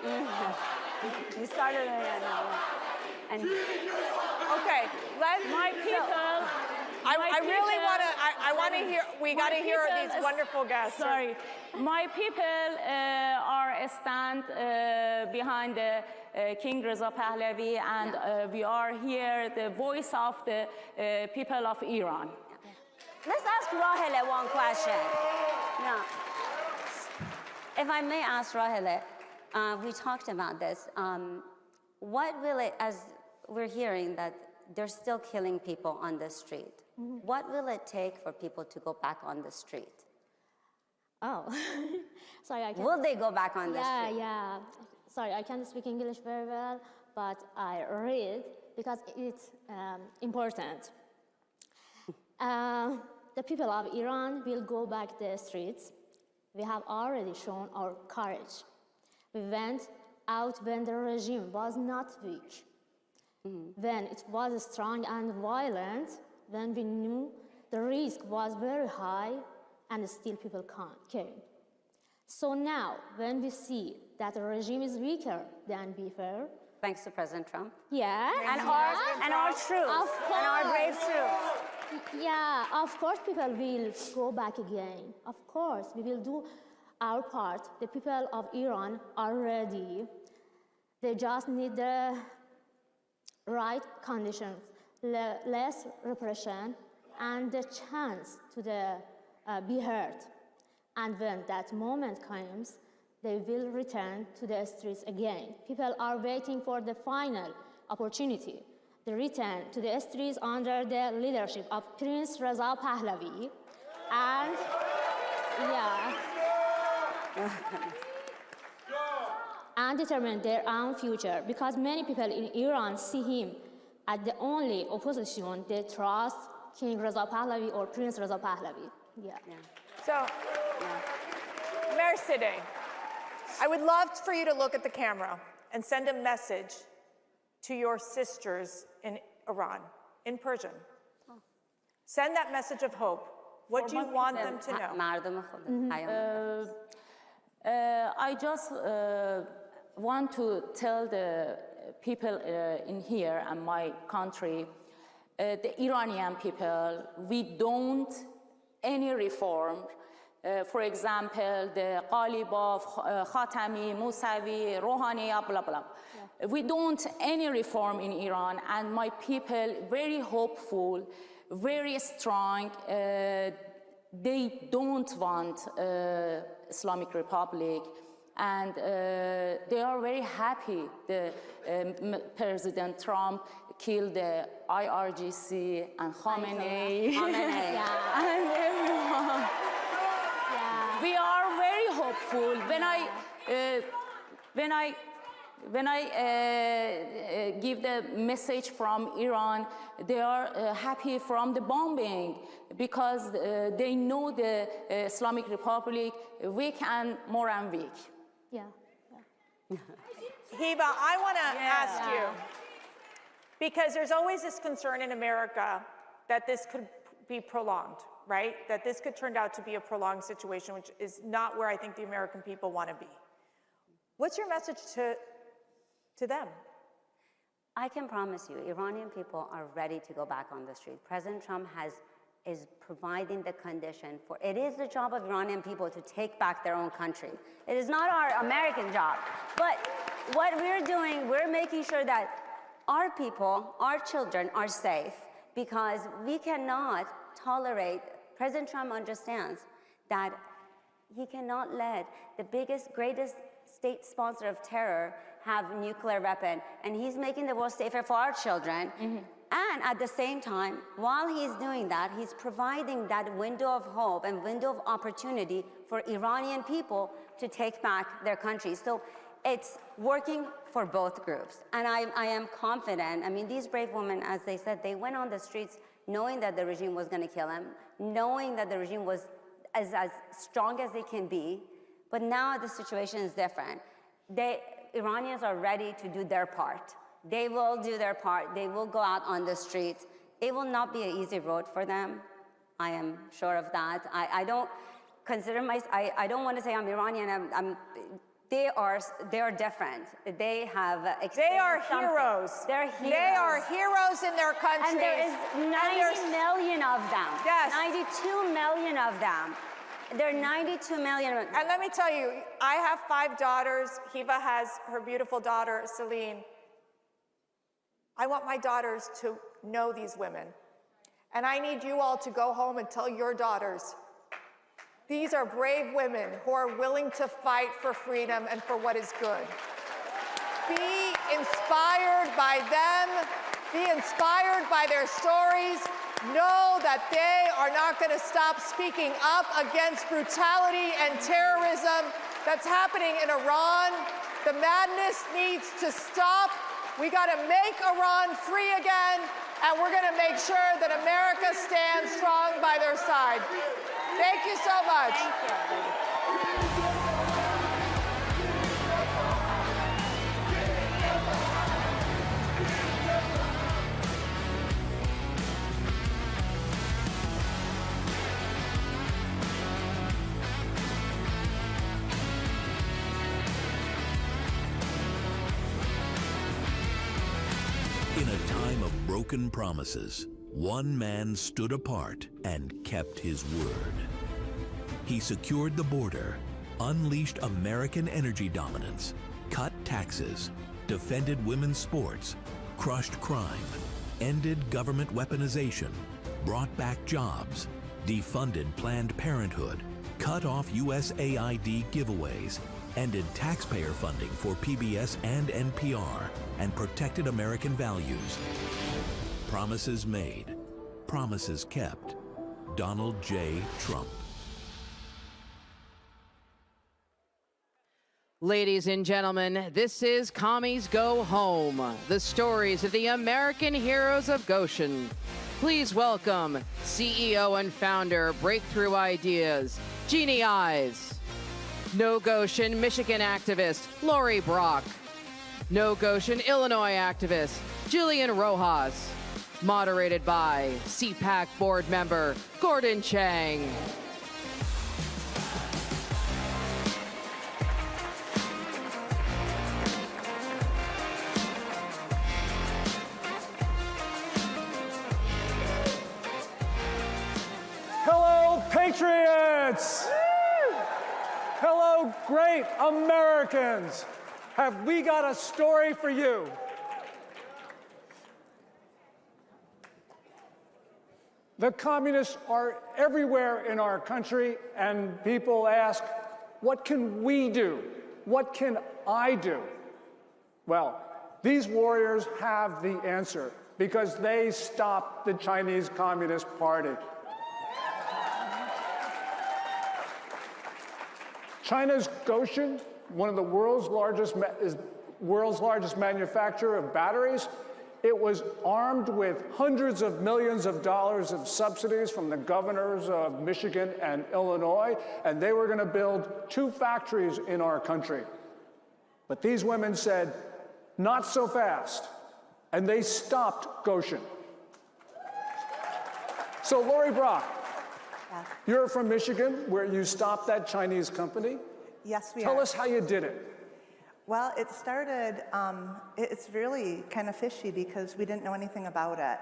You started it and okay, let my people. I want to hear. We got to hear these wonderful guests. Sorry, my people are stand behind the King Reza Pahlavi, and we are here, the voice of the people of Iran. Let's ask Rahele one question. Yeah. If I may ask Rahele, we talked about this. What will it, as we're hearing that they're still killing people on the street, what will it take for people to go back on the street? Oh, sorry, I can't. Will they go back on the street? Yeah. Sorry, I can't speak English very well, but I read because it's important. The people of Iran will go back to the streets. We have already shown our courage. We went out when the regime was not weak, when it was strong and violent, when we knew the risk was very high, and still people came. So now, when we see that the regime is weaker than before, thanks to President Trump. Yeah. And our troops, and our brave troops. Yeah, of course people will go back again. Of course, we will do our part. The people of Iran are ready. They just need the right conditions, less repression, and the chance to be heard. And when that moment comes, they will return to the streets again. People are waiting for the final opportunity. The return to the streets under the leadership of Prince Reza Pahlavi, and and determine their own future, because many people in Iran see him as the only opposition they trust, King Reza Pahlavi or Prince Reza Pahlavi. So, Mercedes, I would love for you to look at the camera and send a message to your sisters in Iran, in Persian. Send that message of hope. What do you want them to know? I just want to tell the people in here and my country, the Iranian people, we don't any reform. For example, the Qalibov, Khatami, Musavi, Rouhani, blah, blah. Yeah. We don't any reform in Iran, and my people very hopeful, very strong. They don't want Islamic Republic, and they are very happy the President Trump killed the IRGC and Khamenei. And everyone. We are very hopeful. When I give the message from Iran, they are happy from the bombing, because they know the Islamic Republic weak and more weak. Hiba, I want to ask you, because there's always this concern in America that this could be prolonged, right? That this could turn out to be a prolonged situation, which is not where I think the American people want to be. What's your message to them? I can promise you, Iranian people are ready to go back on the street. President Trump is providing the condition for, it is the job of Iranian people to take back their own country. It is not our American job. But what we're doing, we're making sure that our people, our children are safe, because we cannot tolerate, President Trump understands that he cannot let the biggest, greatest state sponsor of terror have nuclear weapon, and he's making the world safer for our children. And at the same time, while he's doing that, he's providing that window of hope and window of opportunity for Iranian people to take back their country. So it's working for both groups. And I am confident. I mean, these brave women, as they said, they went on the streets knowing that the regime was going to kill them, knowing that the regime was as strong as they can be. But now the situation is different. Iranians are ready to do their part. They will do their part. They will go out on the streets. It will not be an easy road for them. I am sure of that. I don't consider myself, I don't want to say I'm Iranian. they're different. They have They are experienced something. heroes. They're heroes. They are heroes in their countries. And there is 90 million of them. Yes. 92 million of them. There are 92 million. And let me tell you, I have 5 daughters. Hiva has her beautiful daughter, Celine. I want my daughters to know these women. And I need you all to go home and tell your daughters, these are brave women who are willing to fight for freedom and for what is good. Be inspired by them. Be inspired by their stories. Know that they are not going to stop speaking up against brutality and terrorism that's happening in Iran. The madness needs to stop. We got to make Iran free again, and we're going to make sure that America stands strong by their side. Thank you so much. Thank you. In a time of broken promises, one man stood apart and kept his word. He secured the border, unleashed American energy dominance, cut taxes, defended women's sports, crushed crime, ended government weaponization, brought back jobs, defunded Planned Parenthood, cut off USAID giveaways, ended taxpayer funding for PBS and NPR, and protected American values. Promises made, promises kept. Donald J. Trump. Ladies and gentlemen, this is Commies Go Home, the stories of the American heroes of Gotion. Please welcome CEO and founder, Breakthrough Ideas, Jeannie Eyes. No Gotion, Michigan activist, Lori Brock. No Gotion, Illinois activist, Jillian Rojas. Moderated by CPAC board member, Gordon Chang. Hello, patriots! Hello, great Americans! Have we got a story for you? The communists are everywhere in our country, and people ask, what can we do? What can I do? Well, these warriors have the answer, because they stopped the Chinese Communist Party. China's Gotion, one of the world's largest manufacturer of batteries, it was armed with hundreds of millions of dollars of subsidies from the governors of Michigan and Illinois, and they were going to build 2 factories in our country. But these women said, not so fast, and they stopped Gotion. So Lori Brock, you're from Michigan, where you stopped that Chinese company. Yes, we are. Tell us how you did it. Well, it started, it's really kind of fishy because we didn't know anything about it.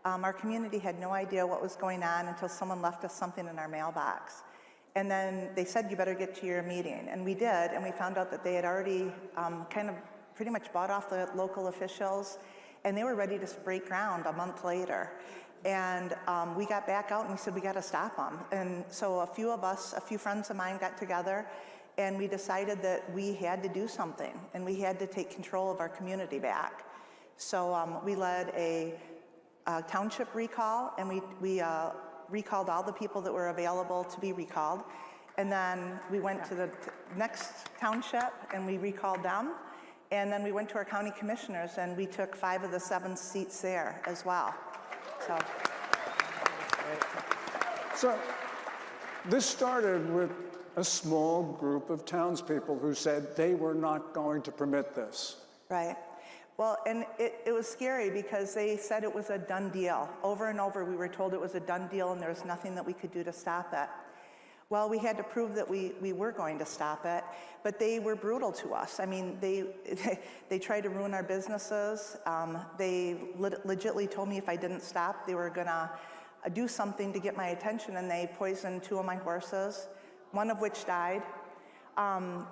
Our community had no idea what was going on until someone left us something in our mailbox. And then they said, you better get to your meeting. And we did, and we found out that they had already kind of pretty much bought off the local officials, and they were ready to break ground a month later. And we got back out and we said, we got to stop them. And so a few friends of mine got together, and we decided that we had to do something, and we had to take control of our community back. So we led a township recall, and we recalled all the people that were available to be recalled. And then we went to the next township, and we recalled them. And then we went to our county commissioners, and we took 5 of the 7 seats there as well. So this started with a small group of townspeople who said they were not going to permit this. Right. Well, and it was scary because they said it was a done deal. Over and over we were told it was a done deal and there was nothing that we could do to stop it. Well, we had to prove that we were going to stop it, but they were brutal to us. I mean, they tried to ruin our businesses. They legitimately told me if I didn't stop, they were gonna do something to get my attention, and they poisoned 2 of my horses, one of which died.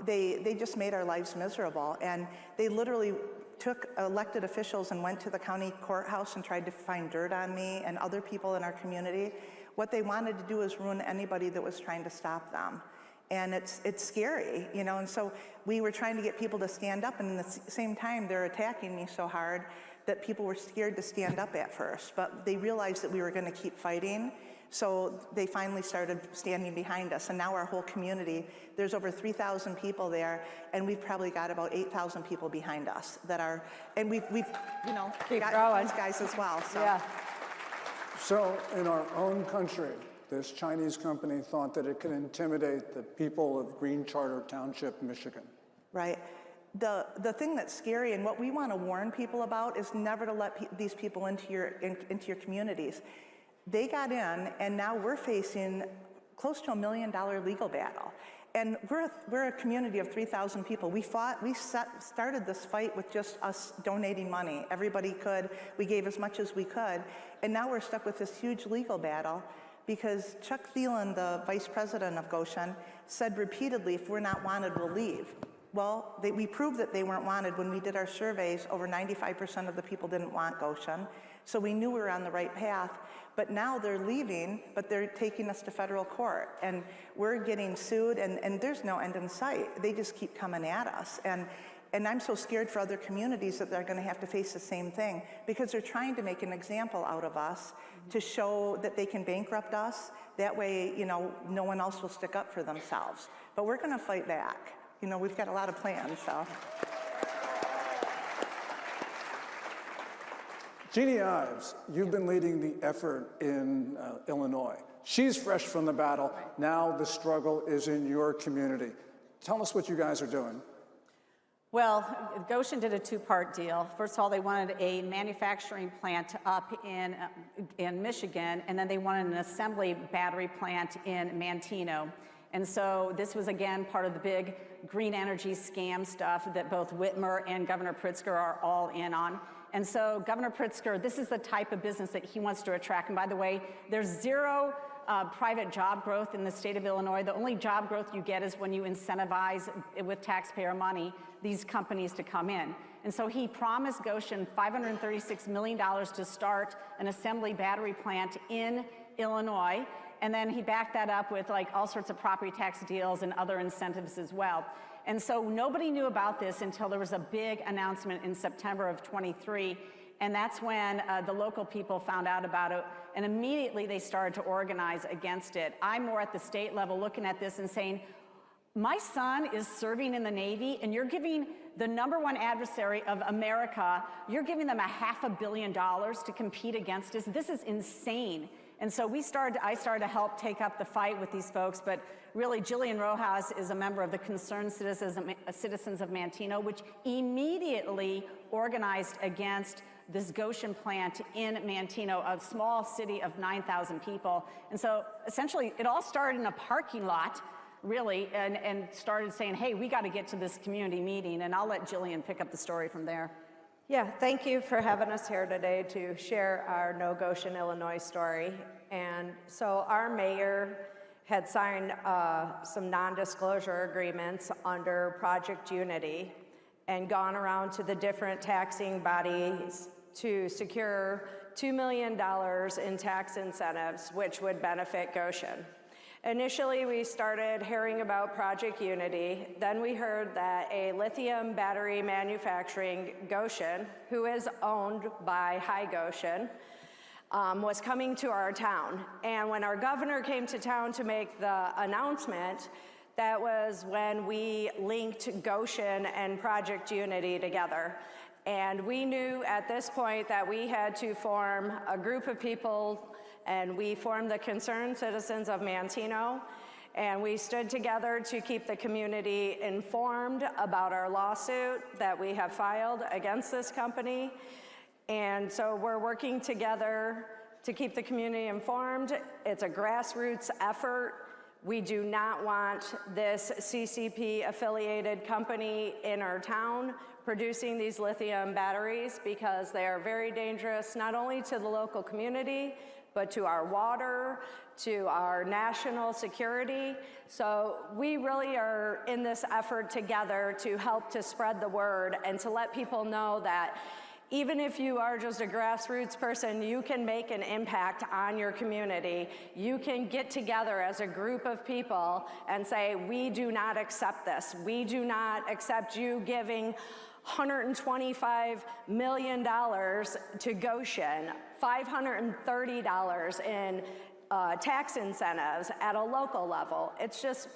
They just made our lives miserable, and they literally took elected officials and went to the county courthouse and tried to find dirt on me and other people in our community. What they wanted to do is ruin anybody that was trying to stop them. And it's scary, you know, and so we were trying to get people to stand up, and at the same time they're attacking me so hard that people were scared to stand up at first, but they realized that we were gonna keep fighting, so they finally started standing behind us, and now our whole community, there's over 3,000 people there, and we've probably got about 8,000 people behind us that are, and we've you know, got these guys as well, so. Yeah. So in our own country, this Chinese company thought that it could intimidate the people of Green Charter Township, Michigan. Right. The thing that's scary, and what we want to warn people about, is never to let these people into your communities. They got in, and now we're facing close to $1 million legal battle. And we're a community of 3,000 people. We started this fight with just us donating money. Everybody could. We gave as much as we could. And now we're stuck with this huge legal battle because Chuck Thielen, the vice president of Gotion, said repeatedly, if we're not wanted, we'll leave. Well, we proved that they weren't wanted when we did our surveys. Over 95% of the people didn't want Gotion. So we knew we were on the right path. But now they're leaving, but they're taking us to federal court. And we're getting sued, and there's no end in sight. They just keep coming at us. And I'm so scared for other communities that they're gonna have to face the same thing, because they're trying to make an example out of us to show that they can bankrupt us. That way, you know, no one else will stick up for themselves. But we're gonna fight back. You know, we've got a lot of plans, so. Jeannie Ives, you've been leading the effort in Illinois. She's fresh from the battle. Now the struggle is in your community. Tell us what you guys are doing. Well, Gotion did a 2-part deal. First of all, they wanted a manufacturing plant up in Michigan, and then they wanted an assembly battery plant in Manteno. And so this was, again, part of the big green energy scam stuff that both Whitmer and Governor Pritzker are all in on. And so Governor Pritzker, this is the type of business that he wants to attract. And by the way, there's zero private job growth in the state of Illinois. The only job growth you get is when you incentivize with taxpayer money these companies to come in. And so he promised Gotion $536 million to start an assembly battery plant in Illinois. And then he backed that up with like all sorts of property tax deals and other incentives as well. And so nobody knew about this until there was a big announcement in September of 23. And that's when the local people found out about it. And immediately they started to organize against it. I'm more at the state level looking at this and saying, my son is serving in the Navy, and you're giving the #1 adversary of America, you're giving them $500 million to compete against us. This is insane. And so I started to help take up the fight with these folks, but really Jillian Rojas is a member of the Concerned Citizens of Manteno, which immediately organized against this Gotion plant in Manteno, a small city of 9,000 people. And so essentially it all started in a parking lot, really, and started saying, hey, we got to get to this community meeting, and I'll let Jillian pick up the story from there. Yeah, thank you for having us here today to share our No Gotion, Illinois story. And so our mayor had signed some non-disclosure agreements under Project Unity and gone around to the different taxing bodies to secure $2 million in tax incentives, which would benefit Gotion. Initially, we started hearing about Project Unity. Then we heard that a lithium battery manufacturing Gotion, who is owned by Gotion, was coming to our town. And when our governor came to town to make the announcement, that was when we linked Gotion and Project Unity together. And we knew at this point that we had to form a group of people, and we formed the Concerned Citizens of Manteno, and we stood together to keep the community informed about our lawsuit that we have filed against this company. And so we're working together to keep the community informed. It's a grassroots effort. We do not want this CCP-affiliated company in our town producing these lithium batteries because they are very dangerous, not only to the local community, but to our water, to our national security. So we really are in this effort together to help to spread the word and to let people know that even if you are just a grassroots person, you can make an impact on your community. You can get together as a group of people and say, we do not accept this. We do not accept you giving $125 million to Gotion, $530 in tax incentives at a local level. It's just,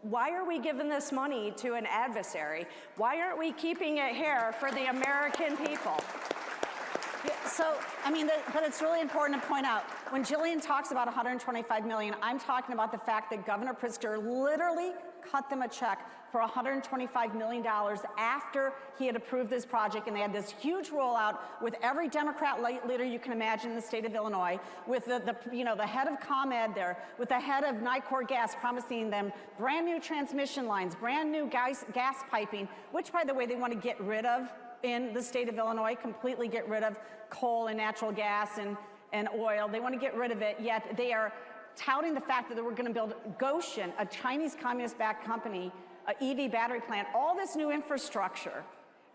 why are we giving this money to an adversary? Why aren't we keeping it here for the American people? Yeah, so, I mean, but it's really important to point out, when Jillian talks about $125 million, I'm talking about the fact that Governor Pritzker literally cut them a check for $125 million after he had approved this project, and they had this huge rollout with every Democrat leader you can imagine in the state of Illinois, with the head of ComEd there, with the head of Nicor Gas promising them brand new transmission lines, brand new gas piping, which, by the way, they want to get rid of in the state of Illinois, completely get rid of coal and natural gas and oil. They want to get rid of it, yet they are touting the fact that they were going to build Gotion, a Chinese communist-backed company, an EV battery plant, all this new infrastructure.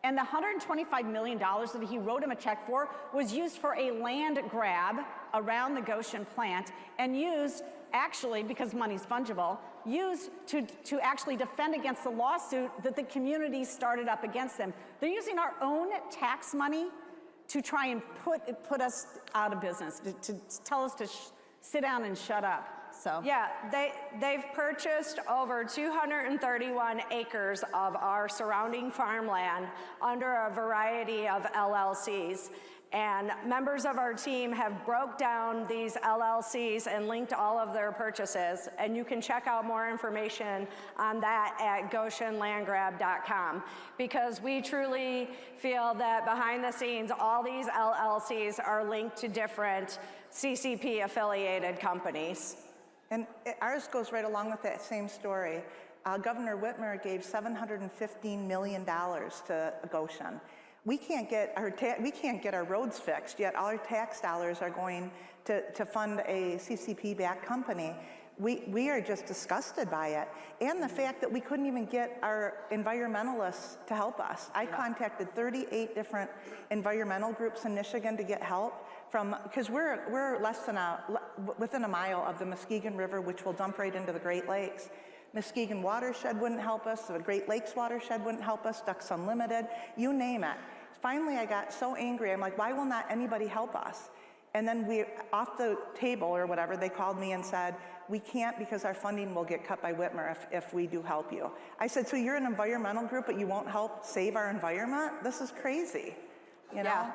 And the $125 million that he wrote him a check for was used for a land grab around the Gotion plant and used, actually, because money's fungible, used to actually defend against the lawsuit that the community started up against them. They're using our own tax money to try and put us out of business, to tell us to sit down and shut up. So yeah, they've purchased over 231 acres of our surrounding farmland under a variety of LLCs. And members of our team have broke down these LLCs and linked all of their purchases. And you can check out more information on that at GoshenLandGrab.com, because we truly feel that behind the scenes, all these LLCs are linked to different CCP affiliated companies. And ours goes right along with that same story. Governor Whitmer gave $715 million to Gotion. We can't get our roads fixed, yet all our tax dollars are going to fund a CCP-backed company. We are just disgusted by it. And the fact that we couldn't even get our environmentalists to help us. I contacted 38 different environmental groups in Michigan to get help because we're within a mile of the Muskegon River, which will dump right into the Great Lakes. Muskegon Watershed wouldn't help us, the Great Lakes Watershed wouldn't help us, Ducks Unlimited, you name it. Finally, I got so angry, I'm like, why will not anybody help us? And then off the table or whatever, they called me and said, we can't because our funding will get cut by Whitmer if we do help you. I said, so you're an environmental group, but you won't help save our environment? This is crazy, you know? Yeah.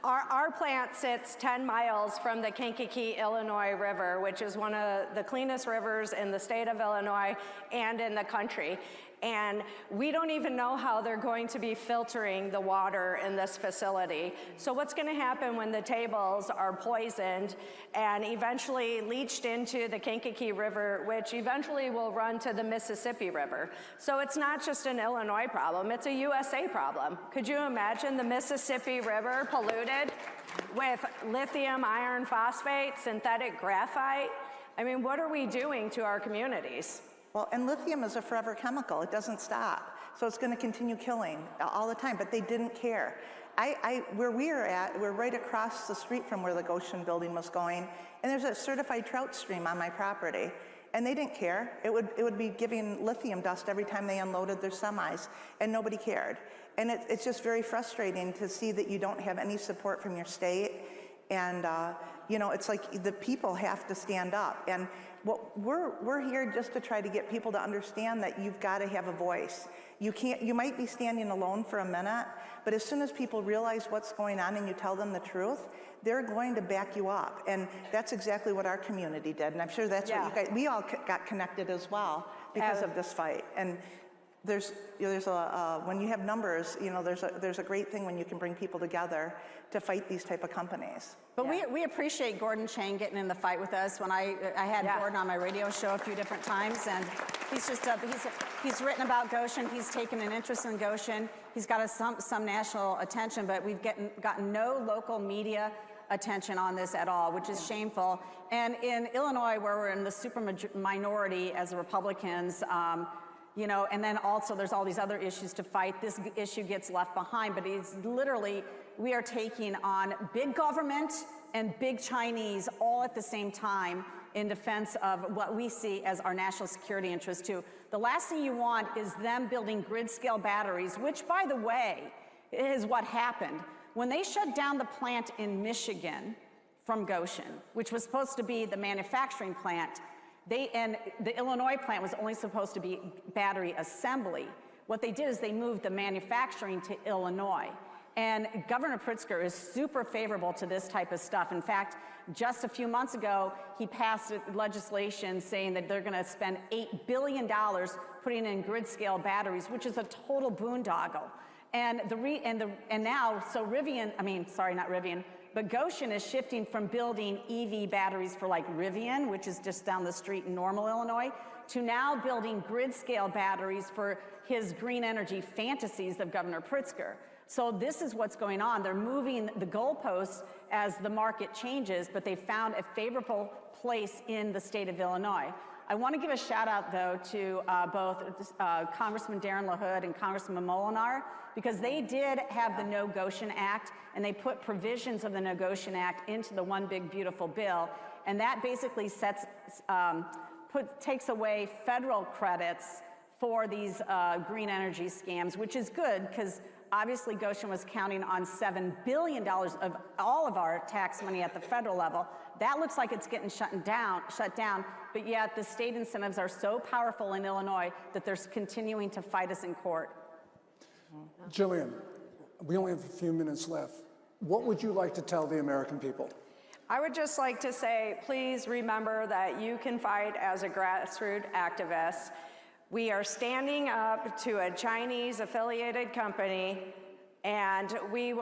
Our plant sits 10 miles from the Kankakee, Illinois River, which is one of the cleanest rivers in the state of Illinois and in the country. And we don't even know how they're going to be filtering the water in this facility. So what's going to happen when the tables are poisoned and eventually leached into the Kankakee River, which eventually will run to the Mississippi River? So it's not just an Illinois problem, it's a USA problem. Could you imagine the Mississippi River polluted with lithium iron phosphate, synthetic graphite? I mean, what are we doing to our communities? Well, and lithium is a forever chemical. It doesn't stop. So it's going to continue killing all the time, but they didn't care. Where we are at, we're right across the street from where the Gotion building was going, and there's a certified trout stream on my property, and they didn't care. It would be giving lithium dust every time they unloaded their semis, and nobody cared. And it's just very frustrating to see that you don't have any support from your state, and you know, it's like the people have to stand up. And we're here just to try to get people to understand that you've got to have a voice. You might be standing alone for a minute, but as soon as people realize what's going on and you tell them the truth, they're going to back you up. And that's exactly what our community did. And I'm sure that's what you guys, we all got connected as well because of this fight. And when you have numbers, there's a great thing when you can bring people together to fight these type of companies. But we appreciate Gordon Chang getting in the fight with us. When I had Gordon on my radio show a few different times, and he's just he's written about Gotion. He's taken an interest in Gotion. He's got some national attention, but we've gotten no local media attention on this at all, which is shameful. And in Illinois, where we're in the super minority as Republicans, and then also there's all these other issues to fight. This issue gets left behind, but it's literally, we are taking on big government and big Chinese all at the same time in defense of what we see as our national security interest too. The last thing you want is them building grid scale batteries, which by the way, is what happened. When they shut down the plant in Michigan from Gotion, which was supposed to be the manufacturing plant, and the Illinois plant was only supposed to be battery assembly. What they did is they moved the manufacturing to Illinois. And Governor Pritzker is super favorable to this type of stuff. In fact, just a few months ago, he passed legislation saying that they're gonna spend $8 billion putting in grid scale batteries, which is a total boondoggle. And now, so but Gotion is shifting from building EV batteries for like Rivian, which is just down the street in Normal, Illinois, to now building grid scale batteries for his green energy fantasies of Governor Pritzker. So this is what's going on. They're moving the goalposts as the market changes, but they found a favorable place in the state of Illinois. I want to give a shout out though to both Congressman Darren LaHood and Congressman Molinar, because they did have the No Gotion Act, and they put provisions of the No Gotion Act into the One Big Beautiful Bill, and that basically takes away federal credits for these green energy scams, which is good because obviously Gotion was counting on $7 billion of all of our tax money at the federal level. That looks like it's getting shut down, but yet the state incentives are so powerful in Illinois that they're continuing to fight us in court. Jillian, we only have a few minutes left. What would you like to tell the American people? I would just like to say, please remember that you can fight as a grassroots activist. We are standing up to a Chinese affiliated company, and you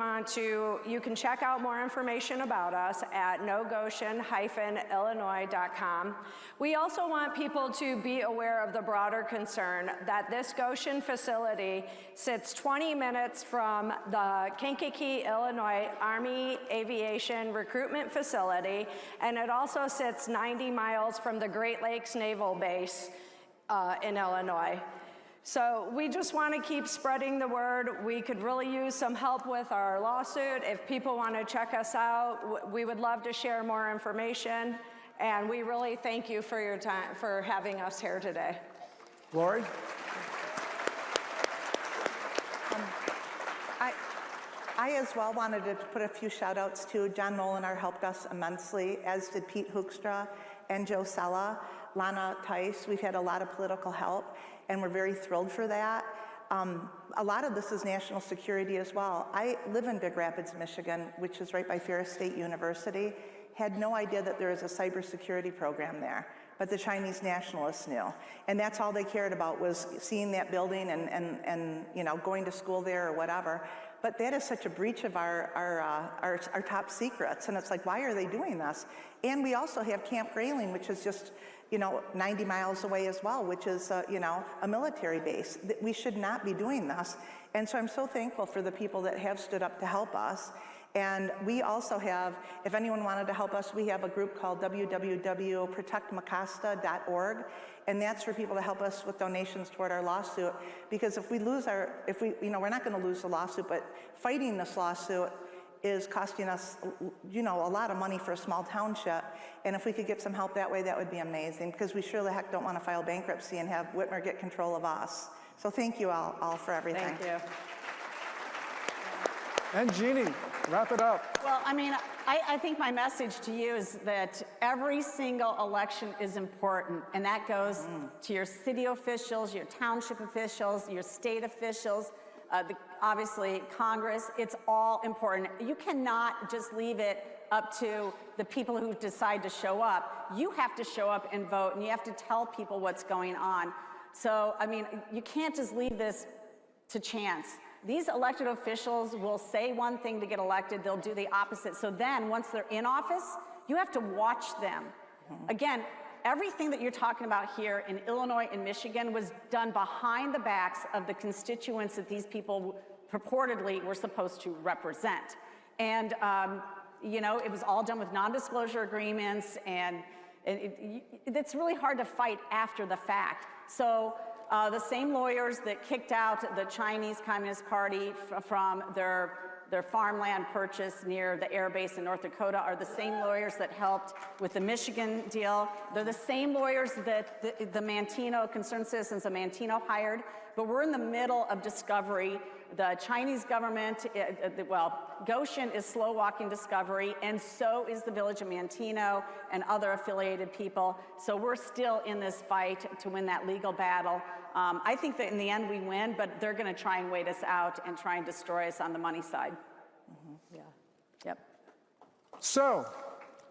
can check out more information about us at nogoshen-illinois.com. We also want people to be aware of the broader concern that this Gotion facility sits 20 minutes from the Kankakee, Illinois Army Aviation Recruitment Facility, and it also sits 90 miles from the Great Lakes Naval Base in Illinois. So we just want to keep spreading the word. We could really use some help with our lawsuit. If people want to check us out, we would love to share more information. And we really thank you for your time, for having us here today. Lori? I as well wanted to put a few shout outs to John Molinar helped us immensely, as did Pete Hoekstra and Joe Sella, Lana Tice. We've had a lot of political help, and we're very thrilled for that. A lot of this is national security as well. I live in Big Rapids, Michigan, which is right by Ferris State University. Had no idea that there was a cybersecurity program there, but the Chinese nationalists knew. And that's all they cared about, was seeing that building and going to school there or whatever. But that is such a breach of our top secrets. And it's like, why are they doing this? And we also have Camp Grayling, which is just 90 miles away as well, which is, a military base. We should not be doing this. And so I'm so thankful for the people that have stood up to help us. And we also have, if anyone wanted to help us, we have a group called www.protectmacasta.org. And that's for people to help us with donations toward our lawsuit. Because if we lose we're not going to lose the lawsuit, but fighting this lawsuit is costing us, a lot of money for a small township. And if we could get some help that way, that would be amazing, because we sure the heck don't want to file bankruptcy and have Whitmer get control of us. So thank you all for everything. Thank you. And Jeannie, wrap it up. Well, I think my message to you is that every single election is important, and that goes to your city officials, your township officials, your state officials, obviously Congress. It's all important. You cannot just leave it up to the people who decide to show up. You have to show up and vote, and you have to tell people what's going on. So, I mean, you can't just leave this to chance. These elected officials will say one thing to get elected, they'll do the opposite. So then, once they're in office, you have to watch them. Again, everything that you're talking about here in Illinois and Michigan was done behind the backs of the constituents that these people purportedly were supposed to represent. And, you know, it was all done with non-disclosure agreements, and it's really hard to fight after the fact. So the same lawyers that kicked out the Chinese Communist Party from their farmland purchase near the air base in North Dakota are the same lawyers that helped with the Michigan deal. They're the same lawyers that the Manteno, Concerned Citizens of Manteno hired, but we're in the middle of discovery. The Chinese government, well, Gotion is slow-walking discovery, and so is the village of Manteno and other affiliated people. So we're still in this fight to win that legal battle. I think that in the end we win, but they're going to try and wait us out and try and destroy us on the money side. Yeah. Yep. So,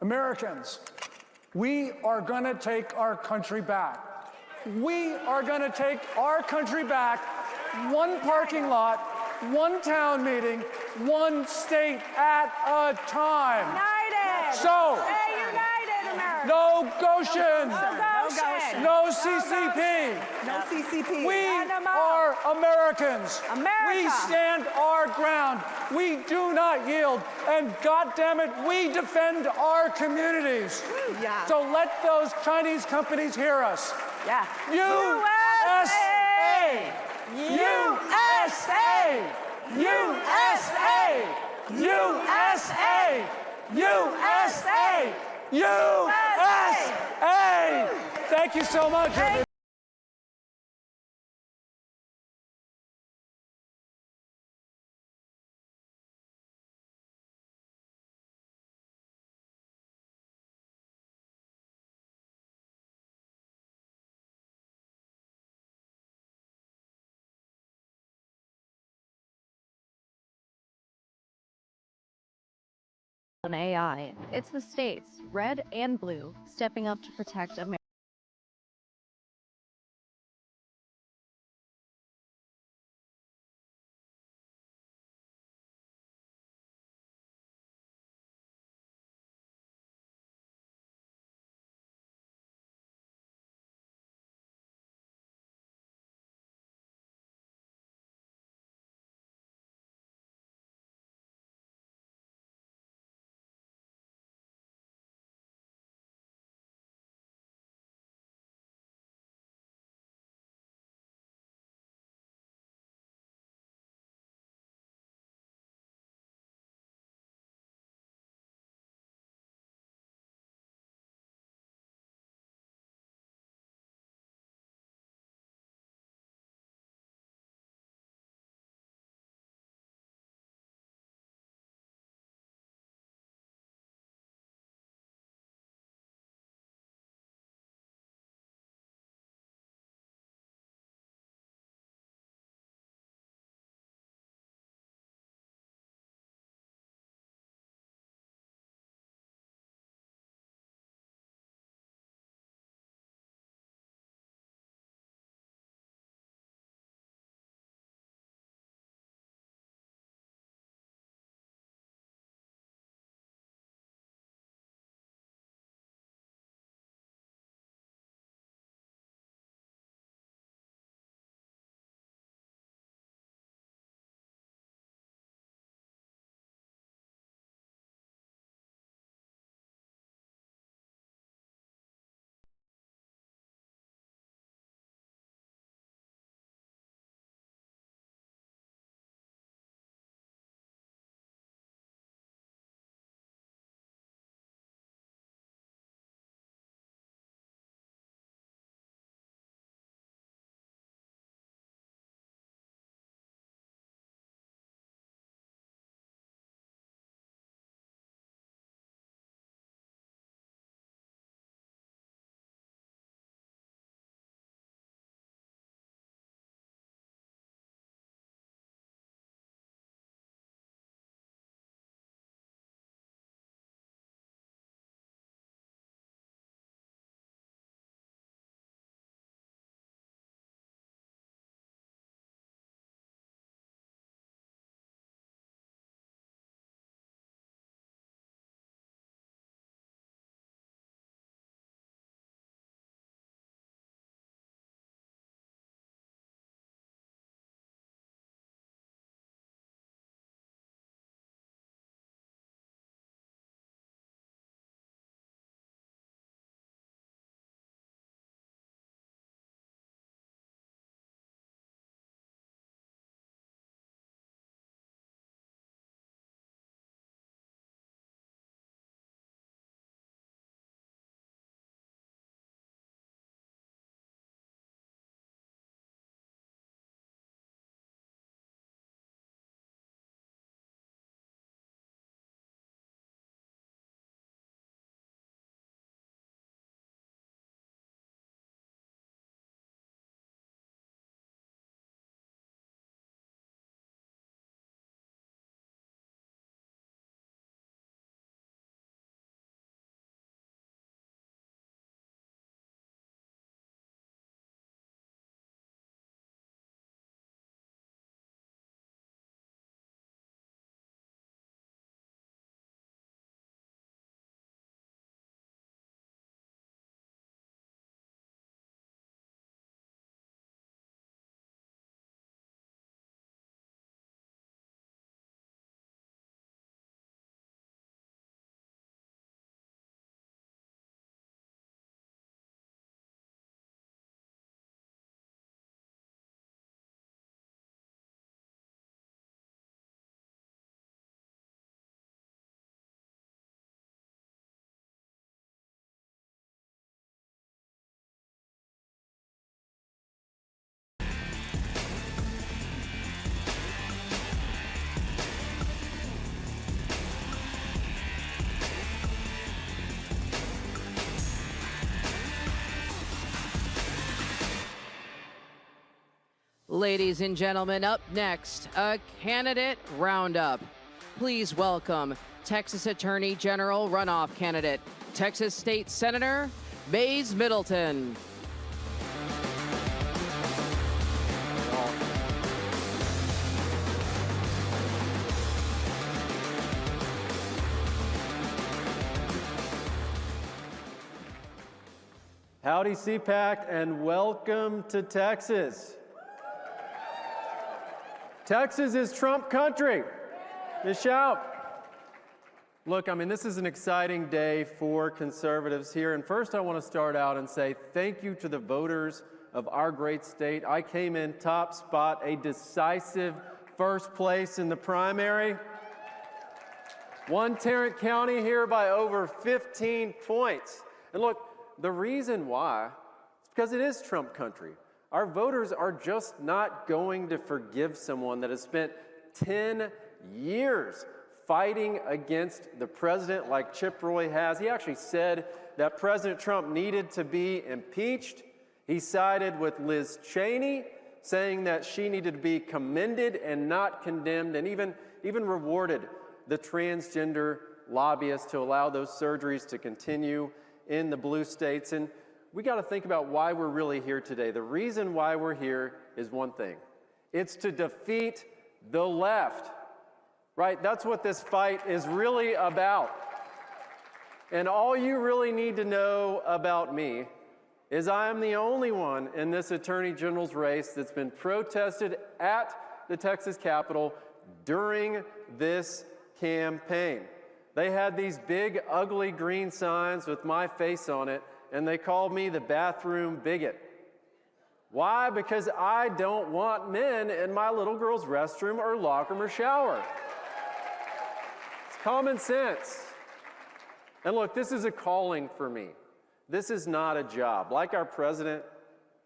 Americans, we are going to take our country back. We are going to take our country back, one parking lot, one town meeting, one state at a time. United! So, Stay united, America! no Gotion! No Gotion! No CCP! No CCP. We are Americans. America. We stand our ground. We do not yield. And goddammit, we defend our communities. Yeah. So let those Chinese companies hear us. Yeah. USA! USA! USA! USA! USA! USA! Thank you so much, everybody. AI. It's the states, red and blue, stepping up to protect America. Ladies and gentlemen, up next, a candidate roundup. Please welcome Texas Attorney General runoff candidate, Texas State Senator Mays Middleton. Howdy CPAC and welcome to Texas. Texas is Trump country. Just shout. Look, I mean, this is an exciting day for conservatives here. And first I want to start out and say thank you to the voters of our great state. I came in top spot, a decisive first place in the primary. Won Tarrant County here by over 15 points. And look, the reason why is because it is Trump country. Our voters are just not going to forgive someone that has spent 10 years fighting against the president like Chip Roy has. He actually said that President Trump needed to be impeached. He sided with Liz Cheney, saying that she needed to be commended and not condemned, and even rewarded the transgender lobbyists to allow those surgeries to continue in the blue states. And we got to think about why we're really here today. The reason why we're here is one thing. It's to defeat the left, right? That's what this fight is really about. And all you really need to know about me is I am the only one in this Attorney General's race that's been protested at the Texas Capitol during this campaign. They had these big, ugly green signs with my face on it, and they called me the bathroom bigot. Why? Because I don't want men in my little girl's restroom or locker room or shower. It's common sense. And look, this is a calling for me. This is not a job. Like our president,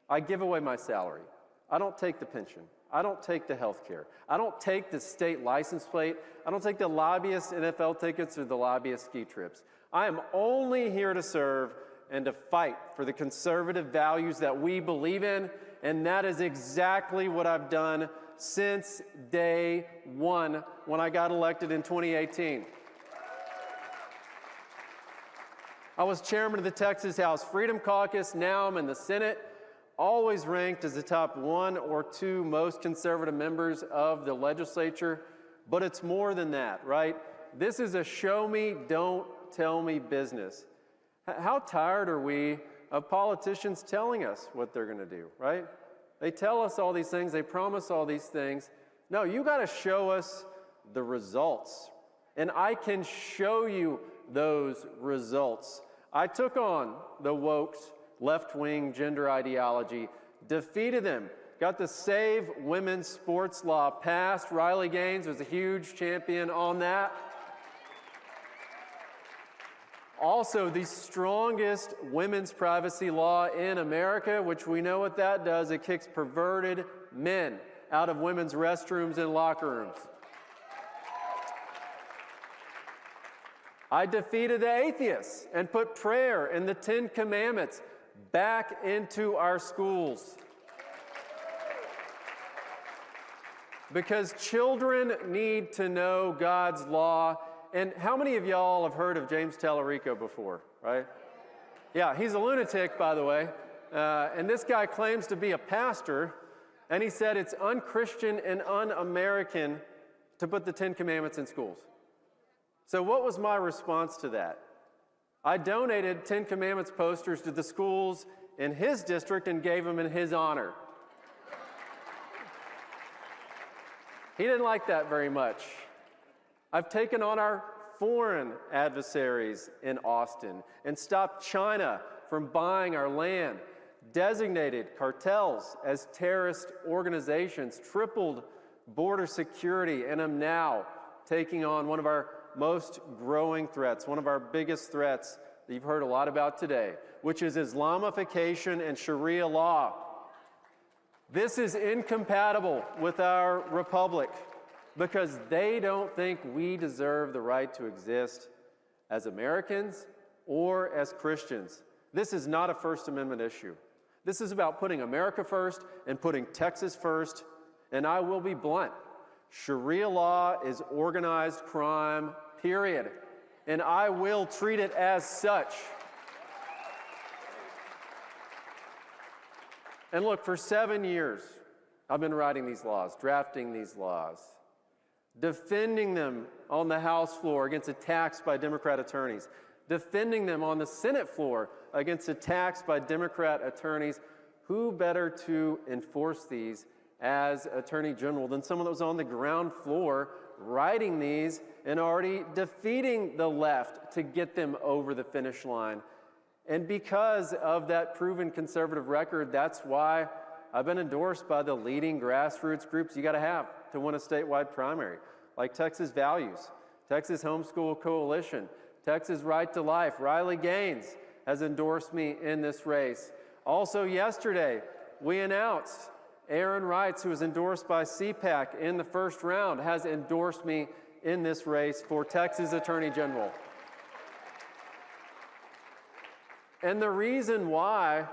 I give away my salary. I don't take the pension. I don't take the health care. I don't take the state license plate. I don't take the lobbyist NFL tickets or the lobbyist ski trips. I am only here to serve and to fight for the conservative values that we believe in, and that is exactly what I've done since day one when I got elected in 2018. I was chairman of the Texas House Freedom Caucus. Now I'm in the Senate, always ranked as the top 1 or 2 most conservative members of the legislature. But it's more than that, right? This is a show me, don't tell me business. How tired are we of politicians telling us what they're going to do, right? They tell us all these things, they promise all these things. No, you got to show us the results. And I can show you those results. I took on the woke, left-wing gender ideology, defeated them, got the Save Women's Sports Law passed. Riley Gaines was a huge champion on that. Also, the strongest women's privacy law in America, which we know what that does. It kicks perverted men out of women's restrooms and locker rooms. I defeated the atheists and put prayer and the 10 Commandments back into our schools. Because children need to know God's law. And how many of y'all have heard of James Tallarico before, right? Yeah, he's a lunatic, by the way. And this guy claims to be a pastor, and he said it's unchristian and un-American to put the 10 Commandments in schools. So what was my response to that? I donated 10 Commandments posters to the schools in his district and gave them in his honor. He didn't like that very much. I've taken on our foreign adversaries in Austin and stopped China from buying our land, designated cartels as terrorist organizations, tripled border security, and am now taking on one of our most growing threats, one of our biggest threats that you've heard a lot about today, which is Islamification and Sharia law. This is incompatible with our republic, because they don't think we deserve the right to exist as Americans or as Christians. This is not a First Amendment issue. This is about putting America first and putting Texas first. And I will be blunt. Sharia law is organized crime, period. And I will treat it as such. And look, for 7 years, I've been writing these laws, drafting these laws, defending them on the House floor against attacks by Democrat attorneys, defending them on the Senate floor against attacks by Democrat attorneys. Who better to enforce these as Attorney General than someone that was on the ground floor writing these and already defeating the left to get them over the finish line? And because of that proven conservative record, that's why I've been endorsed by the leading grassroots groups you got to have to win a statewide primary, like Texas Values, Texas Homeschool Coalition, Texas Right to Life. Riley Gaines has endorsed me in this race. Also yesterday, we announced Aaron Wrights, who was endorsed by CPAC in the first round, has endorsed me in this race for Texas Attorney General. And the reason why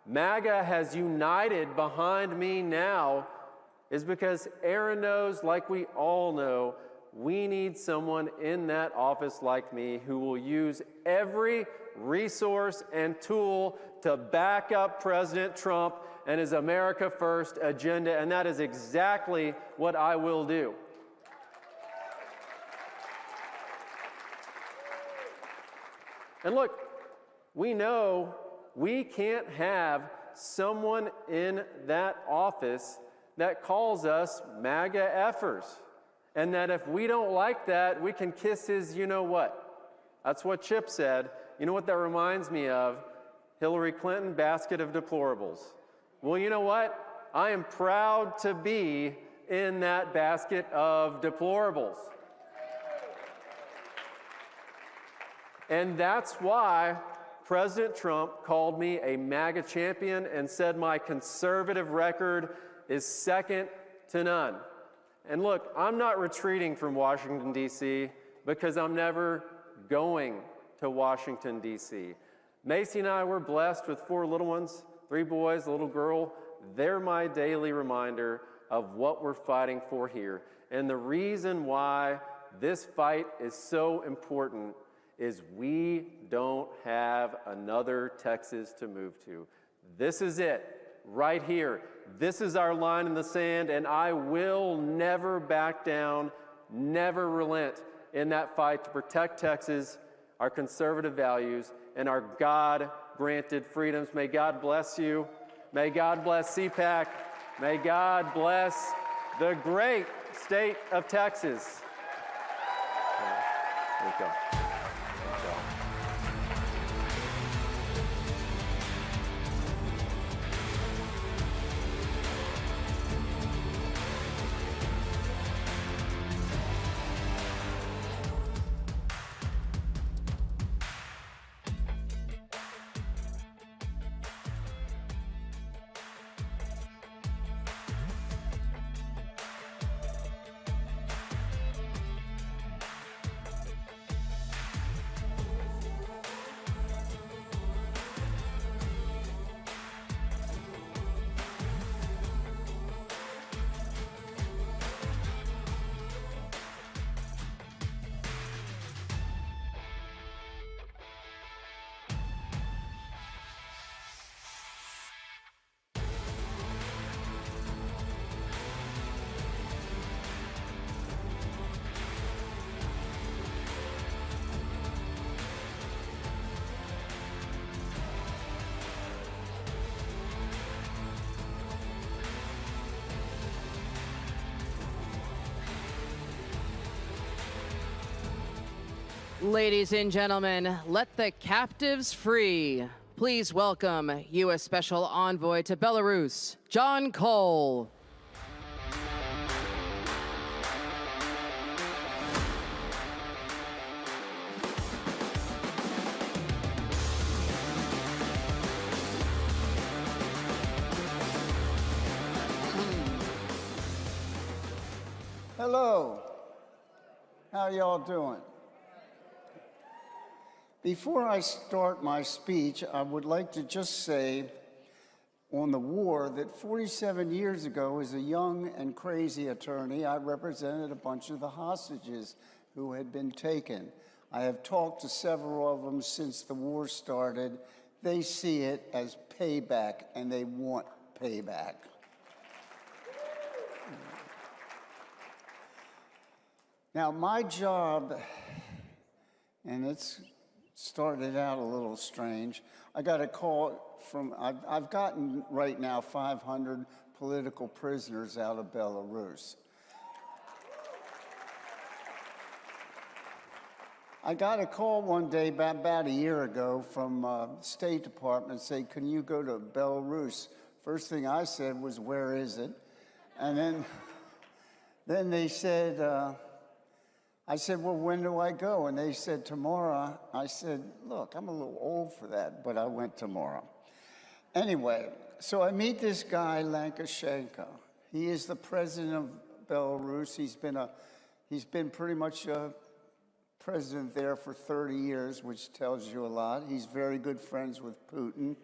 MAGA has united behind me now is because Aaron knows, like we all know, we need someone in that office like me who will use every resource and tool to back up President Trump and his America First agenda, and that is exactly what I will do. And look, we know we can't have someone in that office that calls us MAGA effers, and that if we don't like that, we can kiss his you-know-what. That's what Chip said. You know what that reminds me of? Hillary Clinton, basket of deplorables. Well, you know what? I am proud to be in that basket of deplorables. And that's why President Trump called me a MAGA champion and said my conservative record is second to none. And look, I'm not retreating from Washington, D.C., because I'm never going to Washington, D.C. Macy and I were blessed with 4 little ones, 3 boys, a little girl. They're my daily reminder of what we're fighting for here. And the reason why this fight is so important is we don't have another Texas to move to. This is it, right here. This is our line in the sand, and I will never back down, never relent in that fight to protect Texas, our conservative values, and our God-granted freedoms. May God bless you. May God bless CPAC. May God bless the great state of Texas. There you go. Ladies and gentlemen, let the captives free. Please welcome U.S. Special Envoy to Belarus, John Cole. Hello. How y'all doing? Before I start my speech, I would like to just say on the war that 47 years ago, as a young and crazy attorney, I represented a bunch of the hostages who had been taken. I have talked to several of them since the war started. They see it as payback, and they want payback. Now, my job, and it's started out a little strange. I got a call from, I've gotten right now 500 political prisoners out of Belarus. I got a call one day about a year ago from State Department saying, can you go to Belarus? First thing I said was, where is it? And then they said, I said, well, when do I go? And they said, tomorrow. I said, look, I'm a little old for that, but I went tomorrow. Anyway, so I meet this guy, Lukashenko. He is the president of Belarus. He's been pretty much president there for 30 years, which tells you a lot. He's very good friends with Putin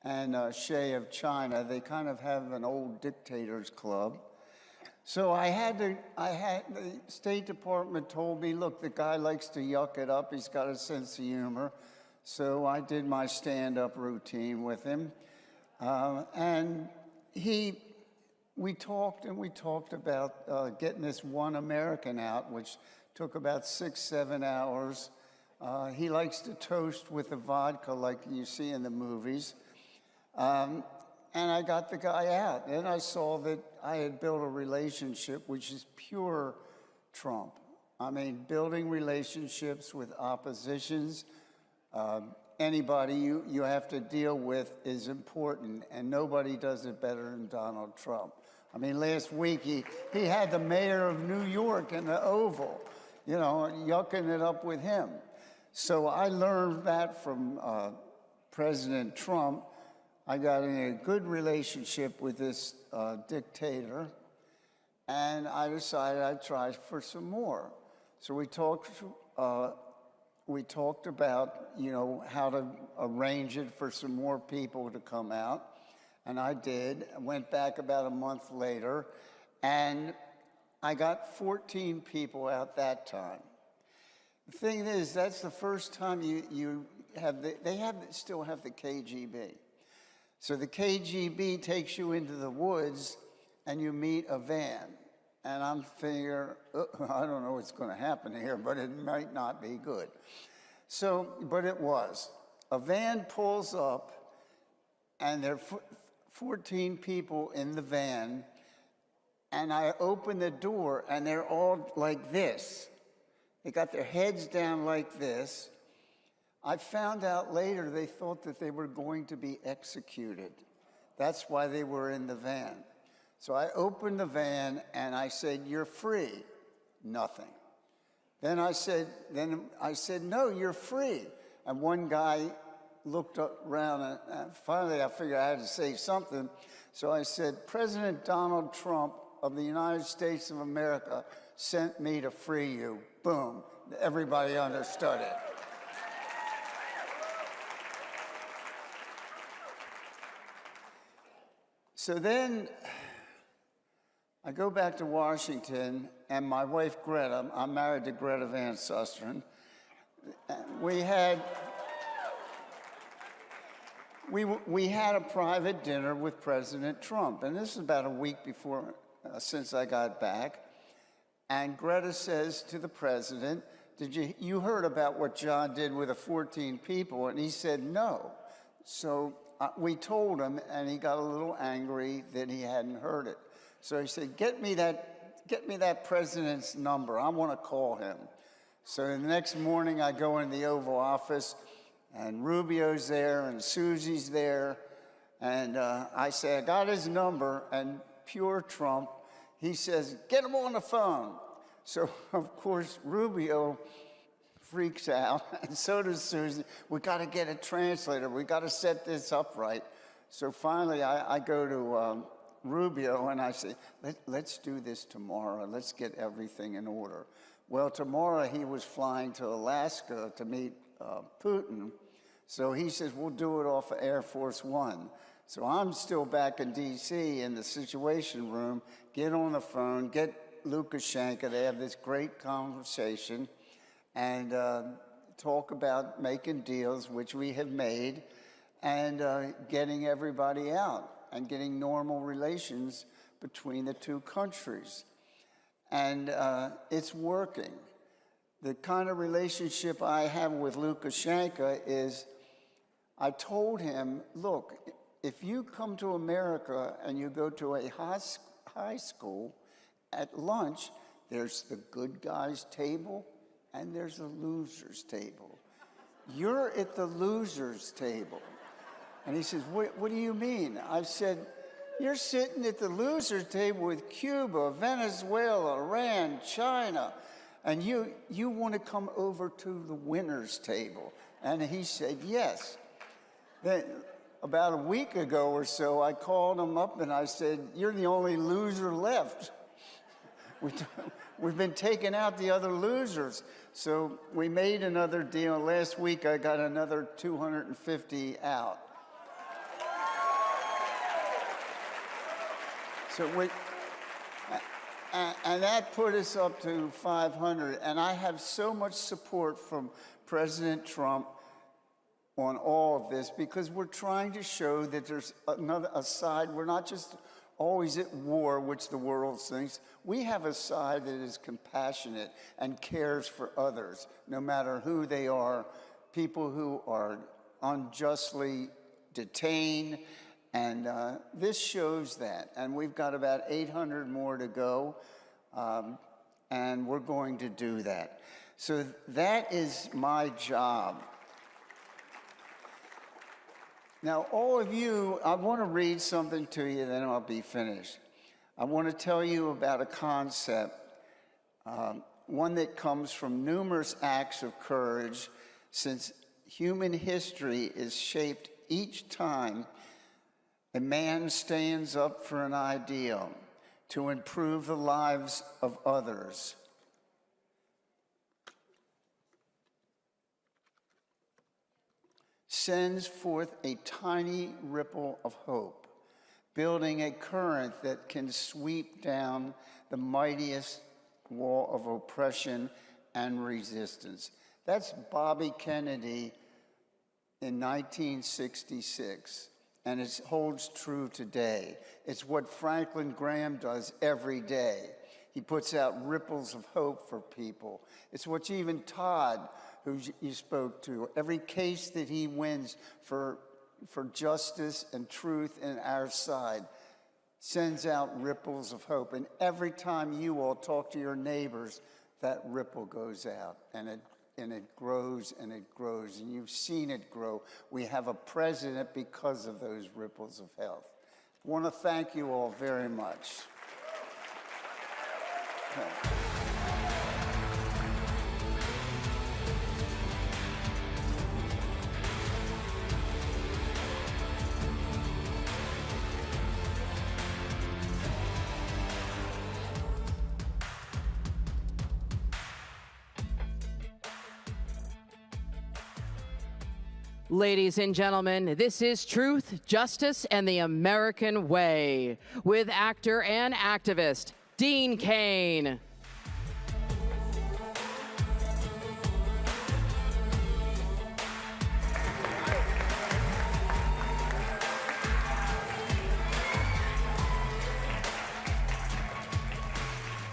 and Xi of China. They kind of have an old dictators club. So the State Department told me, look, the guy likes to yuck it up. He's got a sense of humor. So I did my stand-up routine with him. And we talked about getting this one American out, which took about 6-7 hours. He likes to toast with the vodka like you see in the movies. And I got the guy out. Then I saw that I had built a relationship which is pure Trump. I mean, building relationships with oppositions, anybody you have to deal with is important, and nobody does it better than Donald Trump. I mean, last week he had the mayor of New York in the Oval, you know, yucking it up with him. So I learned that from President Trump. I got in a good relationship with this dictator, and I decided I'd try for some more. So we talked about, you know, how to arrange it for some more people to come out, and I did. I went back about a month later, and I got 14 people out that time. The thing is, that's the first time you have still have the KGB. So the KGB takes you into the woods and you meet a van. And I'm thinking, I don't know what's going to happen here, but it might not be good. So, but it was. A van pulls up and there are 14 people in the van, and I open the door and they're all like this. They got their heads down like this. I found out later they thought that they were going to be executed. That's why they were in the van. So I opened the van and I said, you're free. Nothing. Then I said, no, you're free. And one guy looked around and finally I figured I had to say something. So I said, President Donald Trump of the United States of America sent me to free you. Boom. Everybody understood it. So then I go back to Washington, and my wife Greta, I'm married to Greta Van Susteren, we had a private dinner with President Trump, and this is about a week before, since I got back, and Greta says to the president, you heard about what John did with the 14 people? And he said no. So we told him, and he got a little angry that he hadn't heard it. So he said, get me that president's number. I want to call him. So the next morning I go in the Oval Office, and Rubio's there, and Susie's there, and I say, I got his number, and pure Trump, he says, get him on the phone. So of course Rubio freaks out, and so does Susie. We got to get a translator. We got to set this up right. So finally, I go to Rubio, and I say, let's do this tomorrow. Let's get everything in order. Well, tomorrow he was flying to Alaska to meet Putin. So he says, we'll do it off of Air Force One. So I'm still back in D.C. in the Situation Room, get on the phone, get Lukashenko, they have this great conversation, and talk about making deals, which we have made, and getting everybody out and getting normal relations between the two countries. And it's working. The kind of relationship I have with Lukashenko is, I told him, look, if you come to America and you go to a high school, at lunch, there's the good guys table and there's the losers table. You're at the losers table. And he says, what do you mean? I said, you're sitting at the losers table with Cuba, Venezuela, Iran, China, and you want to come over to the winners table. And he said, yes. Then, about a week ago or so, I called him up and I said, you're the only loser left. We've been taking out the other losers. So we made another deal. Last week, I got another 250 out. So and that put us up to 500. And I have so much support from President Trump on all of this, because we're trying to show that there's a side. We're not just always at war, which the world thinks. We have a side that is compassionate and cares for others, no matter who they are, people who are unjustly detained. And this shows that. And we've got about 800 more to go, and we're going to do that. So that is my job. Now, all of you, I want to read something to you, then I'll be finished. I want to tell you about a concept, one that comes from numerous acts of courage, since human history is shaped each time a man stands up for an ideal to improve the lives of others. Sends forth a tiny ripple of hope, building a current that can sweep down the mightiest wall of oppression and resistance. That's Bobby Kennedy in 1966, and it holds true today. It's what Franklin Graham does every day. He puts out ripples of hope for people. It's what even Todd, who you spoke to, every case that he wins for justice and truth in our side, sends out ripples of hope. And every time you all talk to your neighbors, that ripple goes out, and it grows and it grows. And you've seen it grow. We have a president because of those ripples of health. I want to thank you all very much. Ladies and gentlemen, this is Truth, Justice, and the American Way with actor and activist Dean Cain.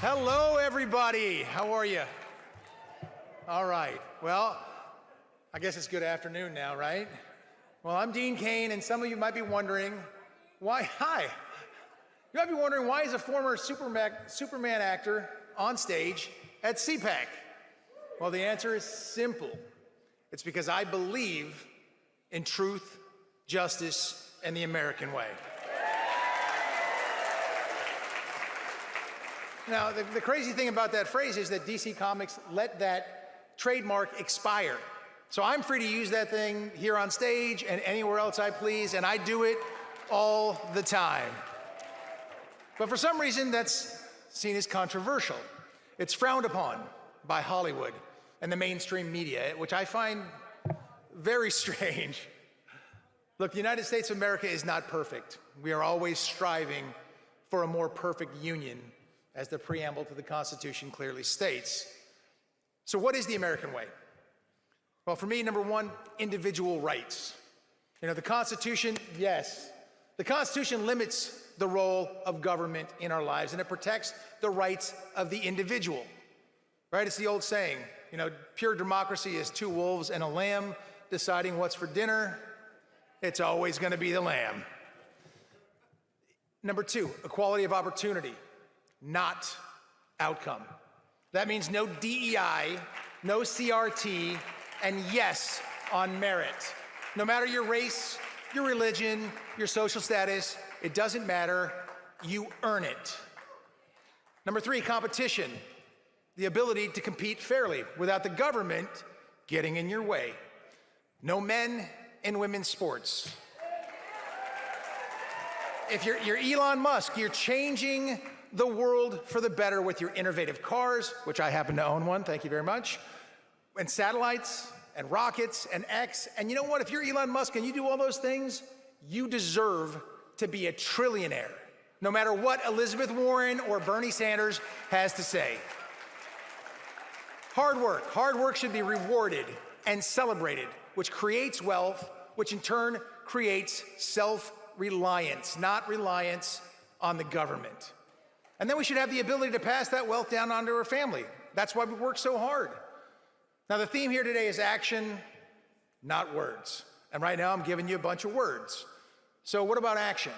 Hello, everybody. How are you? All right. Well, I guess it's good afternoon now, right? Well, I'm Dean Cain, and some of you might be wondering why. Hi. You might be wondering, why is a former Superman actor on stage at CPAC? Well, the answer is simple. It's because I believe in truth, justice, and the American way. Now, the crazy thing about that phrase is that DC Comics let that trademark expire. So I'm free to use that thing here on stage and anywhere else I please, and I do it all the time. But for some reason, that's seen as controversial. It's frowned upon by Hollywood and the mainstream media, which I find very strange. Look, the United States of America is not perfect. We are always striving for a more perfect union, as the preamble to the Constitution clearly states. So what is the American way? Well, for me, number one, individual rights. You know, the Constitution, yes, the Constitution limits the role of government in our lives, and it protects the rights of the individual, right? It's the old saying, you know, pure democracy is two wolves and a lamb deciding what's for dinner. It's always going to be the lamb. Number two, equality of opportunity, not outcome. That means no DEI, no CRT, and yes on merit. No matter your race, your religion, your social status, it doesn't matter, you earn it. Number three, competition, the ability to compete fairly without the government getting in your way. No men in women's sports. If you're Elon Musk, you're changing the world for the better with your innovative cars, which I happen to own one, thank you very much, and satellites, and rockets, and X. And you know what? If you're Elon Musk and you do all those things, you deserve to be a trillionaire, no matter what Elizabeth Warren or Bernie Sanders has to say. Hard work should be rewarded and celebrated, which creates wealth, which in turn creates self-reliance, not reliance on the government. And then we should have the ability to pass that wealth down onto our family. That's why we work so hard. Now, the theme here today is action, not words. And right now I'm giving you a bunch of words. So what about action?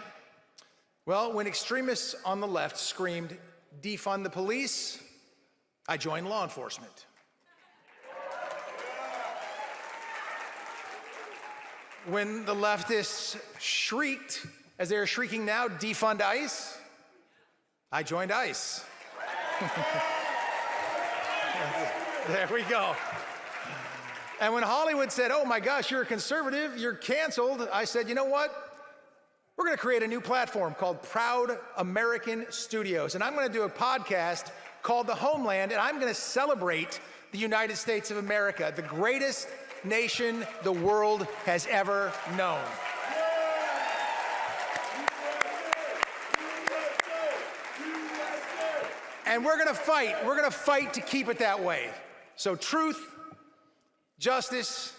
Well, when extremists on the left screamed, defund the police, I joined law enforcement. When the leftists shrieked, as they are shrieking now, defund ICE, I joined ICE. There we go. And when Hollywood said, oh my gosh, you're a conservative, you're canceled, I said, you know what? We're going to create a new platform called Proud American Studios. And I'm going to do a podcast called The Homeland, and I'm going to celebrate the United States of America, the greatest nation the world has ever known. And we're going to fight to keep it that way. So truth, justice,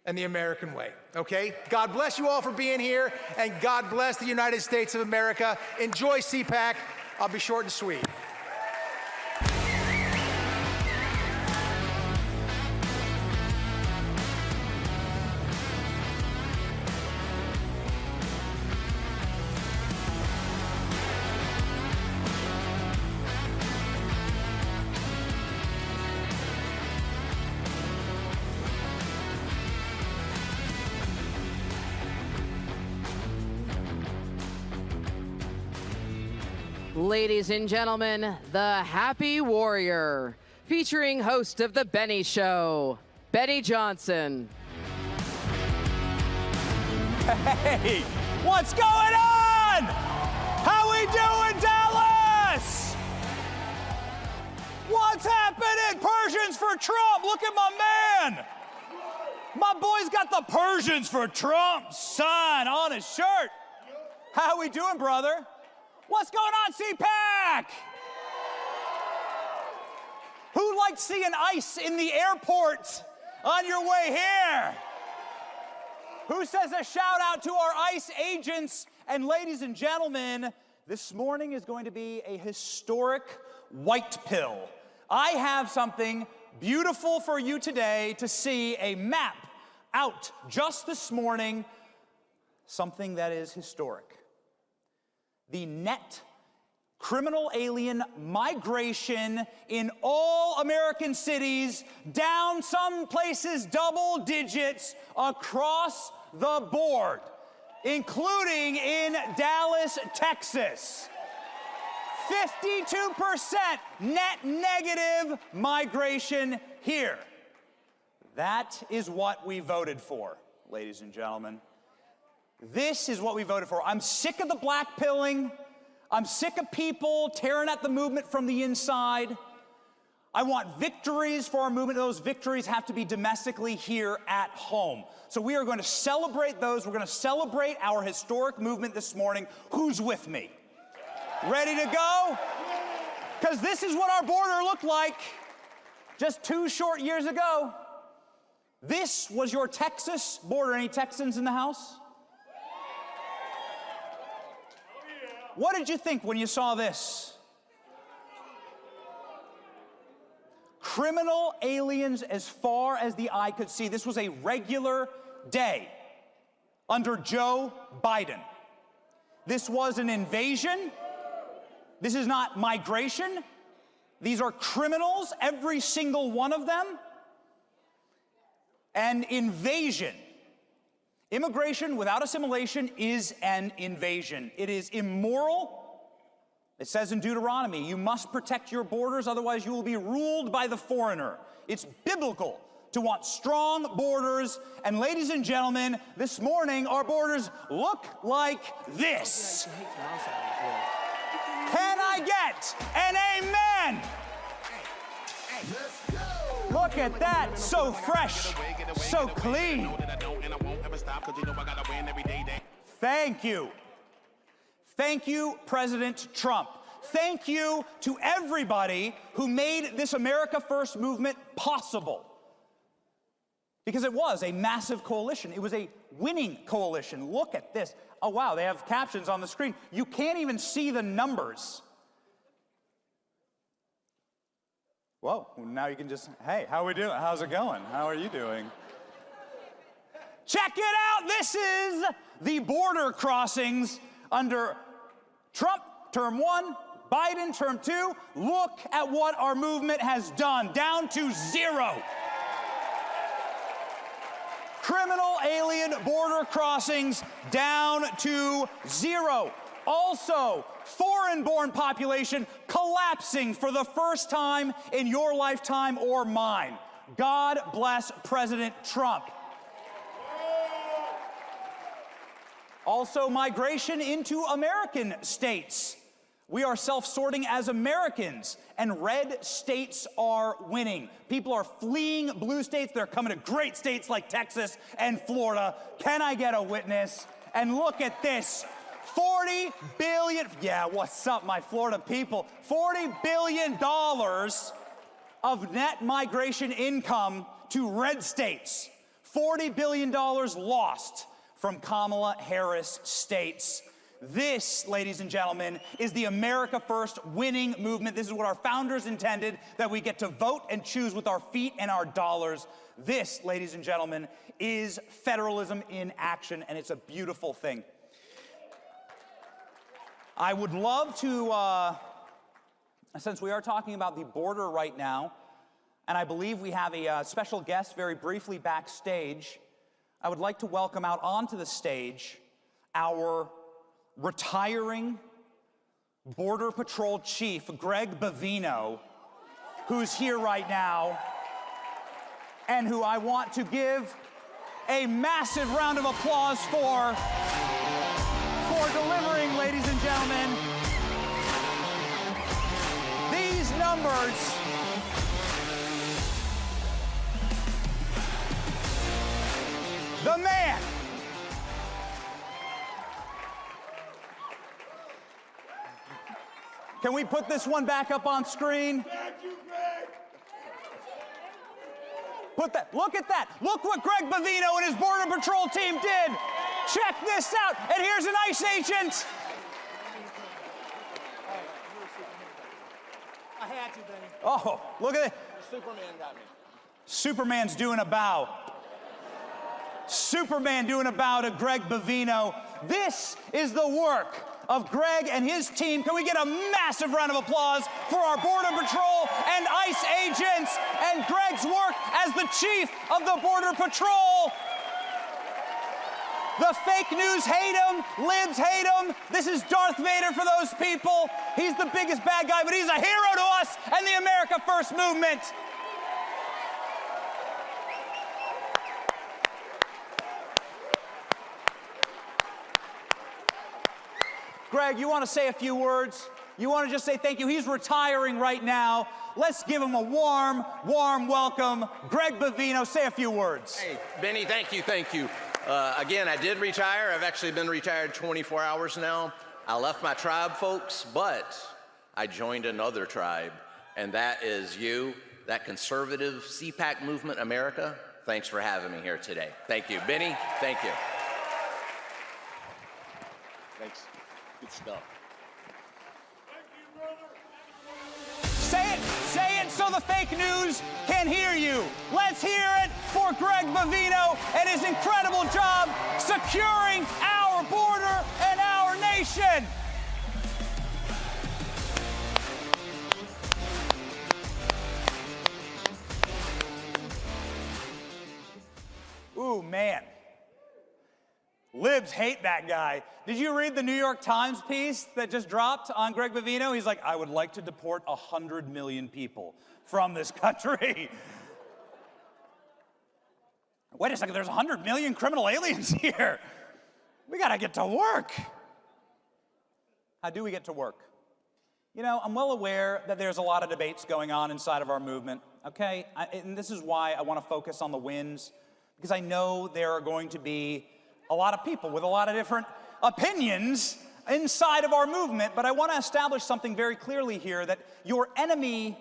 and the American way, okay? God bless you all for being here, and God bless the United States of America. Enjoy CPAC. I'll be short and sweet. Ladies and gentlemen, the Happy Warrior, featuring host of The Benny Show, Benny Johnson. Hey, what's going on? How we doing, Dallas? What's happening? Persians for Trump. Look at my man. My boy's got the Persians for Trump sign on his shirt. How we doing, brother? What's going on, CPAC? Who liked seeing ICE in the airport on your way here? Who says a shout out to our ICE agents? And ladies and gentlemen, this morning is going to be a historic white pill. I have something beautiful for you today to see, a map out just this morning, something that is historic. The net criminal alien migration in all American cities, down some places double digits across the board, including in Dallas, Texas. 52% net negative migration here. That is what we voted for, ladies and gentlemen. This is what we voted for. I'm sick of the black pilling. I'm sick of people tearing at the movement from the inside. I want victories for our movement. Those victories have to be domestically here at home. So we are going to celebrate those. We're going to celebrate our historic movement this morning. Who's with me? Ready to go? Because this is what our border looked like just 2 short years ago. This was your Texas border. Any Texans in the house? What did you think when you saw this? Criminal aliens as far as the eye could see. This was a regular day under Joe Biden. This was an invasion. This is not migration. These are criminals, every single one of them. An invasion. Immigration without assimilation is an invasion. It is immoral. It says in Deuteronomy, you must protect your borders, otherwise you will be ruled by the foreigner. It's biblical to want strong borders. And ladies and gentlemen, this morning our borders look like this. Can I get an amen? Look at that, so fresh, so clean. Thank you. Thank you, President Trump. Thank you to everybody who made this America First movement possible. Because it was a massive coalition. It was a winning coalition. Look at this. Oh, wow, they have captions on the screen. You can't even see the numbers. Whoa, now you can just, hey, how are we doing? How's it going? How are you doing? Check it out. This is the border crossings under Trump, term 1, Biden, term 2. Look at what our movement has done, down to 0. Criminal alien border crossings down to 0. Also, foreign-born population collapsing for the first time in your lifetime or mine. God bless President Trump. Also, migration into American states. We are self-sorting as Americans, and red states are winning. People are fleeing blue states. They're coming to great states like Texas and Florida. Can I get a witness? And look at this. 40 billion, yeah, what's up, my Florida people? $40 billion of net migration income to red states. $40 billion lost from Kamala Harris states. This, ladies and gentlemen, is the America First winning movement. This is what our founders intended, that we get to vote and choose with our feet and our dollars. This, ladies and gentlemen, is federalism in action, and it's a beautiful thing. I would love to, since we are talking about the border right now, and I believe we have a special guest very briefly backstage, I would like to welcome out onto the stage our retiring Border Patrol Chief, Greg Bavino, who's here right now, and who I want to give a massive round of applause for delivering, ladies and gentlemen, these numbers. The man. Can we put this one back up on screen? Thank you, Greg. Put that, look at that. Look what Greg Bavino and his Border Patrol team did. Check this out. And here's an ICE agent. I had to, Benny. Oh, look at it. Superman got me. Superman's doing a bow. Superman doing a bow to Greg Bavino. This is the work of Greg and his team. Can we get a massive round of applause for our Border Patrol and ICE agents and Greg's work as the chief of the Border Patrol? The fake news hate him, libs hate him. This is Darth Vader for those people. He's the biggest bad guy, but he's a hero to us and the America First movement. Greg, you want to say a few words? You want to just say thank you? He's retiring right now. Let's give him a warm, warm welcome. Greg Bavino, say a few words. Hey, Benny, thank you, thank you. Again, I did retire. I've actually been retired 24 hours now. I left my tribe, folks, but I joined another tribe, and that is you, that conservative CPAC movement, America. Thanks for having me here today. Thank you. Benny, thank you. Thanks. Good stuff. Say it so the fake news can hear you. Let's hear it for Greg Bavino and his incredible job securing our border and our nation. Ooh, man. Libs hate that guy. Did you read the New York Times piece that just dropped on Greg Bavino? He's like, I would like to deport 100 million people from this country. Wait a second, there's 100 million criminal aliens here. We gotta get to work. How do we get to work? You know, I'm well aware that there's a lot of debates going on inside of our movement, okay? And this is why I wanna focus on the wins, because I know there are going to be a lot of people with a lot of different opinions inside of our movement, but I want to establish something very clearly here, that your enemy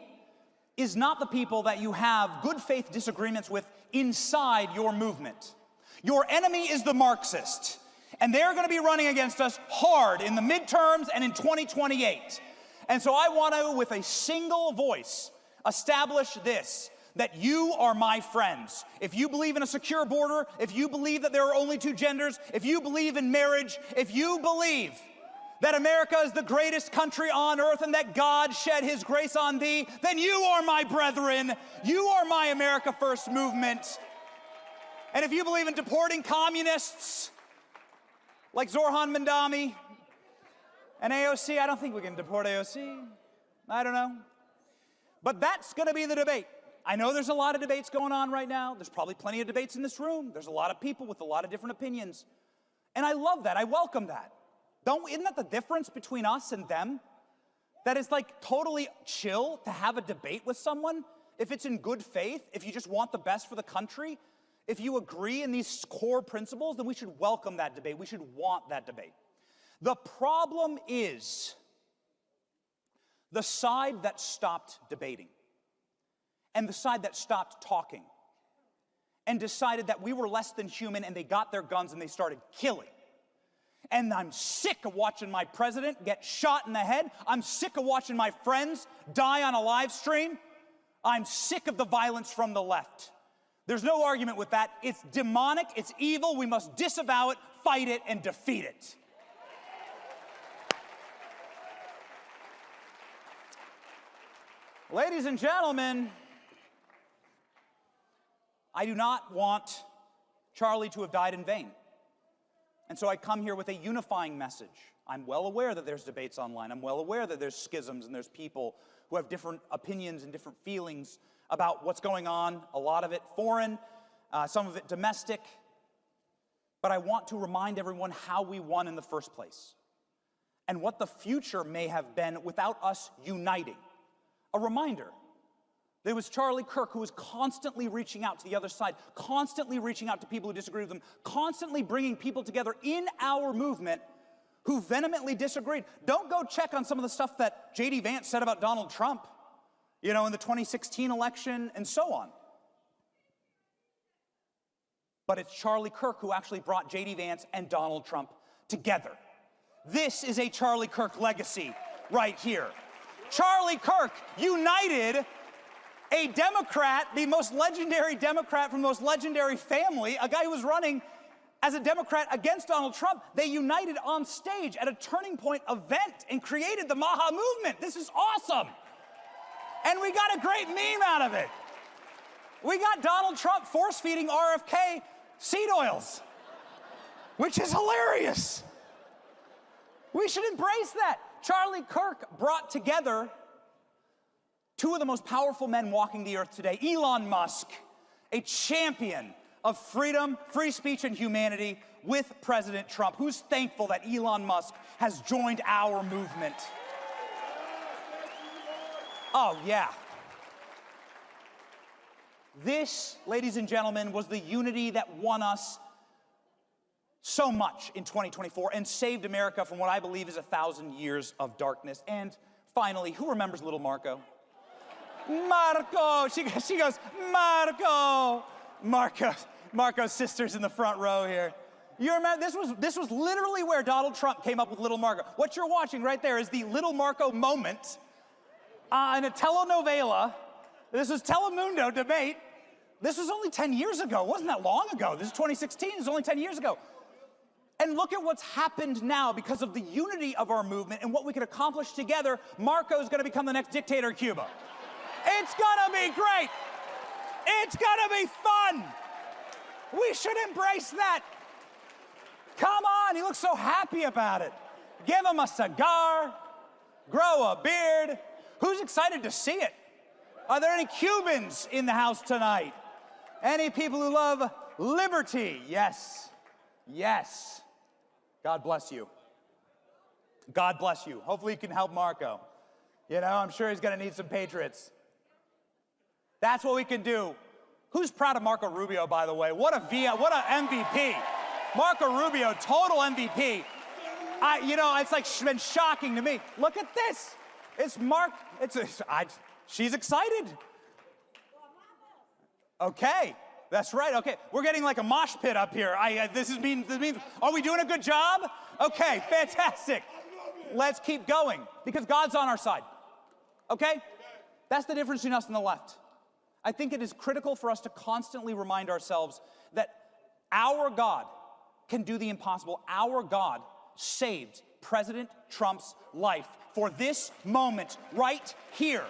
is not the people that you have good faith disagreements with inside your movement. Your enemy is the Marxist, and they're going to be running against us hard in the midterms and in 2028. And so I want to, with a single voice, establish this: that you are my friends. If you believe in a secure border, if you believe that there are only two genders, if you believe in marriage, if you believe that America is the greatest country on earth and that God shed his grace on thee, then you are my brethren. You are my America First movement. And if you believe in deporting communists like Zorhan Mandami and AOC, I don't think we can deport AOC. I don't know. But that's going to be the debate. I know there's a lot of debates going on right now. There's probably plenty of debates in this room. There's a lot of people with a lot of different opinions. And I love that. I welcome that. Isn't that the difference between us and them? That it's like totally chill to have a debate with someone if it's in good faith, if you just want the best for the country, if you agree in these core principles, then we should welcome that debate. We should want that debate. The problem is the side that stopped debating and the side that stopped talking and decided that we were less than human, and they got their guns and they started killing. And I'm sick of watching my president get shot in the head. I'm sick of watching my friends die on a live stream. I'm sick of the violence from the left. There's no argument with that. It's demonic, it's evil. We must disavow it, fight it, and defeat it. Ladies and gentlemen, I do not want Charlie to have died in vain. And so I come here with a unifying message. I'm well aware that there's debates online. I'm well aware that there's schisms and there's people who have different opinions and different feelings about what's going on, a lot of it foreign, some of it domestic. But I want to remind everyone how we won in the first place and what the future may have been without us uniting. A reminder. There was Charlie Kirk, who was constantly reaching out to the other side, constantly reaching out to people who disagree with them, constantly bringing people together in our movement who vehemently disagreed. Don't go check on some of the stuff that J.D. Vance said about Donald Trump, you know, in the 2016 election and so on. But it's Charlie Kirk who actually brought J.D. Vance and Donald Trump together. This is a Charlie Kirk legacy right here. Charlie Kirk united a Democrat, the most legendary Democrat from the most legendary family, a guy who was running as a Democrat against Donald Trump. They united on stage at a Turning Point event and created the Maha movement. This is awesome. And we got a great meme out of it. We got Donald Trump force-feeding RFK seed oils, which is hilarious. We should embrace that. Charlie Kirk brought together two of the most powerful men walking the earth today. Elon Musk, a champion of freedom, free speech, and humanity, with President Trump. Who's thankful that Elon Musk has joined our movement? Oh, yeah. This, ladies and gentlemen, was the unity that won us so much in 2024 and saved America from what I believe is 1,000 years of darkness. And finally, who remembers little Marco? Marco! She goes, Marco! Marco's sister's in the front row here. You remember, this was literally where Donald Trump came up with Little Marco. What you're watching right there is the Little Marco moment in a telenovela. This was Telemundo debate. This was only 10 years ago. It wasn't that long ago. This is 2016. It was only 10 years ago. And look at what's happened now because of the unity of our movement and what we can accomplish together. Marco's going to become the next dictator of Cuba. It's going to be great. It's going to be fun. We should embrace that. Come on, he looks so happy about it. Give him a cigar, grow a beard. Who's excited to see it? Are there any Cubans in the house tonight? Any people who love liberty? Yes, yes. God bless you. God bless you. Hopefully you can help Marco. You know, I'm sure he's gonna need some patriots. That's what we can do. Who's proud of Marco Rubio, by the way? What a MVP. Marco Rubio, total MVP. You know, it's like been shocking to me. Look at this. She's excited. Okay, that's right. Okay, we're getting like a mosh pit up here. This means, are we doing a good job? Okay, fantastic. Let's keep going because God's on our side. Okay? That's the difference between us and the left. I think it is critical for us to constantly remind ourselves that our God can do the impossible. Our God saved President Trump's life for this moment right here.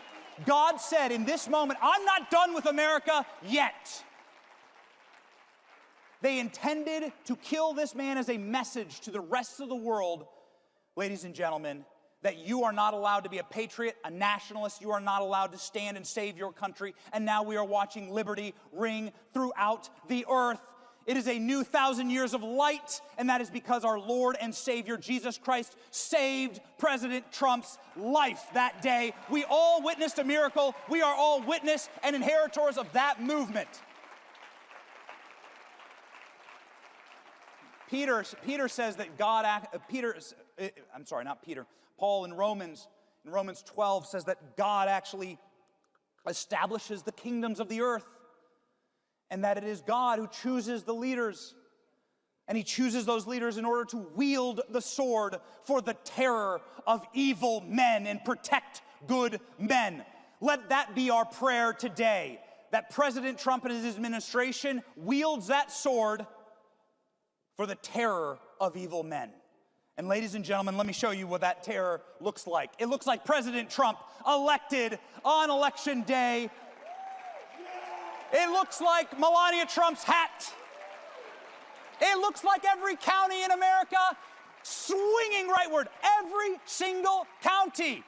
God said in this moment, I'm not done with America yet. They intended to kill this man as a message to the rest of the world, ladies and gentlemen, that you are not allowed to be a patriot, a nationalist. You are not allowed to stand and save your country. And now we are watching liberty ring throughout the earth. It is a new 1,000 years of light, and that is because our Lord and Savior, Jesus Christ, saved President Trump's life that day. We all witnessed a miracle. We are all witness and inheritors of that movement. Peter says that God, Paul in Romans 12 says that God actually establishes the kingdoms of the earth. And that it is God who chooses the leaders. And he chooses those leaders in order to wield the sword for the terror of evil men and protect good men. Let that be our prayer today, that President Trump and his administration wields that sword for the terror of evil men. And ladies and gentlemen, let me show you what that terror looks like. It looks like President Trump elected on election day. It looks like Melania Trump's hat. It looks like every county in America swinging rightward. Every single county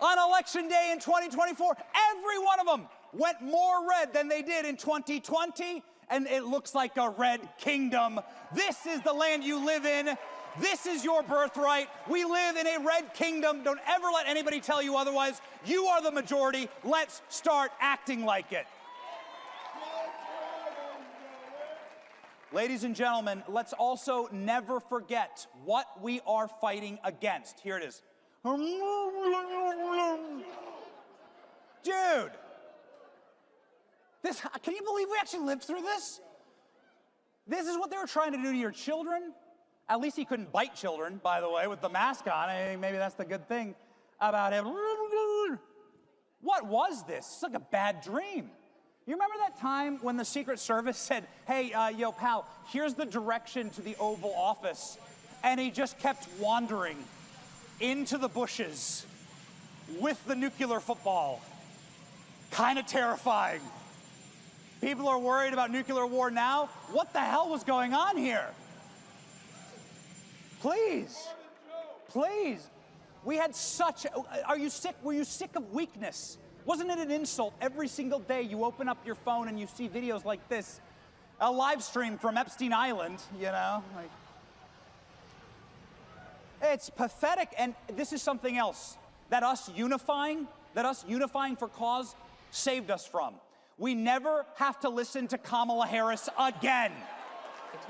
on election day in 2024, every one of them went more red than they did in 2020, and it looks like a red kingdom. This is the land you live in. This is your birthright. We live in a red kingdom. Don't ever let anybody tell you otherwise. You are the majority. Let's start acting like it. Ladies and gentlemen, let's also never forget what we are fighting against. Here it is. Dude, can you believe we actually lived through this? This is what they were trying to do to your children. At least he couldn't bite children, by the way, with the mask on. I think maybe that's the good thing about him. What was this? It's like a bad dream. You remember that time when the Secret Service said, hey, yo, pal, here's the direction to the Oval Office, and he just kept wandering into the bushes with the nuclear football? Kind of terrifying. People are worried about nuclear war now. What the hell was going on here? Please, please. We had such, are you sick? Were you sick of weakness? Wasn't it an insult every single day you open up your phone and you see videos like this? A live stream from Epstein Island, you know? Like, it's pathetic, and this is something else. That us unifying that us unifying for cause saved us from. We never have to listen to Kamala Harris again.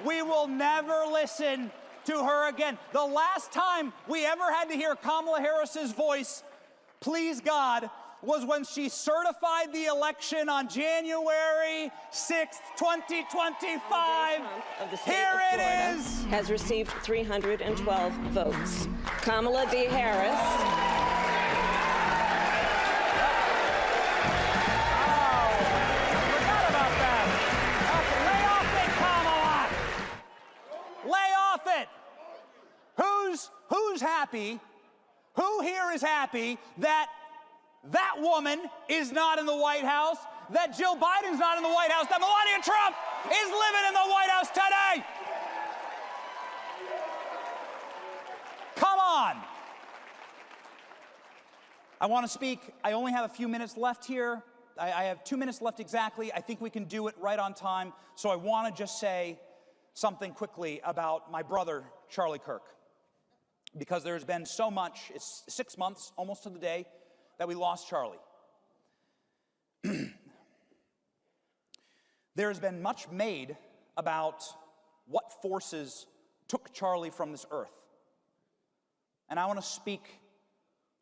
We will never listen to her again. The last time we ever had to hear Kamala Harris's voice, please God, was when she certified the election on January 6th, 2025. Here it is. Has received 312 votes. Kamala D. Harris. Who's happy? Who here is happy that that woman is not in the White House, that Jill Biden's not in the White House, that Melania Trump is living in the White House today? Come on. I want to speak. I only have a few minutes left here. I have 2 minutes left exactly. I think we can do it right on time. So I want to just say something quickly about my brother, Charlie Kirk. Because there's been so much, it's 6 months, almost to the day, that we lost Charlie. There has been much made about what forces took Charlie from this earth. And I want to speak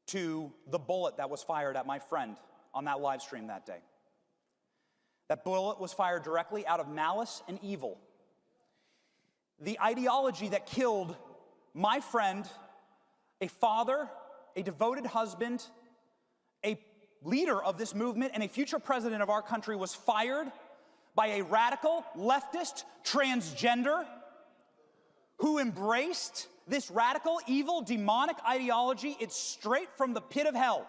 to the bullet that was fired at my friend on that live stream that day. That bullet was fired directly out of malice and evil. The ideology that killed my friend, a father, a devoted husband, a leader of this movement, and a future president of our country was fired by a radical, leftist, transgender who embraced this radical, evil, demonic ideology. It's straight from the pit of hell.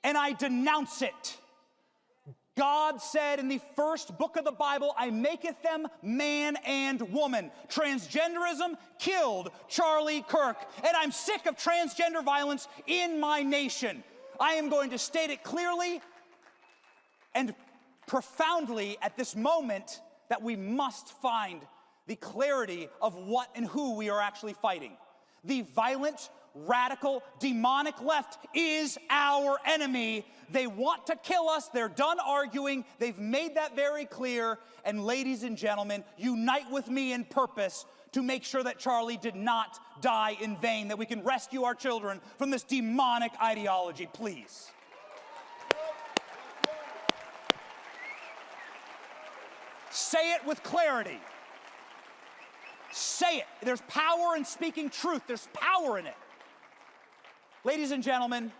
And I denounce it. God said in the first book of the Bible, I maketh them man and woman. Transgenderism killed Charlie Kirk. And I'm sick of transgender violence in my nation. I am going to state it clearly and profoundly at this moment that we must find the clarity of what and who we are actually fighting. The violent, radical, demonic left is our enemy. They want to kill us. They're done arguing. They've made that very clear. And ladies and gentlemen, unite with me in purpose to make sure that Charlie did not die in vain, that we can rescue our children from this demonic ideology, please. Say it with clarity. Say it. There's power in speaking truth. There's power in it. Ladies and gentlemen,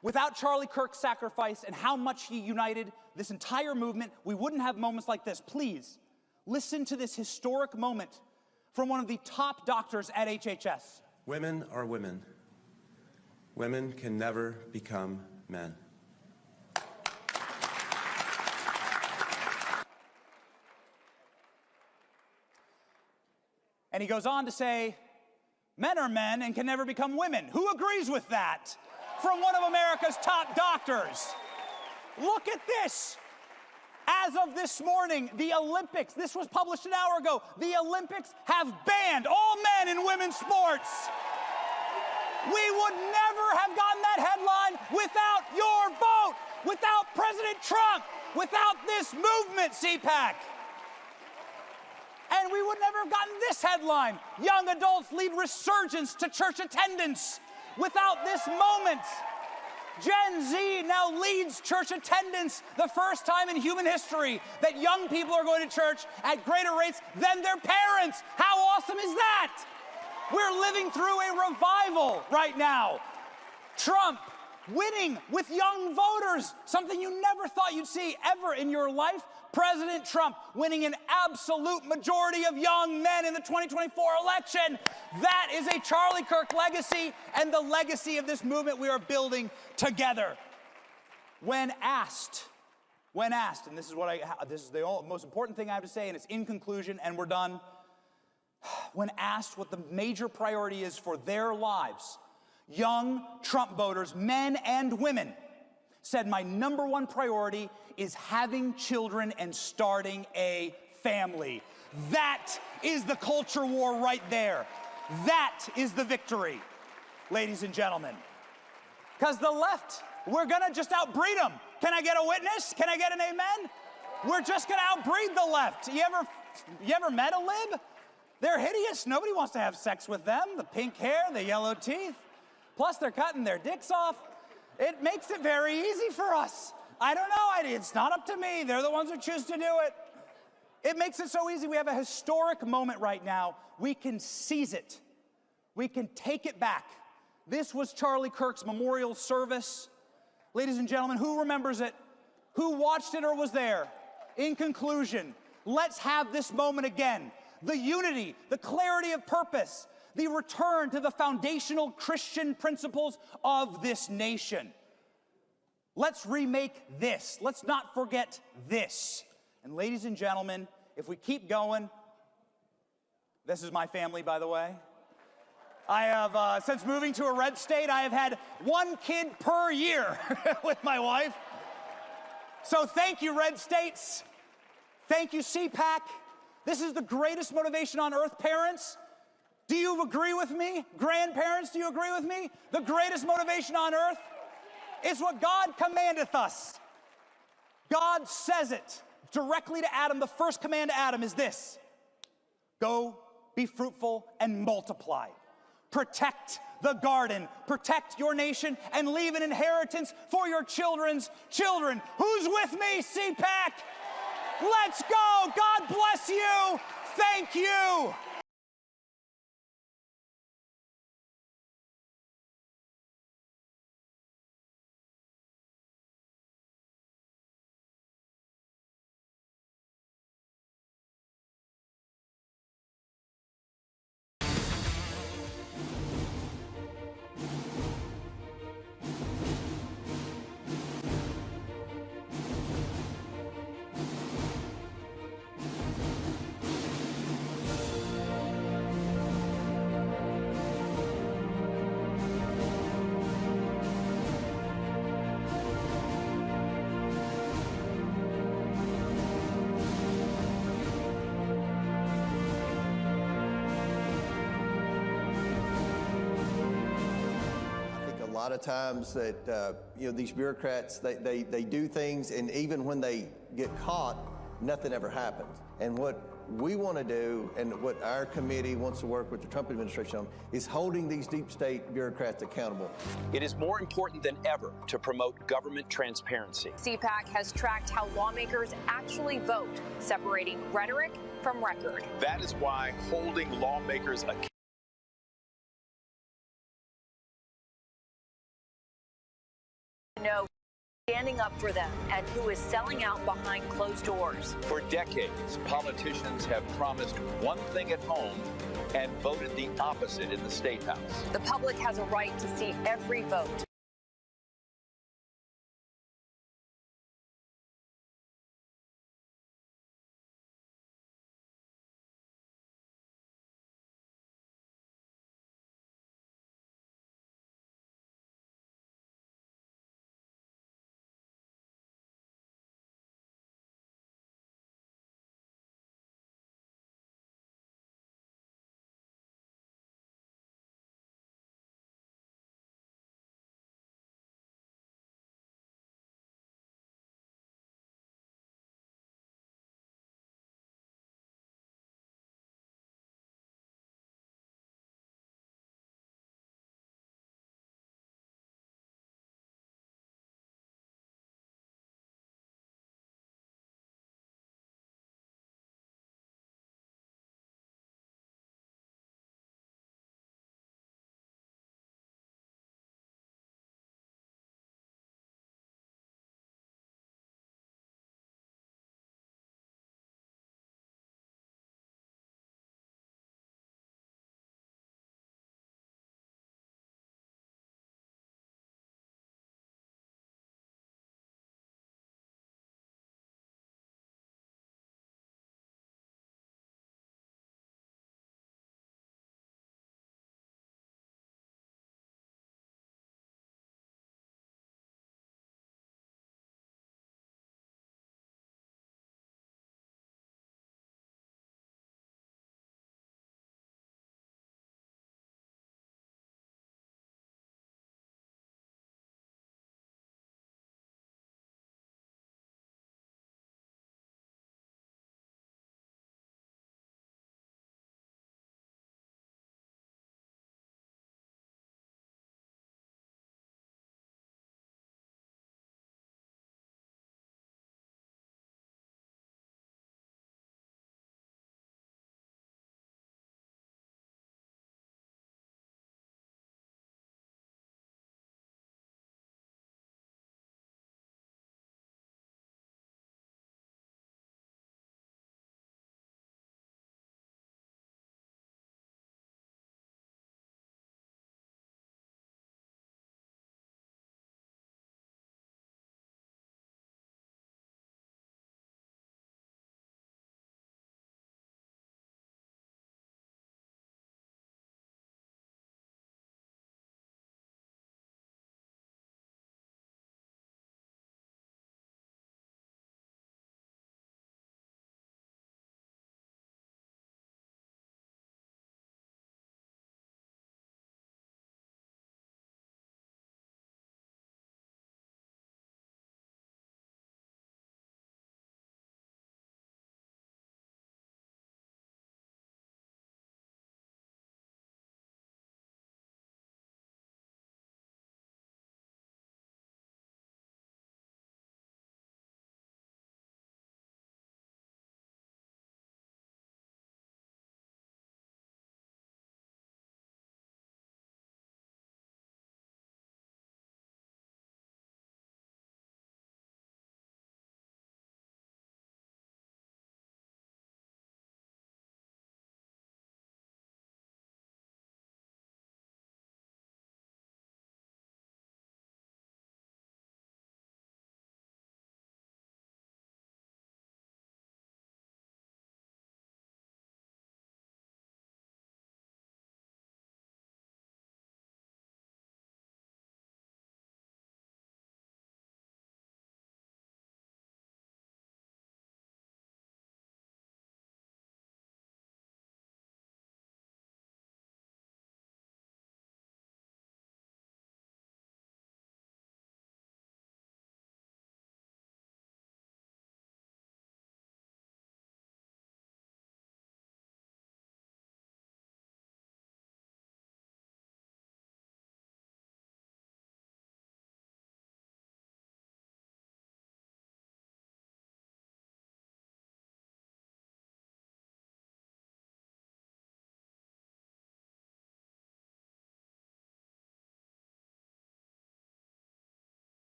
without Charlie Kirk's sacrifice and how much he united this entire movement, we wouldn't have moments like this. Please, listen to this historic moment from one of the top doctors at HHS. Women are women. Women can never become men. And he goes on to say, men are men and can never become women. Who agrees with that? From one of America's top doctors. Look at this. As of this morning, the Olympics, this was published an hour ago, the Olympics have banned all men in women's sports. We would never have gotten that headline without your vote, without President Trump, without this movement, CPAC. And we would never have gotten this headline, young adults lead resurgence to church attendance. Without this moment, Gen Z now leads church attendance, the first time in human history that young people are going to church at greater rates than their parents. How awesome is that? We're living through a revival right now. Trump winning with young voters, something you never thought you'd see ever in your life. President Trump winning an absolute majority of young men in the 2024 election. That is a Charlie Kirk legacy and the legacy of this movement we are building together. When asked, and this is the most important thing I have to say, and it's in conclusion, and we're done. When asked what the major priority is for their lives, young Trump voters, men and women, said my number one priority is having children and starting a family. That is the culture war right there. That is the victory, ladies and gentlemen. Because the left We're gonna just outbreed them. Can I get a witness? Can I get an amen? We're just gonna outbreed the left. You ever met a lib? They're hideous. Nobody wants to have sex with them. The pink hair, the yellow teeth. Plus, they're cutting their dicks off. It makes it very easy for us. I don't know. It's not up to me. They're the ones who choose to do it. It makes it so easy. We have a historic moment right now. We can seize it. We can take it back. This was Charlie Kirk's memorial service. Ladies and gentlemen, who remembers it? Who watched it or was there? In conclusion, let's have this moment again. The unity, the clarity of purpose, the return to the foundational Christian principles of this nation. Let's remake this. Let's not forget this. And ladies and gentlemen, if we keep going, this is my family, by the way. I have, since moving to a red state, I have had 1 kid per year with my wife. So thank you, red states. Thank you, CPAC. This is the greatest motivation on earth. Parents, do you agree with me? Grandparents, do you agree with me? The greatest motivation on earth is what God commandeth us. God says it directly to Adam. The first command to Adam is this: go, be fruitful, and multiply. Protect the garden, protect your nation, and leave an inheritance for your children's children. Who's with me, CPAC? Let's go. God bless you. Thank you. A lot of times that, these bureaucrats, they do things, and even when they get caught, nothing ever happens. And what we want to do, and what our committee wants to work with the Trump administration on, is holding these deep state bureaucrats accountable. It is more important than ever to promote government transparency. CPAC has tracked how lawmakers actually vote, separating rhetoric from record. That is why holding lawmakers accountable know standing up for them and who is selling out behind closed doors. For decades, politicians have promised one thing at home and voted the opposite in the State House. The public has a right to see every vote.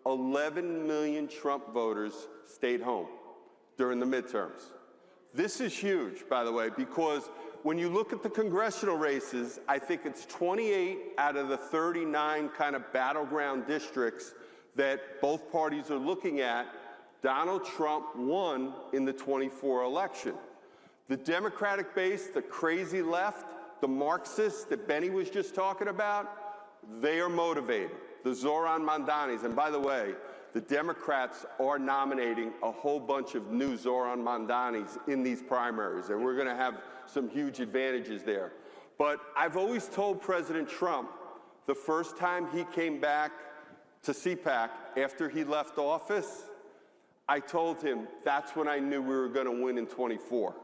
11 million Trump voters stayed home during the midterms. This is huge, by the way, because when you look at the congressional races, I think it's 28 out of the 39 kind of battleground districts that both parties are looking at. Donald Trump won in the 24 election. The Democratic base, the crazy left, the Marxists that Benny was just talking about, they are motivated. The Zoran Mandanis, and by the way, the Democrats are nominating a whole bunch of new Zoran Mandanis in these primaries, and we're going to have some huge advantages there. But I've always told President Trump, the first time he came back to CPAC after he left office, I told him that's when I knew we were going to win in 24.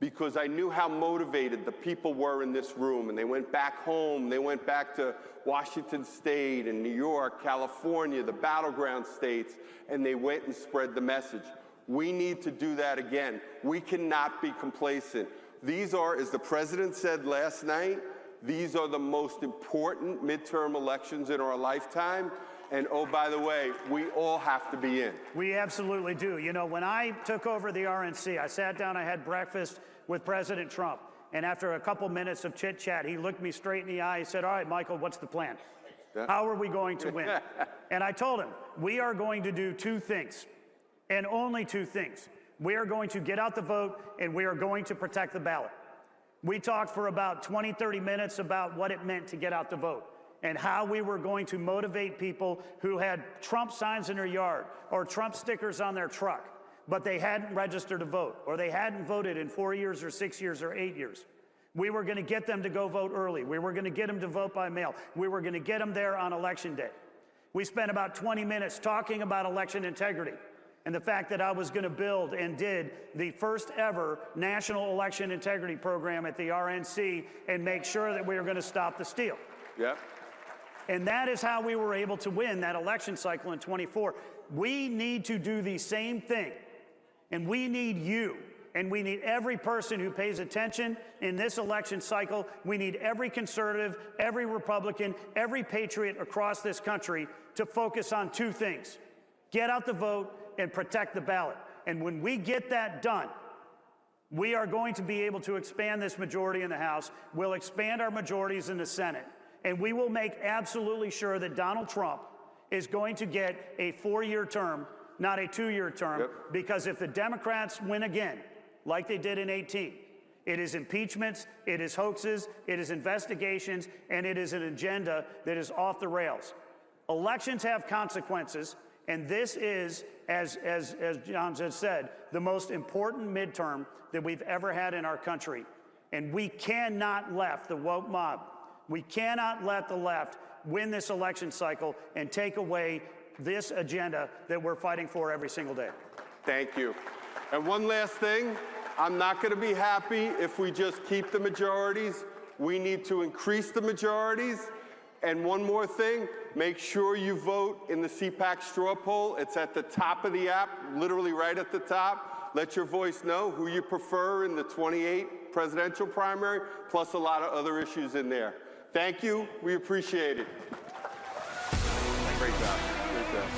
Because I knew how motivated the people were in this room, and they went back home, they went back to Washington State and New York, California, the battleground states, and they went and spread the message. We need to do that again. We cannot be complacent. These are, as the president said last night, these are the most important midterm elections in our lifetime. And oh, by the way, we all have to be in. We absolutely do. You know, when I took over the RNC, I sat down, I had breakfast with President Trump. And after a couple minutes of chit chat, he looked me straight in the eye. He said, all right, Michael, what's the plan? How are we going to win? And I told him, we are going to do two things, and only two things. We are going to get out the vote, and we are going to protect the ballot. We talked for about 20, 30 minutes about what it meant to get out the vote, and how we were going to motivate people who had Trump signs in their yard or Trump stickers on their truck, but they hadn't registered to vote, or they hadn't voted in 4 years or 6 years or 8 years. We were going to get them to go vote early. We were going to get them to vote by mail. We were going to get them there on Election Day. We spent about 20 minutes talking about election integrity and the fact that I was going to build and did the first ever national election integrity program at the RNC and make sure that we were going to stop the steal. Yeah. And that is how we were able to win that election cycle in 24. We need to do the same thing. And we need you. And we need every person who pays attention in this election cycle. We need every conservative, every Republican, every patriot across this country to focus on two things: get out the vote and protect the ballot. And when we get that done, we are going to be able to expand this majority in the House. We'll expand our majorities in the Senate. And we will make absolutely sure that Donald Trump is going to get a 4-year term, not a 2-year term, because if the Democrats win again, like they did in 18, it is impeachments, it is hoaxes, it is investigations, and it is an agenda that is off the rails. Elections have consequences, and this is, as John just said, the most important midterm that we've ever had in our country. And we cannot let the woke mob, we cannot let the left win this election cycle and take away this agenda that we're fighting for every single day. Thank you. And one last thing, I'm not going to be happy if we just keep the majorities. We need to increase the majorities. And one more thing, make sure you vote in the CPAC straw poll. It's at the top of the app, literally right at the top. Let your voice know who you prefer in the 28 presidential primary, plus a lot of other issues in there. Thank you. We appreciate it. Great job. Great job.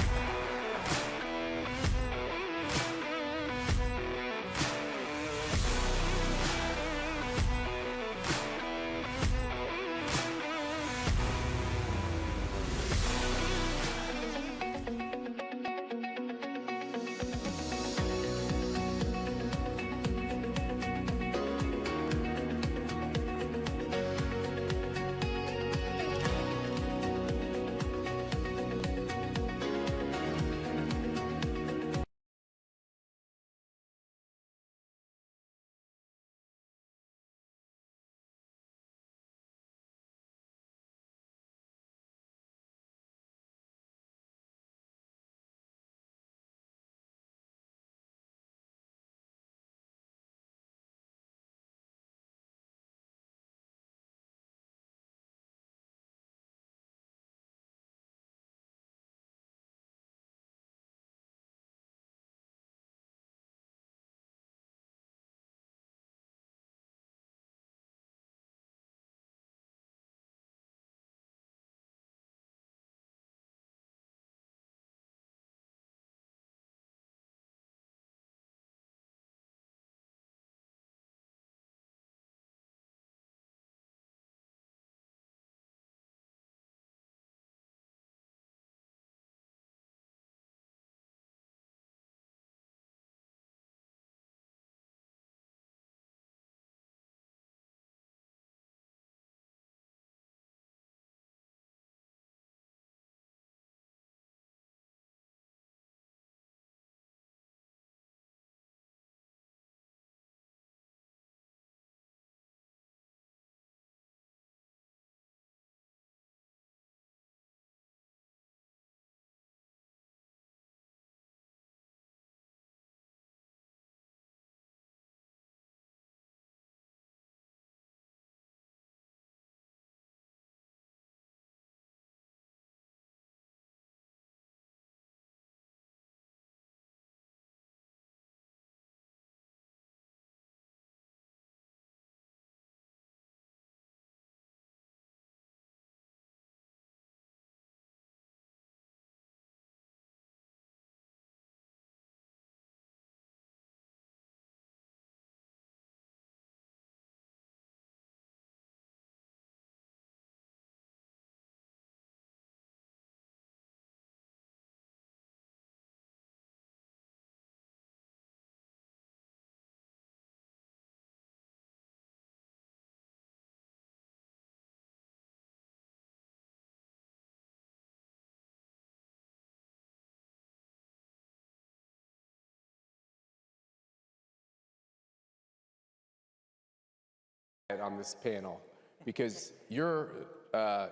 on this panel, because you're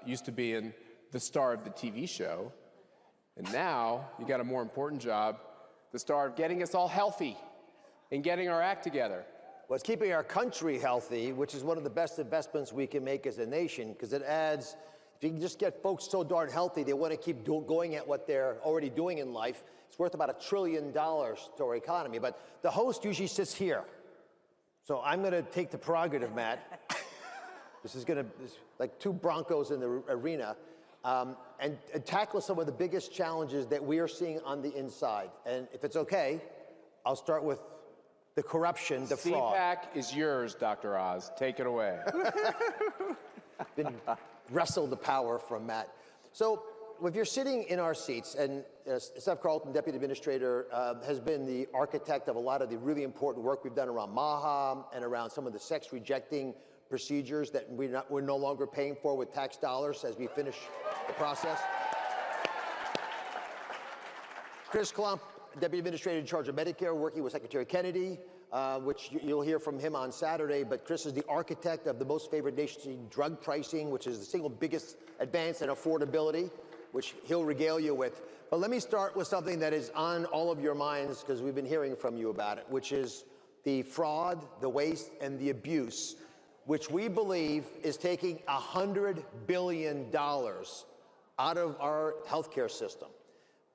used to being the star of the TV show, and now you got a more important job, the star of getting us all healthy and getting our act together. Well, it's keeping our country healthy, which is one of the best investments we can make as a nation, because it adds, if you can just get folks so darn healthy, they want to keep going at what they're already doing in life. It's worth about $1 trillion to our economy. But the host usually sits here. So I'm going to take the prerogative, Matt. This is like two Broncos in the arena, and tackle some of the biggest challenges that we are seeing on the inside. And if it's okay, I'll start with the corruption, the fraud. CPAC is yours, Dr. Oz. Take it away. Been wrestled the power from Matt. So if you're sitting in our seats, and Steph Carlton, Deputy Administrator, has been the architect of a lot of the really important work we've done around MAHA and around some of the sex-rejecting procedures that we're no longer paying for with tax dollars as we finish the process. Chris Klump, Deputy Administrator in charge of Medicare, working with Secretary Kennedy, which you'll hear from him on Saturday. But Chris is the architect of the most favored nation drug pricing, which is the single biggest advance in affordability, which he'll regale you with. But let me start with something that is on all of your minds, because we've been hearing from you about it, which is the fraud, the waste, and the abuse, which we believe is taking $100 billion out of our healthcare system.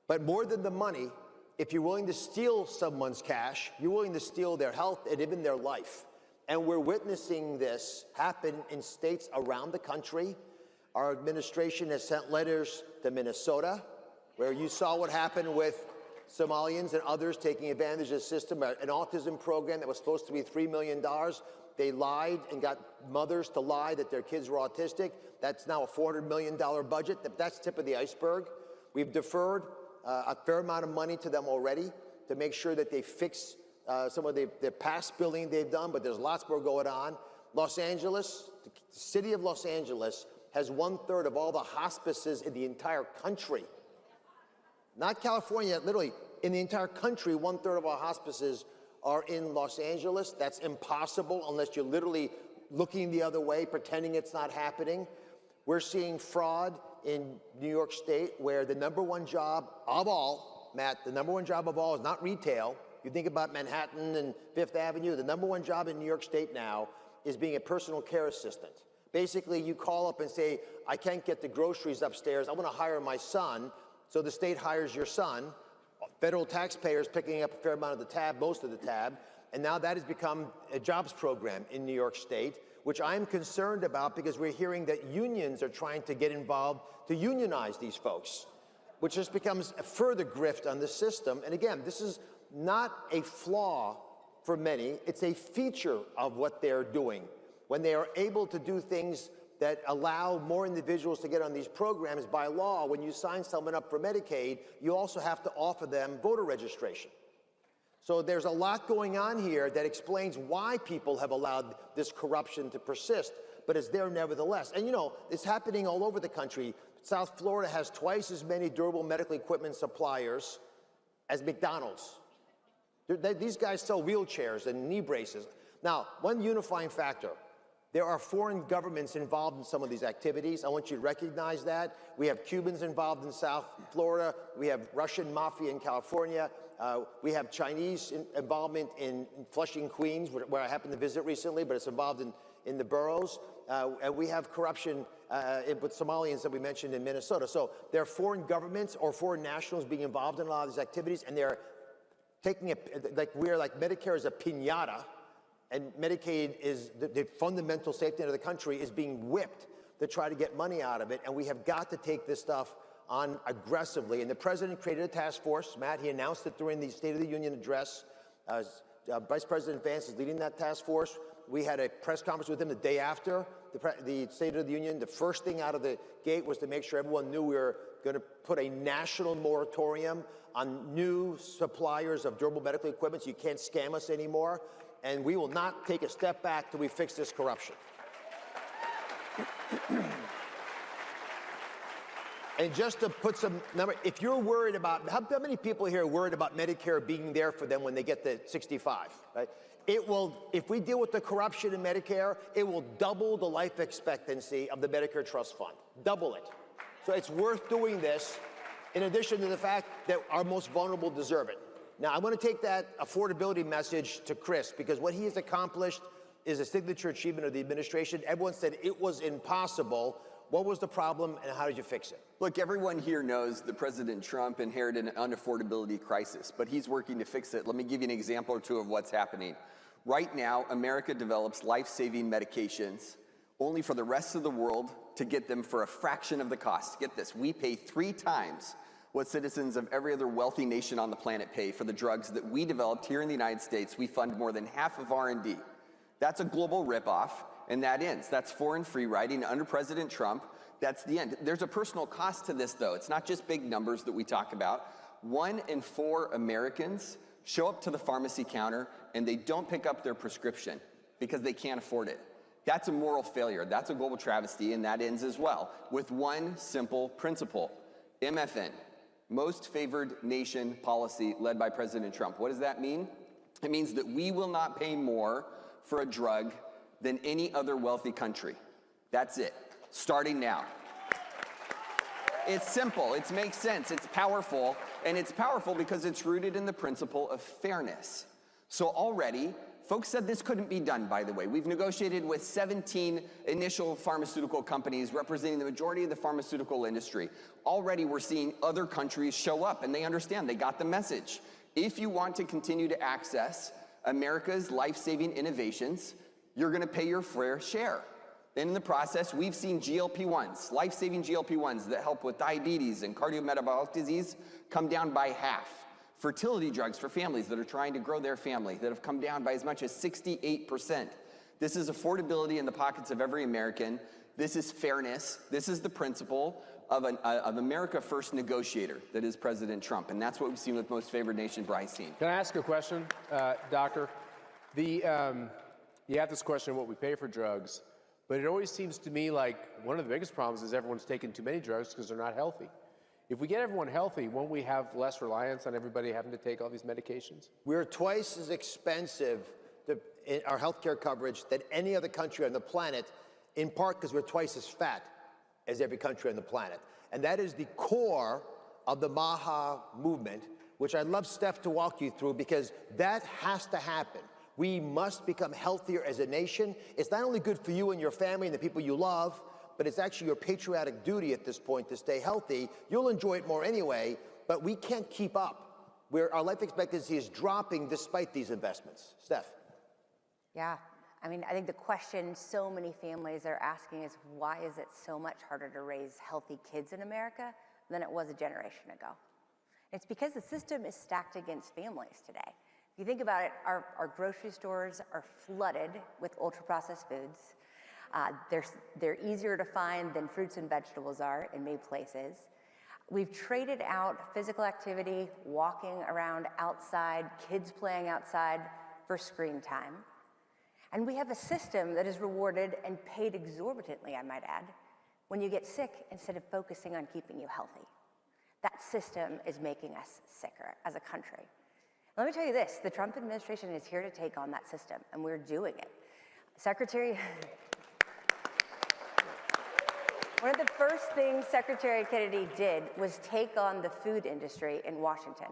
But more than the money, if you're willing to steal someone's cash, you're willing to steal their health and even their life. And we're witnessing this happen in states around the country. Our administration has sent letters to Minnesota, where you saw what happened with Somalians and others taking advantage of the system, an autism program that was supposed to be $3 million. They lied and got mothers to lie that their kids were autistic. That's now a $400 million budget. That's the tip of the iceberg. We've deferred a fair amount of money to them already to make sure that they fix some of the past billing they've done, but there's lots more going on. Los Angeles, the city of Los Angeles, has 1/3 of all the hospices in the entire country. Not California, literally in the entire country, 1/3 of our hospices are in Los Angeles. That's impossible unless you're literally looking the other way, pretending it's not happening. We're seeing fraud in New York State, where the #1 job of all, Matt, the #1 job of all is not retail. You think about Manhattan and Fifth Avenue, the #1 job in New York State now is being a personal care assistant. Basically, you call up and say, I can't get the groceries upstairs, I want to hire my son, so the state hires your son. Federal taxpayers picking up a fair amount of the tab, most of the tab, and now that has become a jobs program in New York State, which I'm concerned about because we're hearing that unions are trying to get involved to unionize these folks, which just becomes a further grift on the system. And again, this is not a flaw for many, it's a feature of what they're doing. When they are able to do things that allow more individuals to get on these programs by law, when you sign someone up for Medicaid, you also have to offer them voter registration. So there's a lot going on here that explains why people have allowed this corruption to persist, but it's there nevertheless. And you know, it's happening all over the country. South Florida has twice as many durable medical equipment suppliers as McDonald's. These guys sell wheelchairs and knee braces. Now, one unifying factor, there are foreign governments involved in some of these activities. I want you to recognize that. We have Cubans involved in South Florida. We have Russian mafia in California. We have Chinese involvement in Flushing, Queens, where I happened to visit recently, but it's involved in the boroughs. And we have corruption with Somalians that we mentioned in Minnesota. So there are foreign governments or foreign nationals being involved in a lot of these activities, and they're taking it, like Medicare is a piñata, and Medicaid is the fundamental safety net of the country is being whipped to try to get money out of it, and we have got to take this stuff on aggressively. And the president created a task force. Matt, he announced it during the State of the Union address. Vice President Vance is leading that task force. We had a press conference with him the day after the State of the Union. The first thing out of the gate was to make sure everyone knew we were going to put a national moratorium on new suppliers of durable medical equipment, so you can't scam us anymore. And we will not take a step back till we fix this corruption. And just to put some number, if you're worried about, how many people here are worried about Medicare being there for them when they get to 65, right? It will, if we deal with the corruption in Medicare, it will double the life expectancy of the Medicare Trust Fund. Double it. So it's worth doing this, in addition to the fact that our most vulnerable deserve it. Now, I want to take that affordability message to Chris, because what he has accomplished is a signature achievement of the administration. Everyone said it was impossible. What was the problem, and how did you fix it? Look, everyone here knows that President Trump inherited an unaffordability crisis, but he's working to fix it. Let me give you an example or two of what's happening. Right now, America develops life-saving medications only for the rest of the world to get them for a fraction of the cost. Get this, we pay 3 times what citizens of every other wealthy nation on the planet pay for the drugs that we developed here in the United States. We fund more than half of R&D. That's a global ripoff, and that ends. That's foreign free riding under President Trump. That's the end. There's a personal cost to this, though. It's not just big numbers that we talk about. 1 in 4 Americans show up to the pharmacy counter and they don't pick up their prescription because they can't afford it. That's a moral failure. That's a global travesty, and that ends as well with one simple principle. MFN, most favored nation policy led by President Trump. What does that mean? It means that we will not pay more for a drug than any other wealthy country. That's it, starting now. It's simple, it makes sense, it's powerful, and it's powerful because it's rooted in the principle of fairness. So already, folks said this couldn't be done, by the way. We've negotiated with 17 initial pharmaceutical companies representing the majority of the pharmaceutical industry. Already we're seeing other countries show up, and they understand, they got the message. If you want to continue to access America's life-saving innovations, you're gonna pay your fair share. And in the process, we've seen GLP-1s, life-saving GLP-1s that help with diabetes and cardiometabolic disease come down by half. Fertility drugs for families that are trying to grow their family that have come down by as much as 68%. This is affordability in the pockets of every American. This is fairness. This is the principle of America First negotiator that is President Trump. And that's what we've seen with Most Favored Nation Brycene. Can I ask a question, Doctor? You have this question of what we pay for drugs, but it always seems to me like one of the biggest problems is everyone's taking too many drugs because they're not healthy. If we get everyone healthy, won't we have less reliance on everybody having to take all these medications? We're twice as expensive in our healthcare coverage than any other country on the planet, in part because we're twice as fat as every country on the planet. And that is the core of the MAHA movement, which I'd love Steph to walk you through, because that has to happen. We must become healthier as a nation. It's not only good for you and your family and the people you love, but it's actually your patriotic duty at this point to stay healthy. You'll enjoy it more anyway, but we can't keep up. Our life expectancy is dropping despite these investments. Steph. Yeah, I mean, I think the question so many families are asking is, why is it so much harder to raise healthy kids in America than it was a generation ago? It's because the system is stacked against families today. If you think about it, our grocery stores are flooded with ultra-processed foods. They're easier to find than fruits and vegetables are in many places. We've traded out physical activity, walking around outside, kids playing outside, for screen time. And we have a system that is rewarded and paid exorbitantly, I might add, when you get sick instead of focusing on keeping you healthy. That system is making us sicker as a country. Let me tell you this, the Trump administration is here to take on that system, and we're doing it. One of the first things Secretary Kennedy did was take on the food industry in Washington.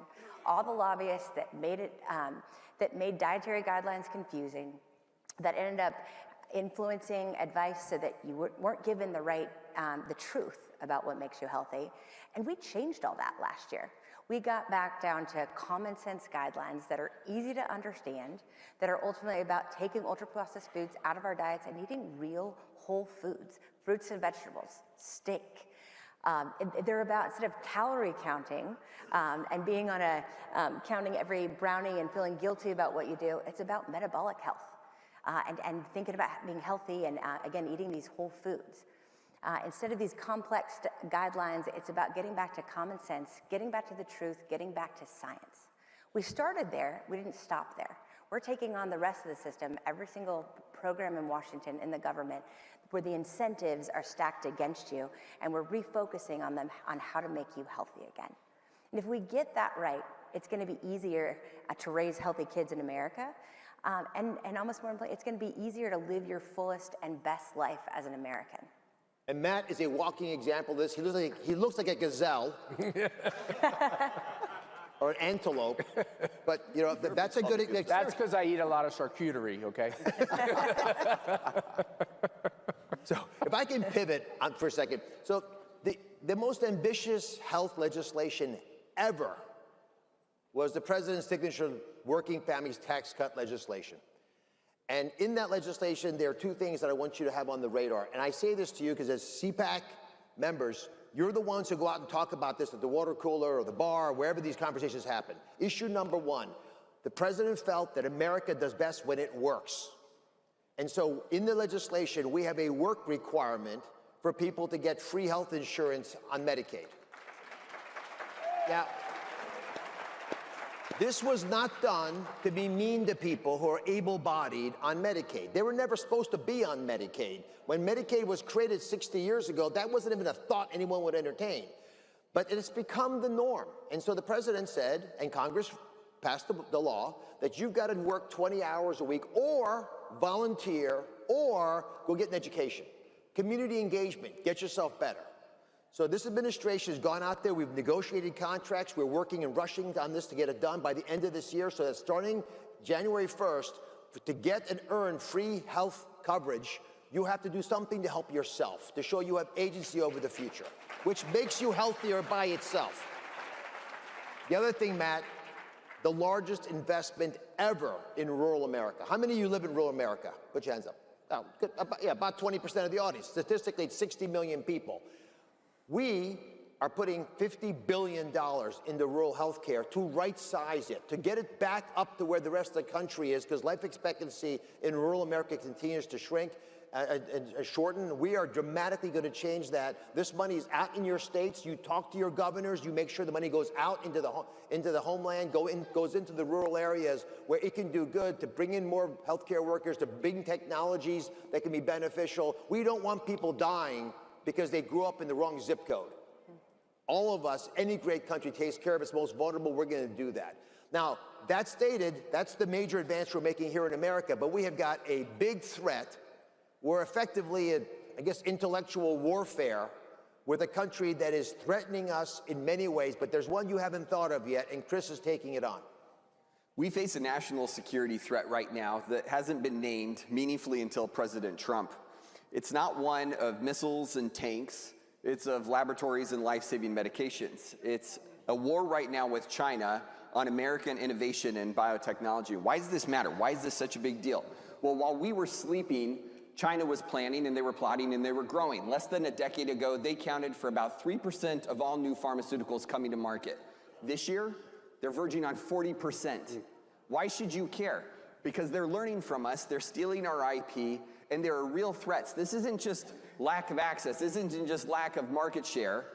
All the lobbyists that made dietary guidelines confusing, that ended up influencing advice so that you weren't given the truth about what makes you healthy. And we changed all that last year. We got back down to common sense guidelines that are easy to understand, that are ultimately about taking ultra-processed foods out of our diets and eating real whole foods, fruits and vegetables, steak. They're about, instead of calorie counting and being on counting every brownie and feeling guilty about what you do, it's about metabolic health and thinking about being healthy and, again, eating these whole foods. Instead of these complex guidelines, it's about getting back to common sense, getting back to the truth, getting back to science. We started there, we didn't stop there. We're taking on the rest of the system, every single program in Washington, in the government, where the incentives are stacked against you, and we're refocusing on them on how to make you healthy again. And if we get that right, it's going to be easier to raise healthy kids in America, and almost more importantly, it's going to be easier to live your fullest and best life as an American. And Matt is a walking example of this. He looks like a gazelle. Or an antelope, but you know, that's a good example. That's because I eat a lot of charcuterie, okay? So if I can pivot for a second. So the most ambitious health legislation ever was the president's signature working families tax cut legislation. And in that legislation, there are two things that I want you to have on the radar. And I say this to you because as CPAC members, you're the ones who go out and talk about this at the water cooler or the bar, or wherever these conversations happen. Issue number one, the president felt that America does best when it works. And so in the legislation, we have a work requirement for people to get free health insurance on Medicaid. Now, this was not done to be mean to people who are able-bodied on Medicaid. They were never supposed to be on Medicaid. When Medicaid was created 60 years ago, that wasn't even a thought anyone would entertain. But it's become the norm. And so the president said, and Congress passed the law, that you've got to work 20 hours a week or volunteer or go get an education. Community engagement, get yourself better. So this administration has gone out there, we've negotiated contracts, we're working and rushing on this to get it done by the end of this year, so that starting January 1st, to get and earn free health coverage, you have to do something to help yourself, to show you have agency over the future, which makes you healthier by itself. The other thing, Matt, the largest investment ever in rural America. How many of you live in rural America? Put your hands up. Oh, good. About 20% of the audience. Statistically, it's 60 million people. We are putting $50 billion into rural health care to right-size it, to get it back up to where the rest of the country is, because life expectancy in rural America continues to shrink and shorten. We are dramatically going to change that. This money is out in your states. You talk to your governors. You make sure the money goes out into the homeland, goes into the rural areas where it can do good, to bring in more healthcare workers, to bring technologies that can be beneficial. We don't want people dying because they grew up in the wrong zip code. All of us, any great country takes care of its most vulnerable. We're going to do that. Now, that stated, that's the major advance we're making here in America, but we have got a big threat. We're effectively, I guess, intellectual warfare with a country that is threatening us in many ways, but there's one you haven't thought of yet, and Chris is taking it on. We face a national security threat right now that hasn't been named meaningfully until President Trump. It's not one of missiles and tanks. It's of laboratories and life-saving medications. It's a war right now with China on American innovation and biotechnology. Why does this matter? Why is this such a big deal? Well, while we were sleeping, China was planning and they were plotting and they were growing. Less than a decade ago, they counted for about 3% of all new pharmaceuticals coming to market. This year, they're verging on 40%. Why should you care? Because they're learning from us, they're stealing our IP, and there are real threats. This isn't just lack of access, this isn't just lack of market share.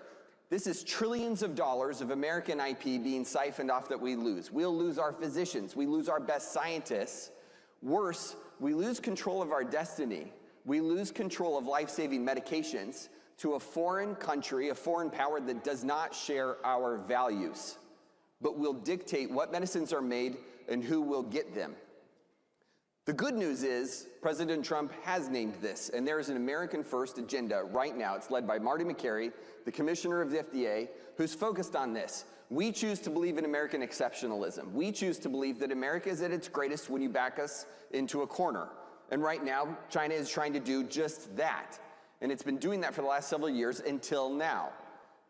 This is trillions of dollars of American IP being siphoned off that we lose. We'll lose our physicians, we lose our best scientists. Worse, we lose control of our destiny. We lose control of life-saving medications to a foreign country, a foreign power that does not share our values, but will dictate what medicines are made and who will get them. The good news is President Trump has named this, and there is an American First agenda right now. It's led by Marty McCary, the commissioner of the FDA, who's focused on this. We choose to believe in American exceptionalism. We choose to believe that America is at its greatest when you back us into a corner. And right now, China is trying to do just that. And it's been doing that for the last several years until now.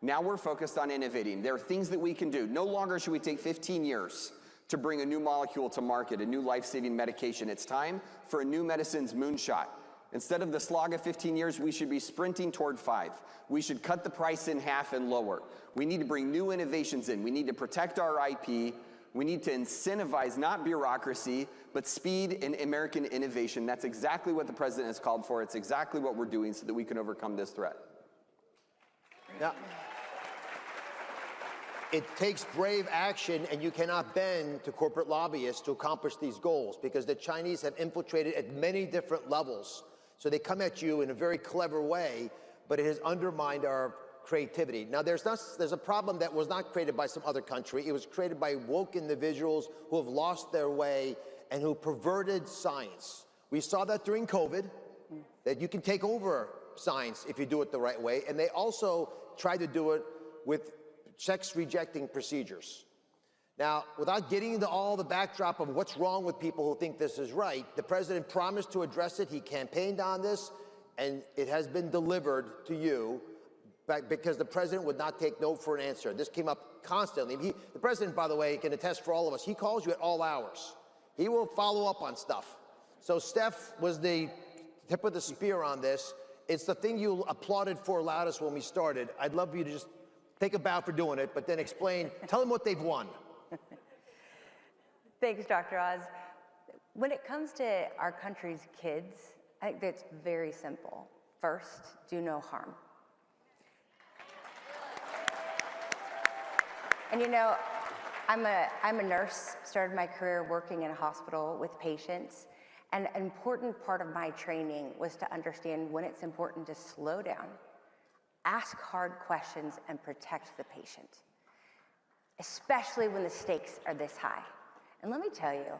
Now we're focused on innovating. There are things that we can do. No longer should we take 15 years to bring a new molecule to market, a new life-saving medication. It's time for a new medicine's moonshot. Instead of the slog of 15 years, we should be sprinting toward 5. We should cut the price in half and lower. We need to bring new innovations in. We need to protect our IP. We need to incentivize not bureaucracy, but speed and American innovation. That's exactly what the president has called for. It's exactly what we're doing so that we can overcome this threat. Now, it takes brave action, and you cannot bend to corporate lobbyists to accomplish these goals, because the Chinese have infiltrated at many different levels. So they come at you in a very clever way, but it has undermined our creativity. Now, there's a problem that was not created by some other country. It was created by woke individuals who have lost their way and who perverted science. We saw that during COVID, that you can take over science if you do it the right way, and they also tried to do it with sex-rejecting procedures. Now, without getting into all the backdrop of what's wrong with people who think this is right, the president promised to address it. He campaigned on this, and it has been delivered to you because the president would not take no for an answer. This came up constantly. The president, by the way, can attest for all of us. He calls you at all hours. He will follow up on stuff. So Steph was the tip of the spear on this. It's the thing you applauded for loudest when we started. I'd love for you to just take a bow for doing it, but then explain, tell them what they've won. Thanks, Dr. Oz. When it comes to our country's kids, I think that's very simple. First, do no harm. And you know, I'm a nurse, started my career working in a hospital with patients, and an important part of my training was to understand when it's important to slow down, ask hard questions, and protect the patient, especially when the stakes are this high. And let me tell you,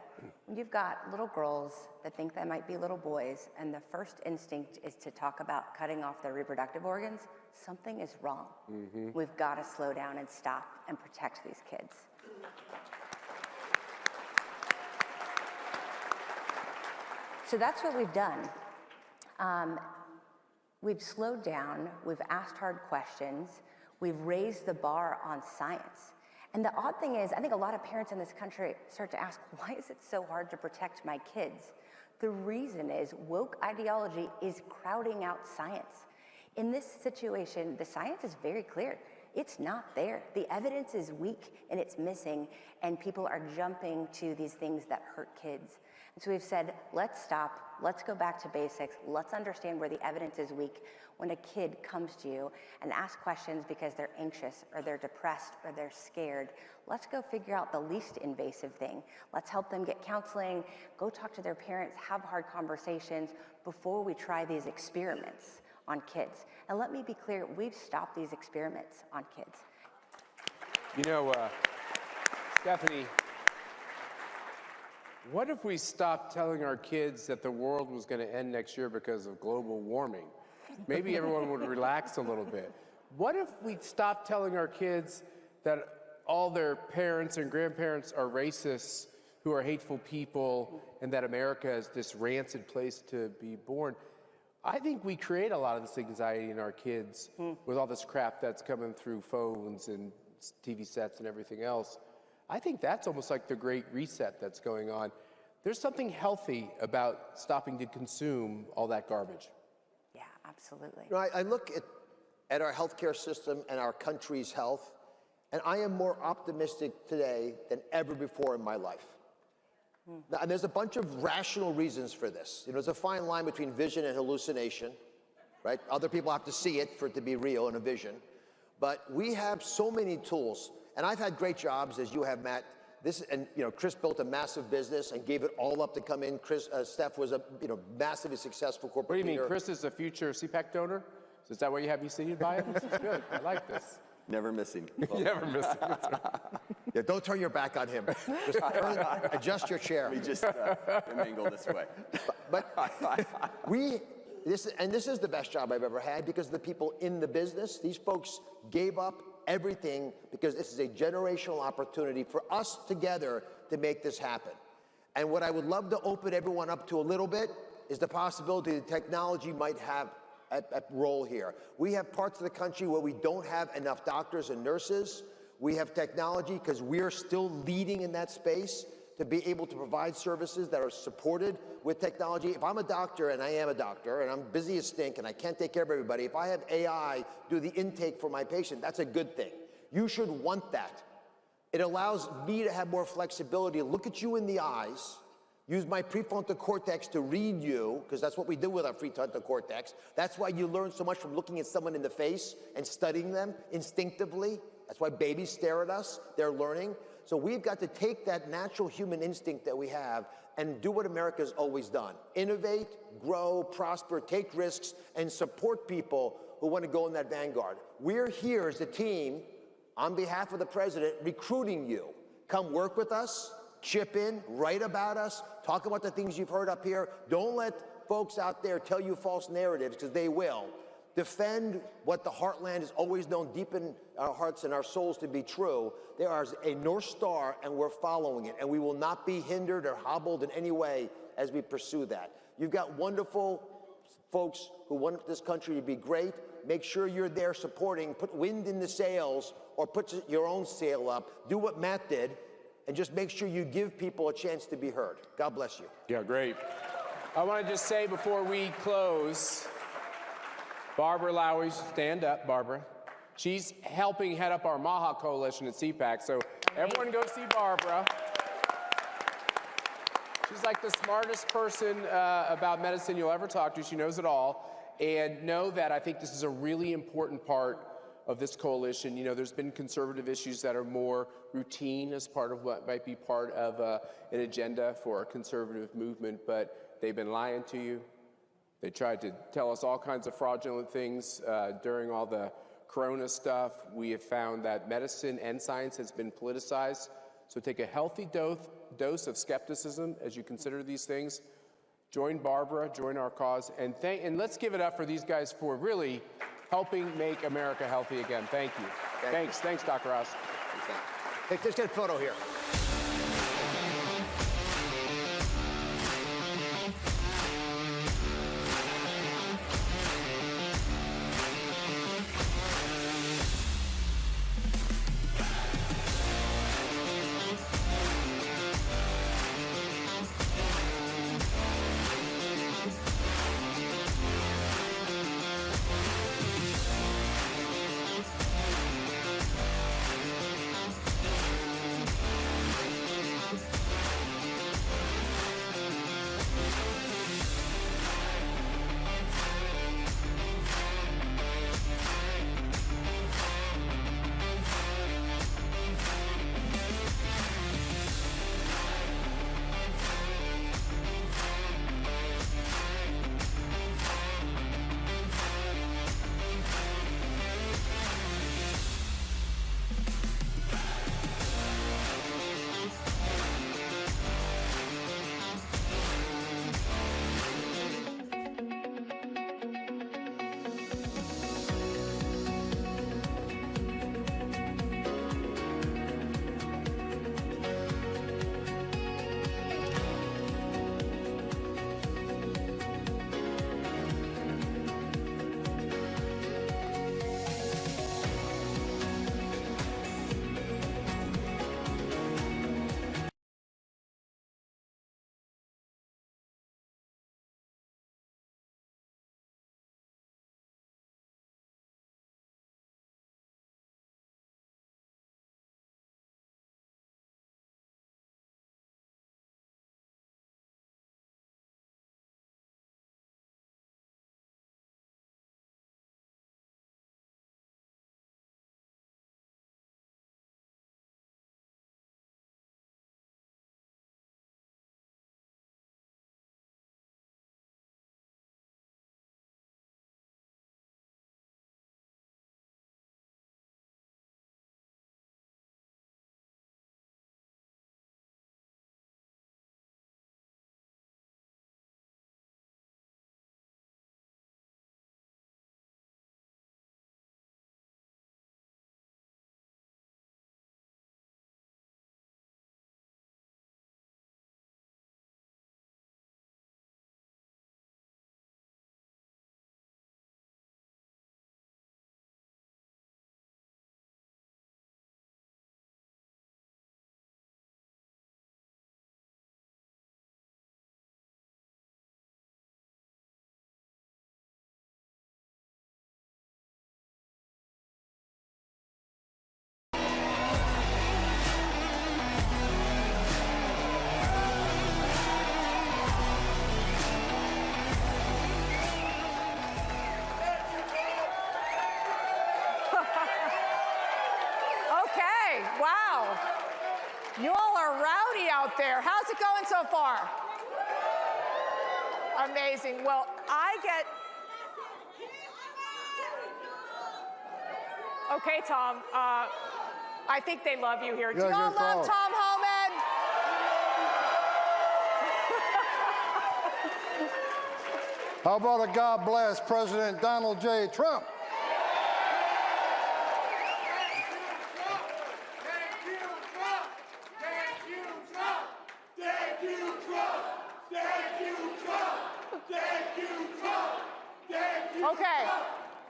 when you've got little girls that think they might be little boys, and the first instinct is to talk about cutting off their reproductive organs, something is wrong. We've got to slow down and stop and protect these kids. So that's what we've done. We've slowed down, we've asked hard questions, we've raised the bar on science. And the odd thing is, I think a lot of parents in this country start to ask, why is it so hard to protect my kids? The reason is woke ideology is crowding out science. In this situation, the science is very clear. It's not there. The evidence is weak and it's missing, and people are jumping to these things that hurt kids. And so we've said, let's stop, let's go back to basics, let's understand where the evidence is weak. When a kid comes to you and asks questions because they're anxious or they're depressed or they're scared, let's go figure out the least invasive thing. Let's help them get counseling, go talk to their parents, have hard conversations before we try these experiments on kids. And let me be clear, we've stopped these experiments on kids. You know, Stephanie, what if we stopped telling our kids that the world was going to end next year because of global warming? Maybe everyone would relax a little bit. What if we stopped telling our kids that all their parents and grandparents are racists who are hateful people and that America is this rancid place to be born? I think we create a lot of this anxiety in our kids with all this crap that's coming through phones and TV sets and everything else. I think that's almost like the great reset that's going on. There's something healthy about stopping to consume all that garbage. Yeah, absolutely. You know, I look at our healthcare system and our country's health, and I am more optimistic today than ever before in my life. Now, and there's a bunch of rational reasons for this. You know, there's a fine line between vision and hallucination, right? Other people have to see it for it to be real in a vision. But we have so many tools, and I've had great jobs, as you have, Matt. And you know, Chris built a massive business and gave it all up to come in. Steph was a massively successful corporate What do you mean, leader. Chris is a future CPAC donor? Is that why you have me seated by it? This is good. I like this. Never missing. Never missing. Yeah, don't turn your back on him. Just adjust your chair. We just mingle this way. This is the best job I've ever had because the people in the business, these folks gave up everything because this is a generational opportunity for us together to make this happen. And what I would love to open everyone up to a little bit is the possibility that technology might have a role here. We have parts of the country where we don't have enough doctors and nurses. We have technology because we're still leading in that space to be able to provide services that are supported with technology. If I'm a doctor, and I am a doctor, and I'm busy as stink, and I can't take care of everybody, if I have AI do the intake for my patient, that's a good thing. You should want that. It allows me to have more flexibility, look at you in the eyes, use my prefrontal cortex to read you, because that's what we do with our prefrontal cortex. That's why you learn so much from looking at someone in the face and studying them instinctively. That's why babies stare at us. They're learning. So we've got to take that natural human instinct that we have and do what America's always done. Innovate, grow, prosper, take risks, and support people who want to go in that vanguard. We're here as a team, on behalf of the president, recruiting you. Come work with us, chip in, write about us, talk about the things you've heard up here. Don't let folks out there tell you false narratives, because they will. Defend what the heartland has always known deep in our hearts and our souls to be true. There is a North Star, and we're following it, and we will not be hindered or hobbled in any way as we pursue that. You've got wonderful folks who want this country to be great. Make sure you're there supporting, put wind in the sails, or put your own sail up. Do what Matt did, and just make sure you give people a chance to be heard. God bless you. Yeah, great. I want to just say before we close, Barbara Lowy, stand up, Barbara. She's helping head up our Maha Coalition at CPAC, so everyone go see Barbara. She's like the smartest person about medicine you'll ever talk to. She knows it all. And know that I think this is a really important part of this coalition. You know, there's been conservative issues that are more routine as part of what might be part of an agenda for a conservative movement, but they've been lying to you. They tried to tell us all kinds of fraudulent things during all the corona stuff. We have found that medicine and science has been politicized. So take a healthy dose of skepticism as you consider these things. Join Barbara, join our cause, and let's give it up for these guys for really helping make America healthy again. Thank you. Thanks, Dr. Oz. Hey, let's get a photo here. it going so far? Amazing. Well, Okay, Tom. I think they love you here. Do you all love Tom Homan? How about a God bless President Donald J. Trump? Okay.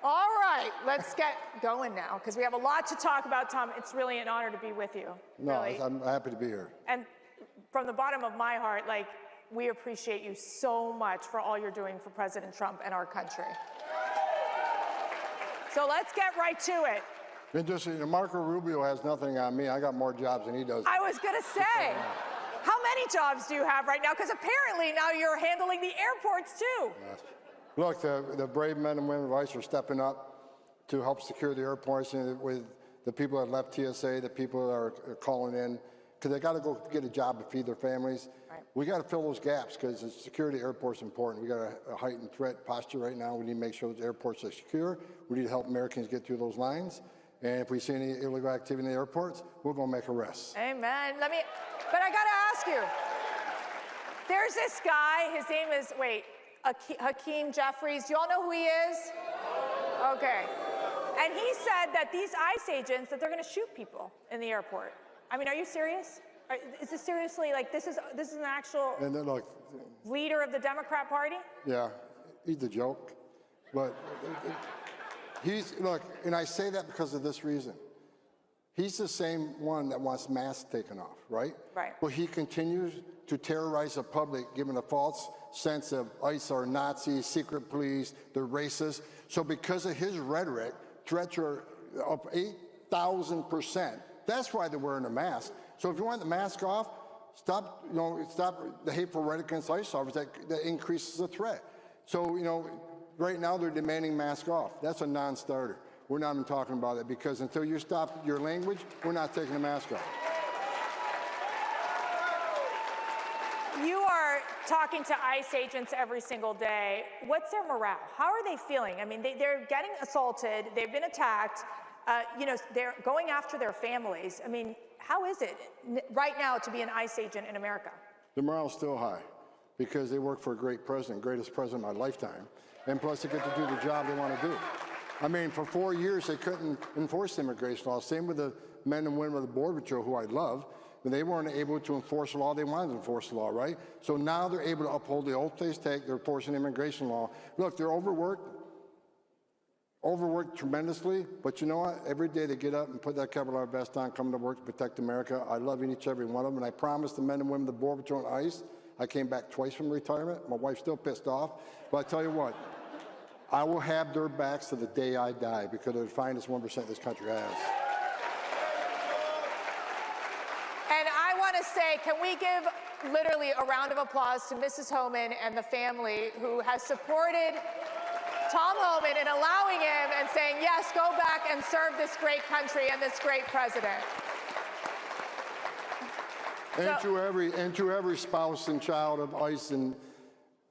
All right. Let's get going now because we have a lot to talk about, Tom. It's really an honor to be with you. No, really. I'm happy to be here. And from the bottom of my heart, we appreciate you so much for all you're doing for President Trump and our country. So let's get right to it. Interesting, Marco Rubio has nothing on me. I got more jobs than he does. I was going to say, how many jobs do you have right now? Because apparently now you're handling the airports too. Yes. Look, the brave men and women of ICE are stepping up to help secure the airports, and with the people that left TSA, the people that are calling in, because they got to go get a job to feed their families. Right. We got to fill those gaps because the security of the airports is important. We got a heightened threat posture right now. We need to make sure those airports are secure. We need to help Americans get through those lines. And if we see any illegal activity in the airports, we're going to make arrests. Amen. But I got to ask you, there's this guy, his name is, Hakeem Jeffries. Do you all know who he is? Okay. And he said that these ICE agents, that they're going to shoot people in the airport. I mean, are you serious? Is this seriously, this is an actual leader of the Democrat Party? Yeah, he's a joke. But and I say that because of this reason. He's the same one that wants masks taken off, right? Right. Well, he continues to terrorize the public, giving a false sense of ICE are Nazis, secret police, they're racist. So because of his rhetoric, threats are up 8,000%. That's why they're wearing a mask. So if you want the mask off, stop the hateful rhetoric against ICE officers that increases the threat. So, right now they're demanding mask off. That's a non-starter. We're not even talking about it because until you stop your language, we're not taking the mask off. You are talking to ICE agents every single day. What's their morale? How are they feeling? I mean, they're getting assaulted. They've been attacked. They're going after their families. I mean, how is it right now to be an ICE agent in America? The morale's still high because they work for a great president, greatest president of my lifetime. And plus they get to do the job they want to do. I mean, for 4 years, they couldn't enforce immigration law. Same with the men and women of the Border Patrol, who I love. But they weren't able to enforce the law. They wanted to enforce the law, right? So now they're able to uphold the oath they take. They're enforcing immigration law. Look, they're overworked tremendously. But you know what? Every day they get up and put that Kevlar vest on, come to work to protect America. I love each every one of them. And I promise the men and women of the Border Patrol and ICE, I came back twice from retirement. My wife's still pissed off. But I tell you what, I will have their backs to the day I die because they're the finest 1% this country has. And I want to say, can we give literally a round of applause to Mrs. Homan and the family who has supported Tom Homan in allowing him and saying, yes, go back and serve this great country and this great president. And to every spouse and child of ICE, and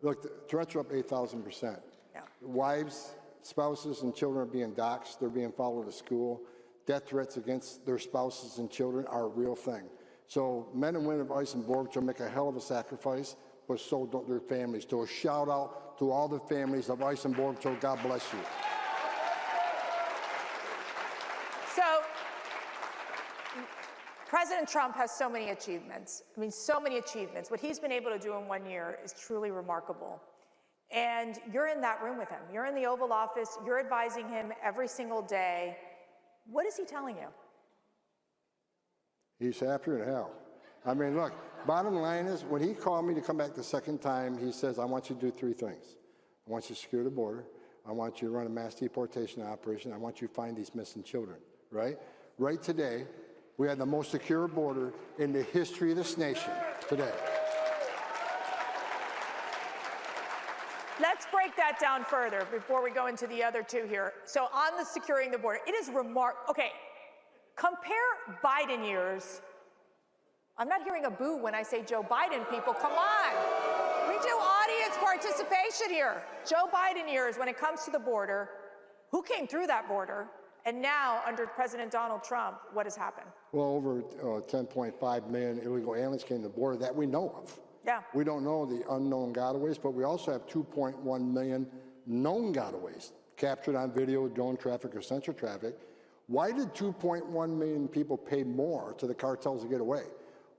look, the threats are up 8,000%. Yeah. Wives, spouses, and children are being doxxed. They're being followed to school. Death threats against their spouses and children are a real thing. So men and women of ICE and Border Patrol make a hell of a sacrifice, but so don't their families. So a shout out to all the families of ICE and Border Patrol. God bless you. So President Trump has so many achievements. I mean, so many achievements. What he's been able to do in 1 year is truly remarkable. And you're in that room with him. You're in the Oval Office. You're advising him every single day. What is he telling you? He's happier than hell. I mean, look, bottom line is, when he called me to come back the second time, he says, I want you to do 3 things. I want you to secure the border. I want you to run a mass deportation operation. I want you to find these missing children, right? Right today, we have the most secure border in the history of this nation today. Let's break that down further before we go into the other 2 here. So on the securing the border, it is remarkable. Okay, compare Biden years I'm not hearing a boo when I say Joe Biden, people. Come on. We do audience participation here. Joe Biden years when it comes to the border. Who came through that border? And now, under President Donald Trump, what has happened? Well, over 10.5 million illegal aliens came to the border that we know of. Yeah. We don't know the unknown gotaways, but we also have 2.1 million known gotaways captured on video, drone traffic, or sensor traffic. Why did 2.1 million people pay more to the cartels to get away?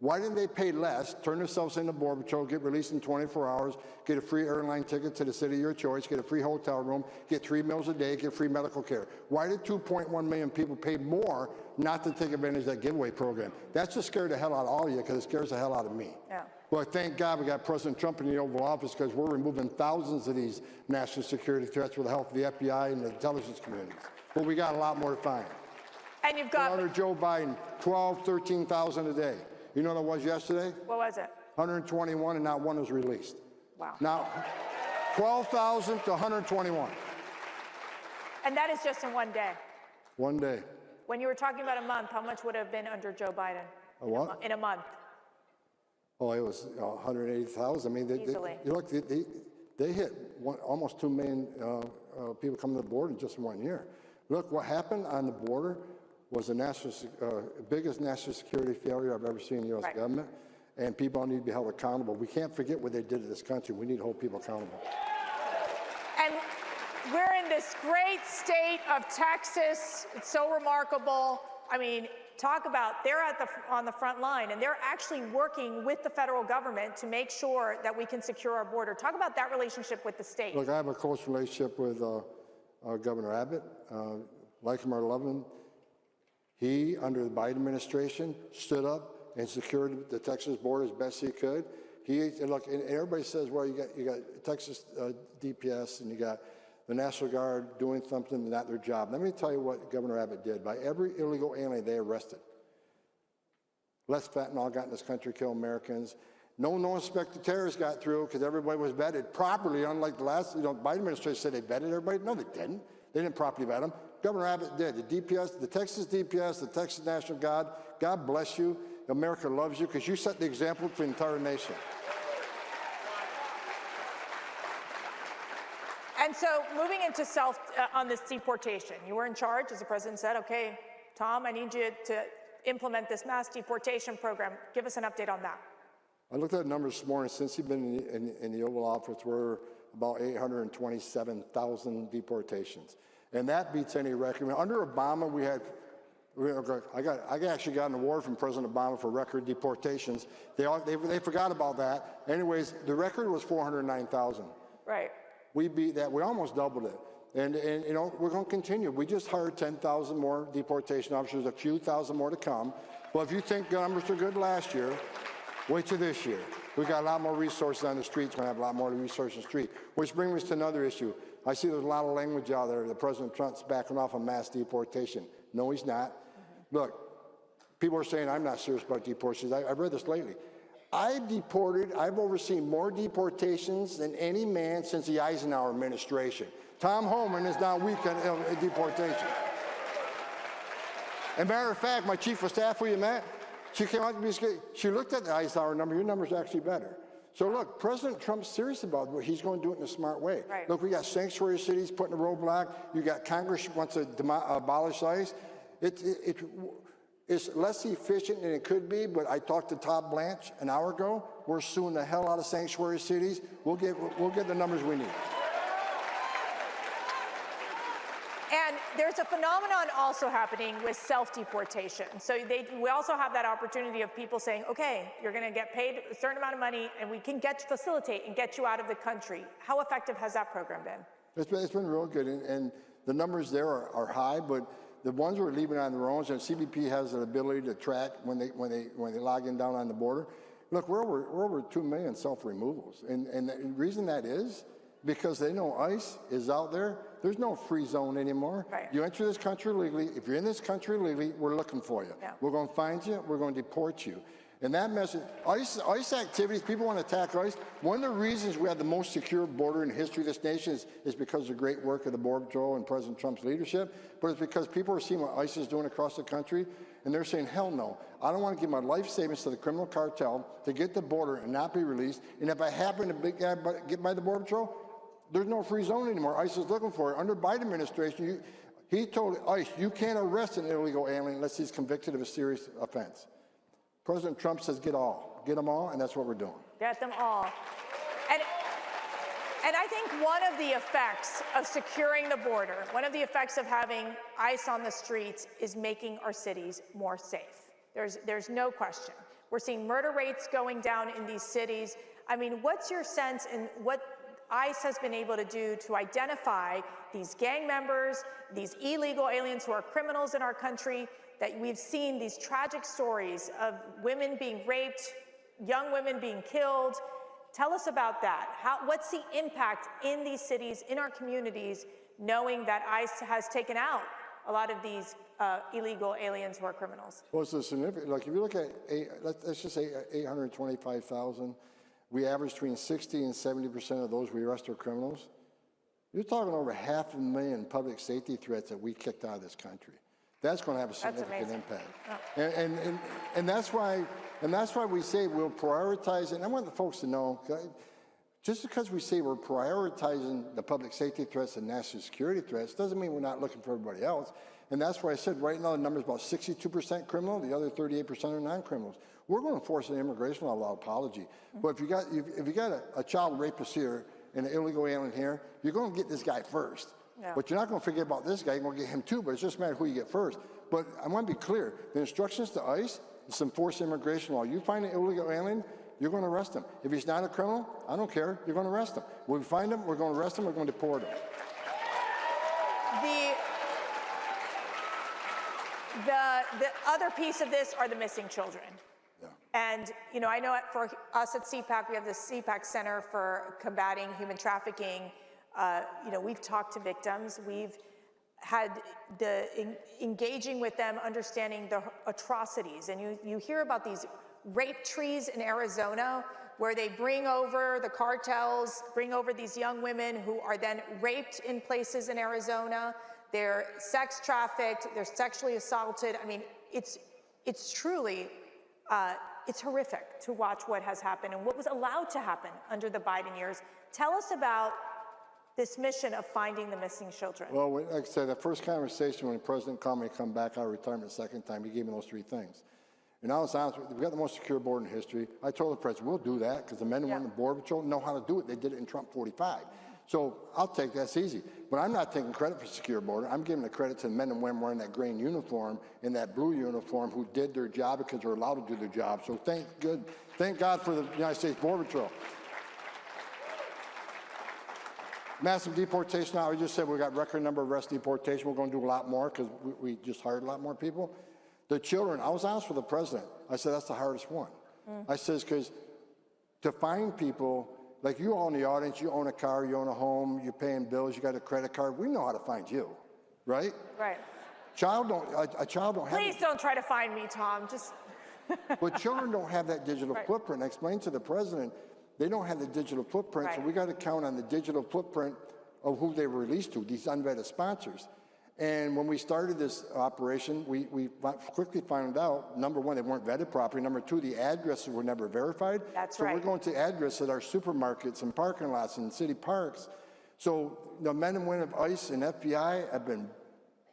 Why didn't they pay less, turn themselves into Border Patrol, get released in 24 hours, get a free airline ticket to the city of your choice, get a free hotel room, get 3 meals a day, get free medical care? Why did 2.1 million people pay more not to take advantage of that giveaway program? That's just scared the hell out of all of you, because it scares the hell out of me. Yeah. Well, thank God we got President Trump in the Oval Office, because we're removing thousands of these national security threats with the help of the FBI and the intelligence communities. But we got a lot more to find. And you've got... Under Joe Biden, 13,000 a day. You know what it was yesterday? What was it? 121, and not one was released. Wow. Now, 12,000 to 121. And that is just in one day. One day. When you were talking about a month, how much would have been under Joe Biden? A what? In a month. Oh, it was 180,000. I mean, they hit almost 2 million people coming to the border in just 1 year. Look, what happened on the border was the biggest national security failure I've ever seen in the U.S. government, and people need to be held accountable. We can't forget what they did to this country. We need to hold people accountable. And we're in this great state of Texas. It's so remarkable. I mean, talk about, they're on the front line, and they're actually working with the federal government to make sure that we can secure our border. Talk about that relationship with the state. Look, I have a close relationship with Governor Abbott. Like him or love him, he, under the Biden administration, stood up and secured the Texas border as best he could. Look, and everybody says, well, you got Texas DPS and you got the National Guard doing something not their job. Let me tell you what Governor Abbott did. By every illegal alien they arrested, less fentanyl got in this country, kill Americans. No inspector terrorists got through because everybody was vetted properly, unlike the last, Biden administration said they vetted everybody. No, they didn't. They didn't properly vet them. Governor Abbott did. The DPS, the Texas DPS, the Texas National Guard, God bless you. America loves you because you set the example for the entire nation. And so moving into on this deportation, you were in charge, as the president said, okay, Tom, I need you to implement this mass deportation program. Give us an update on that. I looked at the numbers this morning. Since you've been in the Oval Office, we're about 827,000 deportations. And that beats any record. Under Obama, I actually got an award from President Obama for record deportations. They forgot about that. Anyways, the record was 409,000. Right. We beat that. We almost doubled it. And we're going to continue. We just hired 10,000 more deportation officers, a few thousand more to come. Well, if you think the numbers are good last year, wait till this year. We've got a lot more resources on the streets. We're going to have a lot more resources on the street. Which brings us to another issue. I see there's a lot of language out there that President Trump's backing off on mass deportation. No, he's not. Look, people are saying I'm not serious about deportations. I've read this lately. I've overseen more deportations than any man since the Eisenhower administration. Tom Homan is now weak on deportation. As a matter of fact, my chief of staff, who you met, she came out to me, she looked at the Eisenhower number, your number's actually better. So look, President Trump's serious about it. He's going to do it in a smart way. Right. Look, we got sanctuary cities putting a roadblock. You got Congress wants to abolish ICE. It's less efficient than it could be, but I talked to Todd Blanche an hour ago. We're suing the hell out of sanctuary cities. We'll get the numbers we need. And there's a phenomenon also happening with self-deportation. So we also have that opportunity of people saying, okay, you're going to get paid a certain amount of money and we can facilitate and get you out of the country. How effective has that program been? It's been real good, and the numbers there are high, but the ones who are leaving on their own, and CBP has an ability to track when they log in down on the border. Look, we're over 2 million self-removals, and the reason that is because they know ICE is out there. There's no free zone anymore. Right. You enter this country legally. If you're in this country legally, we're looking for you. Yeah. We're going to find you. We're going to deport you. And that message, ICE activities, people want to attack ICE. One of the reasons we have the most secure border in the history of this nation is because of the great work of the Border Patrol and President Trump's leadership, but it's because people are seeing what ICE is doing across the country, and they're saying, hell no, I don't want to give my life savings to the criminal cartel to get the border and not be released, and if I happen to get by the Border Patrol, there's no free zone anymore. ICE is looking for it. Under Biden administration, he told ICE, you can't arrest an illegal alien unless he's convicted of a serious offense. President Trump says get them all, and that's what we're doing. Get them all. And I think one of the effects of securing the border, one of the effects of having ICE on the streets is making our cities more safe. There's no question. We're seeing murder rates going down in these cities. I mean, what's your sense in what ICE has been able to do to identify these gang members, these illegal aliens who are criminals in our country, that we've seen these tragic stories of women being raped, young women being killed? Tell us about that. What's the impact in these cities, in our communities, knowing that ICE has taken out a lot of these illegal aliens who are criminals? Well, it's a significant, like if you look at, let's just say 825,000, we average between 60 and 70% of those we arrest are criminals. You're talking over 500,000 public safety threats that we kicked out of this country. That's going to have a significant impact. Oh. And that's why we say we'll prioritize it. And I want the folks to know, just because we say we're prioritizing the public safety threats and national security threats doesn't mean we're not looking for everybody else. And that's why I said right now the number is about 62% criminal, the other 38% are non-criminals. We're going to enforce an immigration law without apology. But if you got a child rapist here and an illegal alien here, you're going to get this guy first. Yeah. But you're not going to forget about this guy. You're going to get him too, but it's just a matter of who you get first. But I want to be clear. The instructions to ICE is to enforce immigration law. You find an illegal alien, you're going to arrest him. If he's not a criminal, I don't care. You're going to arrest him. When we find him, we're going to arrest him. We're going to deport him. The other piece of this are the missing children. Yeah. And, you know, I know for us at CPAC, we have the CPAC Center for Combating Human Trafficking. You know, we've talked to victims. We've had engaging with them, understanding the atrocities. And you hear about these rape trees in Arizona where they bring over the cartels, bring over these young women who are then raped in places in Arizona. They're sex trafficked, they're sexually assaulted. I mean, it's truly, it's horrific to watch what has happened and what was allowed to happen under the Biden years. Tell us about this mission of finding the missing children. Well, like I said, the first conversation when the president called me to come back out of retirement the second time, he gave me those three things. And I was honest with you, we've got the most secure border in history. I told the president, we'll do that because the men and women in the Border Patrol know how to do it. They did it in Trump 45. So I'll take that, it's easy. But I'm not taking credit for secure border. I'm giving the credit to the men and women wearing that green uniform and that blue uniform who did their job because they're allowed to do their job. So thank God for the United States Border Patrol. Massive deportation, I just said we got record number of arrest deportation. We're going to do a lot more because we just hired a lot more people. The children, I was honest with the president. I said, that's the hardest one. I says, because to find people, like you all in the audience, you own a car, you own a home, you're paying bills, you got a credit card, we know how to find you, right? Right. A child don't have. Please don't try to find me, Tom, just. But children don't have that digital footprint. I explained to the president, they don't have the digital footprint, so we got to count on the digital footprint of who they were released to, these unvetted sponsors. And when we started this operation, we quickly found out, number one, they weren't vetted properly. Number two, the addresses were never verified. That's so right. We're going to addresses at our supermarkets and parking lots and city parks. So the men and women of ICE and FBI have been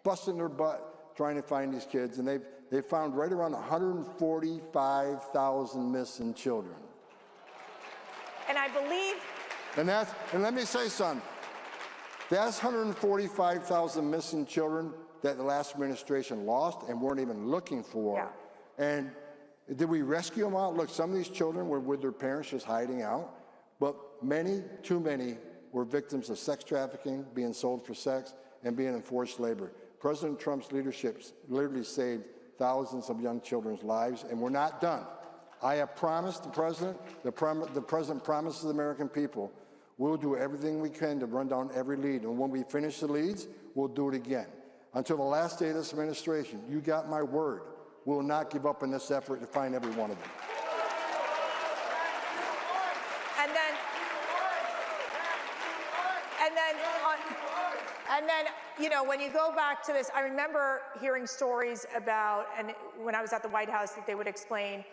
busting their butt trying to find these kids, and they've found right around 145,000 missing children. And I believe. And let me say something. That's 145,000 missing children that the last administration lost and weren't even looking for. Yeah. And did we rescue them out? Look, some of these children were with their parents just hiding out, but many, too many, were victims of sex trafficking, being sold for sex, and being in forced labor. President Trump's leadership literally saved thousands of young children's lives, and we're not done. I have promised the president, the president promises the American people, we'll do everything we can to run down every lead. And when we finish the leads, we'll do it again. Until the last day of this administration, you got my word. We'll not give up in this effort to find every one of them. And then, you know, when you go back to this, I remember hearing stories about, and when I was at the White House, that they would explain,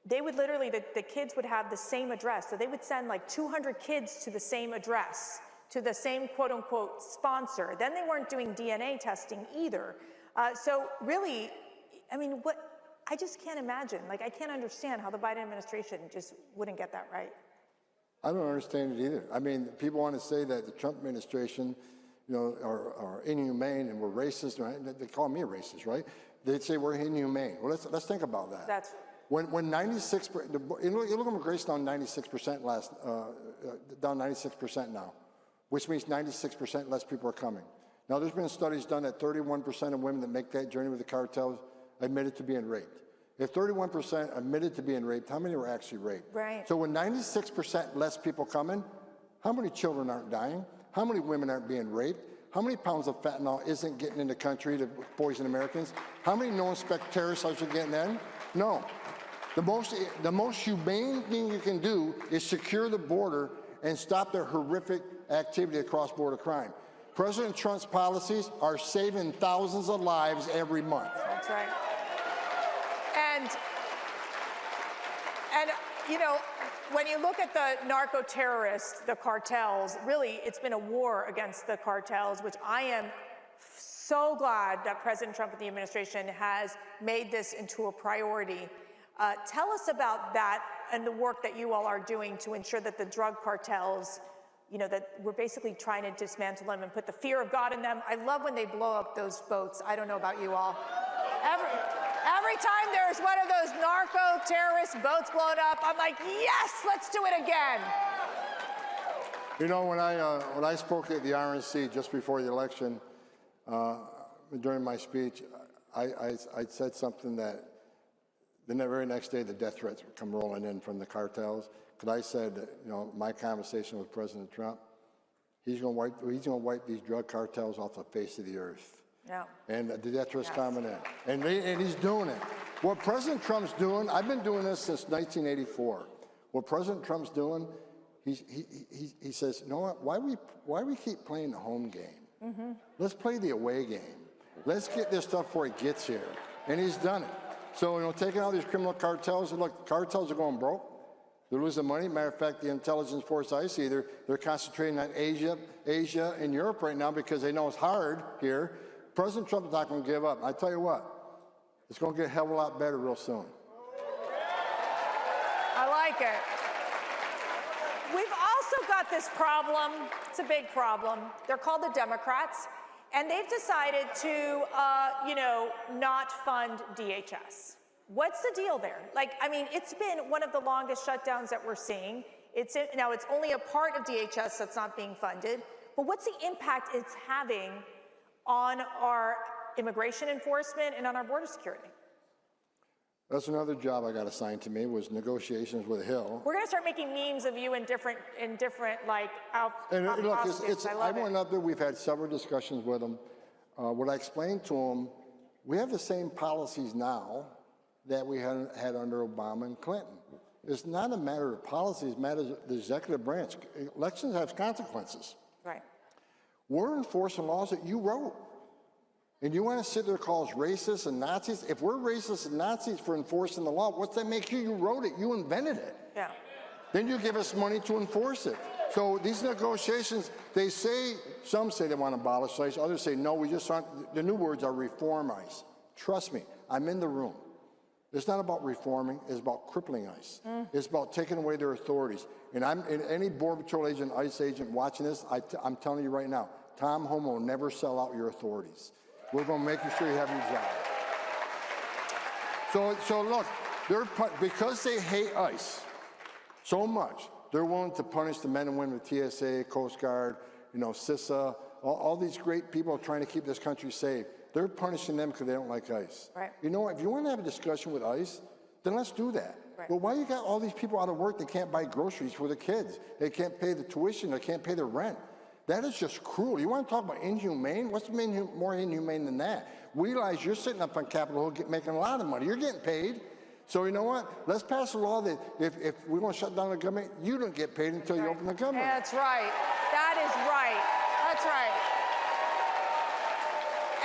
they would literally, the kids would have the same address. So they would send like 200 kids to the same address, to the same quote unquote sponsor. Then they weren't doing DNA testing either. So really, I mean, I just can't imagine, like I can't understand how the Biden administration just wouldn't get that right. I don't understand it either. I mean, people want to say that the Trump administration, you know, are inhumane and we're racist, right? They call me a racist, right? They'd say we're inhumane. Well, let's think about that. That's when 96%, you look at immigration down 96% down 96% now, which means 96% less people are coming. Now, there's been studies done that 31% of women that make that journey with the cartels admitted to being raped. If 31% admitted to being raped, how many were actually raped? Right. So when 96% less people come in, how many children aren't dying? How many women aren't being raped? How many pounds of fentanyl isn't getting in the country to poison Americans? How many known-spec terrorists are getting in? No. The most humane thing you can do is secure the border and stop the horrific activity of cross-border crime. President Trump's policies are saving thousands of lives every month. That's right. And you know, when you look at the narco-terrorists, the cartels, really it's been a war against the cartels, which I am so glad that President Trump and the administration has made this into a priority. Tell us about that and the work that you all are doing to ensure that the drug cartels, you know, that we're basically trying to dismantle them and put the fear of God in them. I love when they blow up those boats. I don't know about you all. Every time there's one of those narco-terrorist boats blown up, I'm like, yes, let's do it again. You know, when I spoke at the RNC just before the election, during my speech, I said something that the very next day the death threats would come rolling in from the cartels. Because I said that, you know, my conversation with President Trump, he's going to wipe these drug cartels off the face of the earth. Yeah. And the death threats coming in. And he's doing it. What President Trump's doing, I've been doing this since 1984. What President Trump's doing, he says, you know what, why we keep playing the home game? Mm-hmm. Let's play the away game. Let's get this stuff before it gets here. And he's done it. So, you know, taking all these criminal cartels, look, cartels are going broke. They're losing money. Matter of fact, the intelligence force I see, they're concentrating on Asia and Europe right now because they know it's hard here. President Trump's not going to give up. I tell you what, it's going to get a hell of a lot better real soon. I like it. We've also got this problem. It's a big problem. They're called the Democrats, and they've decided to, you know, not fund DHS. What's the deal there? Like, I mean, it's been one of the longest shutdowns that we're seeing. Now it's only a part of DHS that's not being funded, but what's the impact it's having on our immigration enforcement and on our border security? That's another job I got assigned to me, was negotiations with Hill. We're going to start making memes of you in different like costumes. I went up there. We've had several discussions with them. What I explained to them, we have the same policies now that we had under Obama and Clinton. It's not a matter of policy, it's a matter of the executive branch. Elections have consequences. Right. We're enforcing laws that you wrote. And you want to sit there and call us racist and Nazis? If we're racist and Nazis for enforcing the law, what's that make you? You wrote it, you invented it. Yeah. Then you give us money to enforce it. So these negotiations, they say, some say they want to abolish ICE, others say no, we just want, the new words are reform ICE. Trust me, I'm in the room. It's not about reforming, it's about crippling ICE. It's about taking away their authorities. And any Border Patrol agent, ICE agent watching this, I'm telling you right now, Tom Homan will never sell out your authorities. We're going to make sure you have your job. So look, because they hate ICE so much, they're willing to punish the men and women of TSA, Coast Guard, you know, CISA, all these great people trying to keep this country safe. They're punishing them because they don't like ICE. Right. You know what? If you want to have a discussion with ICE, then let's do that. Right. Well, why you got all these people out of work that can't buy groceries for the kids? They can't pay the tuition. They can't pay their rent. That is just cruel. You want to talk about inhumane? What's more inhumane than that? We realize you're sitting up on Capitol Hill making a lot of money. You're getting paid. So you know what? Let's pass a law that if we want to shut down the government, you don't get paid until you open the government. That's right. That is right. That's right.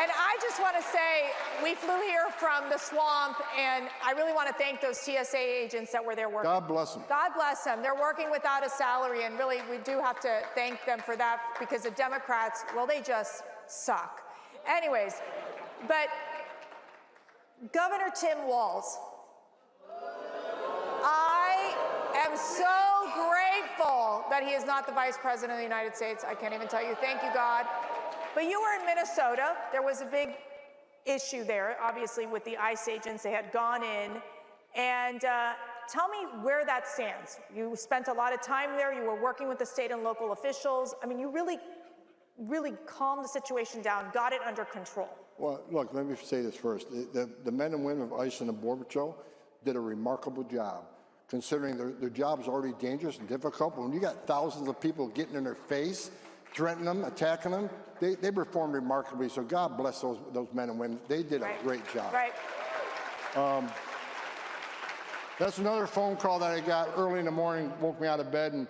And I just want to say, we flew here from the swamp, and I really want to thank those TSA agents that were there working. God bless them. God bless them. They're working without a salary, and really, we do have to thank them for that, because the Democrats, well, they just suck. Anyways, but Governor Tim Walz, I am so grateful that he is not the Vice President of the United States. I can't even tell you. Thank you, God. But you were in Minnesota. There was a big issue there, obviously, with the ICE agents. They had gone in. And tell me where that stands. You spent a lot of time there. You were working with the state and local officials. I mean, you really, really calmed the situation down, got it under control. Well, look, let me say this first. The men and women of ICE and the Border Patrol did a remarkable job, considering their job is already dangerous and difficult. But when you got thousands of people getting in their face, threatening them, attacking them, they performed remarkably. So God bless those men and women. They did a great job. Right. That's another phone call that I got early in the morning, woke me out of bed, and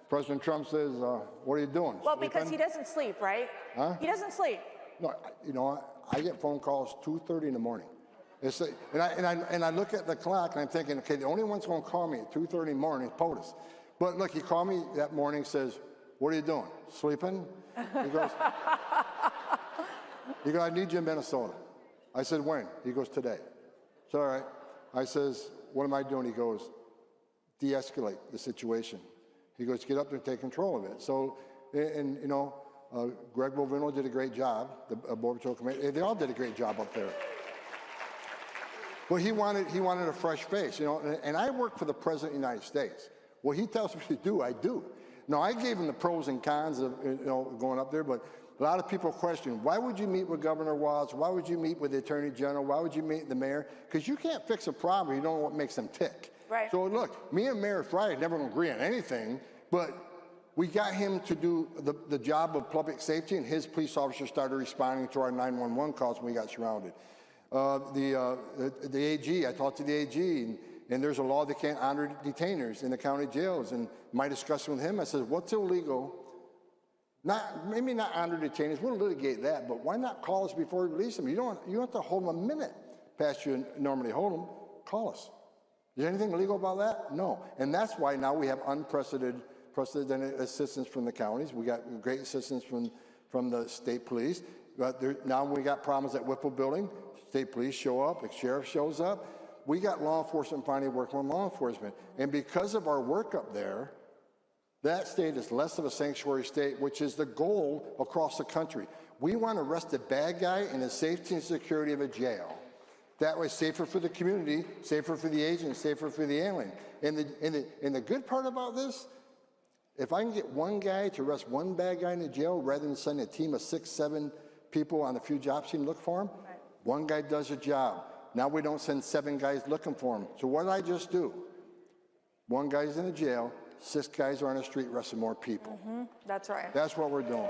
President Trump says, what are you doing? Well, Sleeping? because he doesn't sleep, right? Huh? He doesn't sleep. No, you know what? I get phone calls 2:30 in the morning. And I look at the clock and I'm thinking, okay, the only one's going to call me at 2:30 in the morning is POTUS. But look, he called me that morning, says, what are you doing? Sleeping? He goes, I need you in Minnesota. I said, when? He goes, today. It's all right. I says, what am I doing? He goes, de-escalate the situation. He goes, get up there and take control of it. So, and you know, Greg Bovino did a great job, the Border Patrol Committee. They all did a great job up there. Well, he wanted a fresh face, you know, and I work for the President of the United States. What he tells me to do, I do. Now, I gave him the pros and cons of, you know, going up there, but a lot of people question, why would you meet with Governor Watts? Why would you meet with the Attorney General? Why would you meet with the mayor? Because you can't fix a problem, you don't know what makes them tick. Right. So look, me and Mayor Friday never going to agree on anything, but we got him to do the job of public safety, and his police officers started responding to our 911 calls when we got surrounded. The AG, I talked to the AG, and there's a law that can't honor detainers in the county jails. And my discussion with him, I said, what's illegal? Maybe not honor detainers, we'll litigate that, but why not call us before we release them? You don't have to hold them a minute past you normally hold them. Call us. Is there anything illegal about that? No. And that's why now we have unprecedented assistance from the counties. We got great assistance from the state police. But now we got problems at Whipple Building. State police show up, the sheriff shows up. We got law enforcement finally working on law enforcement. And because of our work up there, that state is less of a sanctuary state, which is the goal across the country. We want to arrest the bad guy in the safety and security of a jail. That way, safer for the community, safer for the agent, safer for the alien. And the good part about this, if I can get one guy to arrest one bad guy in the jail rather than send a team of 6, 7 people on a few jobs to look for him, one guy does a job. Now we don't send 7 guys looking for him. So what did I just do? One guy's in the jail, 6 guys are on the street arresting more people. That's right. That's what we're doing.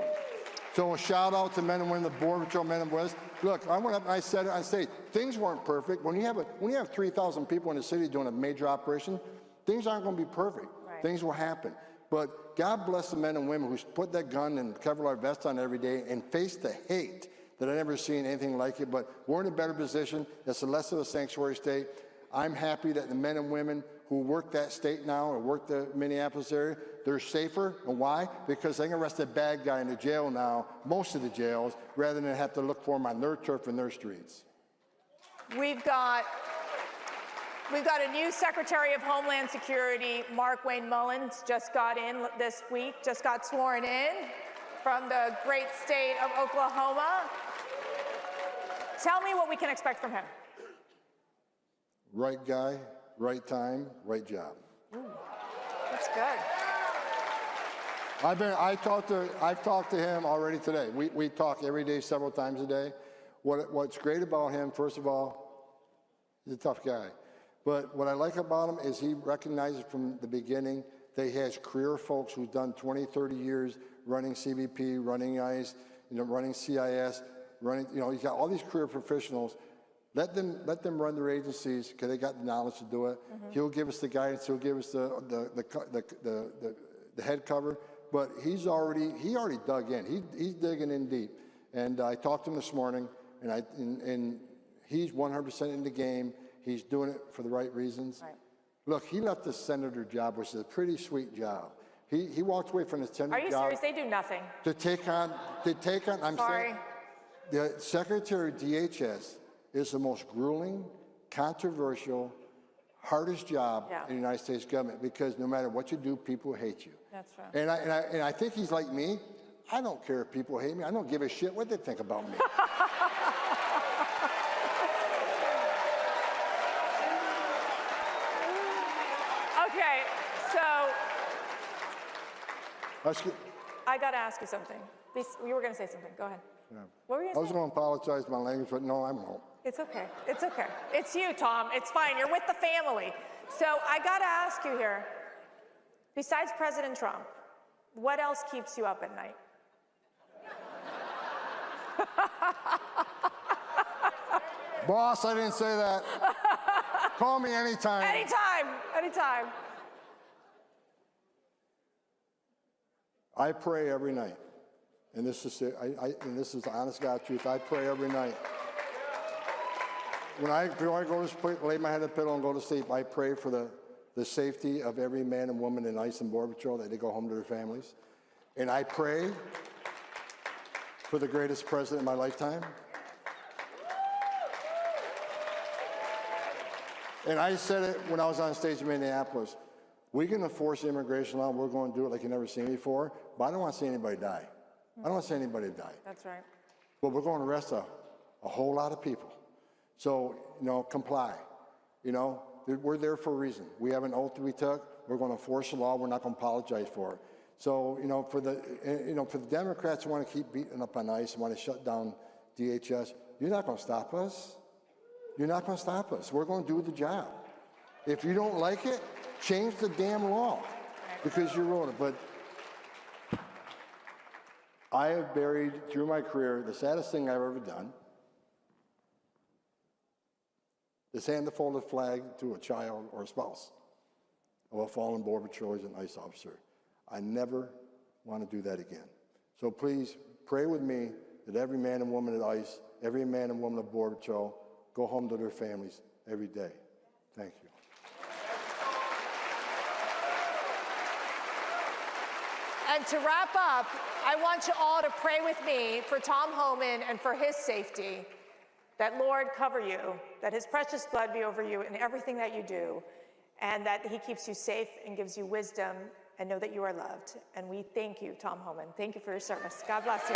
So a shout out to men and women, the Border Patrol men and women. Look, I went up and I said it on stage. Things weren't perfect. When you have 3,000 people in the city doing a major operation, things aren't going to be perfect. Right. Things will happen. But God bless the men and women who put that gun and Kevlar vest on every day and face the hate that I've never seen anything like it. But we're in a better position. It's less of a sanctuary state. I'm happy that the men and women who work that state now or work the Minneapolis area, they're safer. And why? Because they can arrest a bad guy in the jail now, most of the jails, rather than have to look for them on their turf and their streets. We've got a new Secretary of Homeland Security, Mark Wayne Mullins, just got in this week, just got sworn in from the great state of Oklahoma. Tell me what we can expect from him. Right guy, right time, right job. Ooh, that's good. I've talked to him already today. We talk every day, several times a day. What's great about him, first of all, he's a tough guy. But what I like about him is he recognizes from the beginning that he has career folks who've done 20, 30 years running CBP, running ICE, running CIS, he's got all these career professionals Let them run their agencies because they got the knowledge to do it. He'll give us the guidance. He'll give us the head cover. But he already dug in. He's digging in deep. And I talked to him this morning, and he's 100% in the game. He's doing it for the right reasons. Right. Look, he left the senator job, which is a pretty sweet job. He walked away from the senator job. Are you serious? They do nothing. To take on. I'm sorry. saying, the Secretary of DHS is the most grueling, controversial, hardest job in the United States government because no matter what you do, people hate you. That's right. And I think he's like me. I don't care if people hate me. I don't give a shit what they think about me. Okay, so I got to ask you something. You were going to say something. Go ahead. Yeah. What were you I going was to say? going to apologize for my language, but no, I won't. It's okay. It's okay. It's you, Tom. It's fine. You're with the family. So I got to ask you here, besides President Trump, what else keeps you up at night? Boss, I didn't say that. Call me anytime. Anytime. I pray every night. And this is the honest God truth. I pray every night. Before I go to sleep, lay my head on the pillow and go to sleep, I pray for the safety of every man and woman in ICE and Border Patrol, that they go home to their families. And I pray for the greatest president in my lifetime. And I said it when I was on stage in Minneapolis. We're going to enforce immigration law. We're going to do it like you've never seen before. But I don't want to see anybody die. I don't want to see anybody die. That's right. But we're going to arrest a whole lot of people. So, comply. We're there for a reason. We have an oath that we took. We're going to enforce the law. We're not going to apologize for it. So, for the Democrats who want to keep beating up on ICE and want to shut down DHS, you're not going to stop us. You're not going to stop us. We're going to do the job. If you don't like it, change the damn law because you wrote it. But I have buried through my career the saddest thing I've ever done. Is hand the folded flag to a child or a spouse of a fallen Border Patrol agent and ICE officer. I never want to do that again. So please pray with me that every man and woman at ICE, every man and woman at Border Patrol, go home to their families every day. Thank you. And to wrap up, I want you all to pray with me for Tom Homan and for his safety, that Lord cover you, that his precious blood be over you in everything that you do, and that he keeps you safe and gives you wisdom, and know that you are loved. And we thank you, Tom Homan. Thank you for your service. God bless you.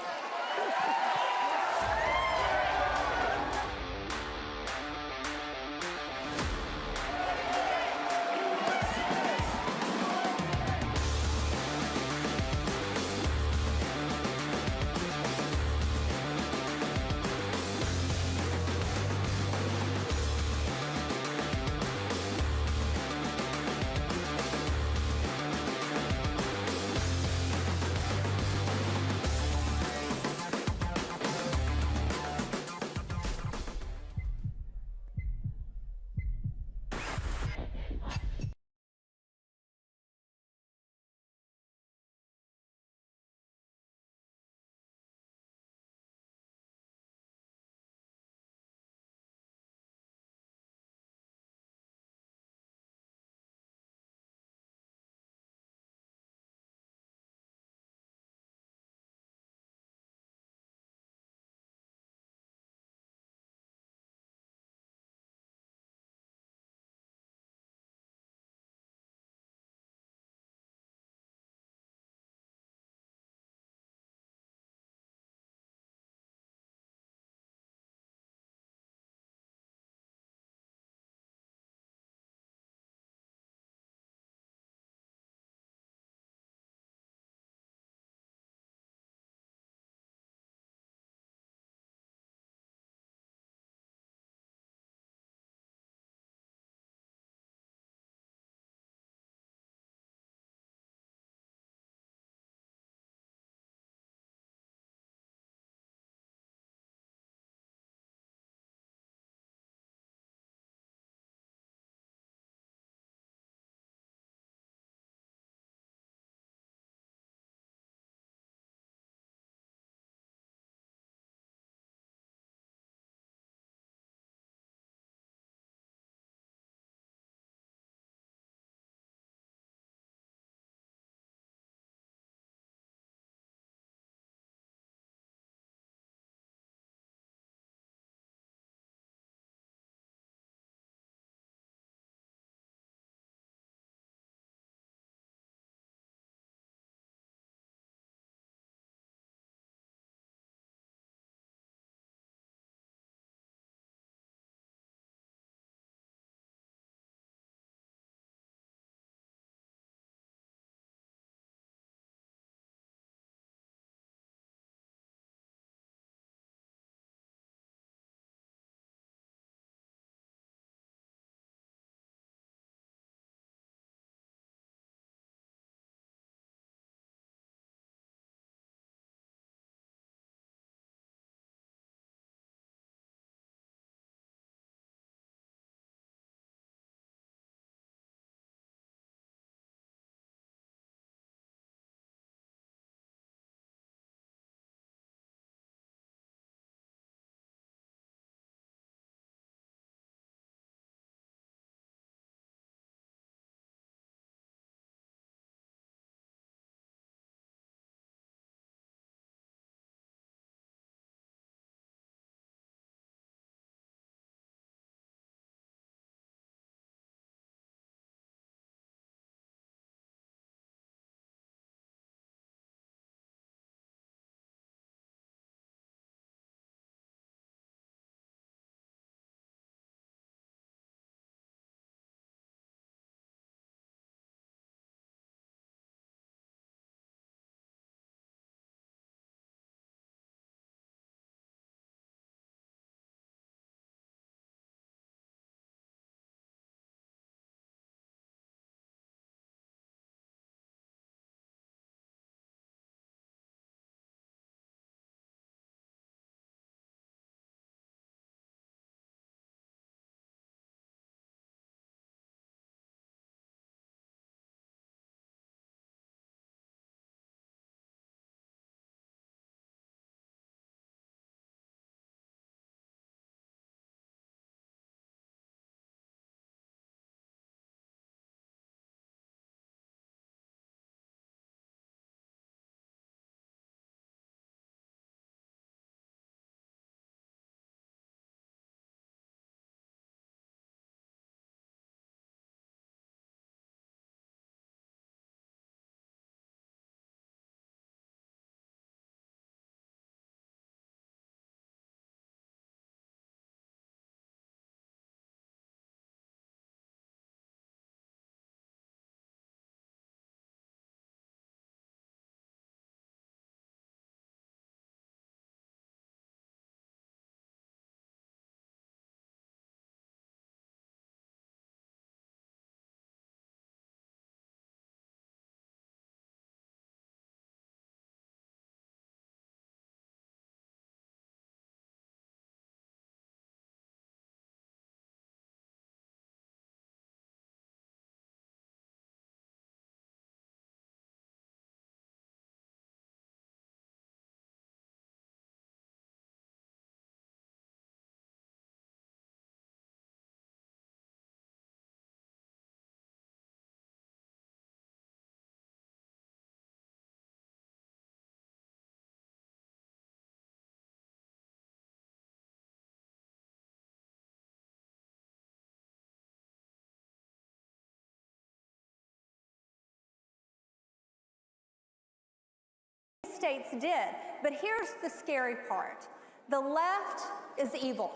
states did. But here's the scary part. The left is evil.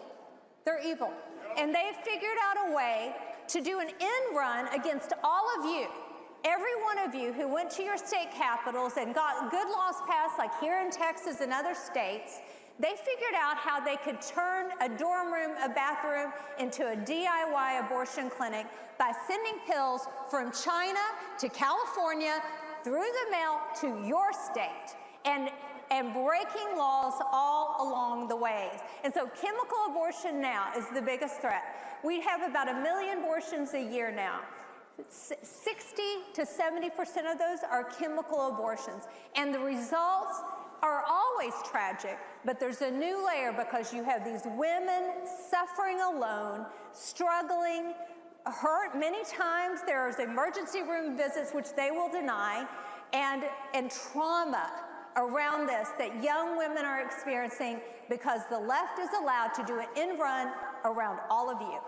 They're evil. And they figured out a way to do an end run against all of you. Every one of you who went to your state capitals and got good laws passed, like here in Texas and other states, they figured out how they could turn a dorm room, a bathroom, into a DIY abortion clinic by sending pills from China to California through the mail to your state and breaking laws all along the way. And so chemical abortion now is the biggest threat. We have about 1 million abortions a year now. 60 to 70% of those are chemical abortions. And the results are always tragic, but there's a new layer because you have these women suffering alone, struggling, hurt. Many times there's emergency room visits, which they will deny, and trauma around this that young women are experiencing because the left is allowed to do an end run around all of you.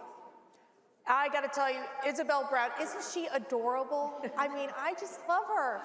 I got to tell you, Isabel Brown, isn't she adorable? I mean, I just love her.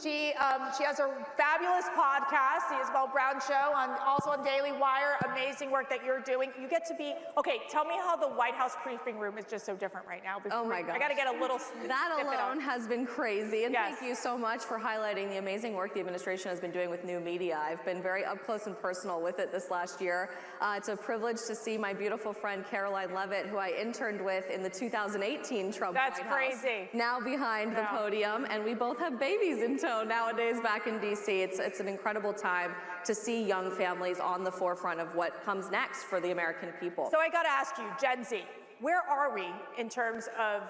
She has a fabulous podcast, the Isabel Brown Show, also on Daily Wire. Amazing work that you're doing. You get to be, okay, tell me how the White House briefing room is just so different right now. Oh my gosh. I got to get a little That alone has been crazy. And yes. Thank you so much for highlighting the amazing work the administration has been doing with new media. I've been very up close and personal with it this last year. It's a privilege to see my beautiful friend Caroline Levitt, who I interned with in the 2018 Trump White House. That's crazy. Now behind the podium, and we both have babies in tow nowadays back in DC. It's an incredible time to see young families on the forefront of what comes next for the American people. So I got to ask you, Gen Z, where are we in terms of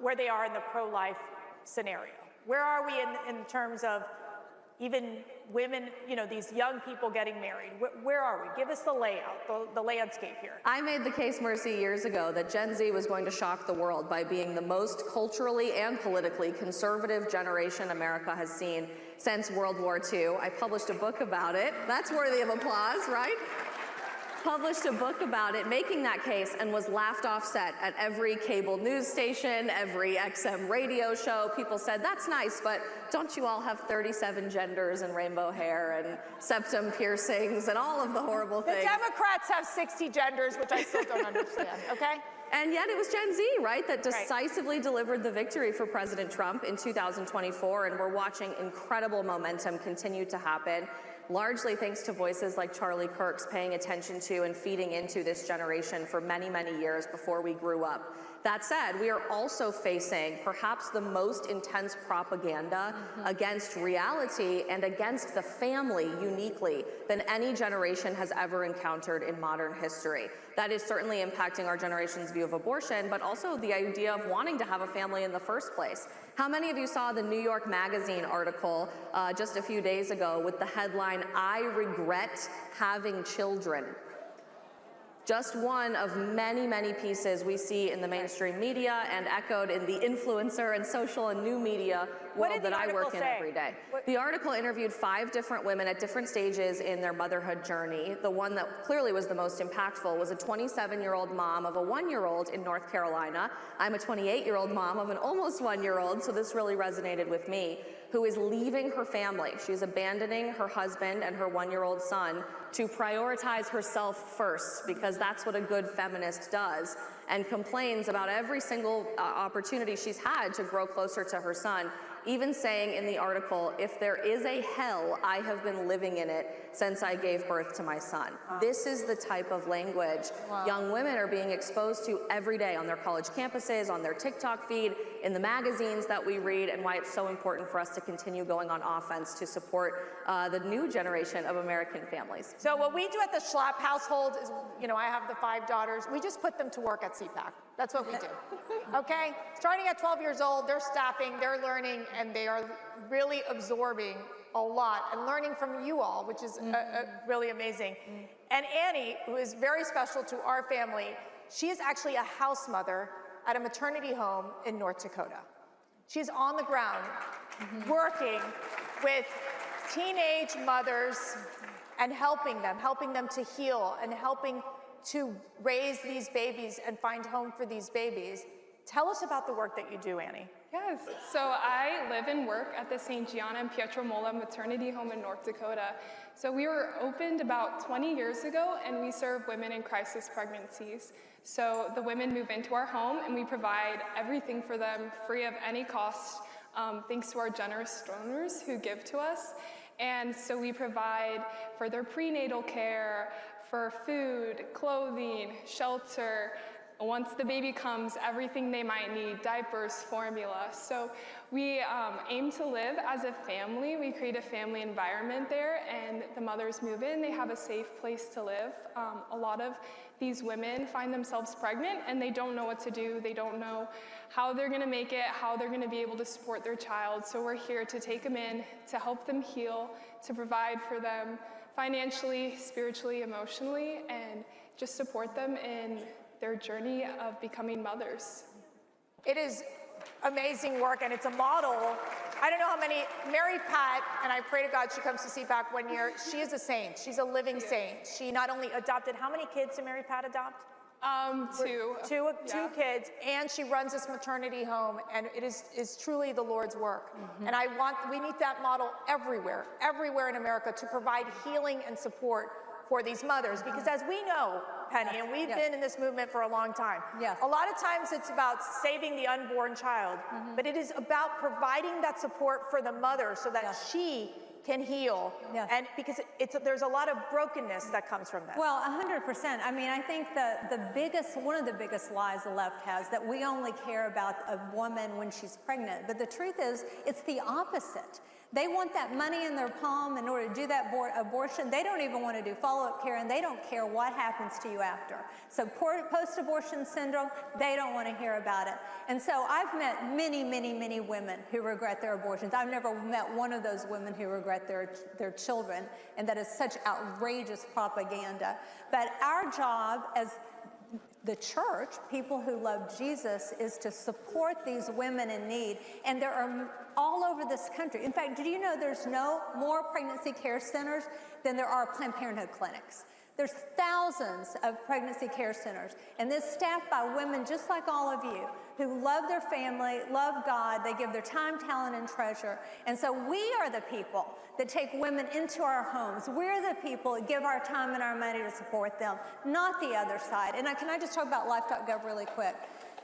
where they are in the pro-life scenario? Where are we in terms of even women, you know, these young people getting married? Where are we? Give us the layout, the landscape here. I made the case, Mercy, years ago that Gen Z was going to shock the world by being the most culturally and politically conservative generation America has seen since World War II. I published a book about it. That's worthy of applause, right? Published a book about it, making that case, and was laughed off set at every cable news station, every XM radio show. People said, that's nice, but don't you all have 37 genders and rainbow hair and septum piercings and all of the horrible things? The Democrats have 60 genders, which I still don't understand, okay? And yet it was Gen Z, right, that decisively delivered the victory for President Trump in 2024, and we're watching incredible momentum continue to happen, largely thanks to voices like Charlie Kirk's paying attention to and feeding into this generation for many, many years before we grew up. That said, we are also facing perhaps the most intense propaganda against reality and against the family uniquely than any generation has ever encountered in modern history. That is certainly impacting our generation's view of abortion, but also the idea of wanting to have a family in the first place. How many of you saw the New York Magazine article just a few days ago with the headline, "I regret having children"? Just one of many, many pieces we see in the mainstream media and echoed in the influencer and social and new media world that I work in every day. The article interviewed 5 different women at different stages in their motherhood journey. The one that clearly was the most impactful was a 27-year-old mom of a 1-year-old in North Carolina. I'm a 28-year-old mom of an almost 1-year-old, so this really resonated with me, who is leaving her family. She's abandoning her husband and her 1-year-old son to prioritize herself first, because that's what a good feminist does, and complains about every single opportunity she's had to grow closer to her son, even saying in the article, "If there is a hell, I have been living in it since I gave birth to my son." This is the type of language young women are being exposed to every day on their college campuses, on their TikTok feed, in the magazines that we read, and why it's so important for us to continue going on offense to support the new generation of American families. So what we do at the Schlapp household is, you know, I have the 5 daughters. We just put them to work at CPAC. That's what we do, okay? Starting at 12 years old, they're staffing, they're learning, and they are really absorbing a lot and learning from you all, which is really amazing. And Annie, who is very special to our family, she is actually a house mother at a maternity home in North Dakota. She's on the ground working with teenage mothers and helping them to heal and helping to raise these babies and find home for these babies. Tell us about the work that you do, Annie. Yes, so I live and work at the St. Gianna and Pietro Mola Maternity Home in North Dakota. So we were opened about 20 years ago, and we serve women in crisis pregnancies. So the women move into our home, and we provide everything for them free of any cost, thanks to our generous donors who give to us. And so we provide for their prenatal care, for food, clothing, shelter. Once the baby comes, everything they might need, diapers, formula. So we aim to live as a family. We create a family environment there, and the mothers move in. They have a safe place to live. A lot of these women find themselves pregnant, and they don't know what to do. They don't know how they're going to make it, how they're going to be able to support their child. So we're here to take them in, to help them heal, to provide for them financially, spiritually, emotionally, and just support them in their journey of becoming mothers. It is amazing work, and it's a model. I don't know how many, Mary Pat, and I pray to God she comes to CPAC one year. She is a saint. She's a living saint. She not only adopted, how many kids did Mary Pat adopt? Two. Two kids, and she runs this maternity home, and it is truly the Lord's work. And we need that model everywhere in America to provide healing and support for these mothers, because as we know, Penny, and we've been in this movement for a long time, a lot of times it's about saving the unborn child, but it is about providing that support for the mother so that she can heal, and because there's a lot of brokenness that comes from this. Well, 100%. I mean, I think one of the biggest lies the left has, that we only care about a woman when she's pregnant, but the truth is, it's the opposite. They want that money in their palm in order to do that abortion. They don't even want to do follow-up care, and they don't care what happens to you after. So post-abortion syndrome, they don't want to hear about it. And so I've met many, many, many women who regret their abortions. I've never met one of those women who regret their children, and that is such outrageous propaganda. But our job as the church, people who love Jesus, is to support these women in need. And there are all over this country. In fact, did you know there's no more pregnancy care centers than there are Planned Parenthood clinics? There's thousands of pregnancy care centers, and this staffed by women just like all of you who love their family, love God, they give their time, talent, and treasure. And so we are the people that take women into our homes. We're the people that give our time and our money to support them, not the other side. And can I just talk about life.gov really quick?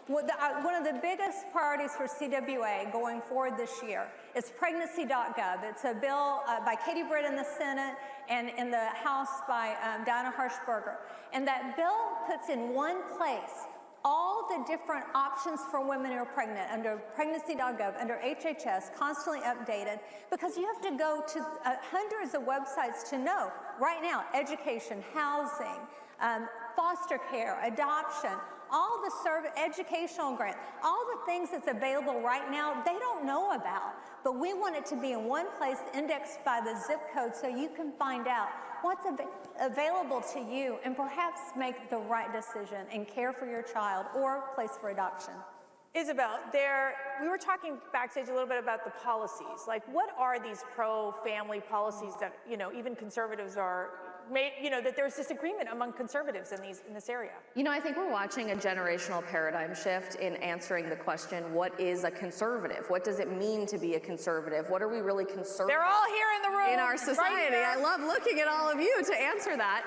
One of the biggest priorities for CWA going forward this year is pregnancy.gov. It's a bill by Katie Britt in the Senate and in the House by Diana Harshberger. And that bill puts in one place all the different options for women who are pregnant under pregnancy.gov, under HHS, constantly updated, because you have to go to hundreds of websites to know. Right now, education, housing, foster care, adoption, all the educational grants, all the things that's available right now, they don't know about. But we want it to be in one place, indexed by the zip code, so you can find out what's available to you and perhaps make the right decision and care for your child or place for adoption. Isabel, we were talking backstage a little bit about the policies. Like, what are these pro-family policies that, even conservatives are that there's disagreement among conservatives in this area? I think we're watching a generational paradigm shift in answering the question, what is a conservative? What does it mean to be a conservative? What are we really conservative? They're all here in the room. In our society. Right, I love looking at all of you to answer that.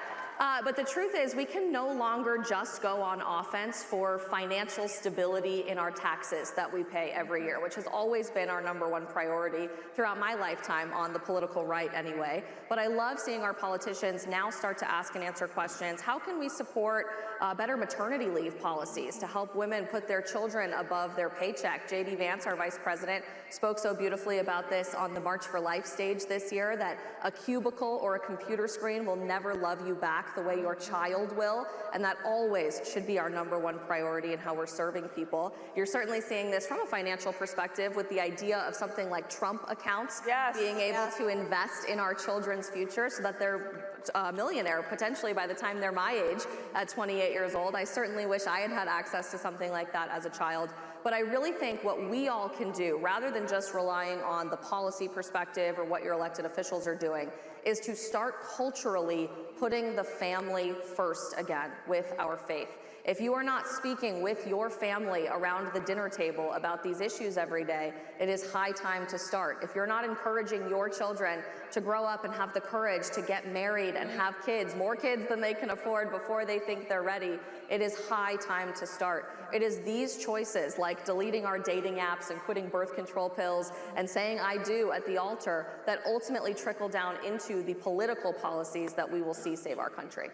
But the truth is, we can no longer just go on offense for financial stability in our taxes that we pay every year, which has always been our #1 priority throughout my lifetime on the political right anyway. But I love seeing our politicians now start to ask and answer questions. How can we support better maternity leave policies to help women put their children above their paycheck? J.D. Vance, our vice president, spoke so beautifully about this on the March for Life stage this year, that a cubicle or a computer screen will never love you back the way your child will, and that always should be our #1 priority in how we're serving people. You're certainly seeing this from a financial perspective with the idea of something like Trump accounts, being able to invest in our children's future so that they're a millionaire potentially by the time they're my age at 28 years old. I certainly wish I had had access to something like that as a child. But I really think what we all can do, rather than just relying on the policy perspective or what your elected officials are doing, is to start culturally putting the family first again with our faith. If you are not speaking with your family around the dinner table about these issues every day, it is high time to start. If you're not encouraging your children to grow up and have the courage to get married and have kids, more kids than they can afford before they think they're ready, it is high time to start. It is these choices, like deleting our dating apps and quitting birth control pills and saying I do at the altar, that ultimately trickle down into the political policies that we will see save our country.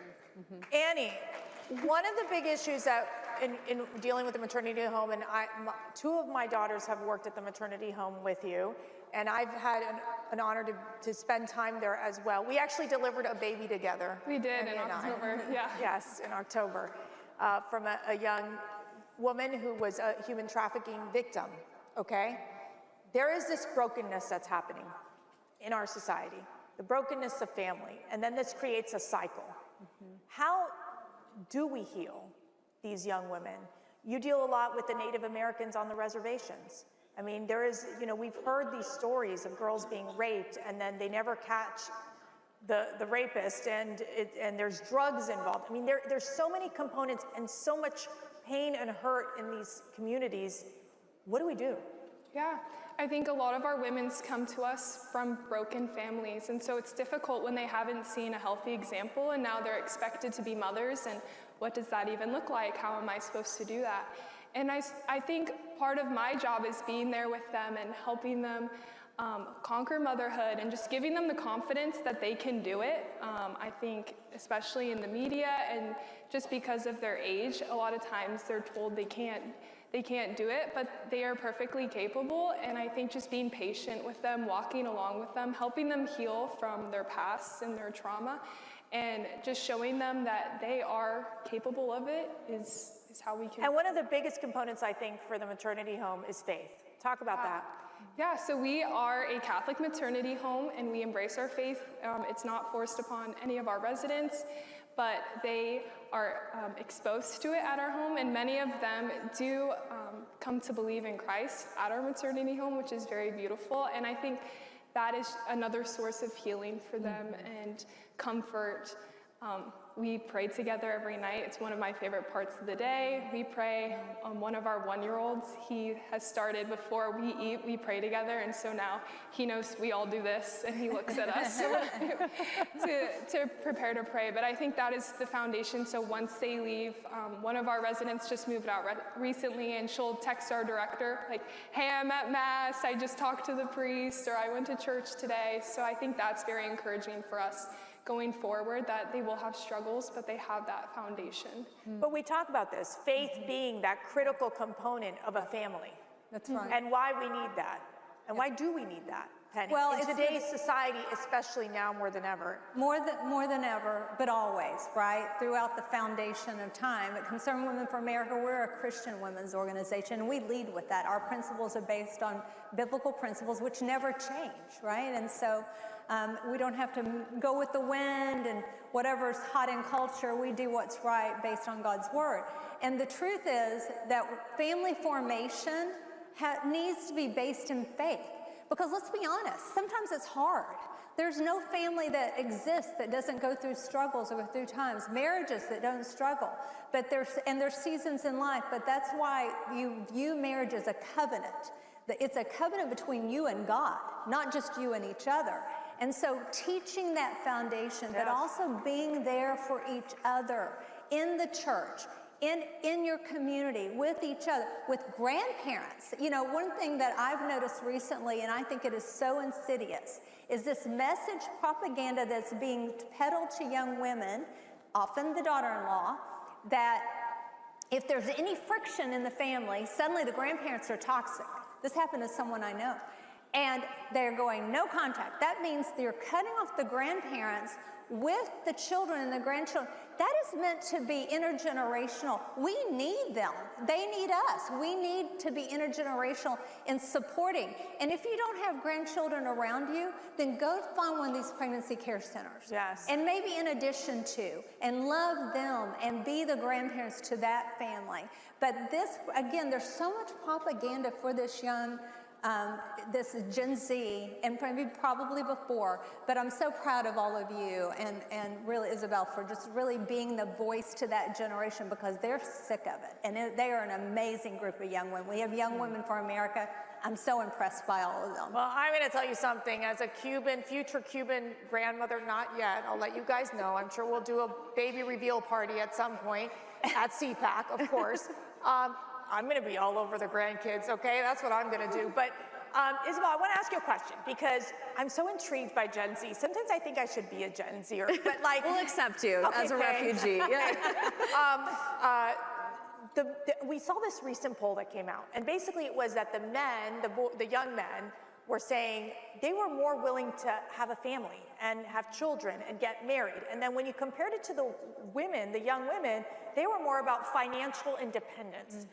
Annie, one of the big issues that in dealing with the maternity home, and two of my daughters have worked at the maternity home with you, and I've had an honor to spend time there as well. We actually delivered a baby together. We did in October, yeah. Yes, in October, from a young woman who was a human trafficking victim, okay? There is this brokenness that's happening in our society, the brokenness of family, and then this creates a cycle. How do we heal these young women? You deal a lot with the Native Americans on the reservations. I mean, there is, you know, we've heard these stories of girls being raped and then they never catch the rapist, and there's drugs involved. I mean, there's so many components and so much pain and hurt in these communities. What do we do? Yeah, I think a lot of our women's come to us from broken families, and so it's difficult when they haven't seen a healthy example and now they're expected to be mothers, and what does that even look like? How am I supposed to do that? And I think part of my job is being there with them and helping them conquer motherhood and just giving them the confidence that they can do it. I think especially in the media and just because of their age, a lot of times they're told they can't do it, but they are perfectly capable. And I think just being patient with them, walking along with them, helping them heal from their past and their trauma, and just showing them that they are capable of it is how we can. And one of the biggest components, I think, for the maternity home is faith. Talk about that. Yeah, so we are a Catholic maternity home and we embrace our faith. It's not forced upon any of our residents, but they are exposed to it at our home, and many of them do come to believe in Christ at our maternity home, which is very beautiful. And I think that is another source of healing for them and comfort. We pray together every night. It's one of my favorite parts of the day. We pray. One of our one-year-olds, he has started before we eat, we pray together, and so now he knows we all do this, and he looks at us to prepare to pray. But I think that is the foundation. So once they leave, one of our residents just moved out recently, and she'll text our director, like, hey, I'm at Mass, I just talked to the priest, or I went to church today. So I think that's very encouraging for us going forward, that they will have struggles, but they have that foundation. But we talk about this, faith being that critical component of a family. That's right. And why we need that. And why do we need that, Penny? Well, in today's society, especially now more than ever. More than ever, but always, right? Throughout the foundation of time. At Concerned Women for America, we're a Christian women's organization, and we lead with that. Our principles are based on biblical principles, which never change, right? And so we don't have to go with the wind and whatever's hot in culture. We do what's right based on God's word. And the truth is that family formation needs to be based in faith. Because let's be honest, sometimes it's hard. There's no family that exists that doesn't go through struggles or go through times, marriages that don't struggle. But there's seasons in life, but that's why you view marriage as a covenant. It's a covenant between you and God, not just you and each other. And so teaching that foundation, but also being there for each other in the church, in your community, with each other, with grandparents. You know, one thing that I've noticed recently, and I think it is so insidious, is this message propaganda that's being peddled to young women, often the daughter-in-law, that if there's any friction in the family, suddenly the grandparents are toxic. This happened to someone I know. And they're going, no contact. That means they're cutting off the grandparents with the children and the grandchildren. That is meant to be intergenerational. We need them. They need us. We need to be intergenerational in supporting. And if you don't have grandchildren around you, then go find one of these pregnancy care centers. Yes. And maybe in addition to, and love them and be the grandparents to that family. But this, again, there's so much propaganda for this young this is Gen Z, and probably before, but I'm so proud of all of you and really Isabel for just really being the voice to that generation, because they're sick of it. And they are an amazing group of young women. We have Young Women for America. I'm so impressed by all of them. Well, I'm going to tell you something. As a future Cuban grandmother, not yet, I'll let you guys know. I'm sure we'll do a baby reveal party at some point at CPAC, of course. I'm going to be all over the grandkids, okay? That's what I'm going to do. But Isabel, I want to ask you a question, because I'm so intrigued by Gen Z. Sometimes I think I should be a Gen Zer, but like... We'll accept you as a refugee. We saw this recent poll that came out, and basically it was that the men, the young men, were saying they were more willing to have a family and have children and get married. And then when you compared it to the women, the young women, they were more about financial independence.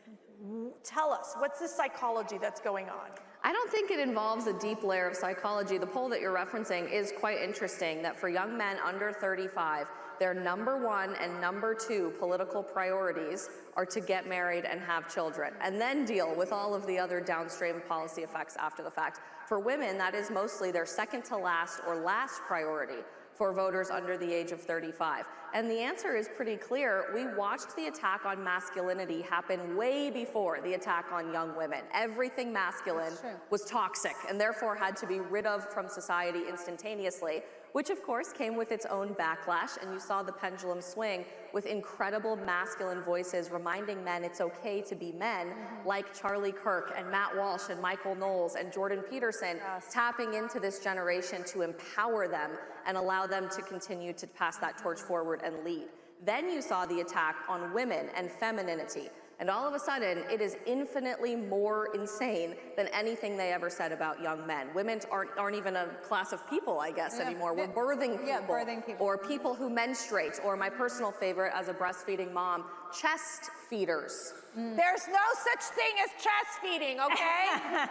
Tell us, what's the psychology that's going on? I don't think it involves a deep layer of psychology. The poll that you're referencing is quite interesting, that for young men under 35, their #1 and #2 political priorities are to get married and have children, and then deal with all of the other downstream policy effects after the fact. For women, that is mostly their second to last or last priority for voters under the age of 35. And the answer is pretty clear. We watched the attack on masculinity happen way before the attack on young women. Everything masculine was toxic and therefore had to be rid of from society instantaneously, which of course came with its own backlash, and you saw the pendulum swing with incredible masculine voices reminding men it's okay to be men, like Charlie Kirk and Matt Walsh and Michael Knowles and Jordan Peterson, tapping into this generation to empower them and allow them to continue to pass that torch forward and lead. Then you saw the attack on women and femininity. And all of a sudden, it is infinitely more insane than anything they ever said about young men. Women aren't even a class of people, I guess, anymore. We're birthing people, or people who menstruate, or my personal favorite as a breastfeeding mom, chest feeders. There's no such thing as chest feeding, okay?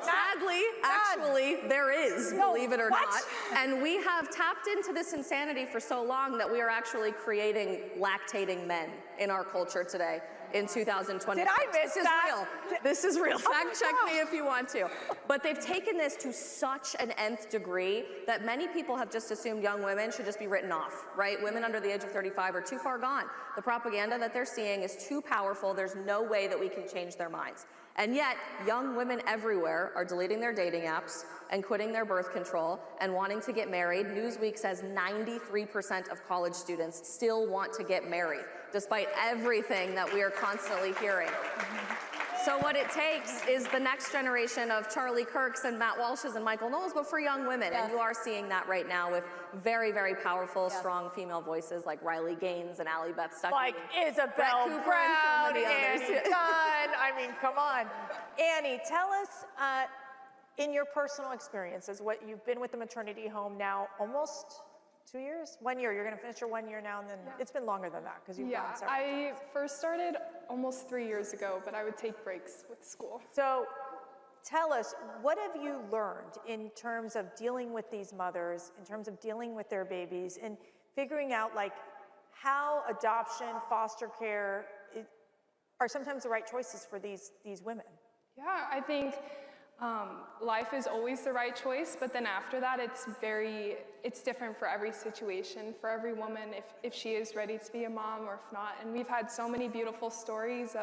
Sadly, actually, there is, believe it or not. And we have tapped into this insanity for so long that we are actually creating lactating men in our culture today. In 2020. Did I miss that? This is real. Fact check me if you want to. But they've taken this to such an nth degree that many people have just assumed young women should just be written off, right? Women under the age of 35 are too far gone. The propaganda that they're seeing is too powerful. There's no way that we can change their minds. And yet, young women everywhere are deleting their dating apps and quitting their birth control and wanting to get married. Newsweek says 93% of college students still want to get married, despite everything that we are constantly hearing. So what it takes is the next generation of Charlie Kirks and Matt Walshes and Michael Knowles, but for young women. And you are seeing that right now with very, very powerful, strong female voices like Riley Gaines and Allie Beth Stuckey. Like Isabel Brown, Annie Dunn. I mean, come on. Annie, tell us, in your personal experiences, what you've been with the maternity home now almost 2 years? 1 year. You're going to finish your 1 year now, and then it's been longer than that because you've gone several times. I first started almost 3 years ago, but I would take breaks with school. So tell us, what have you learned in terms of dealing with these mothers, in terms of dealing with their babies, and figuring out like how adoption, foster care are sometimes the right choices for these women? Yeah, I think life is always the right choice, but then after that, it's different for every situation, for every woman, if she is ready to be a mom or if not. And we've had so many beautiful stories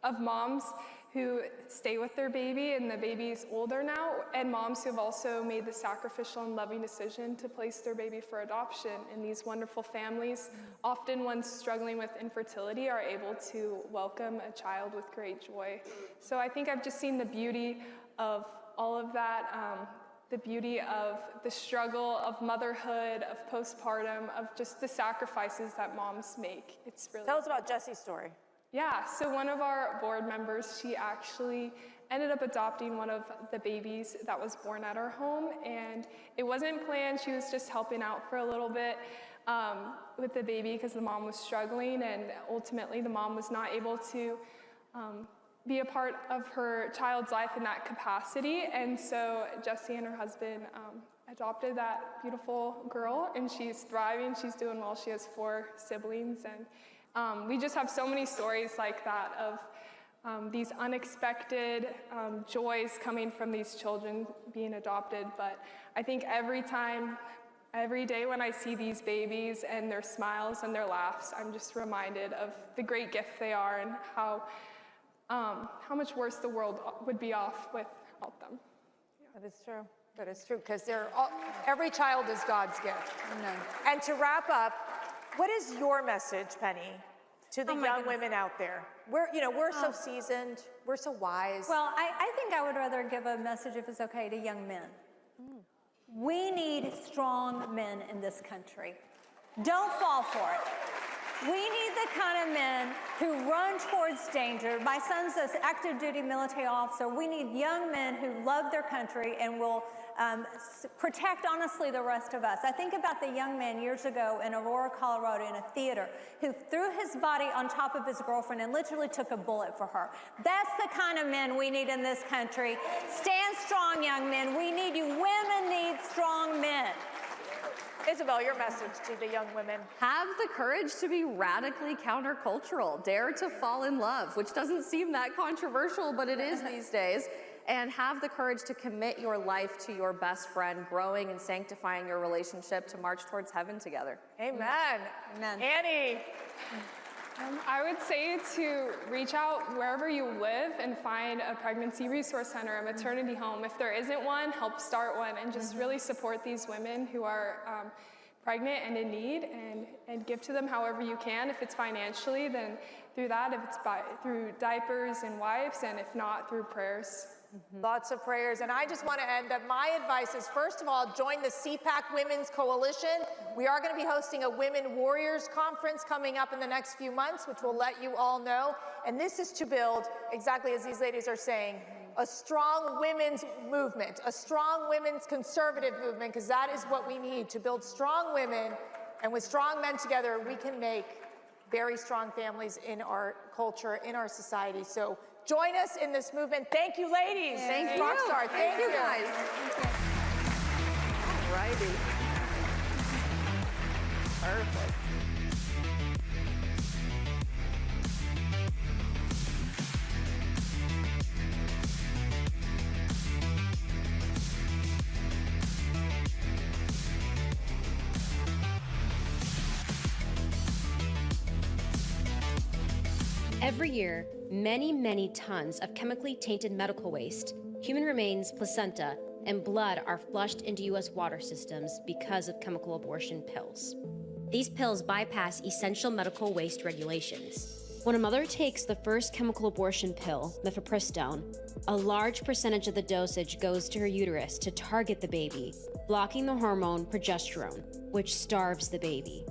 of moms who stay with their baby and the baby's older now, and moms who have also made the sacrificial and loving decision to place their baby for adoption. And these wonderful families, often ones struggling with infertility, are able to welcome a child with great joy. So I think I've just seen the beauty of all of that, the beauty of the struggle of motherhood, of postpartum, of just the sacrifices that moms make. It's really Tell us about Jessie's story. Yeah, so one of our board members, she actually ended up adopting one of the babies that was born at our home, and it wasn't planned. She was just helping out for a little bit with the baby because the mom was struggling, and ultimately the mom was not able to be a part of her child's life in that capacity. And so Jessie and her husband adopted that beautiful girl, and she's thriving, she's doing well. She has 4 siblings, and we just have so many stories like that of these unexpected joys coming from these children being adopted. But I think every day when I see these babies and their smiles and their laughs, I'm just reminded of the great gift they are and how much worse the world would be off without them. That is true. That is true, because every child is God's gift. Amen. And to wrap up, what is your message, Penny, to the young women out there? We're so seasoned, we're so wise. Well, I think I would rather give a message, if it's okay, to young men. We need strong men in this country. Don't fall for it. We need the kind of men who run towards danger. My son's an active duty military officer. We need young men who love their country and will protect, honestly, the rest of us. I think about the young man years ago in Aurora, Colorado, in a theater, who threw his body on top of his girlfriend and literally took a bullet for her. That's the kind of men we need in this country. Stand strong, young men. We need you. Women need strong men. Isabel, your message to the young women. Have the courage to be radically countercultural. Dare to fall in love, which doesn't seem that controversial, but it is these days. And have the courage to commit your life to your best friend, growing and sanctifying your relationship to march towards heaven together. Amen. Amen. Annie. I would say to reach out wherever you live and find a pregnancy resource center, a maternity home. If there isn't one, help start one, and just really support these women who are pregnant and in need, and give to them however you can. If it's financially, then through that. If it's through diapers and wipes, and if not, through prayers. Lots of prayers. And I just want to end that my advice is, first of all, join the CPAC Women's Coalition. We are going to be hosting a Women Warriors Conference coming up in the next few months, which will let you all know. And this is to build, exactly as these ladies are saying, a strong women's movement, a strong women's conservative movement, because that is what we need to build strong women. And with strong men together, we can make very strong families in our culture, in our society. So join us in this movement. Thank you, ladies. Thank you. Rockstar. Thank you, guys. All righty. Perfect. Every year, many tons of chemically tainted medical waste, human remains, placenta, and blood are flushed into U.S. water systems because of chemical abortion pills. These pills bypass essential medical waste regulations. When a mother takes the first chemical abortion pill, mifepristone, a large percentage of the dosage goes to her uterus to target the baby, blocking the hormone progesterone, which starves the baby.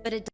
But it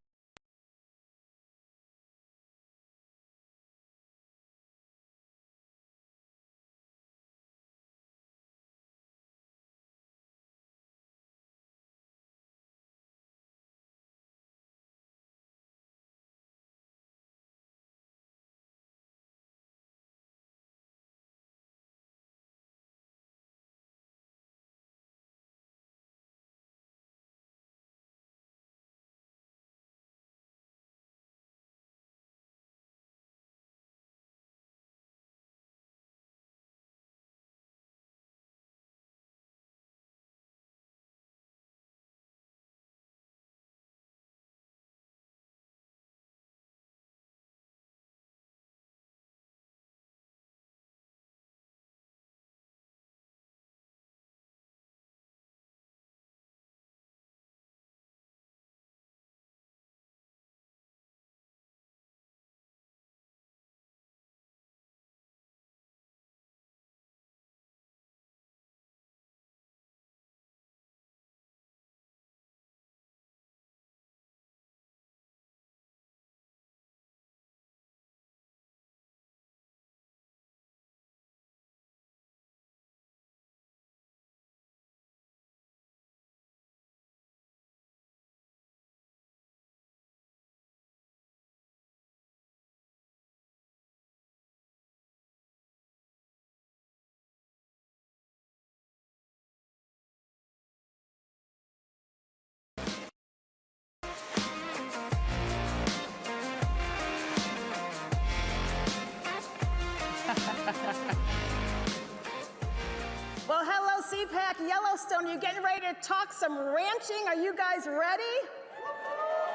Yellowstone. Are you getting ready to talk some ranching? Are you guys ready?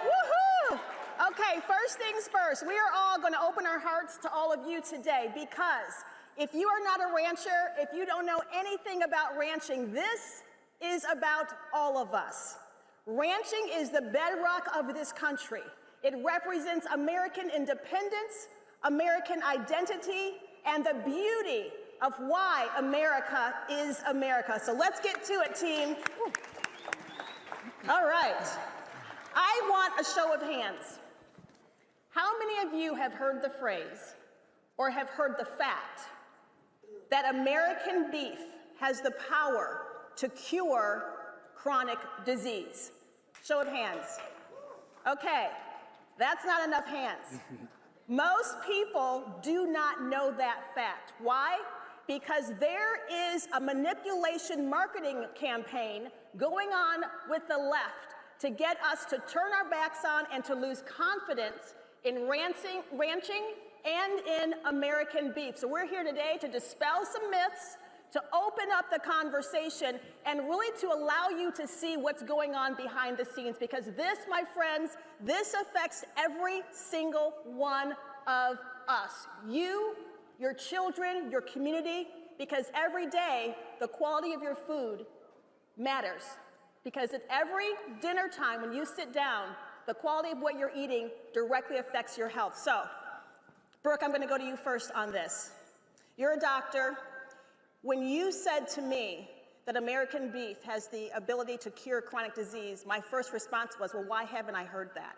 Woohoo! Okay, first things first. We are all going to open our hearts to all of you today, because if you are not a rancher, if you don't know anything about ranching, this is about all of us. Ranching is the bedrock of this country. It represents American independence, American identity, and the beauty of why America is America. So let's get to it, team. All right. I want a show of hands. How many of you have heard the phrase or have heard the fact that American beef has the power to cure chronic disease? Show of hands. Okay, that's not enough hands. Most people do not know that fact. Why? Because there is a manipulation marketing campaign going on with the left to get us to turn our backs on and to lose confidence in ranching and in American beef. So we're here today to dispel some myths, to open up the conversation, and really to allow you to see what's going on behind the scenes, because this, my friends, this affects every single one of us. You, your children, your community, because every day the quality of your food matters. Because at every dinner time when you sit down, the quality of what you're eating directly affects your health. So, Brooke, I'm going to go to you first on this. You're a doctor. When you said to me that American beef has the ability to cure chronic disease, my first response was, well, why haven't I heard that?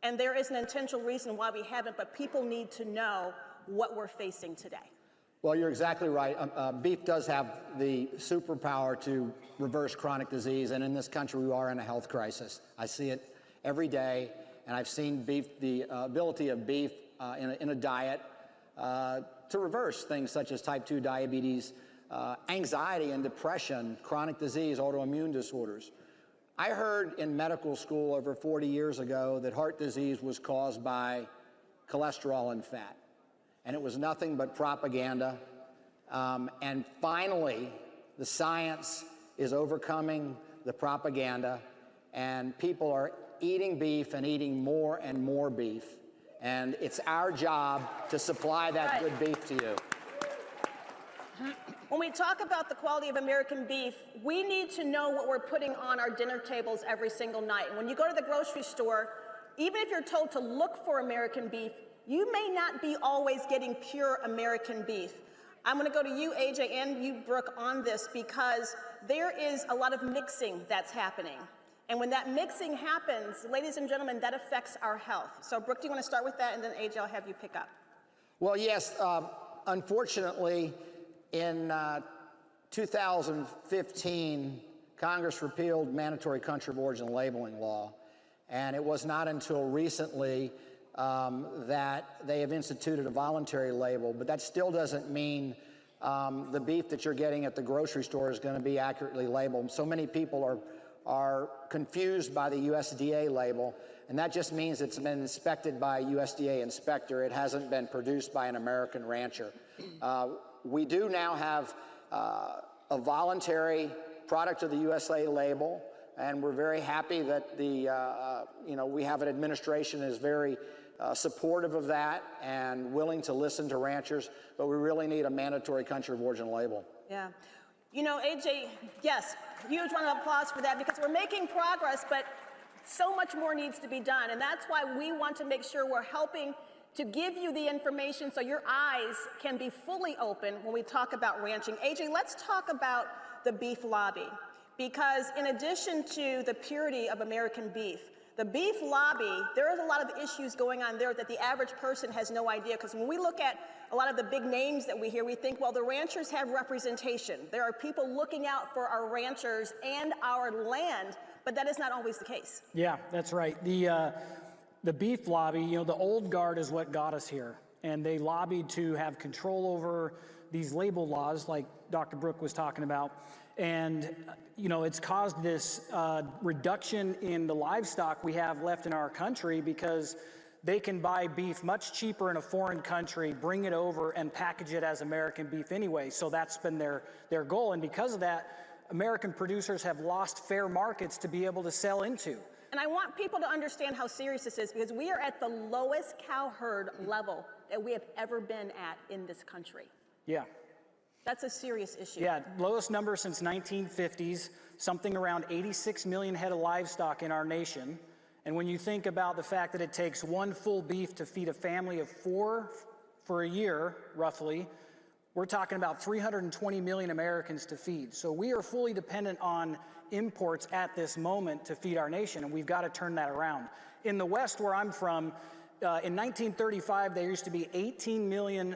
And there is an intentional reason why we haven't, but people need to know what we're facing today. Well, you're exactly right. Beef does have the superpower to reverse chronic disease, and in this country we are in a health crisis. I see it every day, and I've seen beef, the ability of beef in a diet to reverse things such as type 2 diabetes, anxiety and depression, chronic disease, autoimmune disorders. I heard in medical school over 40 years ago that heart disease was caused by cholesterol and fat, and it was nothing but propaganda. And finally, the science is overcoming the propaganda, and people are eating beef and eating more and more beef. And it's our job to supply that good beef to you. When we talk about the quality of American beef, we need to know what we're putting on our dinner tables every single night. And when you go to the grocery store, even if you're told to look for American beef, you may not be always getting pure American beef. I'm going to go to you, AJ, and you, Brooke, on this, because there is a lot of mixing that's happening. And when that mixing happens, ladies and gentlemen, that affects our health. So, Brooke, do you want to start with that? And then, AJ, I'll have you pick up. Well, yes. Unfortunately, in 2015, Congress repealed mandatory country of origin labeling law. And it was not until recently that they have instituted a voluntary label. But that still doesn't mean the beef that you're getting at the grocery store is going to be accurately labeled. So many people are confused by the USDA label, and that just means it's been inspected by a USDA inspector. It hasn't been produced by an American rancher. We do now have a voluntary product of the USA label, and we're very happy that we have an administration that is very supportive of that and willing to listen to ranchers, but we really need a mandatory country of origin label. Yeah. You know, AJ, yes, huge round of applause for that, because we're making progress, but so much more needs to be done. And that's why we want to make sure we're helping to give you the information so your eyes can be fully open when we talk about ranching. AJ, let's talk about the beef lobby, because in addition to the purity of American beef, the beef lobby, there is a lot of issues going on there that the average person has no idea, because when we look at a lot of the big names that we hear, we think, well, the ranchers have representation. There are people looking out for our ranchers and our land, but that is not always the case. Yeah, that's right. The beef lobby, you know, the old guard is what got us here. And they lobbied to have control over these label laws like Dr. Brooke was talking about. And, you know, it's caused this reduction in the livestock we have left in our country, because they can buy beef much cheaper in a foreign country, bring it over, and package it as American beef anyway. So that's been their goal. And because of that, American producers have lost fair markets to be able to sell into. And I want people to understand how serious this is, because we are at the lowest cow herd level that we have ever been at in this country. Yeah. That's a serious issue. Yeah, lowest number since 1950s, something around 86 million head of livestock in our nation. And when you think about the fact that it takes one full beef to feed a family of 4 for a year, roughly, we're talking about 320 million Americans to feed. So we are fully dependent on imports at this moment to feed our nation, and we've got to turn that around. In the West, where I'm from, in 1935, there used to be 18 million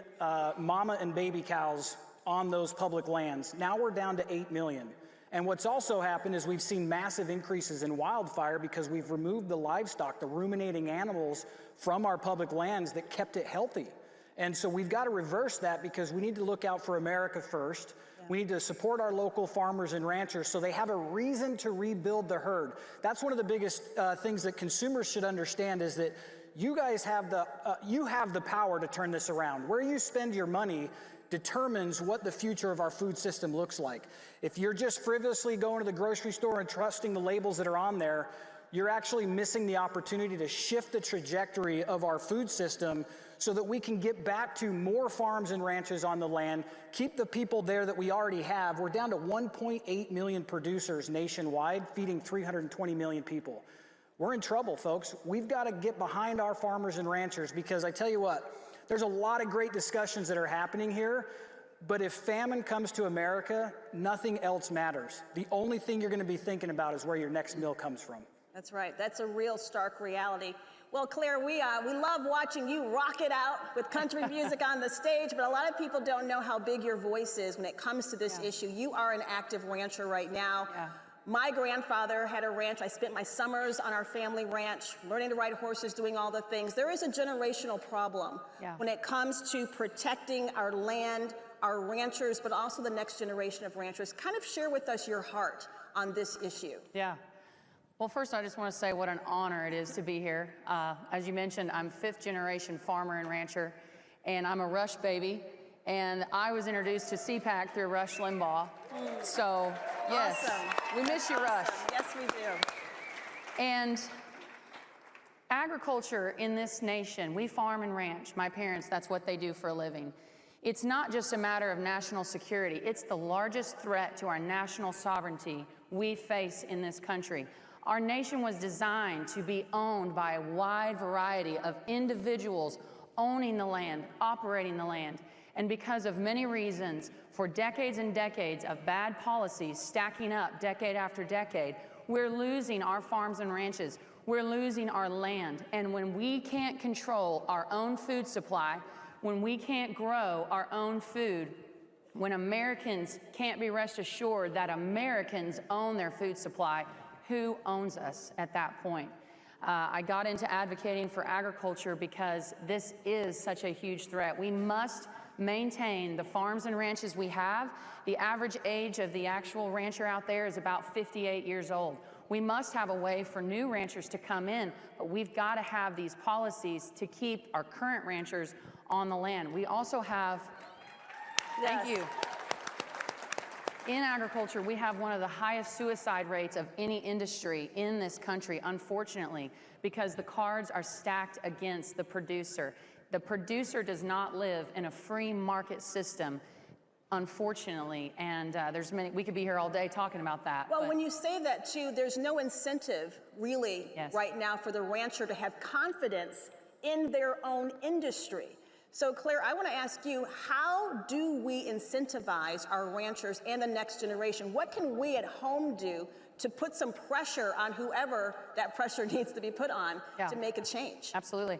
mama and baby cows on those public lands. Now we're down to 8 million. And what's also happened is we've seen massive increases in wildfire because we've removed the livestock, the ruminating animals, from our public lands that kept it healthy. And so we've got to reverse that, because we need to look out for America first. Yeah. We need to support our local farmers and ranchers so they have a reason to rebuild the herd. That's one of the biggest things that consumers should understand, is that you guys have the power to turn this around. Where you spend your money determines what the future of our food system looks like. If you're just frivolously going to the grocery store and trusting the labels that are on there, you're actually missing the opportunity to shift the trajectory of our food system so that we can get back to more farms and ranches on the land, keep the people there that we already have. We're down to 1.8 million producers nationwide, feeding 320 million people. We're in trouble, folks. We've got to get behind our farmers and ranchers, because I tell you what, there's a lot of great discussions that are happening here, but if famine comes to America, nothing else matters. The only thing you're going to be thinking about is where your next meal comes from. That's right. That's a real stark reality. Well, Claire, we love watching you rock it out with country music on the stage, but a lot of people don't know how big your voice is when it comes to this issue. You are an active rancher right now. Yeah. My grandfather had a ranch. I spent my summers on our family ranch, learning to ride horses, doing all the things. There is a generational problem when it comes to protecting our land, our ranchers, but also the next generation of ranchers. Kind of share with us your heart on this issue. Yeah. Well, first, I just want to say what an honor it is to be here. As you mentioned, I'm 5th generation farmer and rancher, and I'm a Rush baby. And I was introduced to CPAC through Rush Limbaugh. So, yes, awesome. We miss you, Rush. Yes, we do. And agriculture in this nation, we farm and ranch. My parents, that's what they do for a living. It's not just a matter of national security. It's the largest threat to our national sovereignty we face in this country. Our nation was designed to be owned by a wide variety of individuals owning the land, operating the land. And because of many reasons, for decades and decades of bad policies stacking up decade after decade, we're losing our farms and ranches. We're losing our land. And when we can't control our own food supply, when we can't grow our own food, when Americans can't be rest assured that Americans own their food supply, who owns us at that point? I got into advocating for agriculture because this is such a huge threat. We must maintain the farms and ranches we have. The average age of the actual rancher out there is about 58 years old. We must have a way for new ranchers to come in, but we've got to have these policies to keep our current ranchers on the land. We also have, thank you. In agriculture, we have one of the highest suicide rates of any industry in this country, unfortunately, because the cards are stacked against the producer. The producer does not live in a free market system, unfortunately, and there's many, we could be here all day talking about that. Well, when you say that too, there's no incentive really right now for the rancher to have confidence in their own industry. So Claire, I want to ask you, how do we incentivize our ranchers and the next generation? What can we at home do to put some pressure on whoever that pressure needs to be put on to make a change? Absolutely.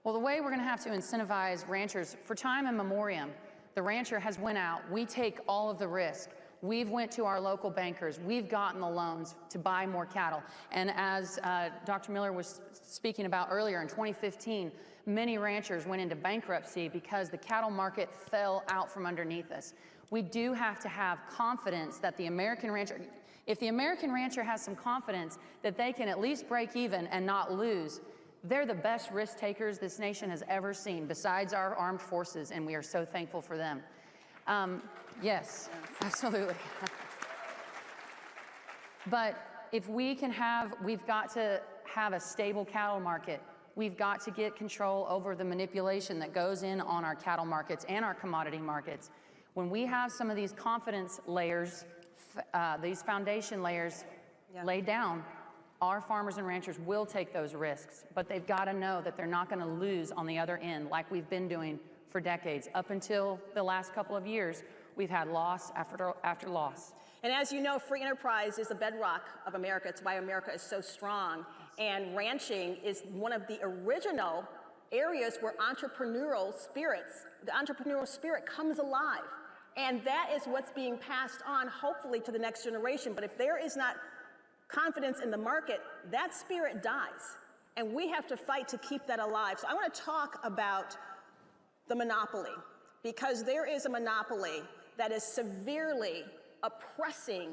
Well, the way we're going to have to incentivize ranchers, for time immemorial, the rancher has went out, we take all of the risk. We've went to our local bankers, we've gotten the loans to buy more cattle. And as Dr. Miller was speaking about earlier, in 2015, many ranchers went into bankruptcy because the cattle market fell out from underneath us. We do have to have confidence that the American rancher, if the American rancher has some confidence that they can at least break even and not lose, they're the best risk takers this nation has ever seen, besides our armed forces, and we are so thankful for them. Yes, absolutely. But if we can have, we've got to have a stable cattle market. We've got to get control over the manipulation that goes in on our cattle markets and our commodity markets. When we have some of these confidence layers, these foundation layers laid down, our farmers and ranchers will take those risks, but they've got to know that they're not going to lose on the other end like we've been doing for decades. Up until the last couple of years, we've had loss after loss. And as you know, free enterprise is the bedrock of America. It's why America is so strong. And ranching is one of the original areas where the entrepreneurial spirit comes alive. And that is what's being passed on, hopefully, to the next generation. But if there is not confidence in the market, that spirit dies. And we have to fight to keep that alive. So I want to talk about the monopoly, because there is a monopoly that is severely oppressing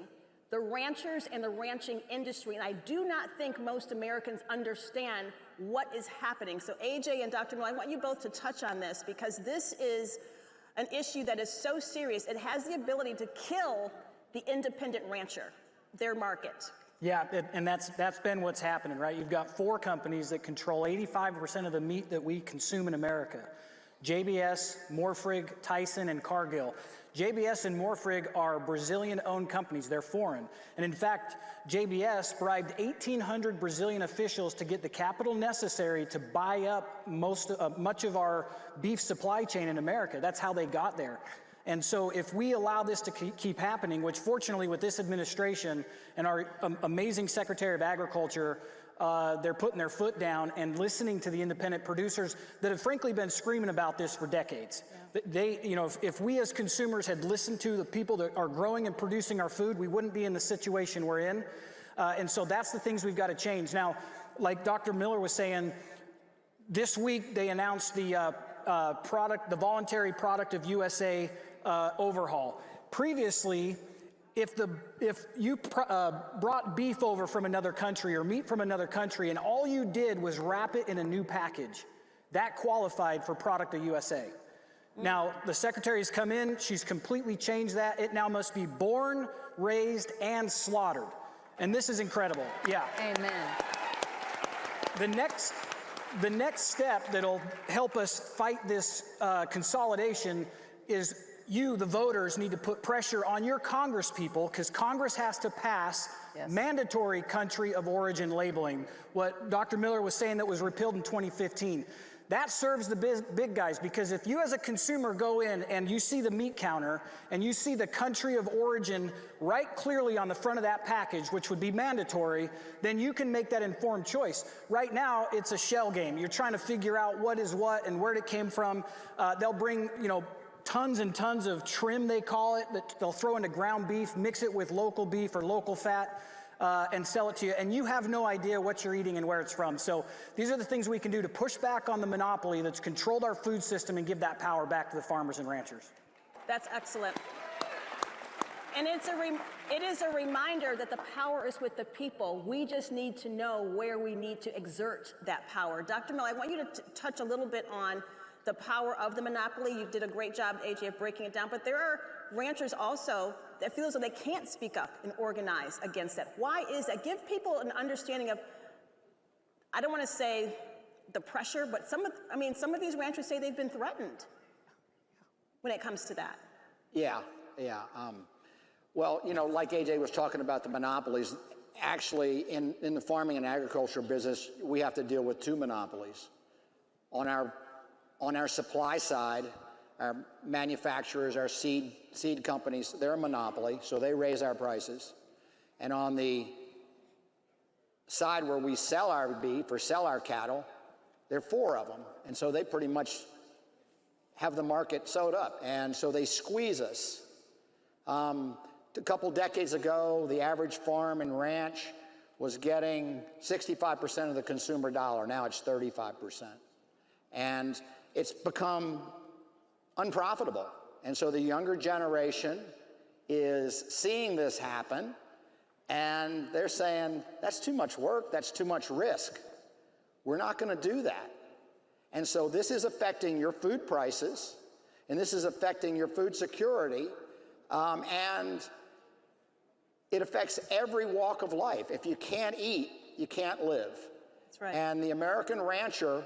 the ranchers and the ranching industry. And I do not think most Americans understand what is happening. So AJ and Dr. Miller, I want you both to touch on this, because this is an issue that is so serious. It has the ability to kill the independent rancher, their market. Yeah, and that's been what's happening, right? You've got 4 companies that control 85% of the meat that we consume in America. JBS, Morfrig, Tyson, and Cargill. JBS and Morfrig are Brazilian-owned companies. They're foreign. And in fact, JBS bribed 1,800 Brazilian officials to get the capital necessary to buy up much of our beef supply chain in America. That's how they got there. And so if we allow this to keep happening, which fortunately with this administration and our amazing Secretary of Agriculture, they're putting their foot down and listening to the independent producers that have frankly been screaming about this for decades. Yeah. They, you know, if we as consumers had listened to the people that are growing and producing our food, we wouldn't be in the situation we're in. And so that's the things we've got to change. Now, like Dr. Miller was saying, this week they announced the voluntary product of USA overhaul. Previously, if you brought beef over from another country or meat from another country and all you did was wrap it in a new package, that qualified for product of USA. Now, the secretary's come in, she's completely changed that. It now must be born, raised, and slaughtered. And this is incredible. Yeah. Amen. The next step that'll help us fight this consolidation is you, the voters, need to put pressure on your Congress people, because Congress has to pass mandatory country of origin labeling, what Dr. Miller was saying that was repealed in 2015. That serves the big guys, because if you as a consumer go in and you see the meat counter and you see the country of origin right clearly on the front of that package, which would be mandatory, then you can make that informed choice. Right now, it's a shell game. You're trying to figure out what is what and where it came from. They'll bring, you know, tons and tons of trim, they call it, that they'll throw into ground beef, mix it with local beef or local fat, and sell it to you, and you have no idea what you're eating and where it's from. So these are the things we can do to push back on the monopoly that's controlled our food system and give that power back to the farmers and ranchers. That's excellent. And it is a reminder that the power is with the people. We just need to know where we need to exert that power. Dr. Miller, I want you to touch a little bit on the power of the monopoly. You did a great job, AJ, of breaking it down, but there are ranchers also that feel as though they can't speak up and organize against that. Why is that? Give people an understanding of, I don't want to say the pressure, but some of these ranchers say they've been threatened when it comes to that. Yeah. Well, you know, like AJ was talking about the monopolies, actually in the farming and agriculture business, we have to deal with 2 monopolies. On our supply side, our manufacturers, our seed companies, they're a monopoly, so they raise our prices. And on the side where we sell our beef or sell our cattle, there are 4 of them. And so they pretty much have the market sewed up. And so they squeeze us. A couple decades ago, the average farm and ranch was getting 65% of the consumer dollar. Now it's 35%. And it's become unprofitable. And so the younger generation is seeing this happen, and they're saying, that's too much work, that's too much risk. We're not going to do that. And so this is affecting your food prices, and this is affecting your food security, and it affects every walk of life. If you can't eat, you can't live. That's right. And the American rancher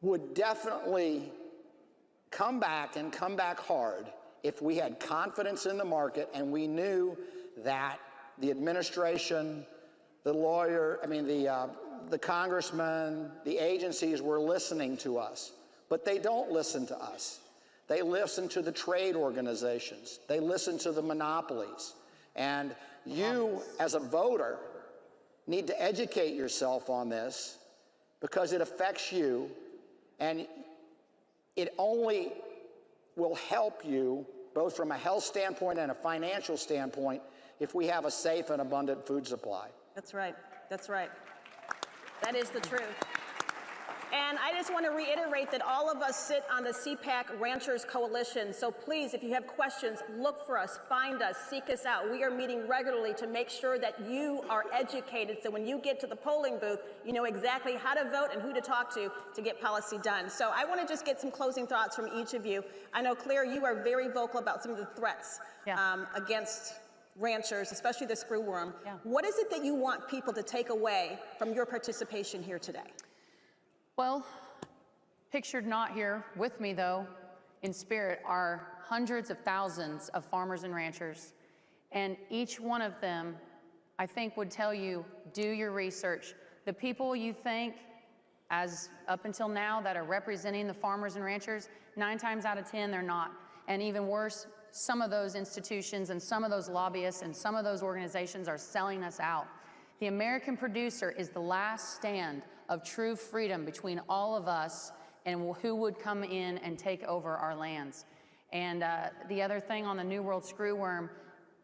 would definitely come back and come back hard if we had confidence in the market and we knew that the administration, the lawyer, the congressmen, the agencies were listening to us. But they don't listen to us. They listen to the trade organizations. They listen to the monopolies. And you, as a voter, need to educate yourself on this because it affects you, and it only will help you both from a health standpoint and a financial standpoint if we have a safe and abundant food supply. That's right. That's right. That is the truth. And I just want to reiterate that all of us sit on the CPAC Ranchers Coalition. So please, if you have questions, look for us, find us, seek us out. We are meeting regularly to make sure that you are educated. So when you get to the polling booth, you know exactly how to vote and who to talk to get policy done. So I want to just get some closing thoughts from each of you. I know, Claire, you are very vocal about some of the threats against ranchers, especially the screwworm. Yeah. What is it that you want people to take away from your participation here today? Well, pictured not here with me, though, in spirit, are hundreds of thousands of farmers and ranchers. And each one of them, I think, would tell you, do your research. The people you think, as up until now, that are representing the farmers and ranchers, 9 times out of 10, they're not. And even worse, some of those institutions and some of those lobbyists and some of those organizations are selling us out. The American producer is the last stand of true freedom between all of us and who would come in and take over our lands. And the other thing on the New World screwworm,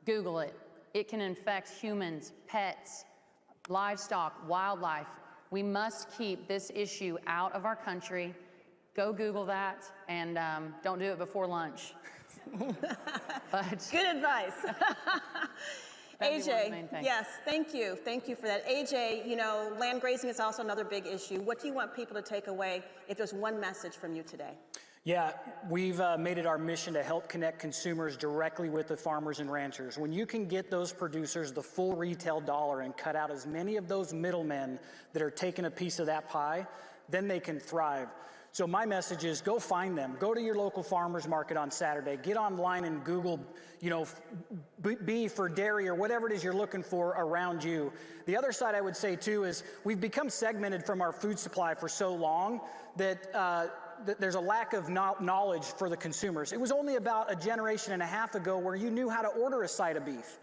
Google it. It can infect humans, pets, livestock, wildlife. We must keep this issue out of our country. Go Google that, and don't do it before lunch. But good advice. AJ, yes, thank you. Thank you for that. AJ, you know, land grazing is also another big issue. What do you want people to take away if there's one message from you today? Yeah, we've made it our mission to help connect consumers directly with the farmers and ranchers. When you can get those producers the full retail dollar and cut out as many of those middlemen that are taking a piece of that pie, then they can thrive. So my message is go find them. Go to your local farmer's market on Saturday. Get online and Google, you know, beef or dairy or whatever it is you're looking for around you. The other side I would say too is we've become segmented from our food supply for so long that there's a lack of knowledge for the consumers. It was only about 1.5 generations ago where you knew how to order a side of beef.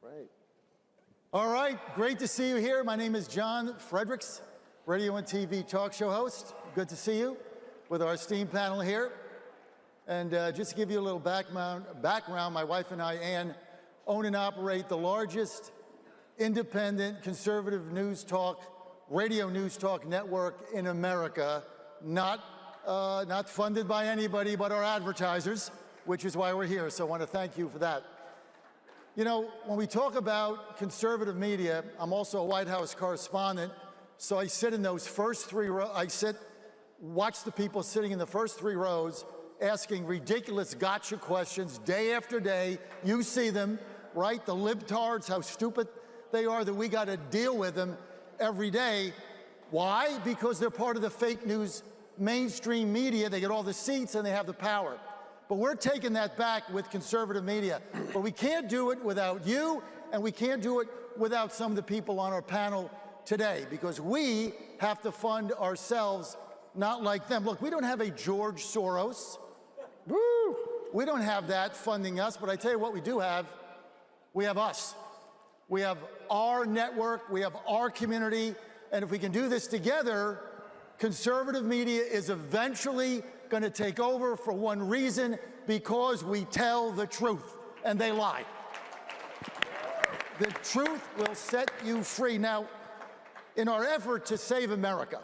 Right. All right, great to see you here. My name is John Fredericks, radio and TV talk show host. Good to see you with our esteemed panel here. And just to give you a little background, my wife and I, Ann, own and operate the largest independent conservative news talk, radio news talk network in America, not funded by anybody but our advertisers, which is why we're here. So I want to thank you for that. You know, when we talk about conservative media, I'm also a White House correspondent, so I sit in those first 3 rows. Watch the people sitting in the first 3 rows asking ridiculous gotcha questions day after day. You see them, right? The libtards, how stupid they are, that we got to deal with them every day. Why? Because they're part of the fake news mainstream media. They get all the seats and they have the power. But we're taking that back with conservative media. But we can't do it without you, and we can't do it without some of the people on our panel today, because we have to fund ourselves, not like them. Look, we don't have a George Soros. Woo! We don't have that funding us, but I tell you what we do have. We have us. We have our network, we have our community, and if we can do this together, conservative media is eventually going to take over for one reason: because we tell the truth, and they lie. The truth will set you free. Now, in our effort to save America,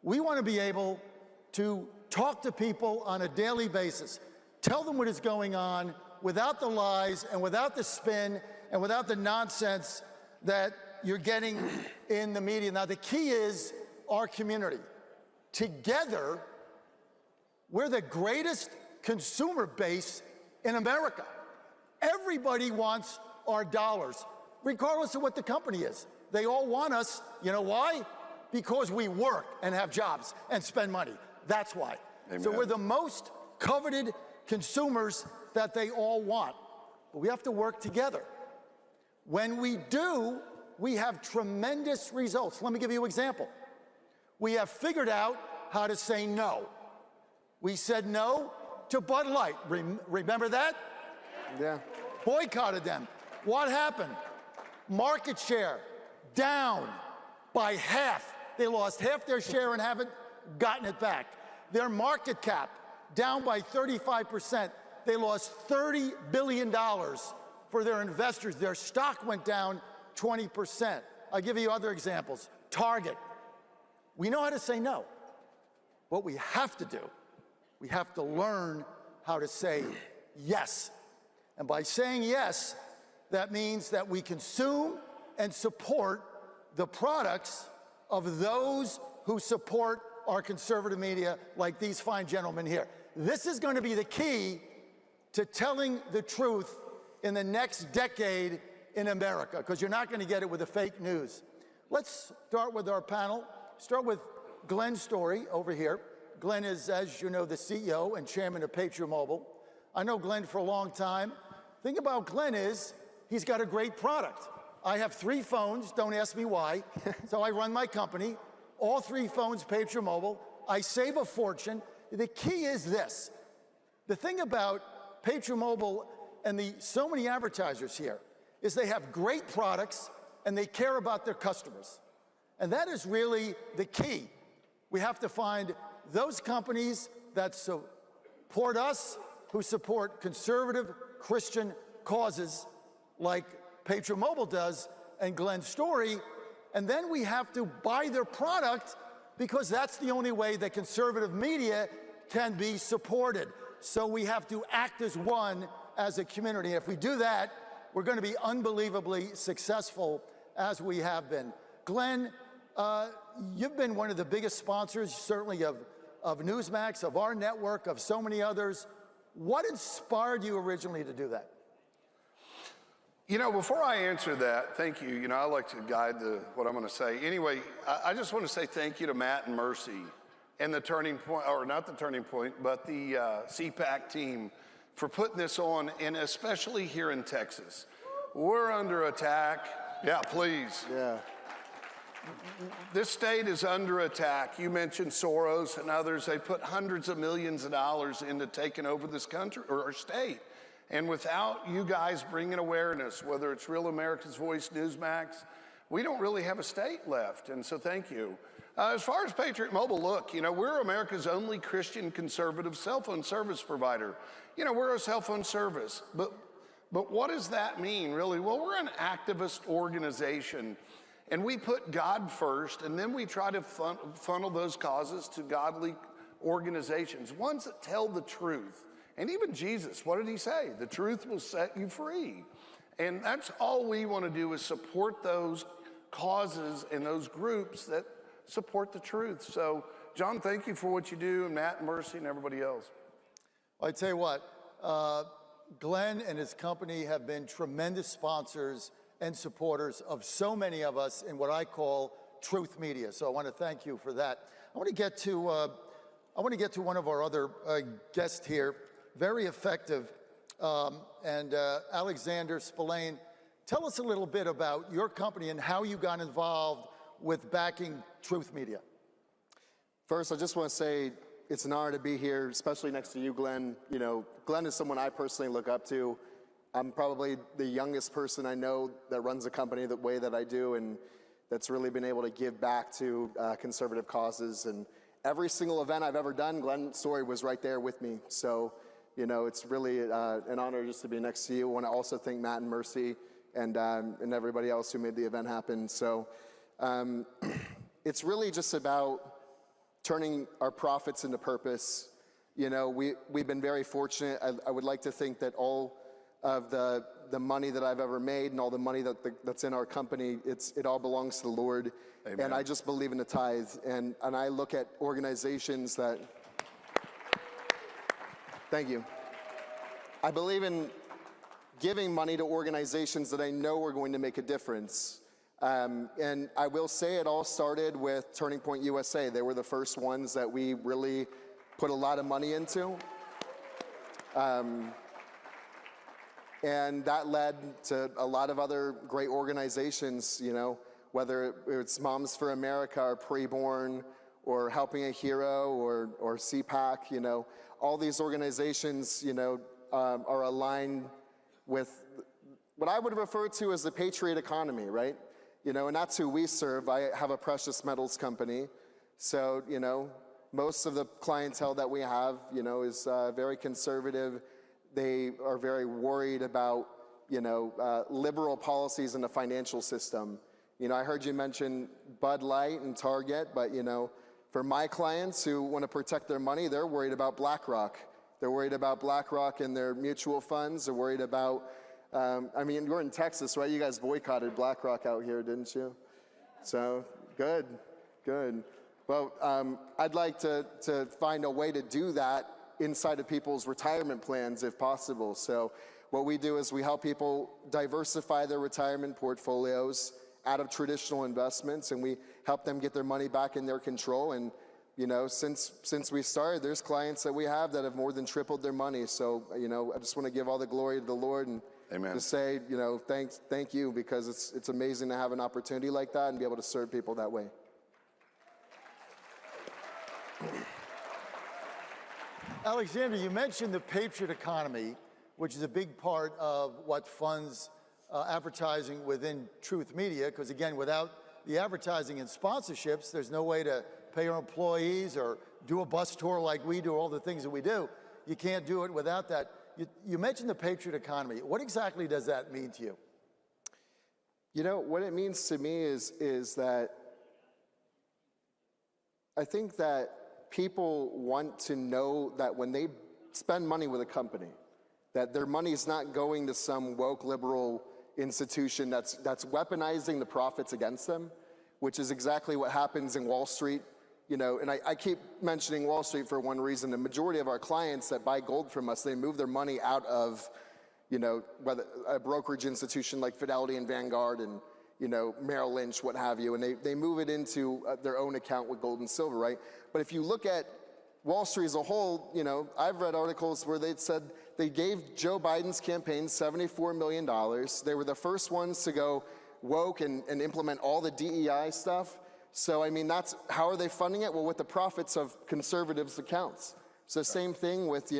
we want to be able to talk to people on a daily basis, tell them what is going on without the lies and without the spin and without the nonsense that you're getting in the media. Now, the key is our community. Together, we're the greatest consumer base in America. Everybody wants our dollars, regardless of what the company is. They all want us. You know why? Because we work and have jobs and spend money. That's why. Amen. So we're the most coveted consumers that they all want. But we have to work together. When we do, we have tremendous results. Let me give you an example. We have figured out how to say no. We said no to Bud Light. Remember that? Yeah. Boycotted them. What happened? Market share down by half. They lost half their share and haven't gotten it back. Their market cap down by 35%. They lost $30 billion for their investors. Their stock went down 20%. I'll give you other examples. Target. We know how to say no. What we have to do, we have to learn how to say yes. And by saying yes, that means that we consume and support the products of those who support our conservative media, like these fine gentlemen here. This is going to be the key to telling the truth in the next decade in America, because you're not going to get it with the fake news. Let's start with our panel. Start with Glenn Story over here. Glenn is, as you know, the CEO and chairman of Patriot Mobile. I know Glenn for a long time. The thing about Glenn is he's got a great product. I have 3 phones, don't ask me why. So I run my company, all 3 phones, Patriot Mobile. I save a fortune. The key is this. The thing about Patriot Mobile and so many advertisers here is they have great products and they care about their customers. And that is really the key. We have to find those companies that support us, who support conservative Christian causes like Patriot Mobile does and Glenn Story, and then we have to buy their product, because that's the only way that conservative media can be supported. So we have to act as one, as a community. If we do that, we're going to be unbelievably successful, as we have been. Glenn, you've been one of the biggest sponsors, certainly of Newsmax, of our network, of so many others. What inspired you originally to do that? You know, before I answer that, thank you. You know, I like to guide what I'm going to say. Anyway, I just want to say thank you to Matt and Mercy and the Turning Point, or not the Turning Point, but the CPAC team for putting this on, and especially here in Texas. We're under attack. Yeah, please. Yeah. This state is under attack. You mentioned Soros and others. They put hundreds of millions of dollars into taking over this country or our state. And without you guys bringing awareness, whether it's Real America's Voice, Newsmax, we don't really have a state left. And so thank you. As far as Patriot Mobile, look, we're America's only Christian conservative cell phone service provider. We're a cell phone service. But what does that mean, really? Well, we're an activist organization. And we put God first, and then we try to funnel those causes to godly organizations, ones that tell the truth. And even Jesus, what did he say? The truth will set you free. And that's all we want to do is support those causes and those groups that support the truth. So, John, thank you for what you do, and Matt and Mercy and everybody else. Well, I tell you what, Glenn and his company have been tremendous sponsors and supporters of so many of us in what I call truth media. So I want to thank you for that. I want to get to one of our other guests here, very effective, and Alexander Spillane. Tell us a little bit about your company and how you got involved with backing truth media. First, I just want to say it's an honor to be here, especially next to you, Glenn. Glenn is someone I personally look up to. I'm probably the youngest person I know that runs a company the way that I do, and that's really been able to give back to conservative causes. And every single event I've ever done, Glenn Story was right there with me. So, it's really an honor just to be next to you. I want to also thank Matt and Mercy and everybody else who made the event happen. So, it's really just about turning our profits into purpose. We've been very fortunate. I would like to think that all of the money that I've ever made and all the money that's in our company, it all belongs to the Lord. Amen. And I just believe in the tithe. And I look at organizations that, thank you. I believe in giving money to organizations that I know are going to make a difference. And I will say it all started with Turning Point USA. They were the first ones that we really put a lot of money into. And that led to a lot of other great organizations, whether it's Moms for America or Preborn or Helping a Hero or CPAC, all these organizations, are aligned with what I would refer to as the patriot economy, right? And that's who we serve. I have a precious metals company. So, most of the clientele that we have, is very conservative. They are very worried about, liberal policies in the financial system. I heard you mention Bud Light and Target, but, for my clients who want to protect their money, they're worried about BlackRock. They're worried about BlackRock and their mutual funds. They're worried about, you're in Texas, right? You guys boycotted BlackRock out here, didn't you? So, good. Well, I'd like to find a way to do that inside of people's retirement plans if possible. So what we do is we help people diversify their retirement portfolios out of traditional investments, and we help them get their money back in their control. And since we started, there's clients that we have that have more than tripled their money. So I just want to give all the glory to the Lord and Amen. Just say thank you, because it's amazing to have an opportunity like that and be able to serve people that way. Alexander, you mentioned the patriot economy, which is a big part of what funds advertising within Truth Media, because again, without the advertising and sponsorships, there's no way to pay your employees or do a bus tour like we do, all the things that we do. You can't do it without that. You mentioned the patriot economy. What exactly does that mean to you? What it means to me is that I think that people want to know that when they spend money with a company, that their money is not going to some woke liberal institution that's weaponizing the profits against them, which is exactly what happens in Wall Street. And I keep mentioning Wall Street for one reason. The majority of our clients that buy gold from us, they move their money out of, whether a brokerage institution like Fidelity and Vanguard and, Merrill Lynch, what have you, and they move it into their own account with gold and silver, right? But if you look at Wall Street as a whole, I've read articles where they said they gave Joe Biden's campaign $74 million. They were the first ones to go woke and implement all the DEI stuff. So, how are they funding it? Well, with the profits of conservatives' accounts. So same thing with,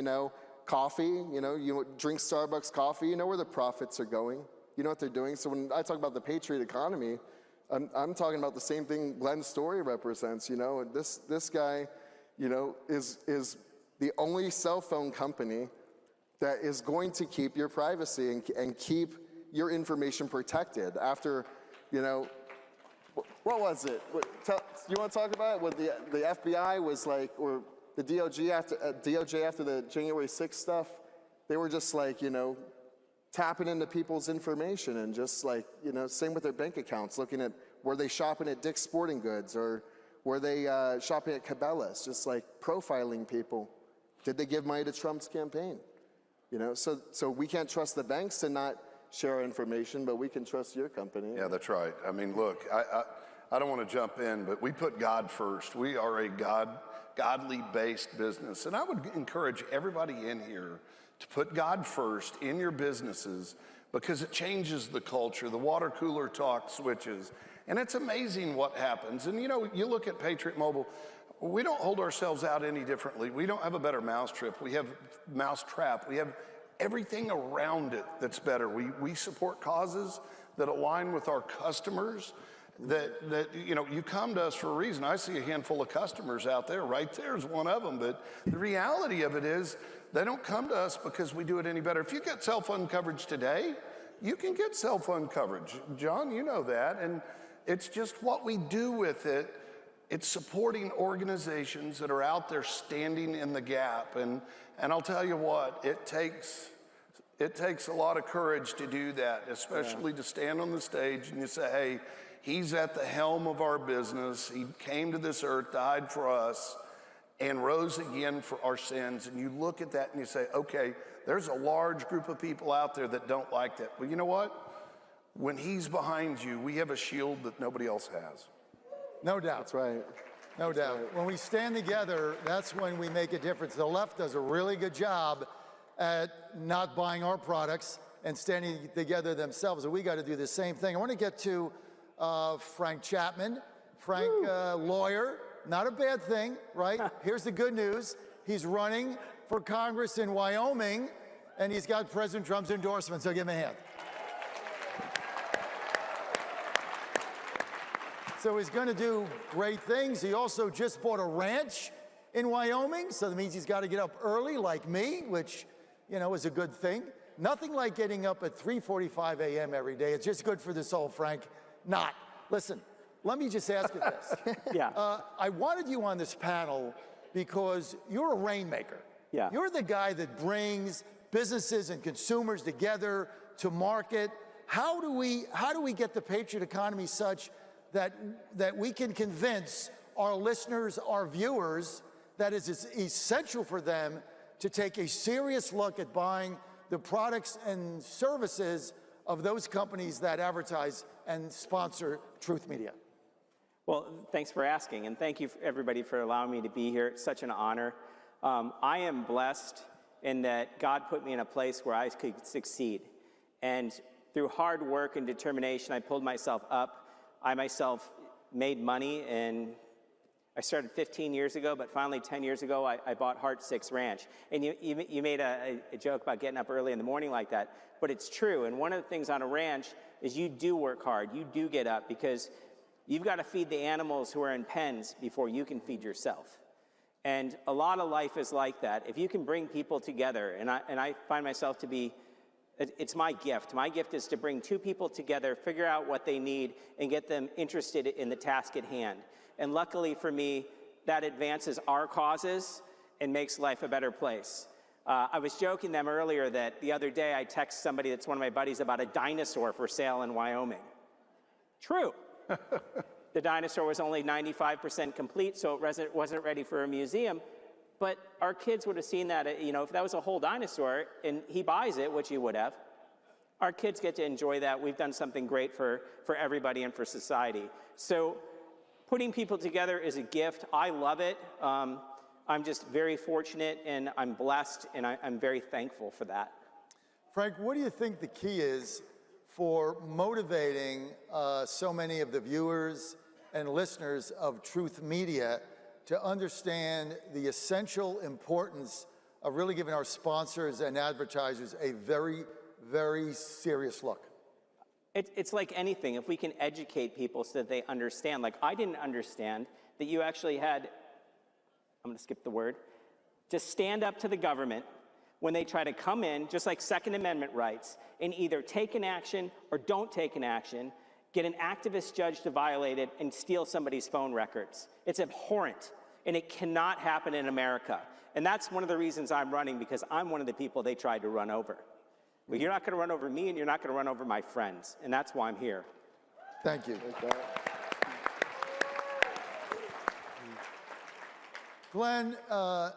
coffee, you drink Starbucks coffee, you know where the profits are going. You know what they're doing. So when I talk about the patriot economy, I'm talking about the same thing Glenn's story represents, And this guy, is the only cell phone company that is going to keep your privacy and keep your information protected after, what was it? You want to talk about it? What the FBI was like, or the DOJ after the January 6th stuff? They were just like, tapping into people's information and just like, same with their bank accounts, looking at were they shopping at Dick's Sporting Goods or were they shopping at Cabela's, just like profiling people. Did they give money to Trump's campaign? So we can't trust the banks to not share our information, but we can trust your company. Yeah, that's right. I mean, look, I don't want to jump in, but we put God first. We are a godly-based business. And I would encourage everybody in here to put God first in your businesses because it changes the culture. The water cooler talk switches. And it's amazing what happens. And you look at Patriot Mobile, we don't hold ourselves out any differently. We don't have a better mousetrap. We have mousetrap. We have everything around it that's better. We support causes that align with our customers. That you come to us for a reason. I see a handful of customers out there. Right there is one of them. But the reality of it is they don't come to us because we do it any better. If you get cell phone coverage today, you can get cell phone coverage. John, you know that. And it's just what we do with it. It's supporting organizations that are out there standing in the gap. And I'll tell you what, it takes a lot of courage to do that, especially to stand on the stage and you say, hey, he's at the helm of our business. He came to this earth, died for us, and rose again for our sins. And you look at that and you say, okay, there's a large group of people out there that don't like that. But you know what? When he's behind you, we have a shield that nobody else has. No doubt. That's right. No doubt. Right. When we stand together, that's when we make a difference. The left does a really good job at not buying our products and standing together themselves. And we got to do the same thing. I want to get to Frank Chapman. Frank, lawyer, not a bad thing, right? Here's the good news. He's running for Congress in Wyoming, and he's got President Trump's endorsement, so give him a hand. So he's going to do great things. He also just bought a ranch in Wyoming, so that means he's got to get up early like me, which, is a good thing. Nothing like getting up at 3:45 a.m. every day. It's just good for the soul, Frank. Not. Listen, let me just ask you this. I wanted you on this panel because you're a rainmaker. Yeah. You're the guy that brings businesses and consumers together to market. How do we get the patriot economy such that we can convince our listeners, our viewers, that it's essential for them to take a serious look at buying the products and services of those companies that advertise and sponsor Truth Media? Well, thanks for asking, and thank you everybody for allowing me to be here. It's such an honor. I am blessed in that God put me in a place where I could succeed. And through hard work and determination, I pulled myself up. I myself made money, and I started 15 years ago, but finally 10 years ago, I bought Heart 6 Ranch. And you made a joke about getting up early in the morning like that, but it's true. And one of the things on a ranch is you do work hard. You do get up because you've got to feed the animals who are in pens before you can feed yourself. And a lot of life is like that. If you can bring people together, and I find myself to be, it's my gift. My gift is to bring two people together, figure out what they need, and get them interested in the task at hand. And luckily for me, that advances our causes and makes life a better place. I was joking them earlier that the other day I texted somebody that's one of my buddies about a dinosaur for sale in Wyoming. True. The dinosaur was only 95% complete, so it wasn't ready for a museum. But our kids would have seen that, if that was a whole dinosaur and he buys it, which he would have, our kids get to enjoy that. We've done something great for everybody and for society. So putting people together is a gift. I love it. I'm just very fortunate, and I'm blessed, and I'm very thankful for that. Frank, what do you think the key is for motivating so many of the viewers and listeners of Truth Media to understand the essential importance of really giving our sponsors and advertisers a very, very serious look. It's like anything. If we can educate people so that they understand. Like, I didn't understand that you actually had, I'm going to skip the word, to stand up to the government when they try to come in, just like Second Amendment rights, and either take an action or don't take an action, get an activist judge to violate it, and steal somebody's phone records. It's abhorrent, and it cannot happen in America. And that's one of the reasons I'm running, because I'm one of the people they tried to run over. But you're not going to run over me, and you're not going to run over my friends, and that's why I'm here. Thank you. Glenn,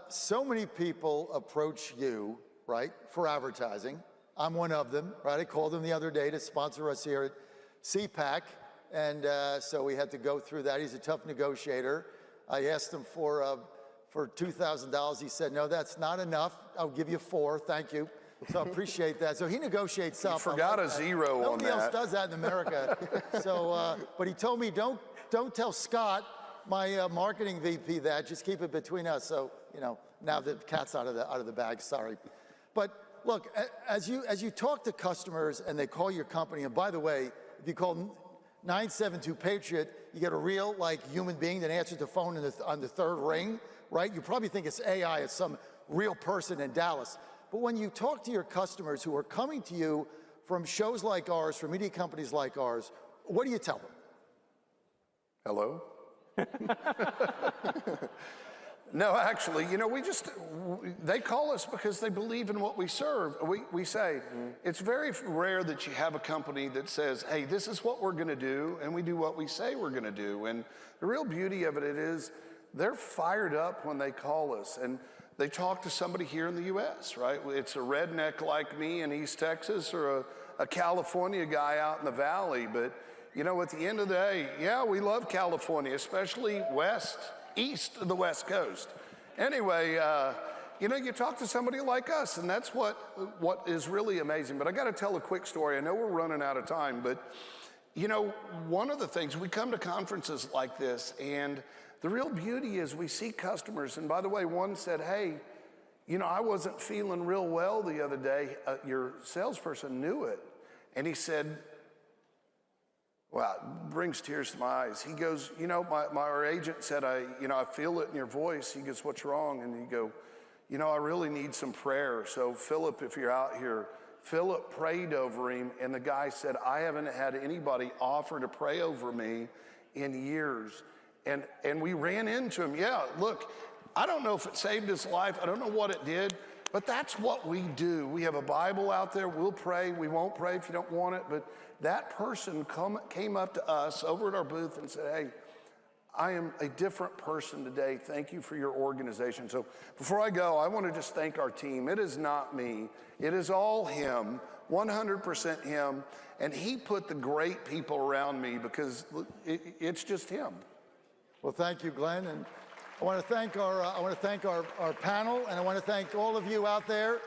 so many people approach you, right, for advertising. I'm one of them, right? I called him the other day to sponsor us here at CPAC, and so we had to go through that. He's a tough negotiator. I asked him for $2,000. He said, no, that's not enough. I'll give you $4, thank you. So I appreciate that. So he negotiates up. You forgot a zero on that. Nobody else does that in America. So, but he told me, don't tell Scott, my marketing VP, that. Just keep it between us. So, you know, now the cat's out of the bag. Sorry. But look, as you talk to customers and they call your company, and by the way, if you call 972 Patriot, you get a real human being that answers the phone on the third ring, right? You probably think it's AI, it's some real person in Dallas. But when you talk to your customers who are coming to you from shows like ours, from media companies like ours, what do you tell them? Hello? No, actually, you know, they call us because they believe in what we serve. We say, it's very rare that you have a company that says, hey, this is what we're going to do, and we do what we say we're going to do. And the real beauty of it is they're fired up when they call us, and they talk to somebody here in the U.S., right? It's a redneck like me in East Texas or a California guy out in the valley. But, you know, at the end of the day, yeah, we love California, especially east of the West Coast. Anyway, you know, you talk to somebody like us, and that's what is really amazing. But I got to tell a quick story. I know we're running out of time, but, you know, one of the things, we come to conferences like this, and the real beauty is we see customers, and by the way, one said, hey, you know, I wasn't feeling real well the other day. Your salesperson knew it. And he said, wow, it brings tears to my eyes. He goes, you know, our agent said, I feel it in your voice. He goes, what's wrong? And you go, you know, I really need some prayer. So Philip, if you're out here, Philip prayed over him, and the guy said, I haven't had anybody offer to pray over me in years. And we ran into him. Yeah, look, I don't know if it saved his life. I don't know what it did, but that's what we do. We have a Bible out there. We'll pray. We won't pray if you don't want it. But that person came up to us over at our booth and said, hey, I am a different person today. Thank you for your organization. So before I go, I want to just thank our team. It is not me. It is all him, 100% him. And he put the great people around me because it's just him. Well, thank you, Glenn, and I want to thank our panel, and I want to thank all of you out there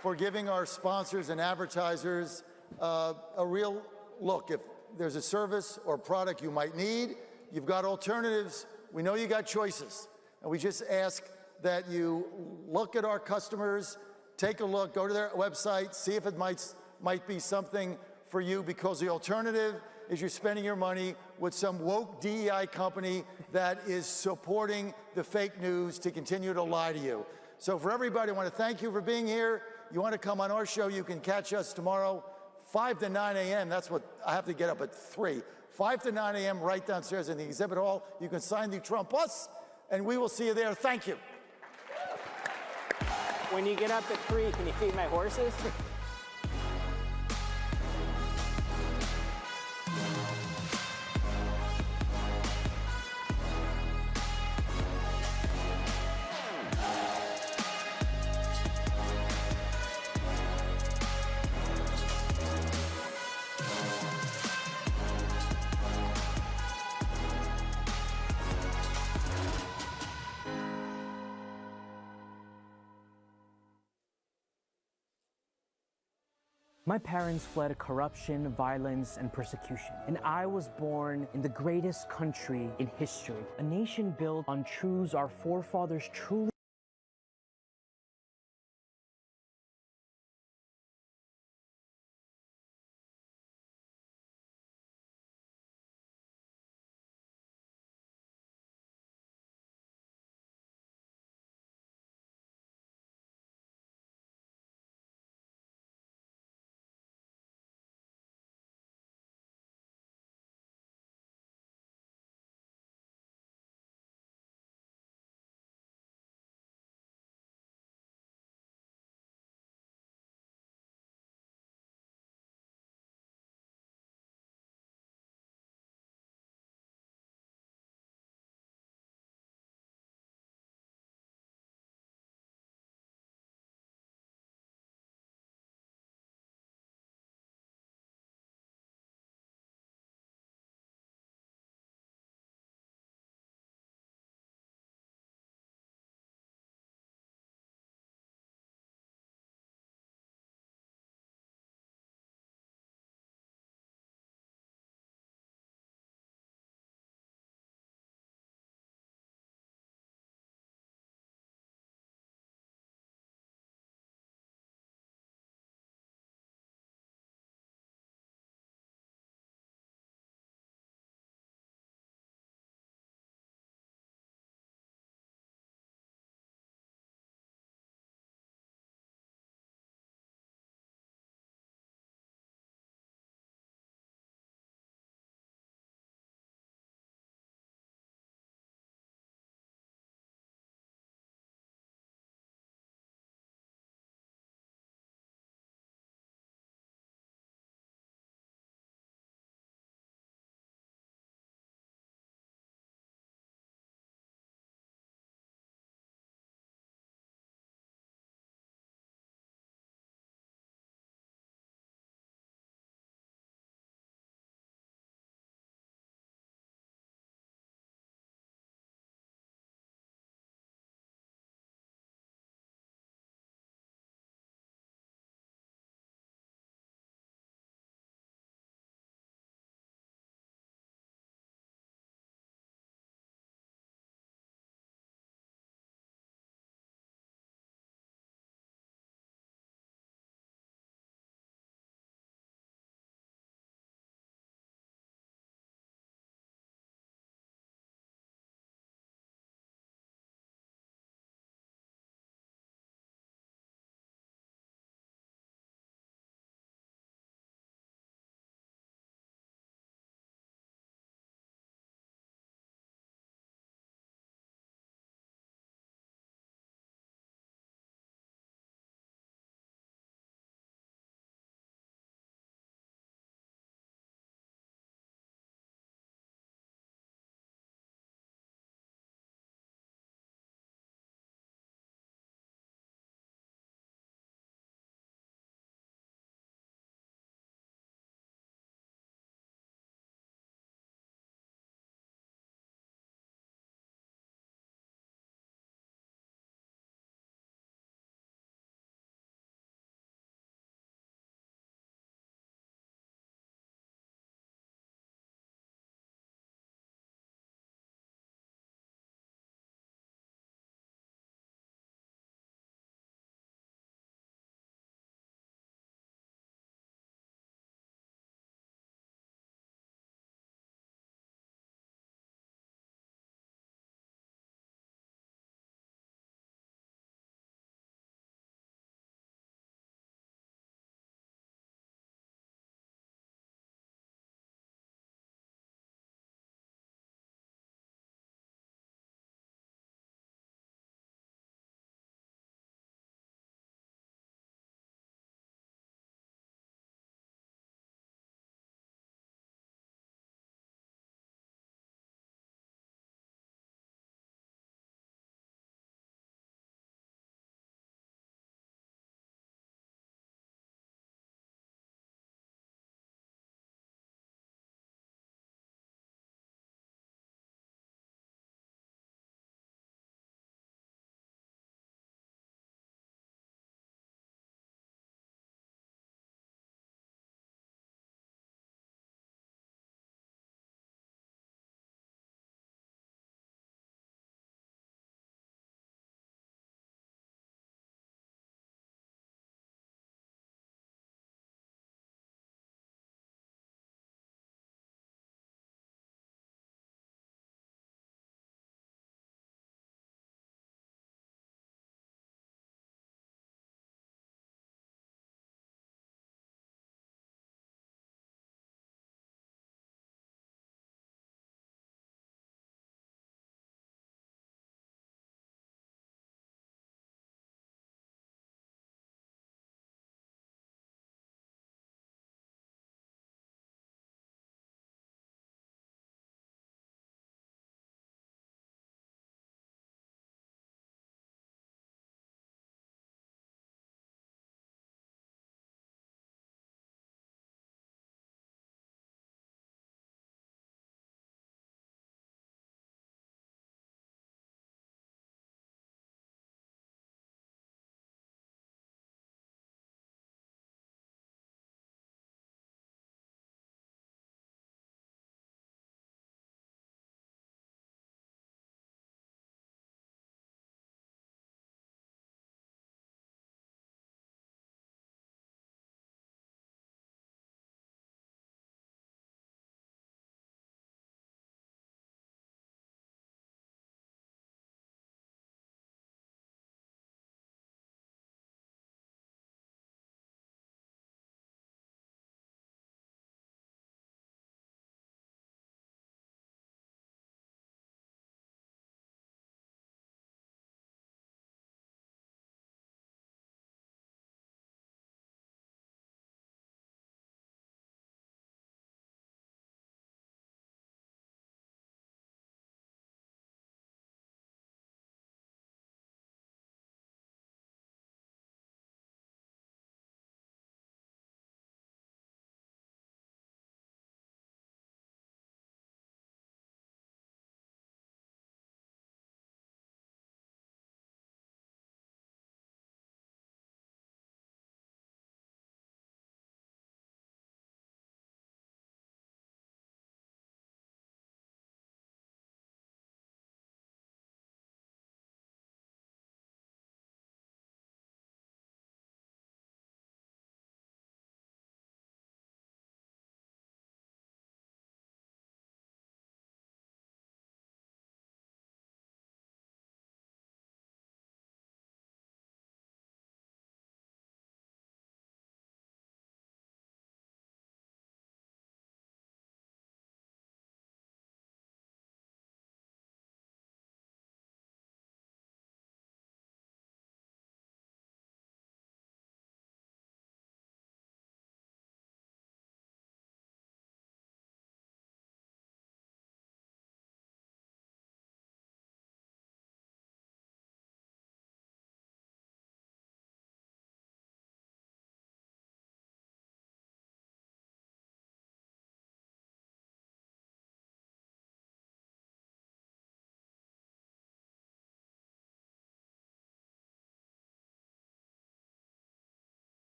for giving our sponsors and advertisers a real look. If there's a service or product you might need, you've got alternatives. We know you got choices, and we just ask that you look at our customers, take a look, go to their website, see if it might be something for you, because the alternative is you're spending your money with some woke DEI company that is supporting the fake news to continue to lie to you. So for everybody, I want to thank you for being here. You want to come on our show, you can catch us tomorrow, 5 to 9 a.m. That's what I have to get up at 3. 5 to 9 a.m. right downstairs in the exhibit hall. You can sign the Trump Plus, and we will see you there. Thank you. When you get up at 3, can you feed my horses? My parents fled corruption, violence, and persecution, and I was born in the greatest country in history, a nation built on truths our forefathers truly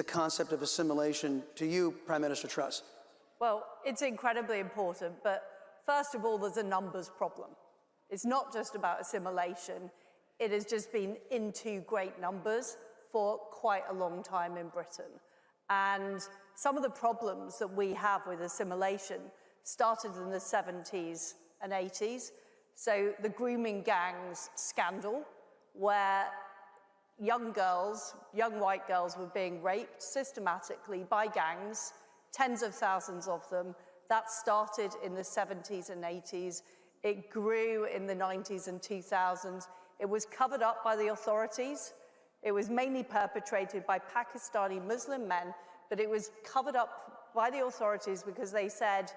the concept of assimilation to you, Prime Minister Truss? Well, it's incredibly important, but first of all, there's a numbers problem. It's not just about assimilation. It has just been into great numbers for quite a long time in Britain. And some of the problems that we have with assimilation started in the 70s and 80s. So the grooming gangs scandal, where young girls, young white girls were being raped systematically by gangs, tens of thousands of them. That started in the 70s and 80s. It grew in the 90s and 2000s. It was covered up by the authorities. It was mainly perpetrated by Pakistani Muslim men, but it was covered up by the authorities because they said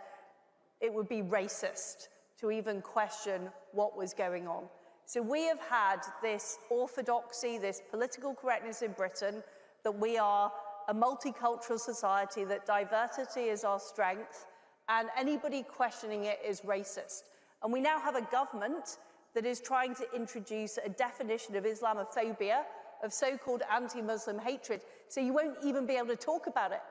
it would be racist to even question what was going on. So we have had this orthodoxy, this political correctness in Britain, that we are a multicultural society, that diversity is our strength, and anybody questioning it is racist. And we now have a government that is trying to introduce a definition of Islamophobia, of so-called anti-Muslim hatred, so you won't even be able to talk about it.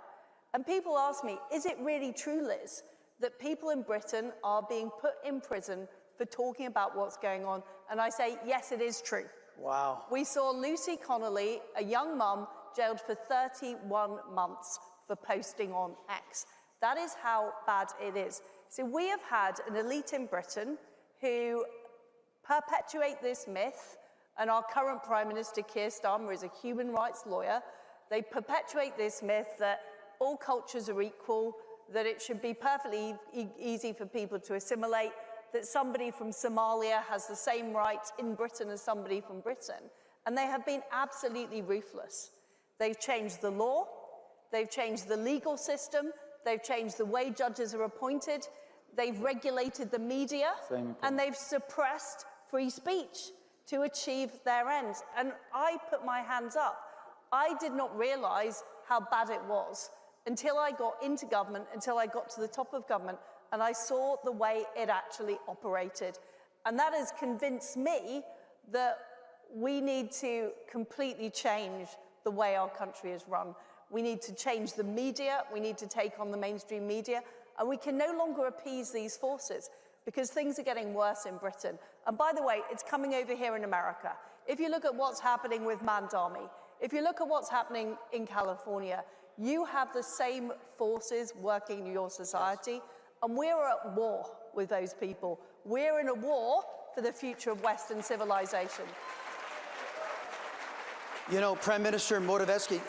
And people ask me, is it really true, Liz, that people in Britain are being put in prison for talking about what's going on? And I say, yes, it is true. Wow. We saw Lucy Connolly, a young mum, jailed for 31 months for posting on X. That is how bad it is. So we have had an elite in Britain who perpetuate this myth, and our current Prime Minister, Keir Starmer, is a human rights lawyer. They perpetuate this myth that all cultures are equal, that it should be perfectly easy for people to assimilate, that somebody from Somalia has the same rights in Britain as somebody from Britain. And they have been absolutely ruthless. They've changed the law, they've changed the legal system, they've changed the way judges are appointed, they've regulated the media, and they've suppressed free speech to achieve their ends. And I put my hands up. I did not realize how bad it was until I got into government, until I got to the top of government, and I saw the way it actually operated. And that has convinced me that we need to completely change the way our country is run. We need to change the media, we need to take on the mainstream media, and we can no longer appease these forces because things are getting worse in Britain. And by the way, it's coming over here in America. If you look at what's happening with Mandami, if you look at what's happening in California, you have the same forces working in your society, and we're at war with those people. We're in a war for the future of Western civilization. You know, Prime Minister Morawiecki,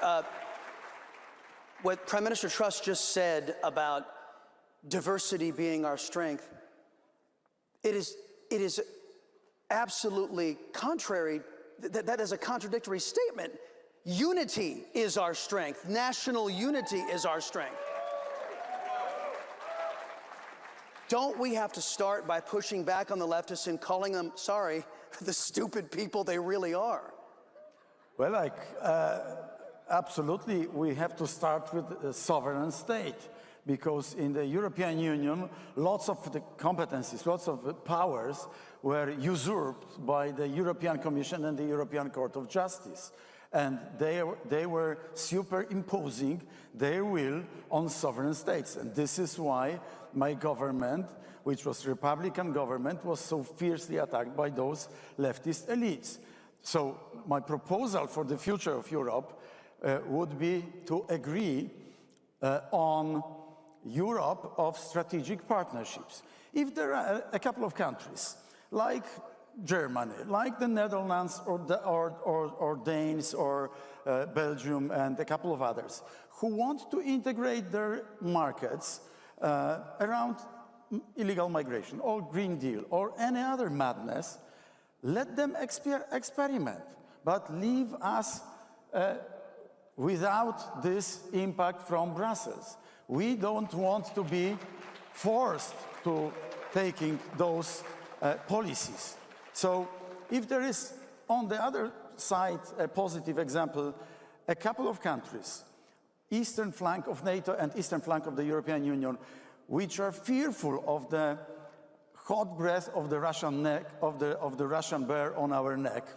what Prime Minister Truss just said about diversity being our strength, it is absolutely contrary. That is a contradictory statement. Unity is our strength. National unity is our strength. Don't we have to start by pushing back on the leftists and calling them, sorry, the stupid people they really are? Well, absolutely, we have to start with a sovereign state, because in the European Union, lots of the competencies, lots of the powers were usurped by the European Commission and the European Court of Justice. And they were superimposing their will on sovereign states. And this is why my government, which was Republican government, was so fiercely attacked by those leftist elites. So my proposal for the future of Europe would be to agree on Europe of strategic partnerships. If there are a couple of countries, like Germany, like the Netherlands or Danes or Belgium and a couple of others, who want to integrate their markets around illegal migration or Green Deal or any other madness, let them experiment, but leave us without this impact from Brussels. We don't want to be forced to taking those policies. So if there is, on the other side, a positive example, a couple of countries, eastern flank of NATO and eastern flank of the European Union, which are fearful of the hot breath of the Russian neck, of the Russian bear on our neck.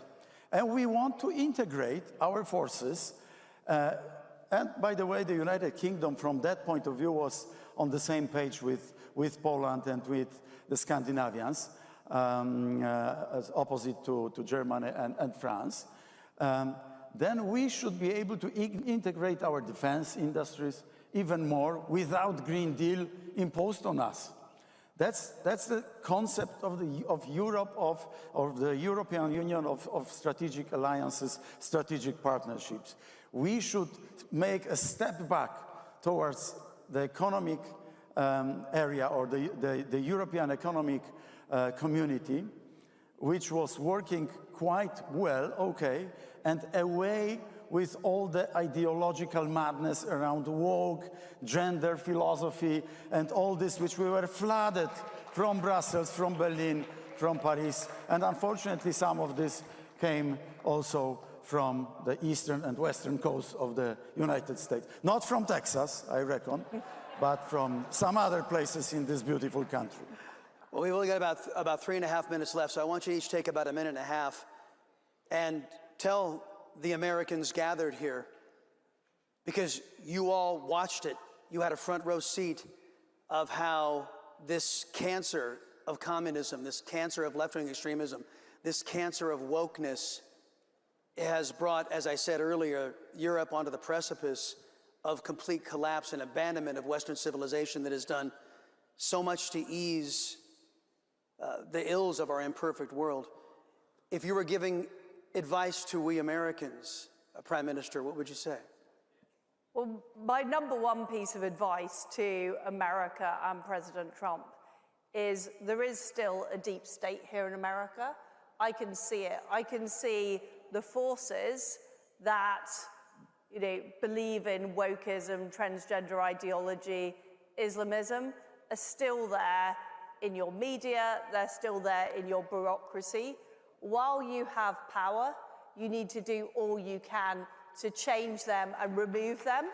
And we want to integrate our forces And by the way, the United Kingdom, from that point of view, was on the same page with Poland and with the Scandinavians, as opposite to Germany and France. Then we should be able to integrate our defense industries even more without Green Deal imposed on us. That's the concept of Europe, of the European Union, of strategic alliances, strategic partnerships. We should make a step back towards the economic area, or the European economic community, which was working quite well, okay, and away with all the ideological madness around woke, gender philosophy, and all this which we were flooded from Brussels, from Berlin, from Paris, and unfortunately some of this came also from the eastern and western coast of the United States. Not from Texas, I reckon, but from some other places in this beautiful country. Well, we've only got about 3.5 minutes left, so I want you to each take about 1.5 minutes and tell the Americans gathered here, because you all watched it, you had a front row seat of how this cancer of communism, this cancer of left-wing extremism, this cancer of wokeness has brought, as I said earlier, Europe onto the precipice of complete collapse and abandonment of Western civilization that has done so much to ease the ills of our imperfect world. If you were giving advice to we Americans, Prime Minister, what would you say? Well, my number one piece of advice to America and President Trump is there is still a deep state here in America. I can see it. I can see the forces that, you know, believe in wokeism, transgender ideology, Islamism are still there in your media, they're still there in your bureaucracy. While you have power, you need to do all you can to change them and remove them.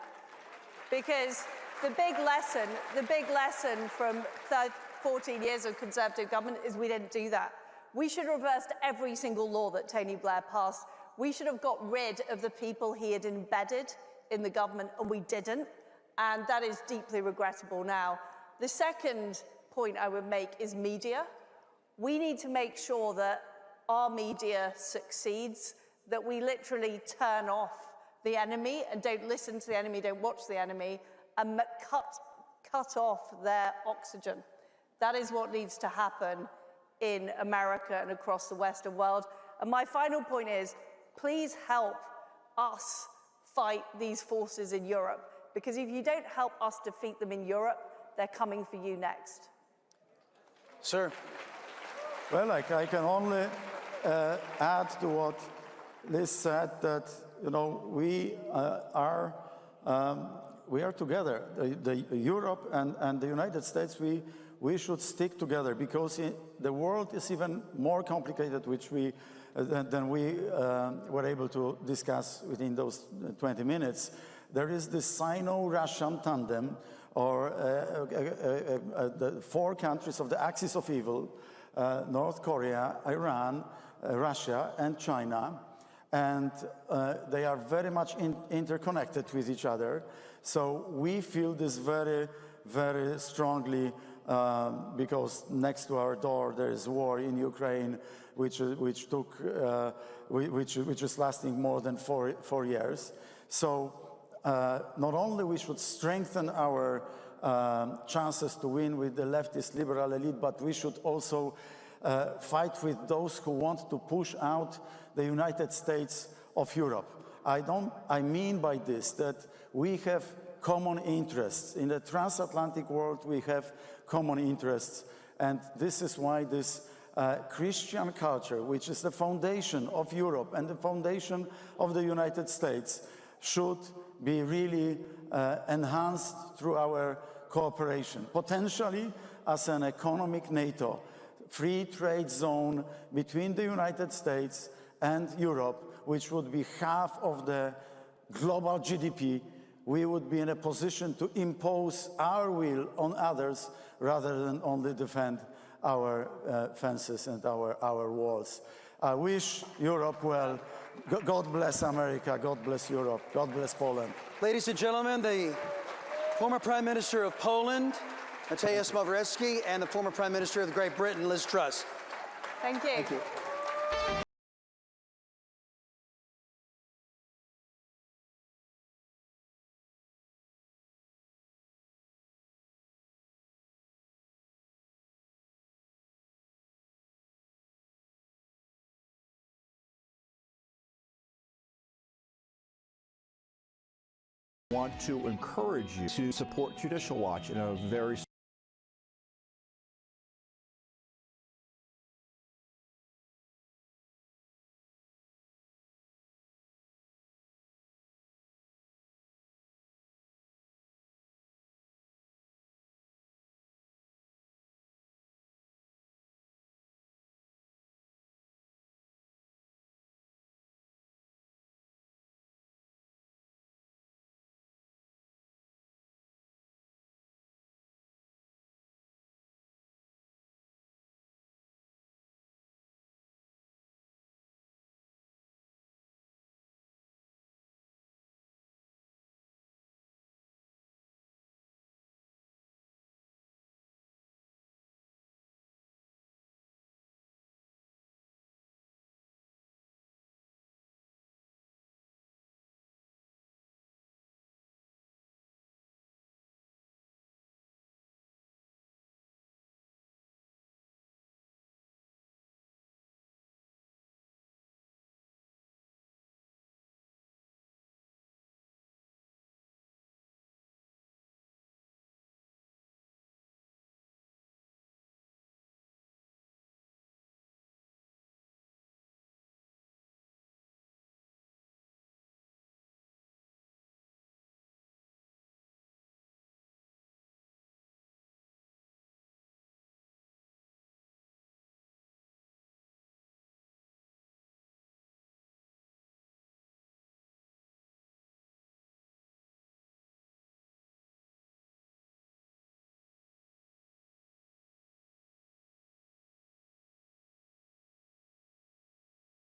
Because the big lesson from 14 years of Conservative government is we didn't do that. We should have reversed every single law that Tony Blair passed. We should have got rid of the people he had embedded in the government, and we didn't. And that is deeply regrettable now. The second point I would make is media. We need to make sure that our media succeeds, that we literally turn off the enemy and don't listen to the enemy, don't watch the enemy, and cut off their oxygen. That is what needs to happen in America and across the Western world. And my final point is, please help us fight these forces in Europe, because if you don't help us defeat them in Europe, they're coming for you next. Sir. Well, I can only add to what Liz said, that, you know, we are together. Europe and the United States, we should stick together, because the world is even more complicated, which than we were able to discuss within those 20 minutes. There is this Sino-Russian tandem, or the 4 countries of the axis of evil, North Korea, Iran, Russia, and China, and they are very much interconnected with each other. So we feel this very, very strongly, because next to our door there is war in Ukraine, which is lasting more than 4 years. So not only we should strengthen our chances to win with the leftist liberal elite, but we should also fight with those who want to push out the United States of Europe. I mean by this that we have common interests. In the transatlantic world, we have common interests. And this is why this Christian culture, which is the foundation of Europe and the foundation of the United States, should be really enhanced through our cooperation, potentially as an economic NATO, free trade zone between the United States and Europe, which would be half of the global GDP. We would be in a position to impose our will on others rather than only defend our fences and our walls. I wish Europe well. God bless America. God bless Europe. God bless Poland. Ladies and gentlemen, the former Prime Minister of Poland, Mateusz Morawiecki, and the former Prime Minister of Great Britain, Liz Truss. Thank you. Thank you. Want to encourage you to support Judicial Watch in a very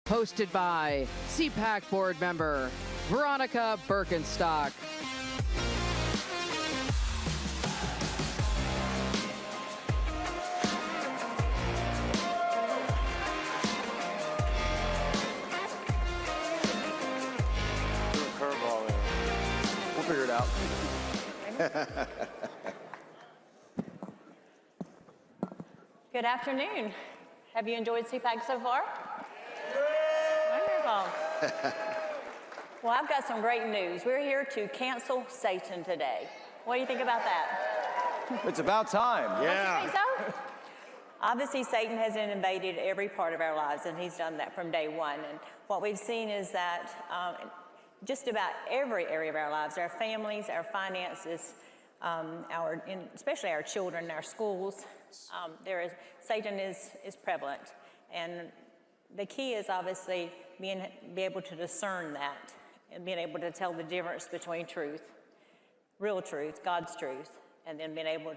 Hosted by CPAC board member Veronica Birkenstock. Curveball there. We'll figure it out. Good afternoon. Have you enjoyed CPAC so far? Wonderful. Well, I've got some great news. We're here to cancel Satan today. What do you think about that? It's about time. Yeah. Don't you think so? Obviously, Satan has invaded every part of our lives, and he's done that from day one. And what we've seen is that just about every area of our lives, our families, our finances, especially our children, our schools, Satan is prevalent. And the key is obviously be able to discern that and being able to tell the difference between truth, real truth, God's truth, and then being able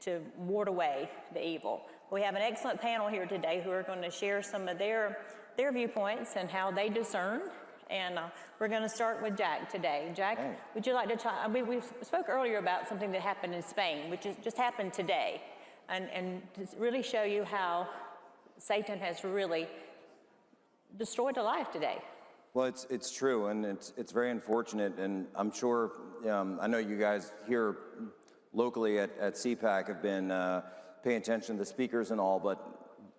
to ward away the evil. We have an excellent panel here today who are going to share some of their viewpoints and how they discern. And we're going to start with Jack today. Jack, would you like to talk? We spoke earlier about something that happened in Spain, which just happened today, and to really show you how Satan has really destroyed a life today. Well, it's true, and it's very unfortunate, and I'm sure, I know you guys here locally at CPAC have been paying attention to the speakers and all, but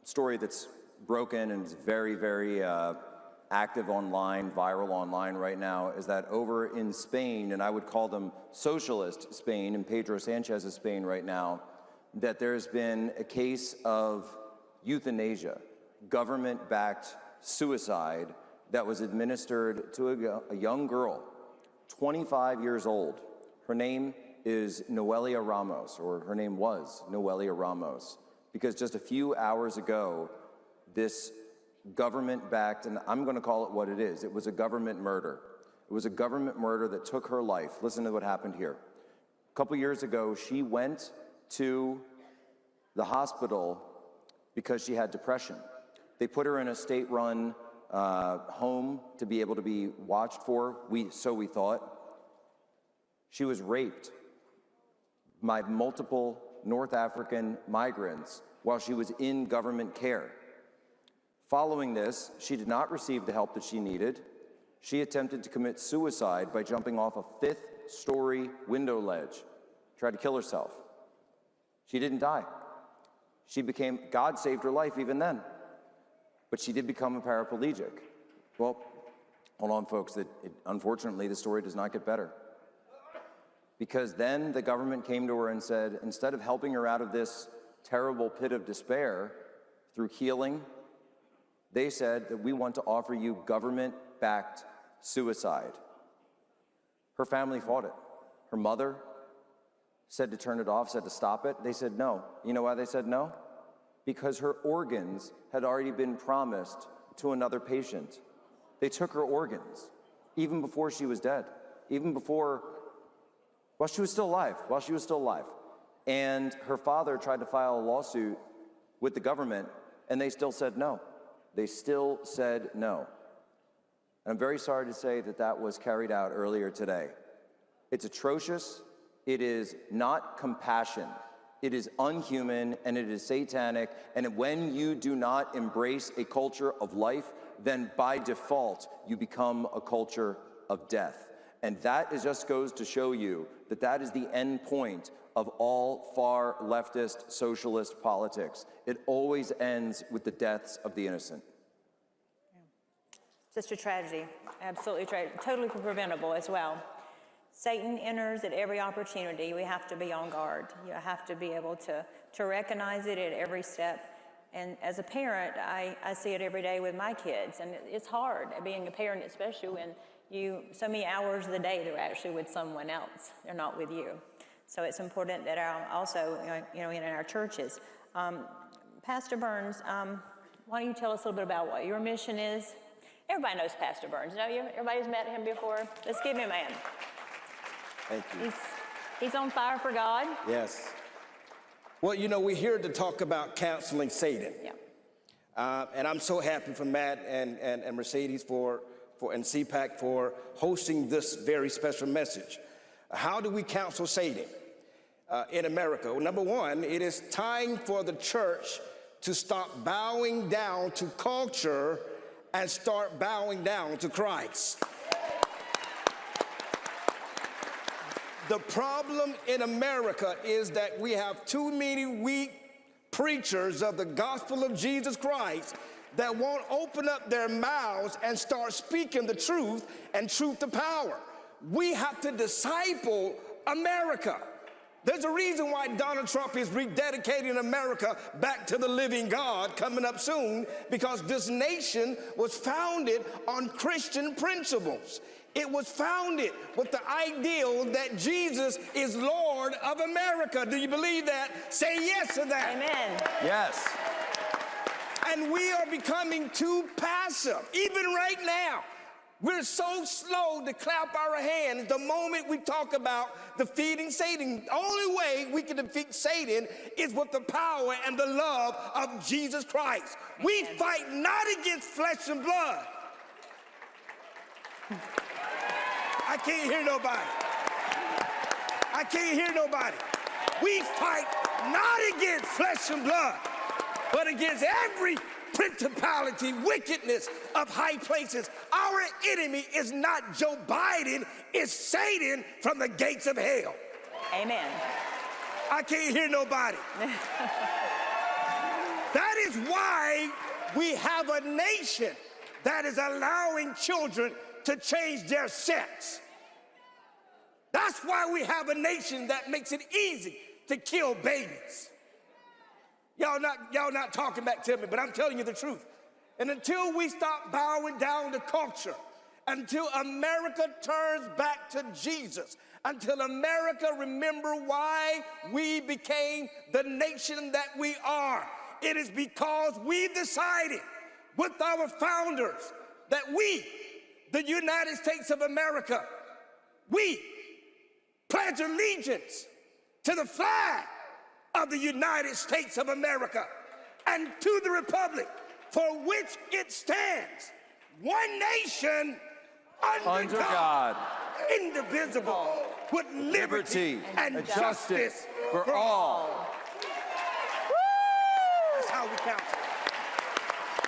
story that's broken and is very, very active online, viral online right now, is that over in Spain, and I would call them socialist Spain, in Pedro Sanchez's Spain right now, that there's been a case of euthanasia, government-backed suicide that was administered to a young girl, 25 years old. Her name is Noelia Ramos, or her name was Noelia Ramos, because just a few hours ago, this government-backed, and I'm going to call it what it is, it was a government murder. It was a government murder that took her life. Listen to what happened here. A couple years ago, she went to the hospital because she had depression. They put her in a state-run home to be able to be watched for, so we thought. She was raped by multiple North African migrants while she was in government care. Following this, she did not receive the help that she needed. She attempted to commit suicide by jumping off a 5th-story window ledge, tried to kill herself. She didn't die. God saved her life even then. But she did become a paraplegic. Well, hold on, folks. Unfortunately, the story does not get better. Because then the government came to her and said, instead of helping her out of this terrible pit of despair through healing, they said that we want to offer you government-backed suicide. Her family fought it. Her mother said to turn it off, said to stop it. They said no. You know why they said no? Because her organs had already been promised to another patient. They took her organs, even before she was dead, while she was still alive, And her father tried to file a lawsuit with the government, and they still said no. They still said no. And I'm very sorry to say that that was carried out earlier today. It's atrocious. It is not compassion. It is unhuman, and it is satanic. And when you do not embrace a culture of life, then by default, you become a culture of death. And that just goes to show you that that is the end point of all far leftist socialist politics. It always ends with the deaths of the innocent. Just a tragedy, absolutely totally preventable as well. Satan enters at every opportunity. We have to be on guard. You have to be able to recognize it at every step. And as a parent, I see it every day with my kids, and it's hard being a parent, especially when so many hours of the day they're actually with someone else. They're not with you. So it's important that also, in our churches. Pastor Burns, why don't you tell us a little bit about what your mission is? Everybody knows Pastor Burns, know you? Everybody's met him before? Let's give him a hand. Thank you. He's on fire for God. Yes. Well, we're here to talk about counseling Satan. Yeah. And I'm so happy for Matt and Mercedes and CPAC for hosting this very special message. How do we counsel Satan in America? Well, number one, it is time for the church to stop bowing down to culture and start bowing down to Christ. The problem in America is that we have too many weak preachers of the gospel of Jesus Christ that won't open up their mouths and start speaking the truth and truth to power. We have to disciple America. There's a reason why Donald Trump is rededicating America back to the living God coming up soon, because this nation was founded on Christian principles. It was founded with the ideal that Jesus is Lord of America. Do you believe that? Say yes to that. Amen. Yes. And we are becoming too passive, even right now. We're so slow to clap our hands the moment we talk about defeating Satan. The only way we can defeat Satan is with the power and the love of Jesus Christ. Amen. We fight not against flesh and blood. I can't hear nobody. I can't hear nobody. We fight not against flesh and blood, but against every principality, wickedness of high places. Our enemy is not Joe Biden, it's Satan from the gates of hell. Amen. I can't hear nobody. That is why we have a nation that is allowing children to change their sex. That's why we have a nation that makes it easy to kill babies. Y'all not talking back to me, but I'm telling you the truth. And until we stop bowing down to culture, until America turns back to Jesus, until America remember why we became the nation that we are, it is because we decided with our founders that we, the United States of America, we pledge allegiance to the flag of the United States of America and to the republic for which it stands, one nation under God, indivisible, with liberty and justice for all. That's how we count.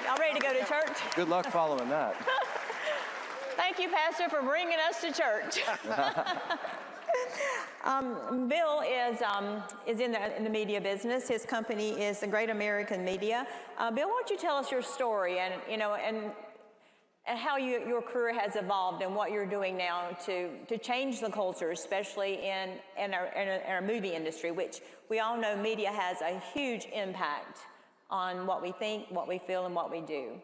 Y'all ready to go to church? Good luck following that. Thank you, Pastor, for bringing us to church. Bill is in the media business. His company is the Great American Media. Bill, why don't you tell us your story and how your career has evolved and what you're doing now to change the culture, especially in our movie industry, which we all know media has a huge impact on what we think, what we feel, and what we do.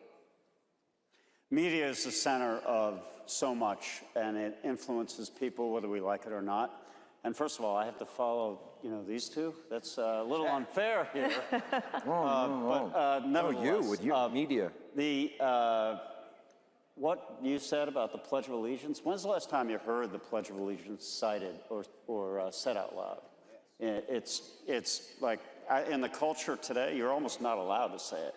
Media is the center of so much, and it influences people whether we like it or not. And first of all, I have to follow, these two. That's a little unfair here. Nevertheless, with your media. What you said about the Pledge of Allegiance, when's the last time you heard the Pledge of Allegiance cited or said out loud? It's like, in the culture today, you're almost not allowed to say it,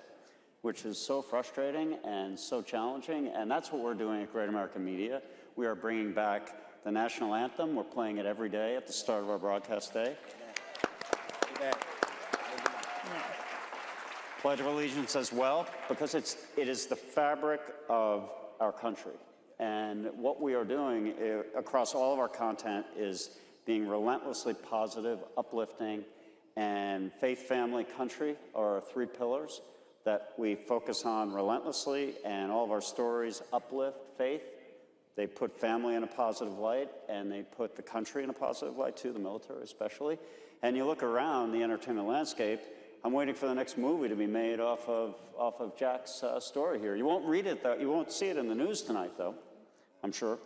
which is so frustrating and so challenging. And that's what we're doing at Great American Media. We are bringing back the national anthem. We're playing it every day at the start of our broadcast day. Pledge of Allegiance as well, because it is the fabric of our country. And what we are doing across all of our content is being relentlessly positive, uplifting, and faith, family, country are our three pillars that we focus on relentlessly, and all of our stories uplift faith. They put family in a positive light, and they put the country in a positive light too, the military especially. And you look around the entertainment landscape, I'm waiting for the next movie to be made off of Jack's story here. You won't read it though, you won't see it in the news tonight though, I'm sure.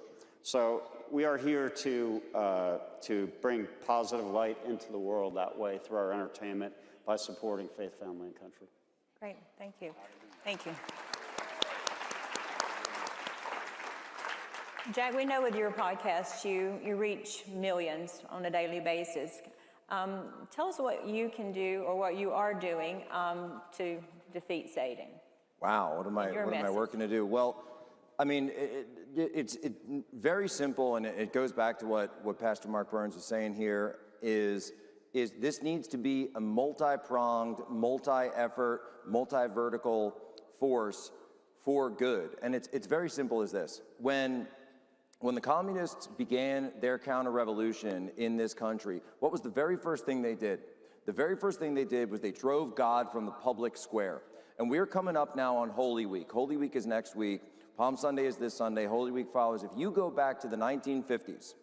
So we are here to bring positive light into the world that way through our entertainment by supporting faith, family, and country. Great, thank you. Thank you. Jack, we know with your podcast, you reach millions on a daily basis. Tell us what you can do or what you are doing to defeat Satan. Wow, what am I working to do? Well, I mean, it's very simple, and it goes back to what Pastor Mark Burns was saying here, is this needs to be a multi-pronged, multi-effort, multi-vertical force for good. And it's very simple as this. When the communists began their counter-revolution in this country, what was the very first thing they did? The very first thing they did was they drove God from the public square. And we're coming up now on Holy Week. Holy Week is next week. Palm Sunday is this Sunday. Holy Week follows. If you go back to the 1950s,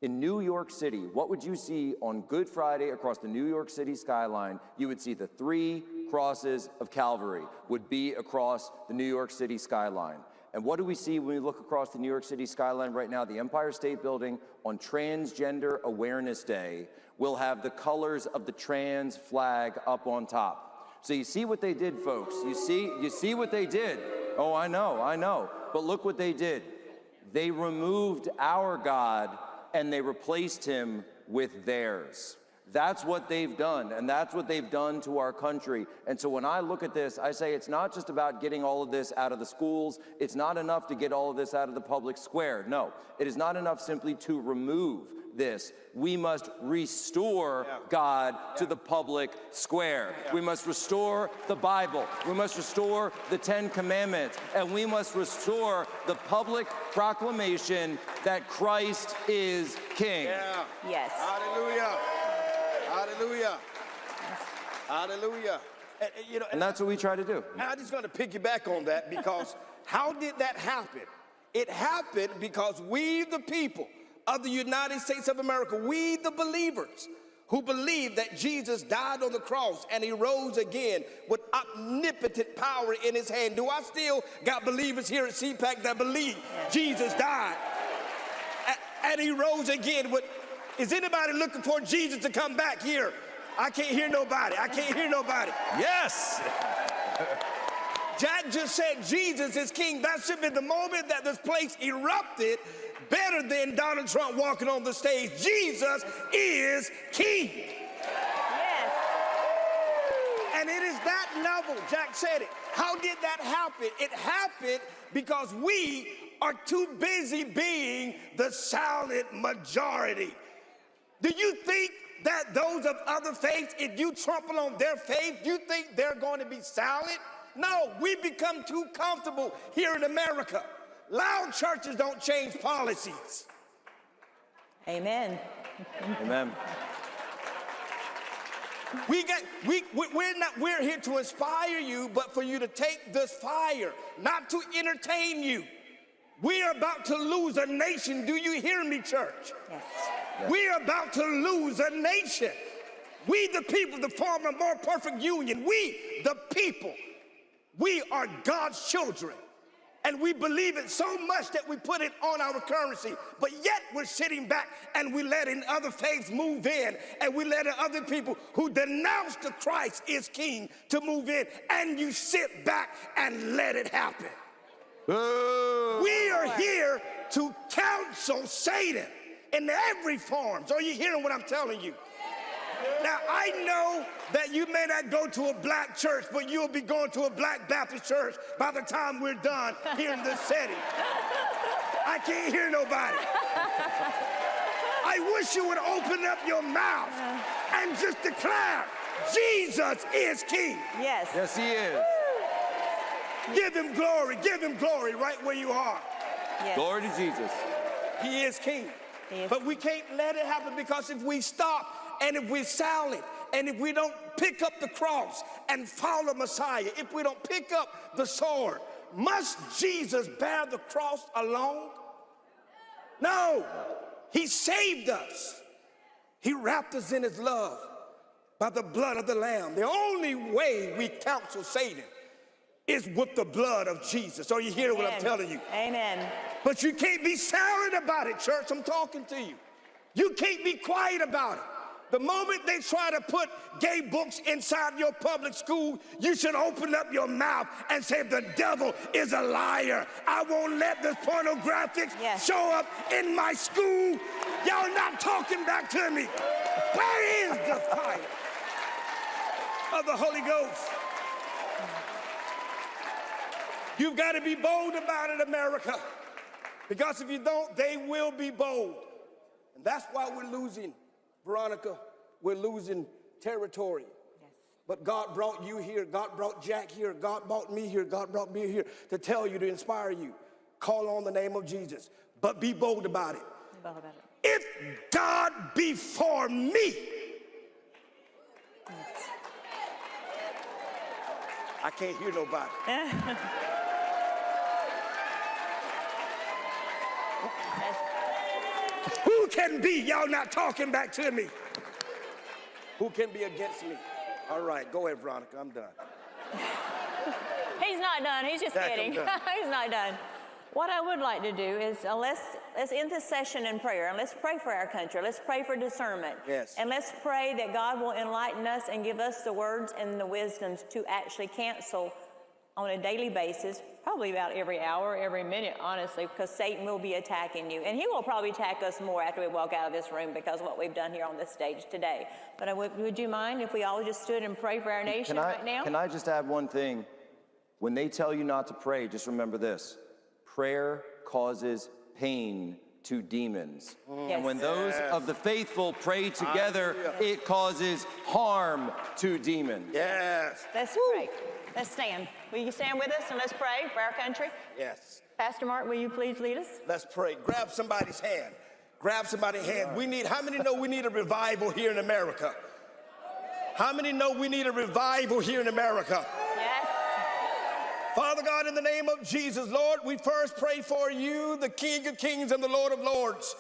in New York City, what would you see on Good Friday across the New York City skyline? You would see the 3 crosses of Calvary would be across the New York City skyline. And what do we see when we look across the New York City skyline right now? The Empire State Building on Transgender Awareness Day will have the colors of the trans flag up on top. So you see what they did, folks. You see what they did. Oh, I know. But look what they did. They removed our God and they replaced him with theirs. That's what they've done, and that's what they've done to our country. And so when I look at this, I say it's not just about getting all of this out of the schools. It's not enough to get all of this out of the public square. No, it is not enough simply to remove this. We must restore God to the public square. We must restore the Bible. We must restore the 10 Commandments. And we must restore the public proclamation that Christ is King. Yes. Hallelujah. Hallelujah. Hallelujah. And that's what we try to do. And I'm just going to piggyback on that, because how did that happen? It happened because we, the people of the United States of America, we, the believers who believe that Jesus died on the cross and he rose again with omnipotent power in his hand. Do I still got believers here at CPAC that believe Jesus died and he rose again with... Is anybody looking for Jesus to come back here? I can't hear nobody. Yes! Jack just said Jesus is king. That should be the moment that this place erupted, better than Donald Trump walking on the stage. Jesus is king. Yes. And it is that level. Jack said it. How did that happen? It happened because we are too busy being the silent majority. Do you think that those of other faiths, if you trample on their faith, you think they're going to be silent? No, we become too comfortable here in America. Loud churches don't change policies. Amen. Amen. We're here to inspire you, but for you to take this fire, not to entertain you. We are about to lose a nation. Do you hear me, church? Yes. We are about to lose a nation. We, the people, to form a more perfect union. We, the people, we are God's children. And we believe it so much that we put it on our currency. But yet we're sitting back and we're letting other faiths move in. And we're letting other people who denounce the Christ is king to move in. And you sit back and let it happen. We are here to counsel Satan in every form. So you're hearing what I'm telling you. Now, I know that you may not go to a black church, but you'll be going to a black Baptist church by the time we're done here in this setting. I can't hear nobody. I wish you would open up your mouth and just declare, Jesus is king. Yes. Yes, he is. Give him glory right where you are. Yes. Glory to Jesus. He is king. But we can't let it happen, because if we stop and if we're silent and if we don't pick up the cross and follow Messiah, if we don't pick up the sword, must Jesus bear the cross alone? No. He saved us. He wrapped us in his love by the blood of the Lamb. The only way we counsel Satan is with the blood of Jesus. Are you hearing what I'm telling you? Amen. But you can't be silent about it, church. I'm talking to you. You can't be quiet about it. The moment they try to put gay books inside your public school, you should open up your mouth and say, the devil is a liar. I won't let this pornographics show up in my school. Y'all not talking back to me. Where is the fire of the Holy Ghost? You've got to be bold about it, America. Because if you don't, they will be bold. And that's why we're losing, Veronica, we're losing territory. Yes. But God brought you here. God brought Jack here. God brought me here. God brought me here to tell you, to inspire you. Call on the name of Jesus. But be bold about it. Be bold about it. If God be for me, yes. I can't hear nobody. Who can be? Y'all not talking back to me. Who can be against me? All right, go ahead, Veronica. I'm done. He's not done. He's just kidding. He's not done. What I would like to do is let's end this session in prayer, and let's pray for our country. Let's pray for discernment. Yes. And let's pray that God will enlighten us and give us the words and the wisdoms to actually cancel on a daily basis, probably about every hour, every minute, honestly, because Satan will be attacking you. And he will probably attack us more after we walk out of this room because of what we've done here on this stage today. But would you mind if we all just stood and pray for our nation right now? Can I just add one thing? When they tell you not to pray, just remember this. Prayer causes pain to demons. Yes. And when those of the faithful pray together, it causes harm to demons. Yes. Let's pray. Let's stand. Will you stand with us and let's pray for our country? Yes. Pastor Mark, will you please lead us? Let's pray. Grab somebody's hand. Grab somebody's hand. How many know we need a revival here in America? How many know we need a revival here in America? Yes. Father God, in the name of Jesus, Lord, we first pray for you, the King of Kings and the Lord of Lords.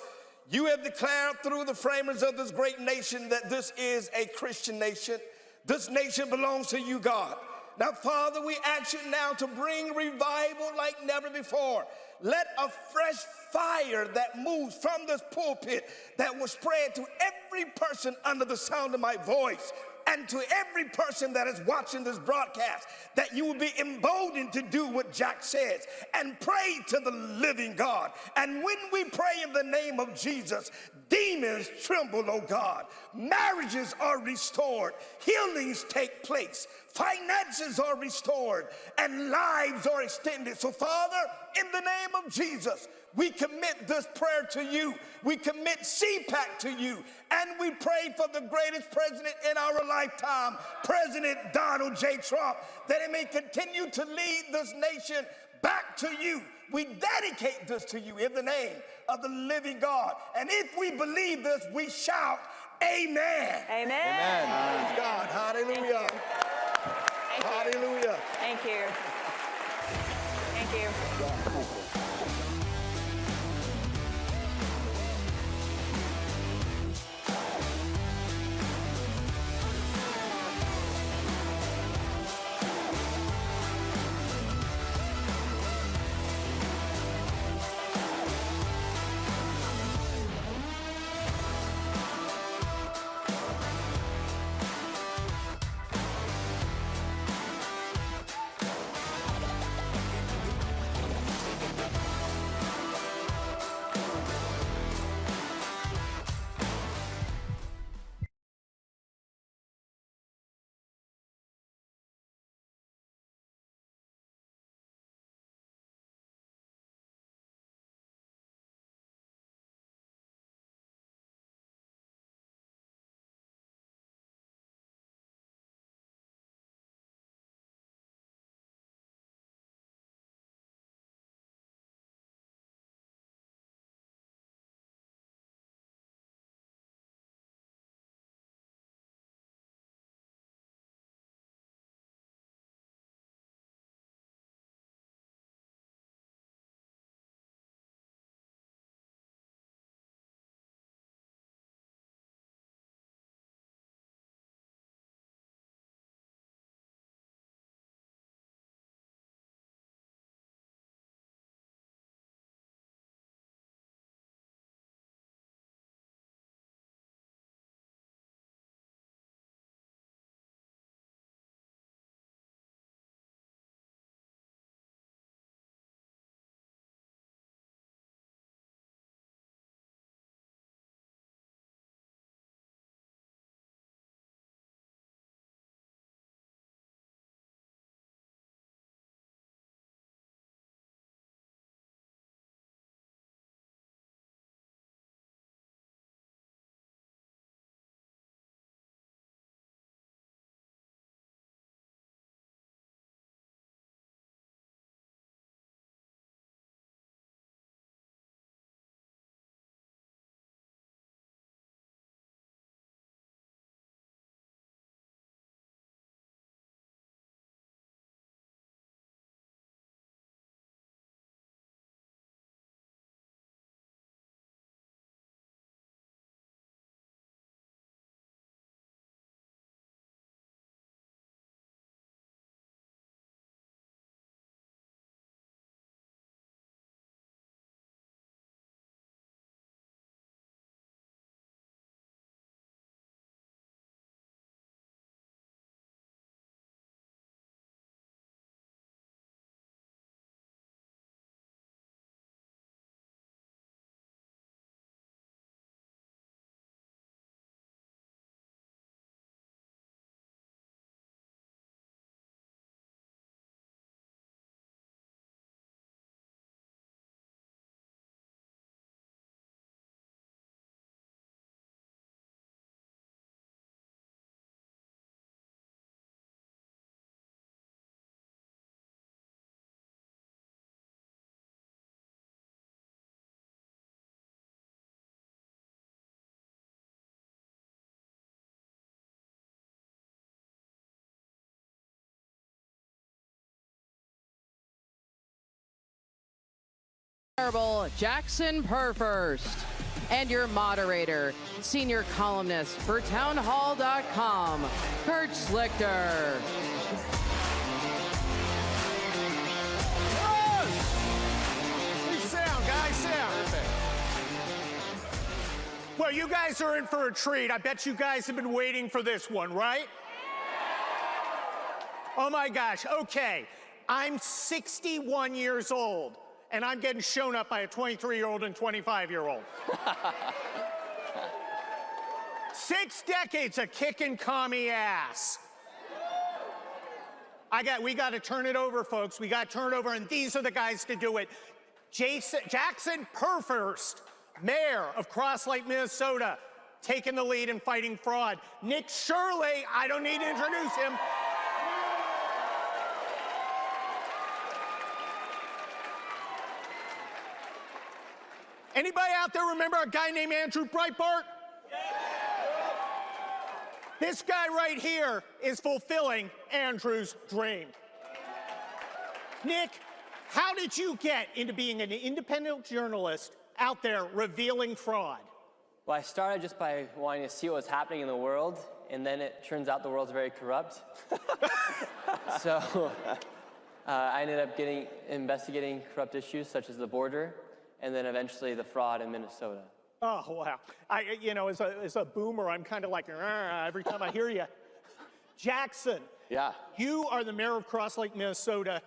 You have declared through the framers of this great nation that this is a Christian nation. This nation belongs to you, God. Now, Father, we ask you now to bring revival like never before. Let a fresh fire that moves from this pulpit that will spread to every person under the sound of my voice, and to every person that is watching this broadcast, that you will be emboldened to do what Jack says and pray to the living God. And when we pray in the name of Jesus, demons tremble, oh God. Marriages are restored. Healings take place. finances are restored, and lives are extended. So, Father, in the name of Jesus, we commit this prayer to you. We commit CPAC to you. And we pray for the greatest president in our lifetime, President Donald J. Trump, that he may continue to lead this nation back to you. We dedicate this to you in the name of the living God. And if we believe this, we shout, amen. Amen. Amen. Praise God. Hallelujah. Thank you. Hallelujah. Thank you. Thank you. Honorable Jackson Purfirst, and your moderator, senior columnist for townhall.com, Kurt Schlichter. Please sit down, guys, sit down. Well, you guys are in for a treat. I bet you guys have been waiting for this one, right? Oh my gosh, okay. I'm 61 years old, and I'm getting shown up by a 23-year-old and 25-year-old. 6 decades of kicking commie ass. We got to turn it over, folks. We got to turn it over, and these are the guys to do it. Jackson Purfirst, mayor of Cross Lake, Minnesota, taking the lead in fighting fraud. Nick Shirley, I don't need to introduce him. Anybody out there remember a guy named Andrew Breitbart? This guy right here is fulfilling Andrew's dream. Nick, how did you get into being an independent journalist out there revealing fraud? Well, I started just by wanting to see what was happening in the world, and then it turns out the world's very corrupt. So I ended up investigating corrupt issues such as the border, and then eventually the fraud in Minnesota. Oh, wow. As a boomer, I'm kind of like, every time I hear you. Jackson. Yeah. You are the mayor of Cross Lake, Minnesota.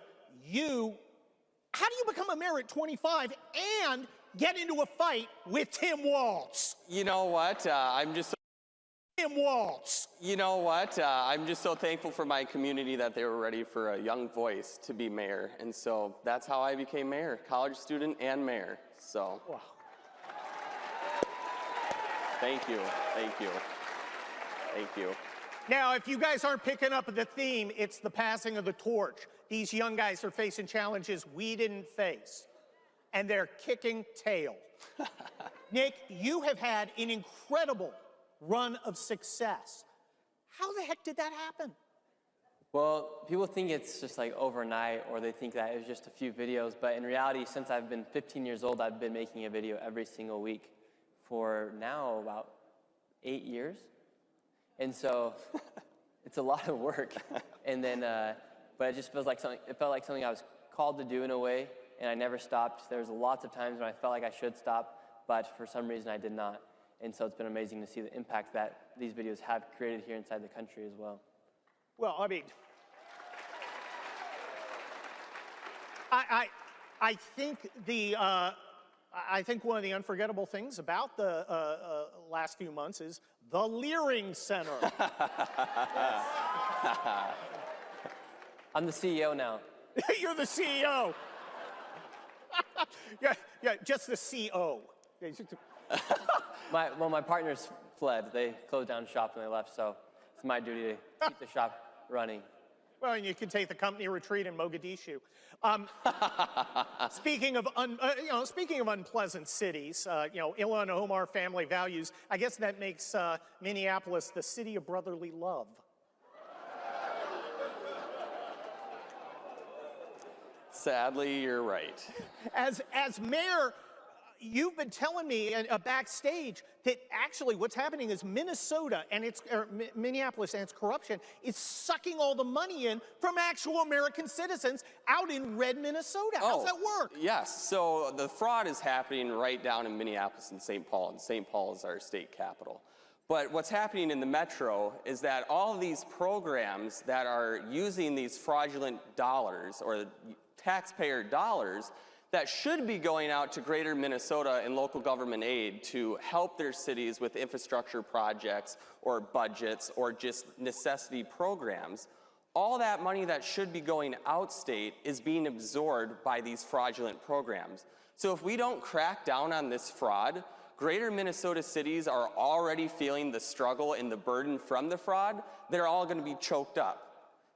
How do you become a mayor at 25 and get into a fight with Tim Walz? You know what? I'm just so Tim Walz. You know what? I'm just so thankful for my community that they were ready for a young voice to be mayor. And so that's how I became mayor, college student and mayor. So. Wow. Thank you. Thank you. Thank you. Now, if you guys aren't picking up the theme, it's the passing of the torch. These young guys are facing challenges we didn't face, and they're kicking tail. Nick, you have had an incredible run of success. How the heck did that happen? Well, people think it's just like overnight, or they think that it was just a few videos, but in reality, since I've been 15 years old, I've been making a video every single week for now about 8 years. And so it's a lot of work. And then, but it just feels like something, it felt like something I was called to do in a way, and I never stopped. There was lots of times when I felt like I should stop, but for some reason I did not. And so it's been amazing to see the impact that these videos have created here inside the country as well. Well, I mean, I think one of the unforgettable things about the last few months is the Leering Center. I'm the CEO now. You're the CEO. yeah, just the CO. My partners fled. They closed down shop and they left, so it's my duty to keep the shop running. Well, and you can take the company retreat in Mogadishu. Speaking of unpleasant cities, Ilhan and Omar family values. I guess that makes Minneapolis the city of brotherly love. Sadly, you're right. As mayor, you've been telling me backstage that actually what's happening is Minnesota and Minneapolis and its corruption is sucking all the money in from actual American citizens out in red Minnesota. How's that work? Yes, so the fraud is happening right down in Minneapolis and St. Paul, and St. Paul is our state capital. But what's happening in the metro is that all of these programs that are using these fraudulent dollars or taxpayer dollars that should be going out to greater Minnesota and local government aid to help their cities with infrastructure projects or budgets or just necessity programs, all that money that should be going outstate is being absorbed by these fraudulent programs. So if we don't crack down on this fraud, greater Minnesota cities are already feeling the struggle and the burden from the fraud. They're all going to be choked up.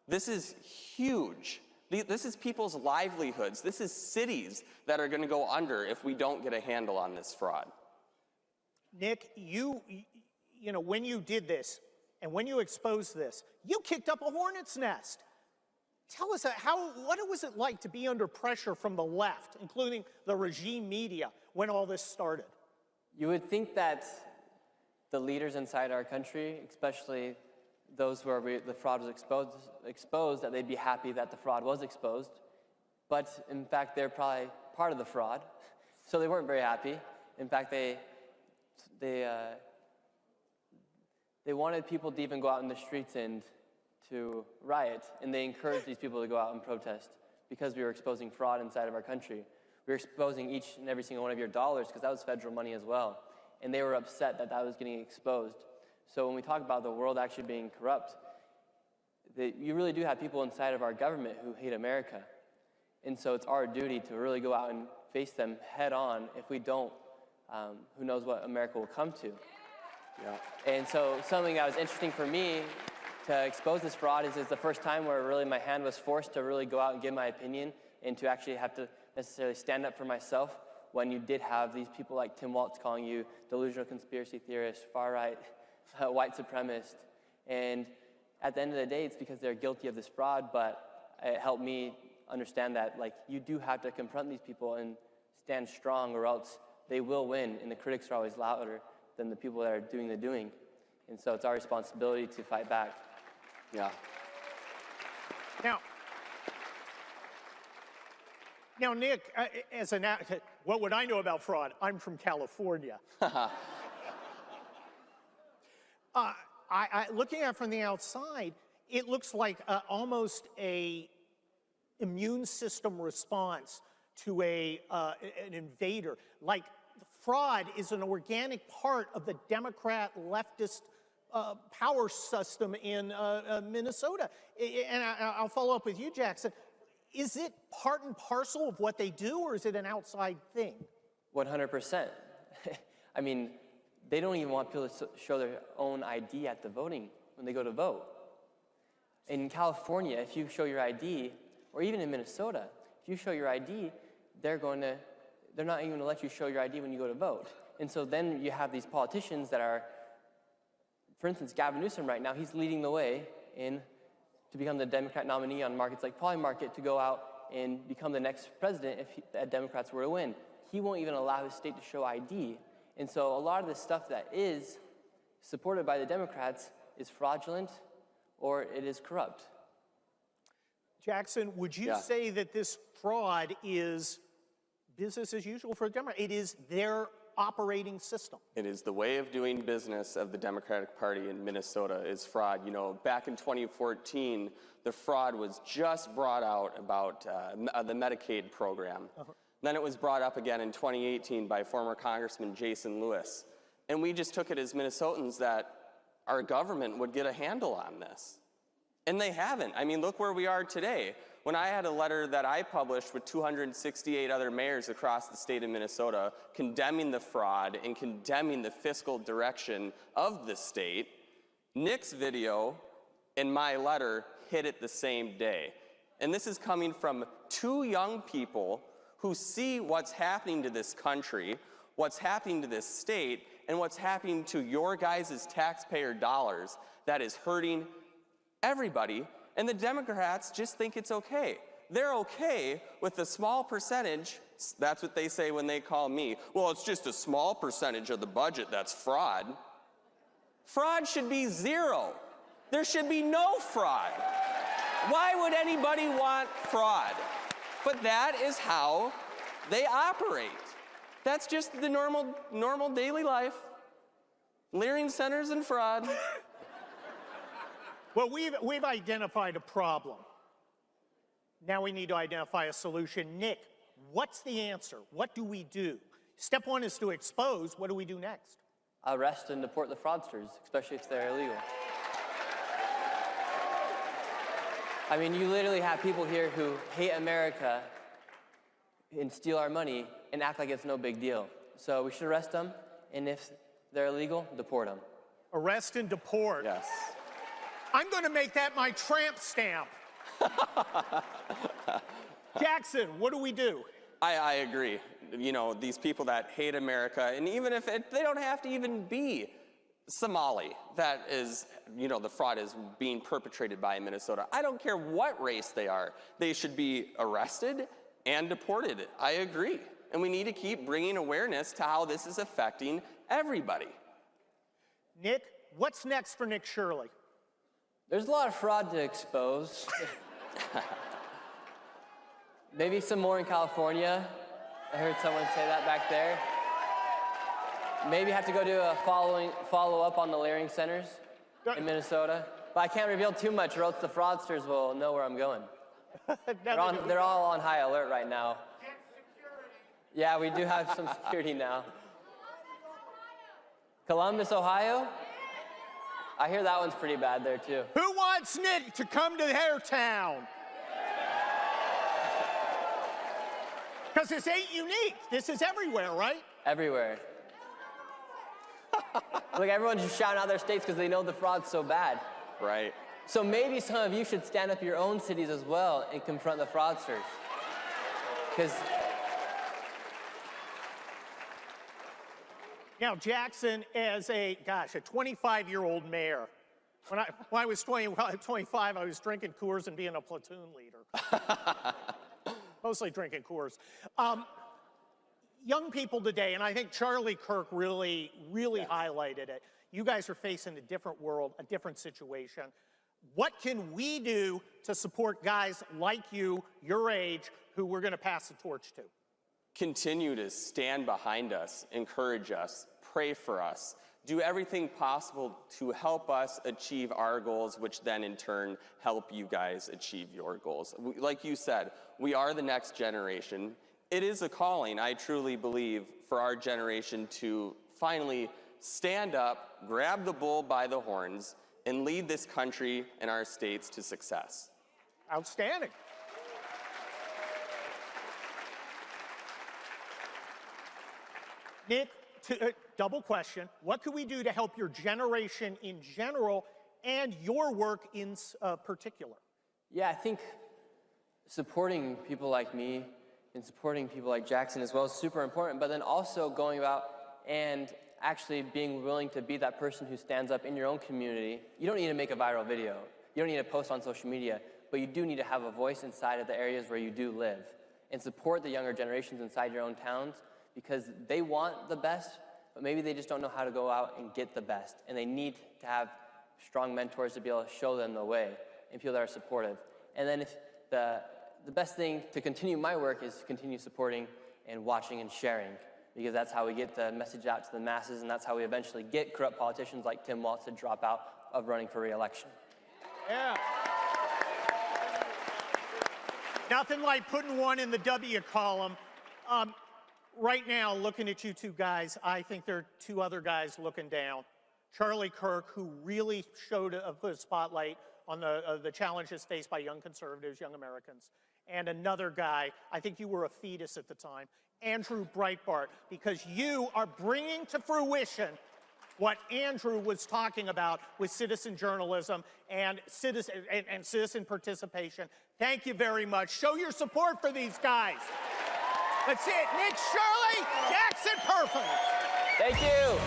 This is huge. This is people's livelihoods. This is cities that are going to go under if we don't get a handle on this fraud. Nick, when you did this and when you exposed this, you kicked up a hornet's nest. Tell us what was it like to be under pressure from the left, including the regime media, when all this started? You would think that the leaders inside our country, especially those where the fraud was exposed, that they'd be happy that the fraud was exposed. But in fact, they're probably part of the fraud. So they weren't very happy. In fact, they wanted people to even go out in the streets and to riot. And they encouraged these people to go out and protest because we were exposing fraud inside of our country. We were exposing each and every single one of your dollars because that was federal money as well. And they were upset that that was getting exposed. So when we talk about the world actually being corrupt, that you really do have people inside of our government who hate America. And so it's our duty to really go out and face them head on. If we don't, who knows what America will come to. Yeah. And so something that was interesting for me to expose this fraud is the first time where really my hand was forced to really go out and give my opinion and to actually have to necessarily stand up for myself when you did have these people like Tim Waltz calling you delusional conspiracy theorist, far-right, white supremacist. And at the end of the day, it's because they're guilty of this fraud, but it helped me understand that like you do have to confront these people and stand strong, or else they will win, and the critics are always louder than the people that are doing the doing. And so it's our responsibility to fight back. Yeah. Now, Nick, what would I know about fraud? I'm from California. Looking at it from the outside, it looks like almost a immune system response to an invader. Like fraud is an organic part of the Democrat leftist power system in Minnesota. And I'll follow up with you, Jackson. Is it part and parcel of what they do, or is it an outside thing? 100%. I mean, they don't even want people to show their own ID at the voting when they go to vote. In California, if you show your ID, or even in Minnesota, if you show your ID, they're not even going to let you show your ID when you go to vote. And so then you have these politicians that are, for instance, Gavin Newsom right now, he's leading the way to become the Democrat nominee on markets like Polymarket to go out and become the next president if the Democrats were to win. He won't even allow his state to show ID. And so a lot of the stuff that is supported by the Democrats is fraudulent or it is corrupt. Jackson, would you say that this fraud is business as usual for the Democrats? It is their operating system. It is the way of doing business of the Democratic Party in Minnesota is fraud. You know, back in 2014, the fraud was just brought out about the Medicaid program. Then it was brought up again in 2018 by former Congressman Jason Lewis. And we just took it as Minnesotans that our government would get a handle on this. And they haven't. I mean, look where we are today. When I had a letter that I published with 268 other mayors across the state of Minnesota condemning the fraud and condemning the fiscal direction of the state, Nick's video and my letter hit it the same day. And this is coming from two young people who see what's happening to this country, what's happening to this state, and what's happening to your guys' taxpayer dollars that is hurting everybody. And the Democrats just think it's okay. They're okay with the small percentage, that's what they say when they call me, well, it's just a small percentage of the budget that's fraud. Fraud should be zero. There should be no fraud. Why would anybody want fraud? But that is how they operate. That's just the normal daily life. Leering centers and fraud. Well, we've identified a problem. Now we need to identify a solution. Nick, what's the answer? What do we do? Step one is to expose. What do we do next? Arrest and deport the fraudsters, especially if they're illegal. I mean, you literally have people here who hate America and steal our money and act like it's no big deal. So we should arrest them, and if they're illegal, deport them. Arrest and deport. Yes. I'm going to make that my tramp stamp. Jackson, what do we do? I agree. You know, these people that hate America, and even if they don't have to even be Somali, that is, you know, the fraud is being perpetrated by Minnesota. I don't care what race they are. They should be arrested and deported. I agree. And we need to keep bringing awareness to how this is affecting everybody. Nick, what's next for Nick Shirley? There's a lot of fraud to expose. Maybe some more in California. I heard someone say that back there. Maybe have to go do a follow-up on the Leering centers in Minnesota. But I can't reveal too much or else the fraudsters will know where I'm going. They're all on high alert right now. Yeah, we do have some security now. Columbus, Ohio? I hear that one's pretty bad there, too. Who wants Nick to come to their town? Because this ain't unique. This is everywhere, right? Everywhere. Like, everyone's just shouting out their states because they know the fraud's so bad. Right. So maybe some of you should stand up your own cities as well and confront the fraudsters. Because now, Jackson, as a 25-year-old mayor, when I was 25, I was drinking Coors and being a platoon leader. Mostly drinking Coors. Young people today, and I think Charlie Kirk really highlighted it. You guys are facing a different world, a different situation. What can we do to support guys like you, your age, who we're going to pass the torch to? Continue to stand behind us, encourage us, pray for us, do everything possible to help us achieve our goals, which then in turn help you guys achieve your goals. Like you said, we are the next generation. It is a calling, I truly believe, for our generation to finally stand up, grab the bull by the horns, and lead this country and our states to success. Outstanding. Nick, double question. What could we do to help your generation in general and your work in particular? yeah, I think supporting people like me and supporting people like Jackson as well is super important, but then also going about and actually being willing to be that person who stands up in your own community. You don't need to make a viral video. You don't need to post on social media, but you do need to have a voice inside of the areas where you do live and support the younger generations inside your own towns because they want the best, but maybe they just don't know how to go out and get the best. And they need to have strong mentors to be able to show them the way and people that are supportive. And then if the best thing to continue my work is to continue supporting and watching and sharing, because that's how we get the message out to the masses, and that's how we eventually get corrupt politicians like Tim Walz to drop out of running for re-election. Yeah. Nothing like putting one in the W column. Right now, looking at you two guys, I think there are two other guys looking down. Charlie Kirk, who really put a spotlight on the challenges faced by young conservatives, young Americans. And another guy, I think you were a fetus at the time, Andrew Breitbart, because you are bringing to fruition what Andrew was talking about with citizen journalism and citizen participation. Thank you very much. Show your support for these guys. That's it. Nick, Shirley, Jackson, perfect. Thank you.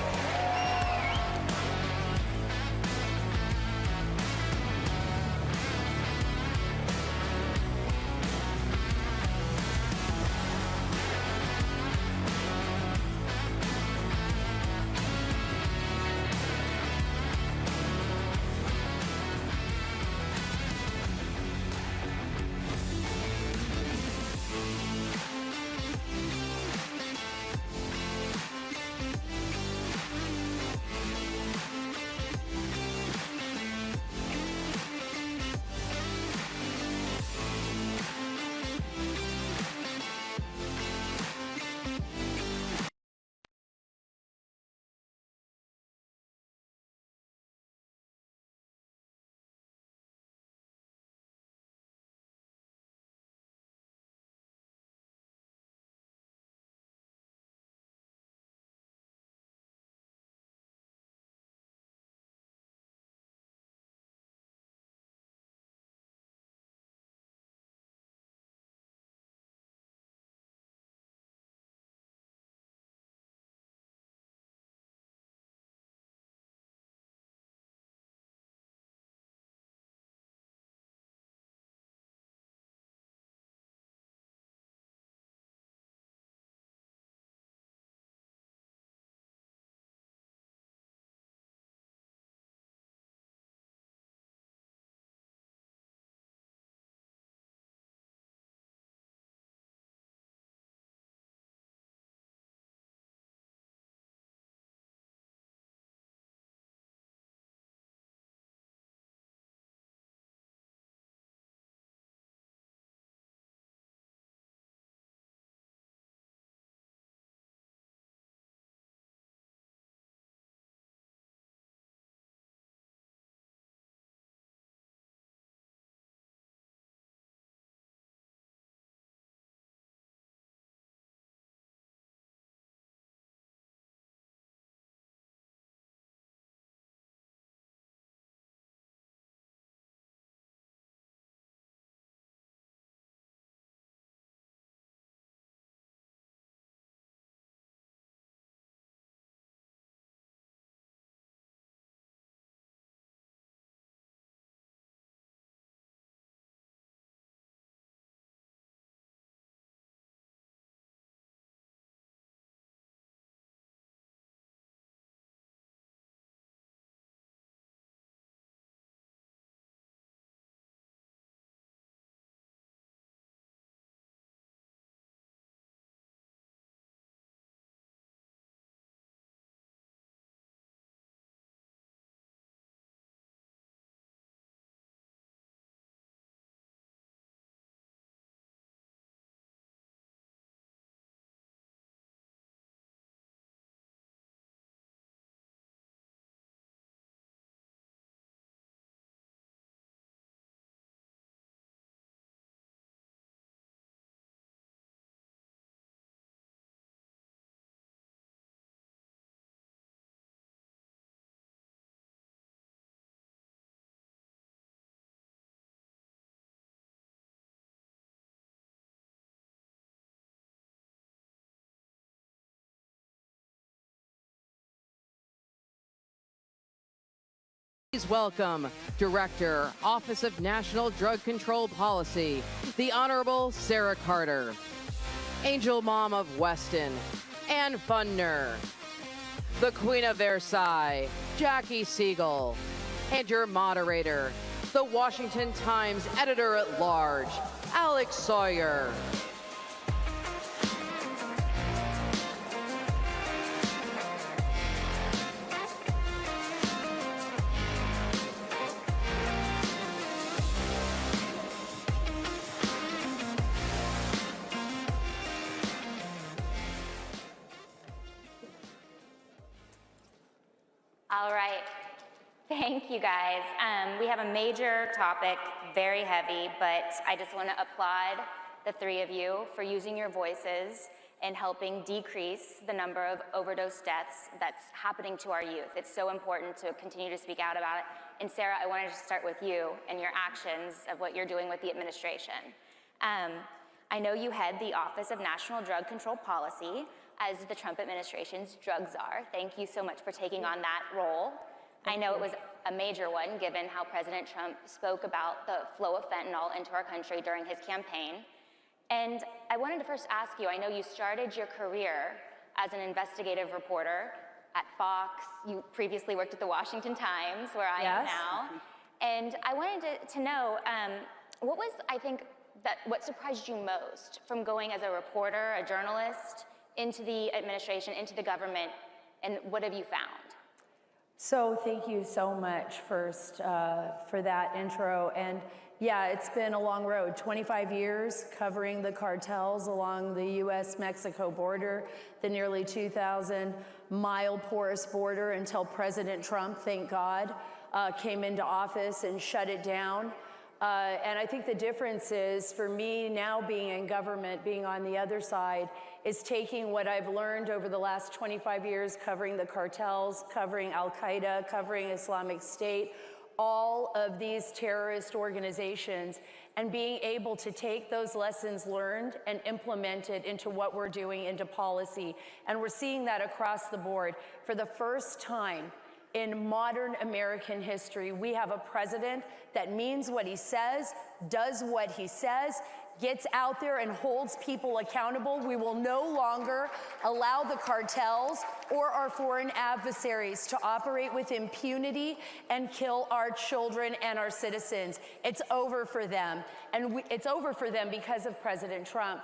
Please welcome Director, Office of National Drug Control Policy, the Honorable Sarah Carter, Angel Mom of Weston, Ann Fundner, the Queen of Versailles, Jackie Siegel, and your moderator, the Washington Times Editor-at-Large, Alex Sawyer. All right, thank you guys. We have a major topic, very heavy, but I just want to applaud the three of you for using your voices and helping decrease the number of overdose deaths that's happening to our youth. It's so important to continue to speak out about it. And Sarah, I wanted to start with you and your actions of what you're doing with the administration. I know you head the Office of National Drug Control Policy as the Trump administration's drug czar. Thank you so much for taking on that role. I know it was a major one given how President Trump spoke about the flow of fentanyl into our country during his campaign. And I wanted to first ask you, I know you started your career as an investigative reporter at Fox. You previously worked at the Washington Times, where I am now. And I wanted to know, what was, I think, what surprised you most from going as a reporter, a journalist, into the administration, into the government, and what have you found? So thank you so much first for that intro. And yeah, it's been a long road, 25 years covering the cartels along the US-Mexico border, the nearly 2,000-mile porous border until President Trump, thank God, came into office and shut it down. And I think the difference is, for me now being in government, being on the other side, is taking what I've learned over the last 25 years covering the cartels, covering Al-Qaeda, covering Islamic State, all of these terrorist organizations, and being able to take those lessons learned and implement it into what we're doing, into policy. And we're seeing that across the board. For the first time in modern American history, we have a president that means what he says, does what he says, gets out there and holds people accountable. We will no longer allow the cartels or our foreign adversaries to operate with impunity and kill our children and our citizens. It's over for them. And it's over for them because of President Trump.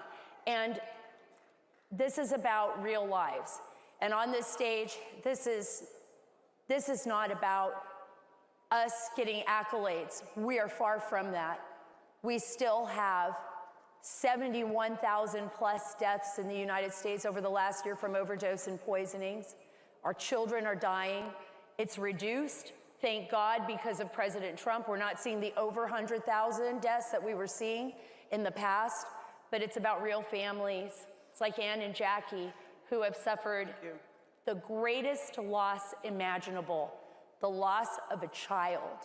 And this is about real lives. And on this stage, this is not about us getting accolades. We are far from that. We still have 71,000 plus deaths in the United States over the last year from overdose and poisonings. Our children are dying. It's reduced, thank God, because of President Trump. We're not seeing the over 100,000 deaths that we were seeing in the past, but it's about real families. It's like Ann and Jackie, who have suffered the greatest loss imaginable, the loss of a child,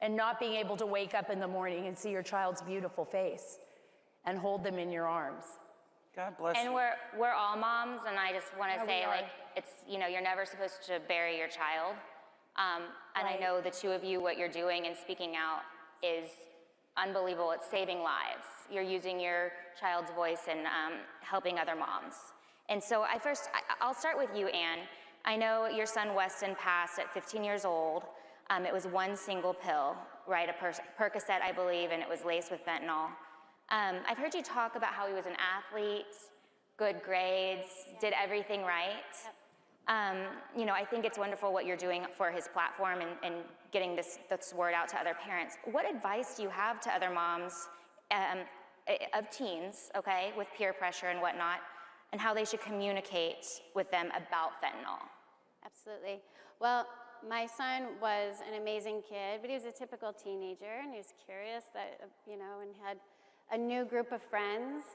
and not being able to wake up in the morning and see your child's beautiful face and hold them in your arms. God bless you. And we're all moms, and I just want to say, like, it's, you know, you're never supposed to bury your child. And I know the two of you, what you're doing and speaking out is unbelievable. It's saving lives. You're using your child's voice and helping other moms. And so I'll start with you, Ann. I know your son Weston passed at 15 years old. It was one single pill, right, a Percocet, I believe, and it was laced with fentanyl. I've heard you talk about how he was an athlete, good grades, did everything right. You know, I think it's wonderful what you're doing for his platform and getting this word out to other parents. What advice do you have to other moms of teens, okay, with peer pressure and whatnot, and how they should communicate with them about fentanyl? Absolutely. Well, my son was an amazing kid, but he was a typical teenager, and he was curious that, you know, and had a new group of friends.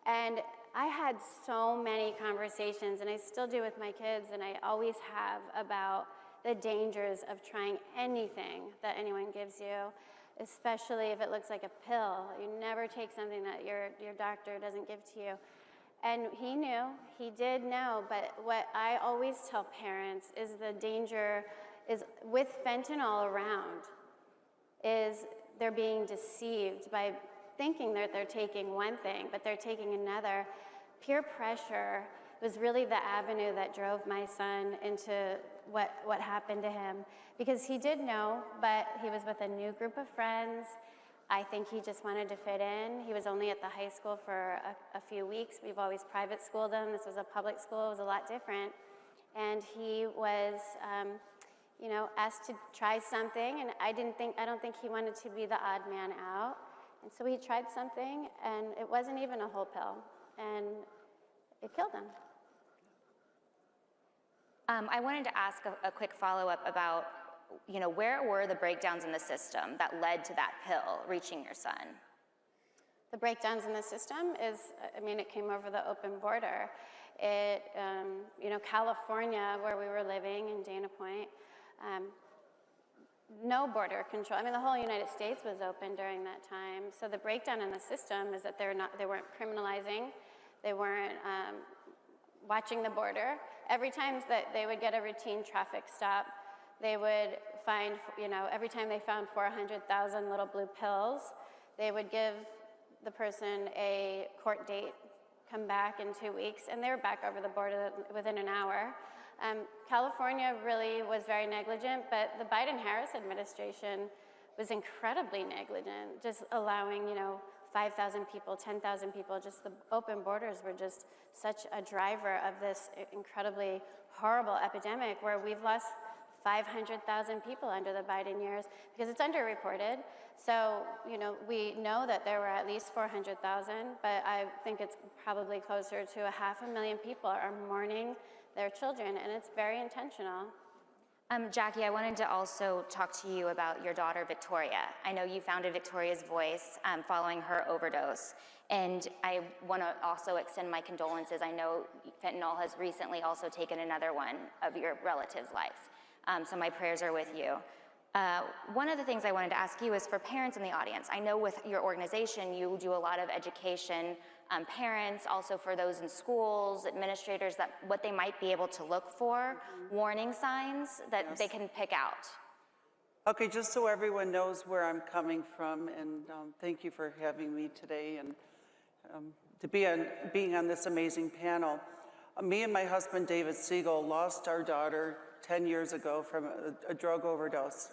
And I had so many conversations, and I still do with my kids, and I always have, about the dangers of trying anything that anyone gives you, especially if it looks like a pill. You never take something that your doctor doesn't give to you. And he knew, he did know, but what I always tell parents is the danger is with fentanyl around, is they're being deceived by thinking that they're taking one thing, but they're taking another. Peer pressure was really the avenue that drove my son into what happened to him, because he did know, but he was with a new group of friends. I think he just wanted to fit in. He was only at the high school for a few weeks. We've always private schooled him. This was a public school. It was a lot different. And he was, you know, asked to try something, and I don't think he wanted to be the odd man out. And so he tried something, and it wasn't even a whole pill, and it killed him. I wanted to ask a quick follow-up about, you know, where were the breakdowns in the system that led to that pill reaching your son? The breakdowns in the system is, I mean, it came over the open border. It, you know, California, where we were living in Dana Point, no border control. I mean, the whole United States was open during that time. So the breakdown in the system is that they weren't criminalizing, they weren't watching the border. Every time that they would get a routine traffic stop, they would find, you know, every time they found 400,000 little blue pills, they would give the person a court date, come back in 2 weeks, and they were back over the border within an hour. California really was very negligent, but the Biden-Harris administration was incredibly negligent, just allowing, you know, 5,000 people, 10,000 people, just the open borders were just such a driver of this incredibly horrible epidemic where we've lost 500,000 people under the Biden years because it's underreported. So, you know, we know that there were at least 400,000, but I think it's probably closer to 500,000 people are mourning their children, and it's very intentional. Jackie, I wanted to also talk to you about your daughter, Victoria. I know you founded Victoria's Voice following her overdose, and I want to also extend my condolences. I know fentanyl has recently also taken another one of your relatives' lives, so my prayers are with you. One of the things I wanted to ask you is for parents in the audience. I know with your organization, you do a lot of education, parents, also for those in schools, administrators, that what they might be able to look for, warning signs that they can pick out. Okay, just so everyone knows where I'm coming from, and thank you for having me today and to being on this amazing panel. Me and my husband, David Siegel, lost our daughter 10 years ago from a drug overdose.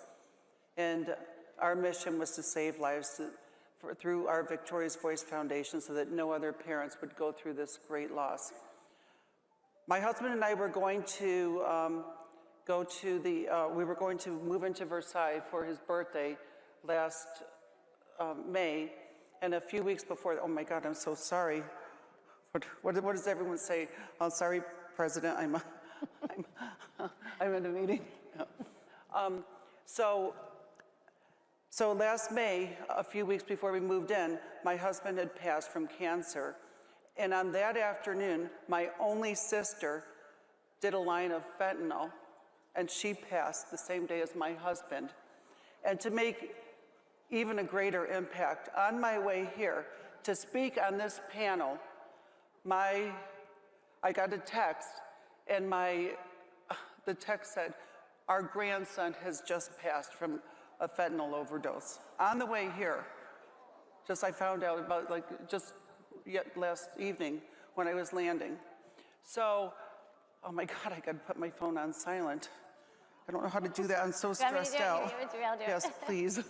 And our mission was to save lives through our Victoria's Voice Foundation so that no other parents would go through this great loss. My husband and I were going to we were going to move into Versailles for his birthday last May, and a few weeks before, oh my God, I'm so sorry. What does everyone say? Oh, sorry, President, I'm in a meeting. So last May, a few weeks before we moved in, my husband had passed from cancer. And on that afternoon, my only sister did a line of fentanyl, and she passed the same day as my husband. And to make even a greater impact, on my way here to speak on this panel, I got a text, and the text said, our grandson has just passed from a fentanyl overdose. On the way here, I found out about just last evening when I was landing. So, oh my God, I gotta put my phone on silent. I don't know how to do that, I'm so stressed out. Yes, please.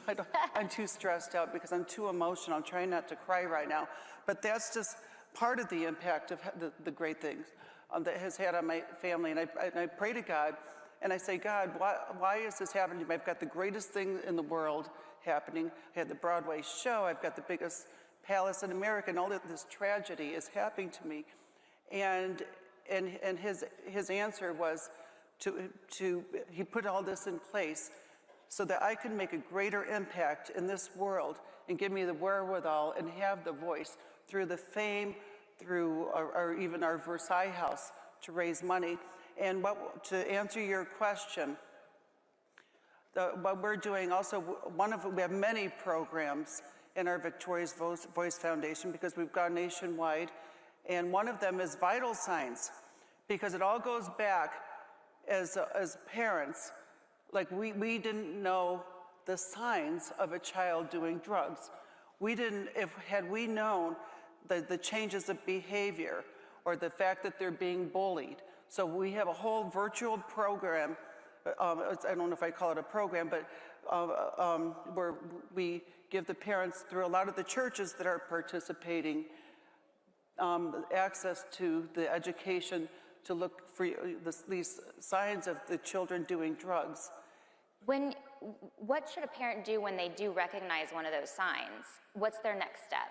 I'm too stressed out because I'm too emotional. I'm trying not to cry right now. But that's just part of the impact of the great things that has had on my family. And I pray to God, and I say, God, why is this happening to me? I've got the greatest thing in the world happening. I had the Broadway show. I've got the biggest palace in America, and all of this tragedy is happening to me. And his answer was he put all this in place so that I can make a greater impact in this world and give me the wherewithal and have the voice through the fame, through even our Versailles house to raise money. And to answer your question, what we're doing also, we have many programs in our Victoria's Voice Foundation because we've gone nationwide, and one of them is vital signs, because it all goes back as parents Like we didn't know the signs of a child doing drugs. We didn't, had we known the changes of behavior or the fact that they're being bullied. So we have a whole virtual program, I don't know if I call it a program, but where we give the parents through a lot of the churches that are participating access to the education to look for these signs of the children doing drugs. What should a parent do when they do recognize one of those signs? What's their next step?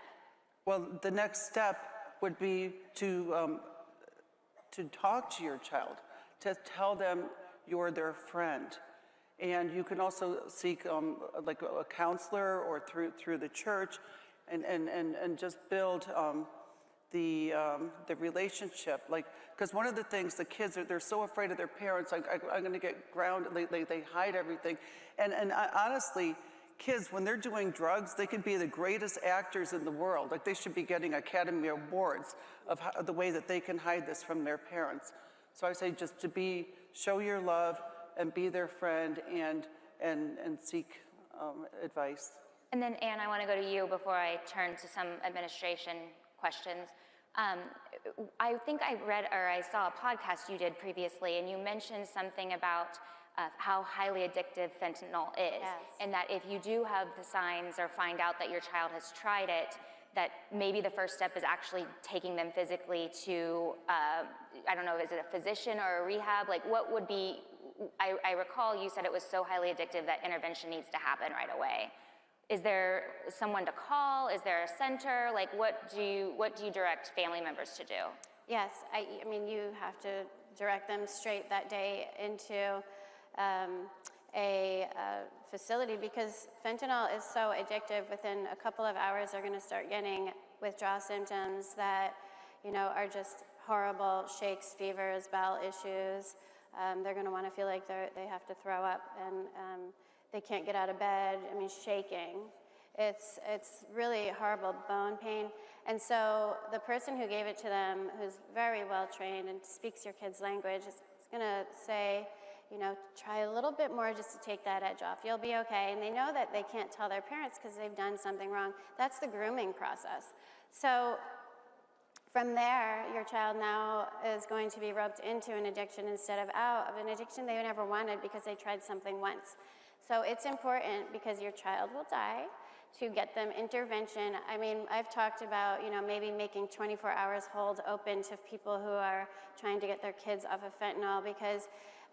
Well, the next step would be to talk to your child, to tell them you're their friend. And you can also seek like a counselor or through the church and just build the relationship. Like, because one of the things the kids they're so afraid of their parents, I'm going to get grounded, they hide everything. And honestly, kids, when they're doing drugs, they can be the greatest actors in the world. Like, they should be getting Academy Awards of the way that they can hide this from their parents. So I say just show your love and be their friend and seek advice. And then, Anne, I want to go to you before I turn to some administration questions. I think I read or I saw a podcast you did previously, and you mentioned something about how highly addictive fentanyl is, and that if you do have the signs or find out that your child has tried it, that maybe the first step is actually taking them physically to, I don't know, is it a physician or a rehab? Like, what would be, I recall you said it was so highly addictive that intervention needs to happen right away. Is there someone to call? Is there a center? Like, what do you direct family members to do? Yes, I mean, you have to direct them straight that day into a facility, because fentanyl is so addictive. Within a couple of hours, they're going to start getting withdrawal symptoms that, you know, are just horrible: shakes, fevers, bowel issues. They're going to want to feel like they have to throw up, and they can't get out of bed. I mean, shaking. It's really horrible, bone pain. And so the person who gave it to them, who's very well trained and speaks your kid's language, is going to say, you know, try a little bit more just to take that edge off. You'll be okay. And they know that they can't tell their parents because they've done something wrong. That's the grooming process. So from there, your child now is going to be roped into an addiction instead of out of an addiction they never wanted because they tried something once. So it's important, because your child will die, to get them intervention. I mean, I've talked about, you know, maybe making 24 hours hold open to people who are trying to get their kids off of fentanyl, because,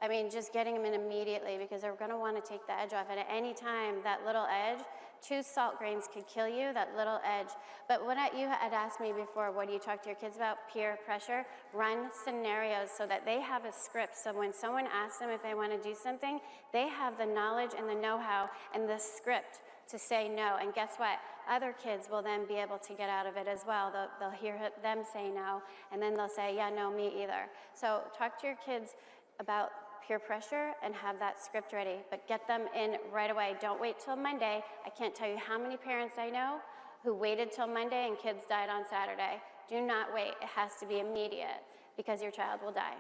I mean, just getting them in immediately, because they're going to want to take the edge off. And at any time, that little edge, 2 salt grains could kill you, that little edge. But when you had asked me before, what do you talk to your kids about? Peer pressure. Run scenarios so that they have a script. So when someone asks them if they want to do something, they have the knowledge and the know-how and the script to say no. And guess what? Other kids will then be able to get out of it as well. They'll hear them say no, and then they'll say, yeah, no, me either. So talk to your kids about peer pressure and have that script ready, but get them in right away. Don't wait till Monday. I can't tell you how many parents I know who waited till Monday and kids died on Saturday. Do not wait. It has to be immediate, because your child will die.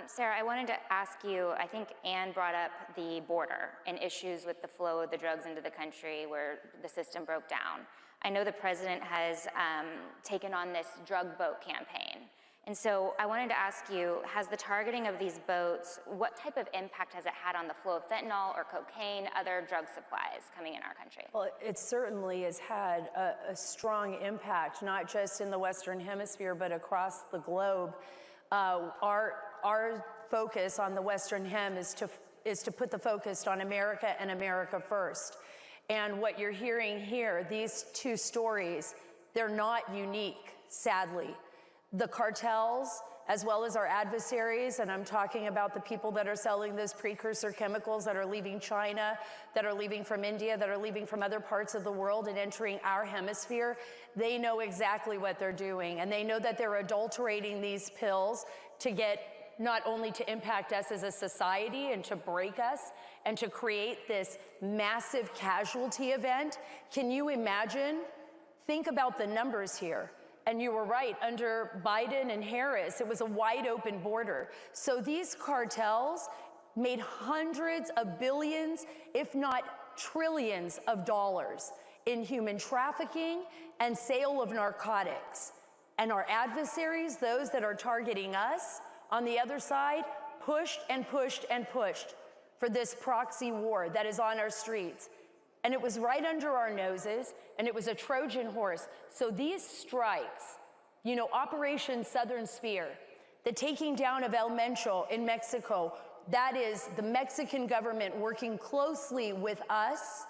Sarah, I wanted to ask you, I think Anne brought up the border and issues with the flow of the drugs into the country where the system broke down. I know the president has taken on this drug boat campaign. And so I wanted to ask you, has the targeting of these boats, what type of impact has it had on the flow of fentanyl or cocaine, other drug supplies coming in our country? Well, it certainly has had a strong impact, not just in the Western Hemisphere, but across the globe. Our focus on the Western Hem is to put the focus on America and America first. And what you're hearing here, these 2 stories, they're not unique, sadly. The cartels, as well as our adversaries, and I'm talking about the people that are selling those precursor chemicals that are leaving China, that are leaving from India, that are leaving from other parts of the world and entering our hemisphere, they know exactly what they're doing. And they know that they're adulterating these pills to get, not only to impact us as a society and to break us and to create this massive casualty event. Can you imagine? Think about the numbers here. And you were right, under Biden and Harris, it was a wide open border. So these cartels made hundreds of billions, if not trillions of dollars in human trafficking and sale of narcotics. And our adversaries, those that are targeting us, on the other side, pushed and pushed and pushed for this proxy war that is on our streets. And it was right under our noses, and it was a Trojan horse. So these strikes, you know, Operation Southern Spear, the taking down of El Mencho in Mexico, that is the Mexican government working closely with us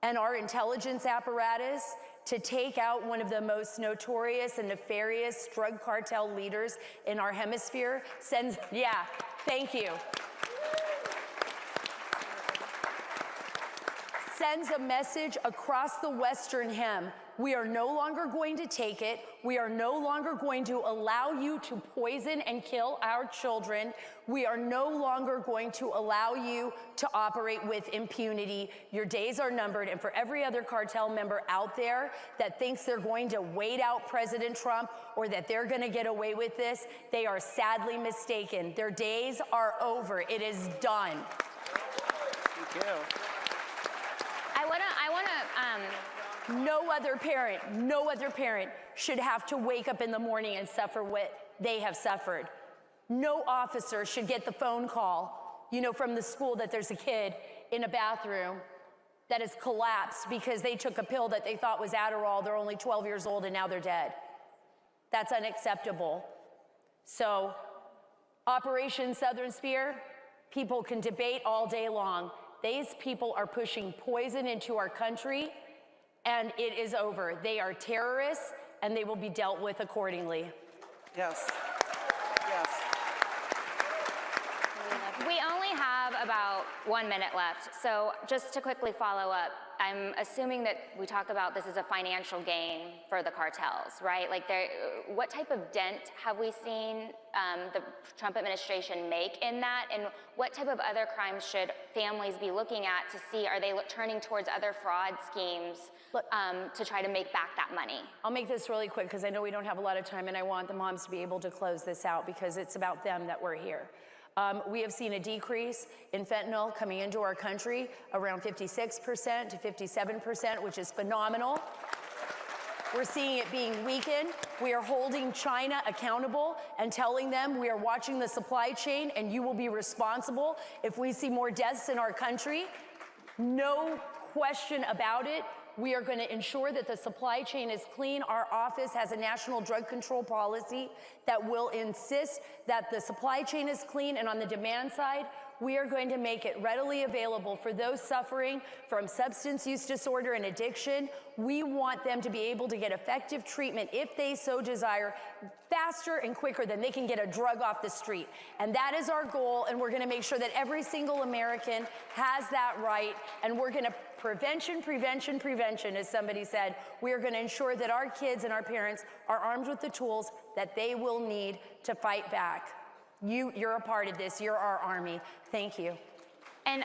and our intelligence apparatus to take out one of the most notorious and nefarious drug cartel leaders in our hemisphere sends, yeah, thank you. Sends a message across the Western Hem. We are no longer going to take it. We are no longer going to allow you to poison and kill our children. We are no longer going to allow you to operate with impunity. Your days are numbered. And for every other cartel member out there that thinks they're going to wait out President Trump or that they're going to get away with this, they are sadly mistaken. Their days are over. It is done. Thank you. No other parent should have to wake up in the morning and suffer what they have suffered. No officer should get the phone call, you know, from the school that there's a kid in a bathroom that has collapsed because they took a pill that they thought was Adderall. They're only 12 years old and now they're dead. That's unacceptable. So, Operation Southern Spear, people can debate all day long. These people are pushing poison into our country, and it is over. They are terrorists, and they will be dealt with accordingly. Yes. Yes. We only have about 1 minute left, so just to quickly follow up, I'm assuming that we talk about this as a financial gain for the cartels, right? Like, what type of dent have we seen the Trump administration make in that, and what type of other crimes should families be looking at to see, are they turning towards other fraud schemes to try to make back that money? I'll make this really quick because I know we don't have a lot of time, and I want the moms to be able to close this out because it's about them that we're here. We have seen a decrease in fentanyl coming into our country, around 56% to 57%, which is phenomenal. We're seeing it being weakened. We are holding China accountable and telling them we are watching the supply chain and you will be responsible if we see more deaths in our country. No question about it. We are going to ensure that the supply chain is clean. Our office has a national drug control policy that will insist that the supply chain is clean, and on the demand side, we are going to make it readily available for those suffering from substance use disorder and addiction. We want them to be able to get effective treatment if they so desire, faster and quicker than they can get a drug off the street. And that is our goal, and we're going to make sure that every single American has that right, and we're going to prevention, prevention, prevention, as somebody said. We are going to ensure that our kids and our parents are armed with the tools that they will need to fight back. You're a part of this. You're our army. Thank you. And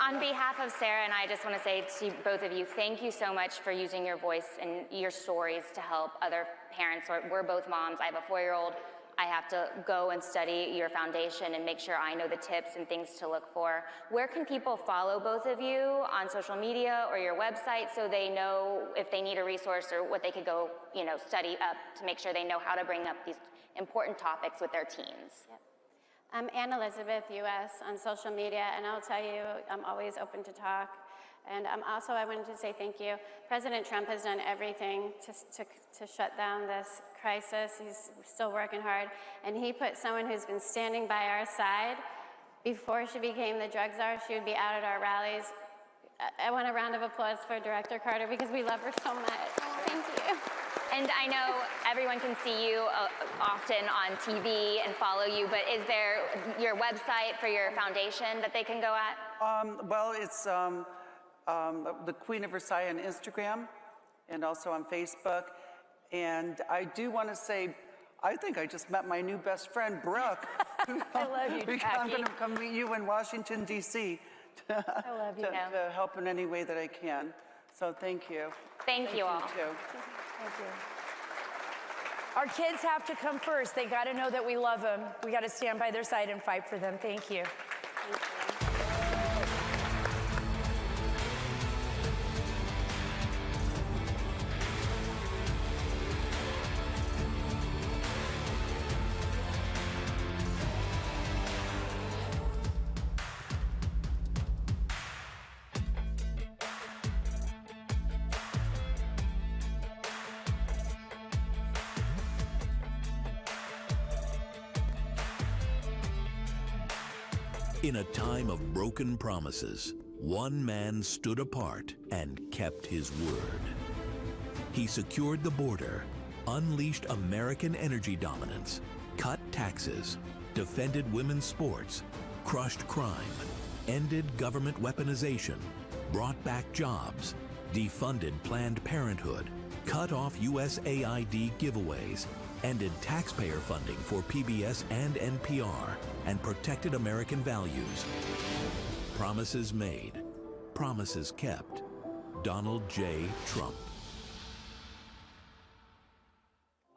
on behalf of Sarah and I just want to say to both of you, thank you so much for using your voice and your stories to help other parents. We're both moms. I have a 4-year-old. I have to go and study your foundation and make sure I know the tips and things to look for. Where can people follow both of you on social media or your website so they know if they need a resource or what they could go, you know, study up to make sure they know how to bring up these important topics with their teens? Yep. I'm Ann Elizabeth US on social media, and I'll tell you, I'm always open to talk. And also, I wanted to say thank you. President Trump has done everything to shut down this crisis. He's still working hard. And he put someone who's been standing by our side. Before she became the drug czar, she would be out at our rallies. I want a round of applause for Director Carter because we love her so much. Thank you. And I know everyone can see you often on TV and follow you, but is there your website for your foundation that they can go at? Well, it's the Queen of Versailles on Instagram and also on Facebook. And I do want to say, I think I just met my new best friend, Brooke. I love you, because I'm going to come meet you in Washington, D.C. I love you. to help in any way that I can. So thank you. Thank you all. Thank you. Thank you. Our kids have to come first. They got to know that we love them. We got to stand by their side and fight for them. Thank you. In a time of broken promises, one man stood apart and kept his word. He secured the border, unleashed American energy dominance, cut taxes, defended women's sports, crushed crime, ended government weaponization, brought back jobs, defunded Planned Parenthood, cut off USAID giveaways, ended taxpayer funding for PBS and NPR, and protected American values. Promises made, promises kept. Donald J. Trump.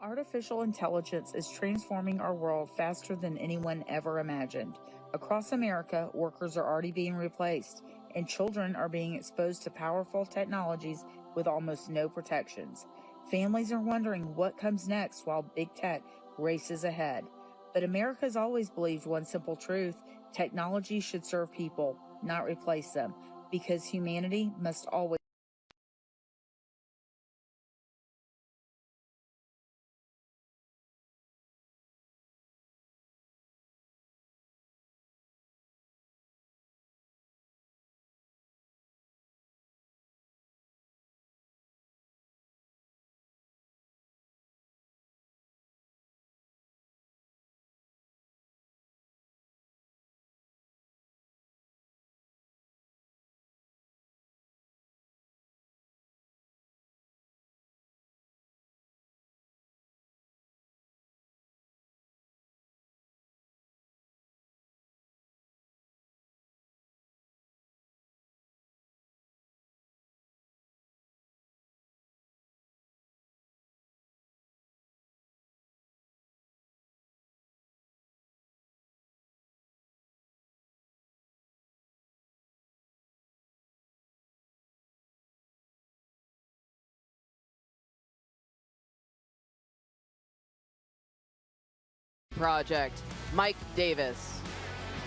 Artificial intelligence is transforming our world faster than anyone ever imagined. Across America, workers are already being replaced, and children are being exposed to powerful technologies with almost no protections. Families are wondering what comes next while big tech races ahead. But America's always believed one simple truth: technology should serve people, not replace them, because humanity must always. Project, Mike Davis.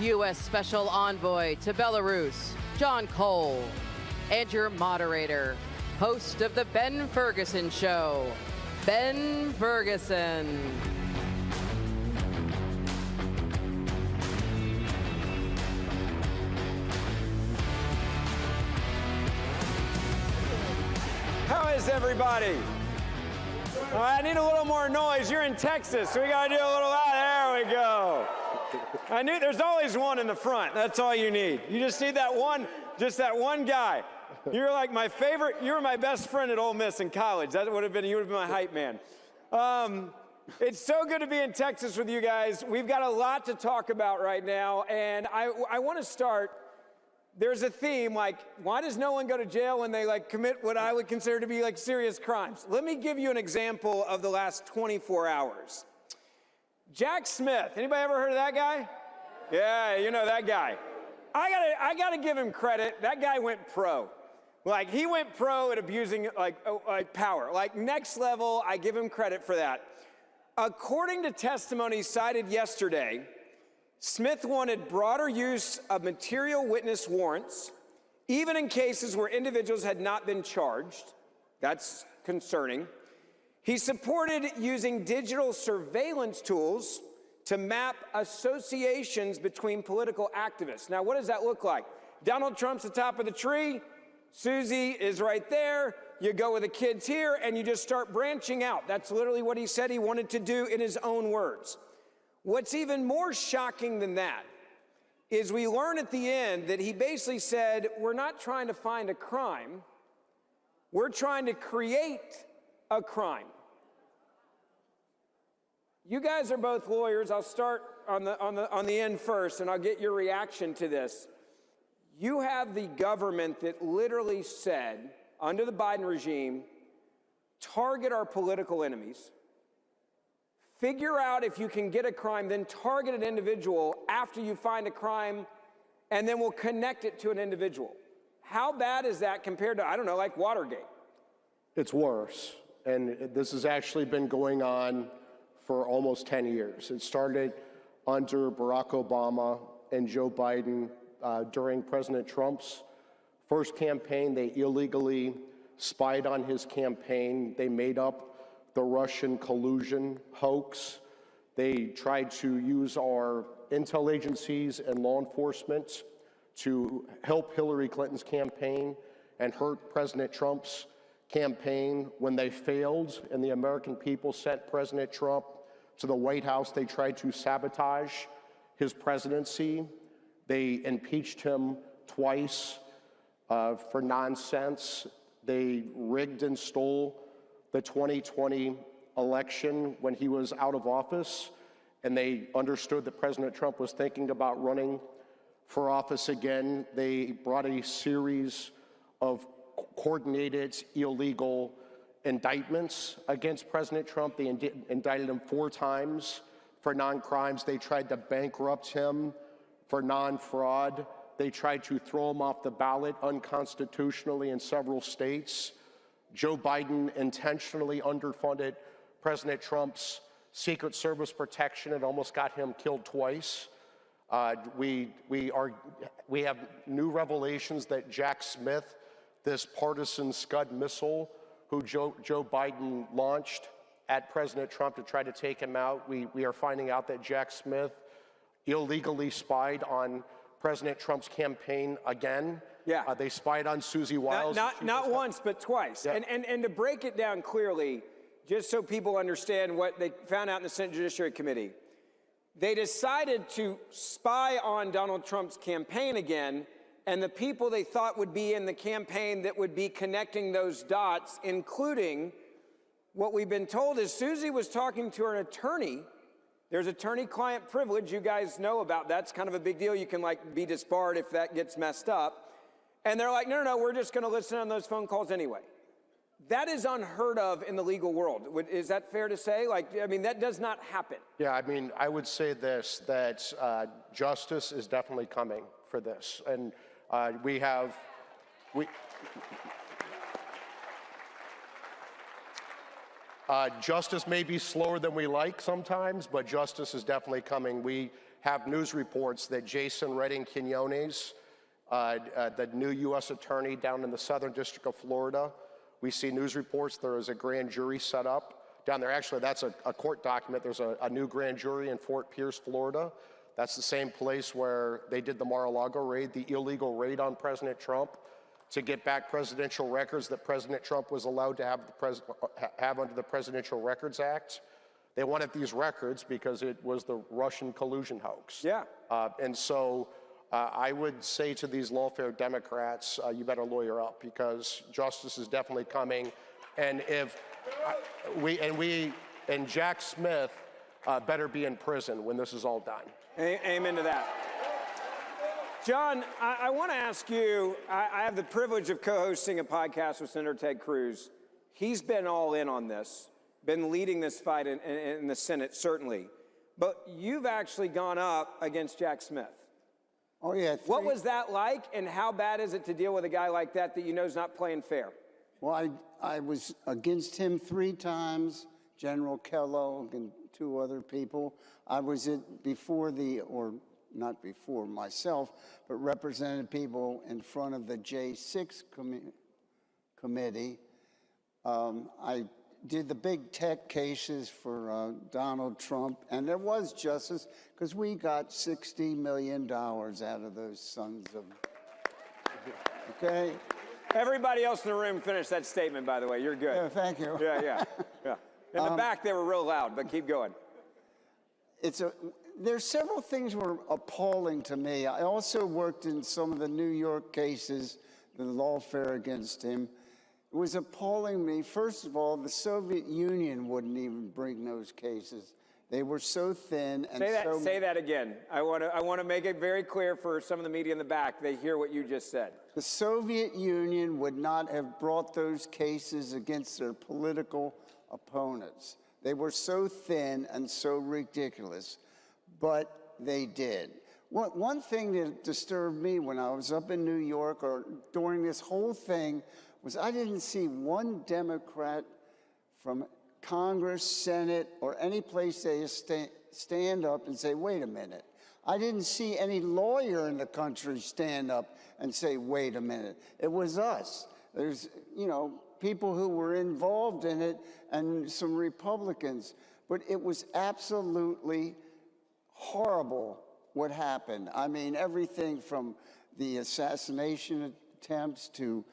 U.S. Special Envoy to Belarus, John Cole. And your moderator, host of The Ben Ferguson Show, Ben Ferguson. How is everybody? I need a little more noise. You're in Texas, so we got to do a little loud. There we go. I knew there's always one in the front. That's all you need. You just need that one, just that one guy. You're like my favorite. You were my best friend at Ole Miss in college. That would have been, you would have been my hype man. It's so good to be in Texas with you guys. We've got a lot to talk about right now, and I want to start. There's a theme, like, why does no one go to jail when they commit what I would consider to be serious crimes? Let me give you an example of the last 24 hours. Jack Smith, anybody ever heard of that guy? Yeah, you know that guy. I gotta give him credit. That guy went pro. He went pro at abusing power. Next level, I give him credit for that. According to testimony cited yesterday, Smith wanted broader use of material witness warrants, even in cases where individuals had not been charged. That's concerning. He supported using digital surveillance tools to map associations between political activists. Now, what does that look like? Donald Trump's the top of the tree. Susie is right there. You go with the kids here, and you just start branching out. That's literally what he said he wanted to do in his own words. What's even more shocking than that is we learn at the end that he basically said, we're not trying to find a crime, we're trying to create a crime. You guys are both lawyers. I'll start on the end first, and I'll get your reaction to this. You have the government that literally said, under the Biden regime, target our political enemies. Figure out if you can get a crime, then target an individual after you find a crime and then we'll connect it to an individual. How bad is that compared to, I don't know, like Watergate? It's worse. And this has actually been going on for almost 10 years. It started under Barack Obama and Joe Biden during President Trump's first campaign. They illegally spied on his campaign. They made up the Russian collusion hoax. They tried to use our intel agencies and law enforcement to help Hillary Clinton's campaign and hurt President Trump's campaign. When they failed and the American people sent President Trump to the White House, they tried to sabotage his presidency. They impeached him twice for nonsense. They rigged and stole the 2020 election when he was out of office, and they understood that President Trump was thinking about running for office again. They brought a series of coordinated illegal indictments against President Trump. They indicted him 4 times for non-crimes. They tried to bankrupt him for non-fraud. They tried to throw him off the ballot unconstitutionally in several states. Joe Biden intentionally underfunded President Trump's Secret Service protection. It almost got him killed twice. We have new revelations that Jack Smith, this partisan Scud missile who Joe Biden launched at President Trump to try to take him out, we are finding out that Jack Smith illegally spied on President Trump's campaign again. Yeah. They spied on Susie Wiles. Not once, but twice. Yeah. And to break it down clearly, just so people understand what they found out in the Senate Judiciary Committee, they decided to spy on Donald Trump's campaign again, and the people they thought would be in the campaign that would be connecting those dots, including what we've been told is Susie was talking to her attorney. There's attorney-client privilege. You guys know about that. It's kind of a big deal. You can like be disbarred if that gets messed up. And they're like, no, we're just going to listen on those phone calls anyway. That is unheard of in the legal world. Is that fair to say? Like, I mean, that does not happen. Yeah, I mean, I would say this, that justice is definitely coming for this. And justice may be slower than we like sometimes, but justice is definitely coming. We have news reports that Jason Redding Quinones, the new U.S. attorney down in the Southern District of Florida, we see news reports there is a grand jury set up down there. Actually, that's a court document. There's a new grand jury in Fort Pierce, Florida. That's the same place where they did the Mar-a-Lago raid, the illegal raid on President Trump to get back presidential records that President Trump was allowed to have under the Presidential Records Act. They wanted these records because it was the Russian collusion hoax. Yeah. And so I would say to these lawfare Democrats, you better lawyer up because justice is definitely coming. And and Jack Smith better be in prison when this is all done. Amen to that. John, I want to ask you, I have the privilege of co-hosting a podcast with Senator Ted Cruz. He's been all in on this, been leading this fight in the Senate, certainly. But you've actually gone up against Jack Smith. Oh, yeah. What was that like, and how bad is it to deal with a guy like that you know is not playing fair? Well, I was against him 3 times, General Kellogg and 2 other people. I was not before myself, but represented people in front of the J6 committee. I did the big tech cases for Donald Trump, and there was justice because we got $60 million out of those sons of... Okay? Everybody else in the room finished that statement, by the way. You're good. Yeah, thank you. Yeah. In the back, they were real loud, but keep going. There's several things were appalling to me. I also worked in some of the New York cases, the lawfare against him. It was appalling to me. First of all, the Soviet Union wouldn't even bring those cases. They were so thin and Say that again. I want to make it very clear for some of the media in the back. They hear what you just said. The Soviet Union would not have brought those cases against their political opponents. They were so thin and so ridiculous, but they did. One thing that disturbed me when I was up in New York or during this whole thing was I didn't see one Democrat from Congress, Senate, or any place they stand up and say, wait a minute. I didn't see any lawyer in the country stand up and say, wait a minute. It was us. There's, you know, people who were involved in it and some Republicans. But it was absolutely horrible what happened. I mean, everything from the assassination attempts to,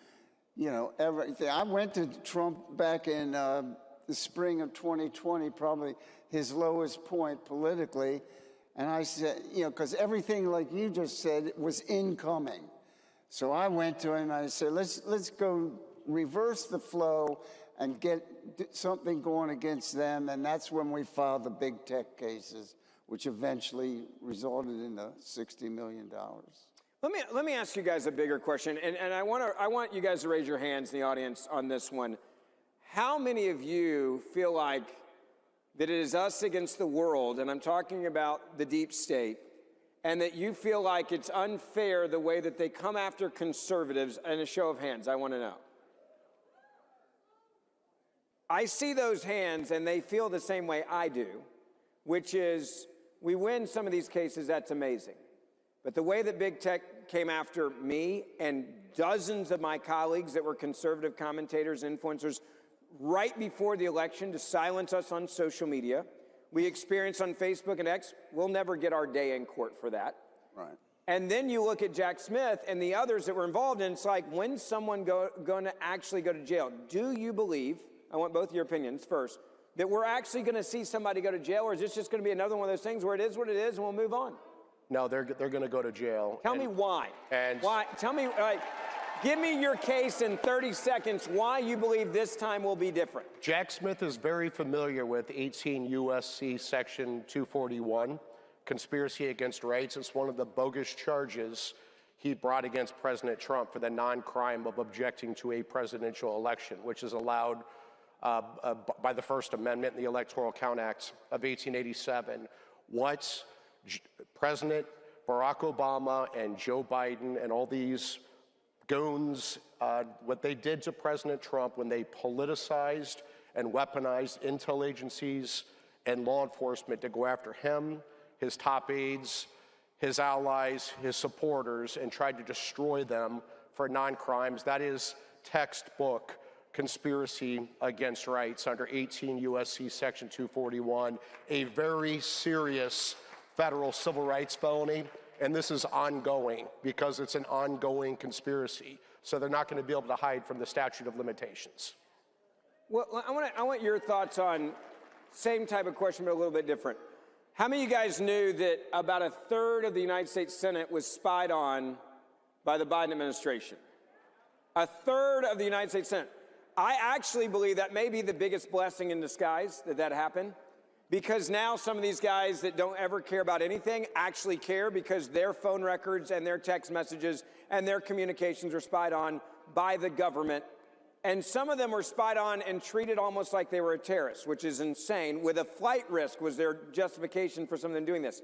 you know, everything. I went to Trump back in the spring of 2020, probably his lowest point politically. And I said, you know, because everything like you just said was incoming. So I went to him and I said, let's go reverse the flow and get something going against them. And that's when we filed the big tech cases, which eventually resulted in the $60 million. Let me ask you guys a bigger question, and I want you guys to raise your hands in the audience on this one. How many of you feel like that it is us against the world, and I'm talking about the deep state, and that you feel like it's unfair the way that they come after conservatives? And a show of hands, I want to know. I see those hands, and they feel the same way I do, which is we win some of these cases, that's amazing. But the way that big tech came after me and dozens of my colleagues that were conservative commentators, influencers, right before the election to silence us on social media, we experienced on Facebook and X, we'll never get our day in court for that. Right. And then you look at Jack Smith and the others that were involved, and it's like, when's someone going to actually go to jail? Do you believe, I want both your opinions first, that we're actually going to see somebody go to jail, or is this just going to be another one of those things where it is what it is and we'll move on? No, they're going to go to jail. Tell me why. Why? Tell me, give me your case in 30 seconds why you believe this time will be different. Jack Smith is very familiar with 18 U.S.C. Section 241, conspiracy against rights. It's one of the bogus charges he brought against President Trump for the non-crime of objecting to a presidential election, which is allowed by the First Amendment in the Electoral Count Act of 1887. What President Barack Obama and Joe Biden and all these goons, what they did to President Trump when they politicized and weaponized intel agencies and law enforcement to go after him, his top aides, his allies, his supporters, and tried to destroy them for non-crimes. That is textbook conspiracy against rights under 18 U.S.C. Section 241, a very serious federal civil rights felony, and this is ongoing because it's an ongoing conspiracy. So they're not going to be able to hide from the statute of limitations. Well, I want your thoughts on same type of question, but a little bit different. How many of you guys knew that about a third of the United States Senate was spied on by the Biden administration? A third of the United States Senate. I actually believe that may be the biggest blessing in disguise that happened. Because now some of these guys that don't ever care about anything actually care because their phone records and their text messages and their communications are spied on by the government. And some of them were spied on and treated almost like they were a terrorist, which is insane. With a flight risk was their justification for some of them doing this.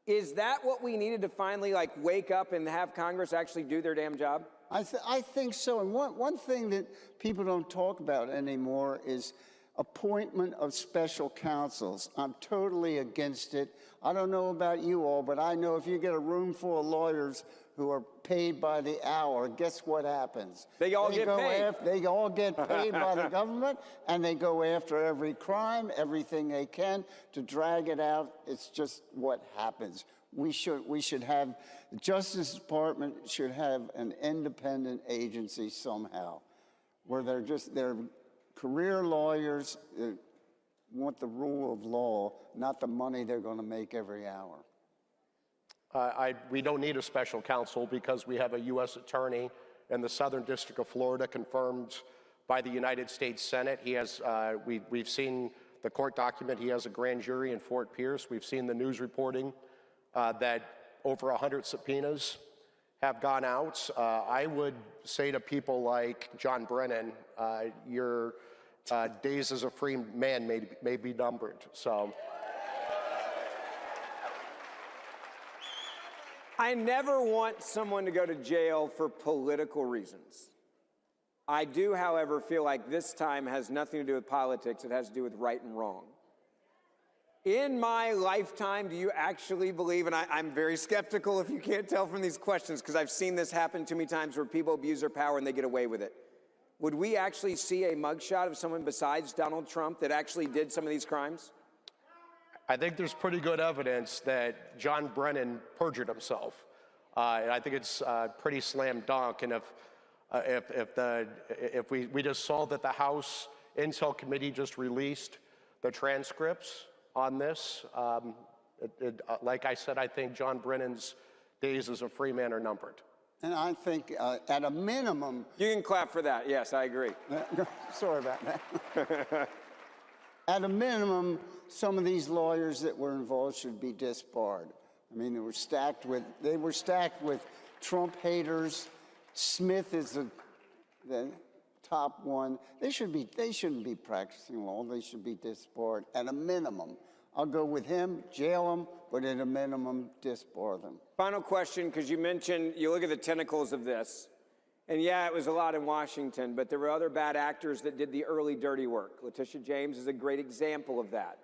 Is that what we needed to finally wake up and have Congress actually do their damn job? I think so. And one thing that people don't talk about anymore is appointment of special counsels. I'm totally against it. I don't know about you all, but I know if you get a room full of lawyers who are paid by the hour, guess what happens? They all get paid. They all get paid by the government, and they go after every crime, everything they can to drag it out. It's just what happens. We should have, the Justice Department should have an independent agency somehow, where they're career lawyers that want the rule of law, not the money they're going to make every hour. We don't need a special counsel because we have a U.S. attorney in the Southern District of Florida confirmed by the United States Senate. He has, we've seen the court document. He has a grand jury in Fort Pierce. We've seen the news reporting that over 100 subpoenas have gone out. I would say to people like John Brennan, your days as a free man may be numbered. So, I never want someone to go to jail for political reasons. I do, however, feel like this time has nothing to do with politics. It has to do with right and wrong. In my lifetime, do you actually believe, and I'm very skeptical if you can't tell from these questions, because I've seen this happen too many times where people abuse their power and they get away with it. Would we actually see a mugshot of someone besides Donald Trump that actually did some of these crimes? I think there's pretty good evidence that John Brennan perjured himself. And I think it's pretty slam dunk. And if we just saw that the House Intel Committee just released the transcripts on this, like I said, I think John Brennan's days as a free man are numbered. And I think at a minimum... You can clap for that. Yes, I agree. Sorry about that. At a minimum, some of these lawyers that were involved should be disbarred. I mean, they were stacked with Trump haters. Smith is the top one. They shouldn't be practicing law. They should be disbarred at a minimum. I'll go with him, jail him, but at a minimum, disbar them. Final question, because you mentioned, you look at the tentacles of this, and yeah, it was a lot in Washington, but there were other bad actors that did the early dirty work. Letitia James is a great example of that.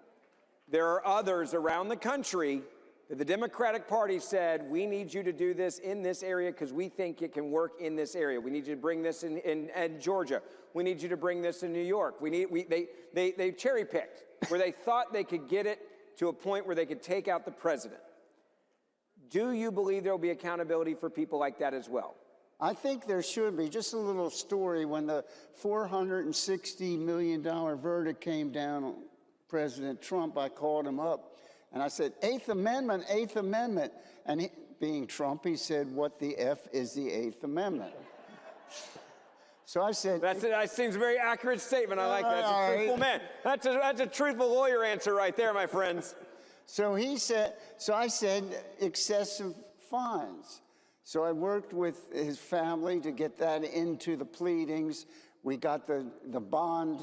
There are others around the country that the Democratic Party said, we need you to do this in this area because we think it can work in this area. We need you to bring this in Georgia. We need you to bring this in New York. They cherry-picked where they thought they could get it to a point where they could take out the president. Do you believe there will be accountability for people like that as well? I think there should be. Just a little story. When the $460 million verdict came down on President Trump, I called him up and I said, Eighth Amendment, Eighth Amendment. And he, being Trump, he said, what the F is the Eighth Amendment? So I said... That seems a very accurate statement. I like that. That's a truthful man. That's a truthful lawyer answer right there, my friends. So I said excessive fines. So I worked with his family to get that into the pleadings. We got the bond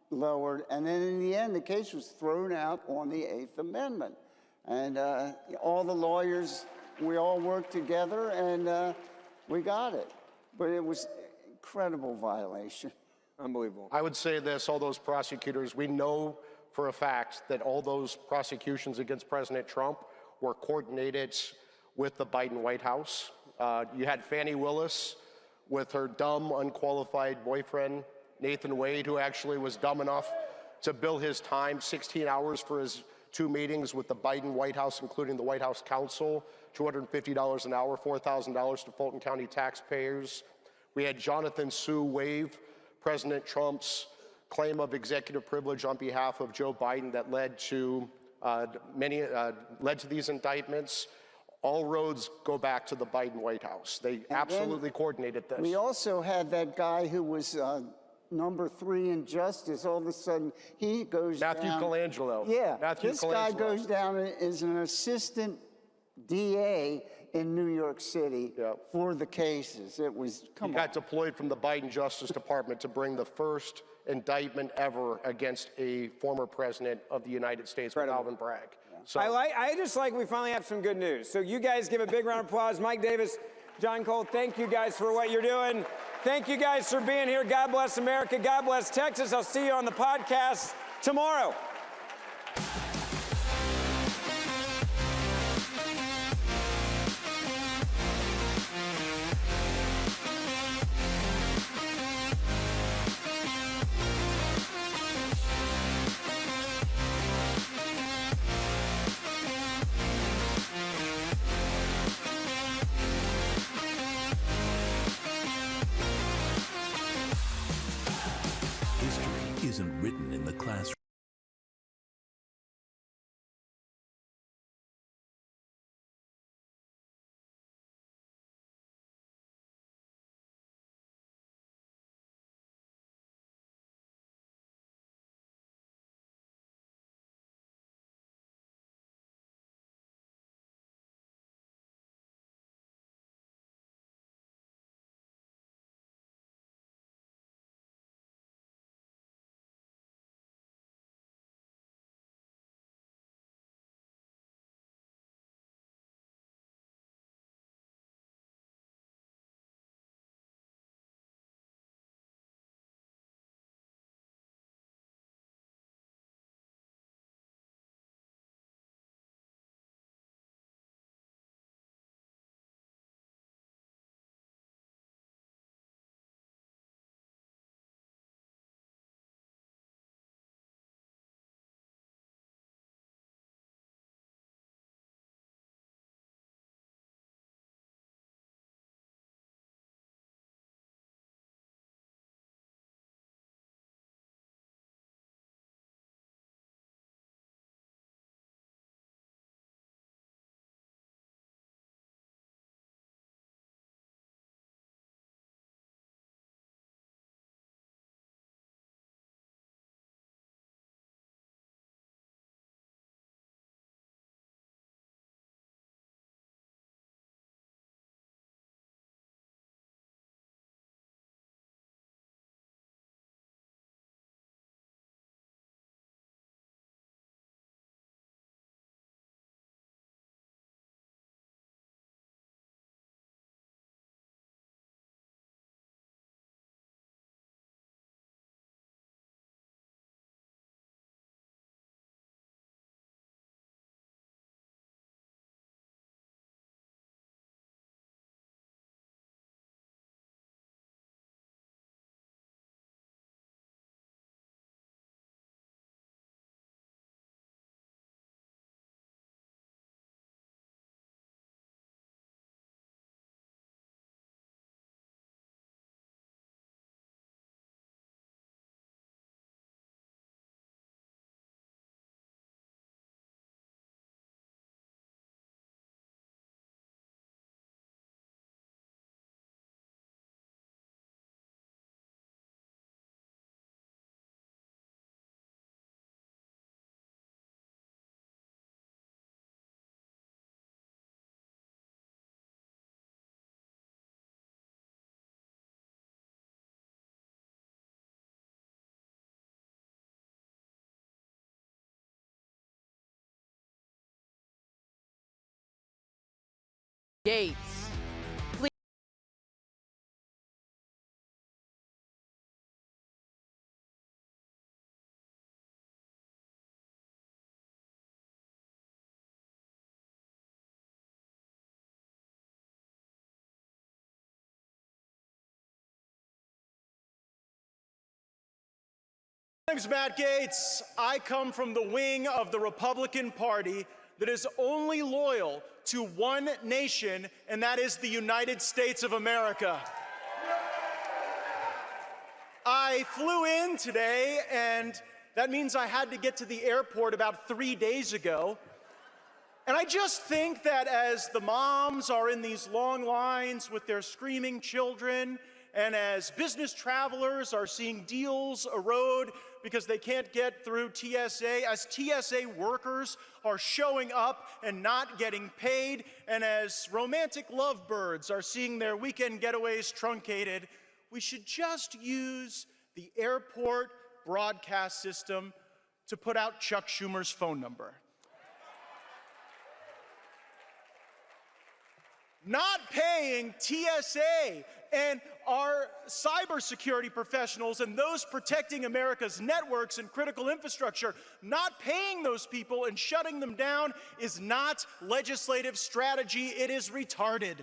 lowered. And then in the end, the case was thrown out on the Eighth Amendment. And all the lawyers, we all worked together and we got it. But it was incredible violation. Unbelievable. I would say this, all those prosecutors, we know for a fact that all those prosecutions against President Trump were coordinated with the Biden White House. You had Fani Willis with her dumb, unqualified boyfriend, Nathan Wade, who actually was dumb enough to bill his time 16 hours for his 2 meetings with the Biden White House, including the White House counsel, $250 an hour, $4,000 to Fulton County taxpayers. We had Jonathan Sue waive President Trump's claim of executive privilege on behalf of Joe Biden that led to these indictments. All roads go back to the Biden White House. They absolutely coordinated this. We also had that guy who was number 3 in justice. All of a sudden, he goes down. Matthew Colangelo. Yeah, Matthew this Colangelo. guy goes down as an assistant DA in New York City for the cases. It was, He got deployed from the Biden Justice Department to bring the first indictment ever against a former president of the United States, Alvin Bragg. So, I just like we finally have some good news. So you guys give a big round of applause. Mike Davis, John Cole, thank you guys for what you're doing. Thank you guys for being here. God bless America. God bless Texas. I'll see you on the podcast tomorrow. History isn't written in the classroom. Gaetz. My name's Matt Gaetz. I come from the wing of the Republican Party that is only loyal to one nation, and that is the United States of America. I flew in today, and that means I had to get to the airport about 3 days ago. And I just think that as the moms are in these long lines with their screaming children, and as business travelers are seeing deals erode because they can't get through TSA, as TSA workers are showing up and not getting paid, and as romantic lovebirds are seeing their weekend getaways truncated, we should just use the airport broadcast system to put out Chuck Schumer's phone number. Not paying TSA and our cybersecurity professionals and those protecting America's networks and critical infrastructure, not paying those people and shutting them down is not legislative strategy, it is retarded.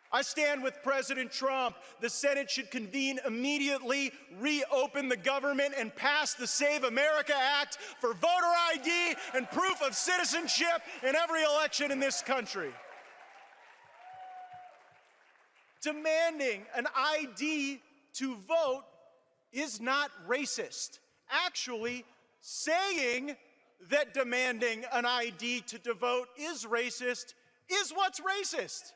I stand with President Trump. The Senate should convene immediately, reopen the government, and pass the Save America Act for voter ID and proof of citizenship in every election in this country. Demanding an ID to vote is not racist. Actually, saying that demanding an ID to vote is racist is what's racist.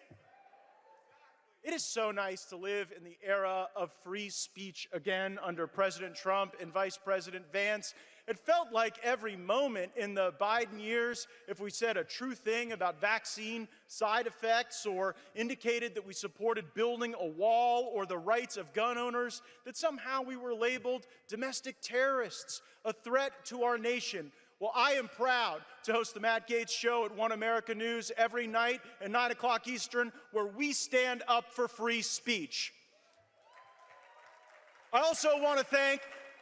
It is so nice to live in the era of free speech again under President Trump and Vice President Vance. It felt like every moment in the Biden years, if we said a true thing about vaccine side effects or indicated that we supported building a wall or the rights of gun owners, that somehow we were labeled domestic terrorists, a threat to our nation. Well, I am proud to host the Matt Gaetz Show at One America News every night at 9 o'clock Eastern, where we stand up for free speech. I also want to thank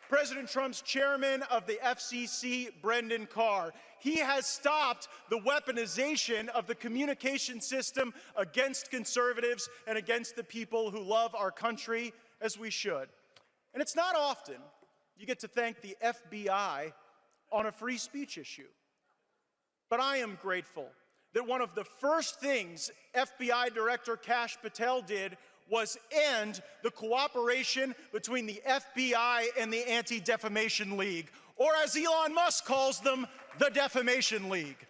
President Trump's chairman of the FCC, Brendan Carr. He has stopped the weaponization of the communication system against conservatives and against the people who love our country, as we should. And it's not often you get to thank the FBI on a free speech issue. But I am grateful that one of the first things FBI Director Kash Patel did was end the cooperation between the FBI and the Anti-Defamation League, or as Elon Musk calls them, the Defamation League.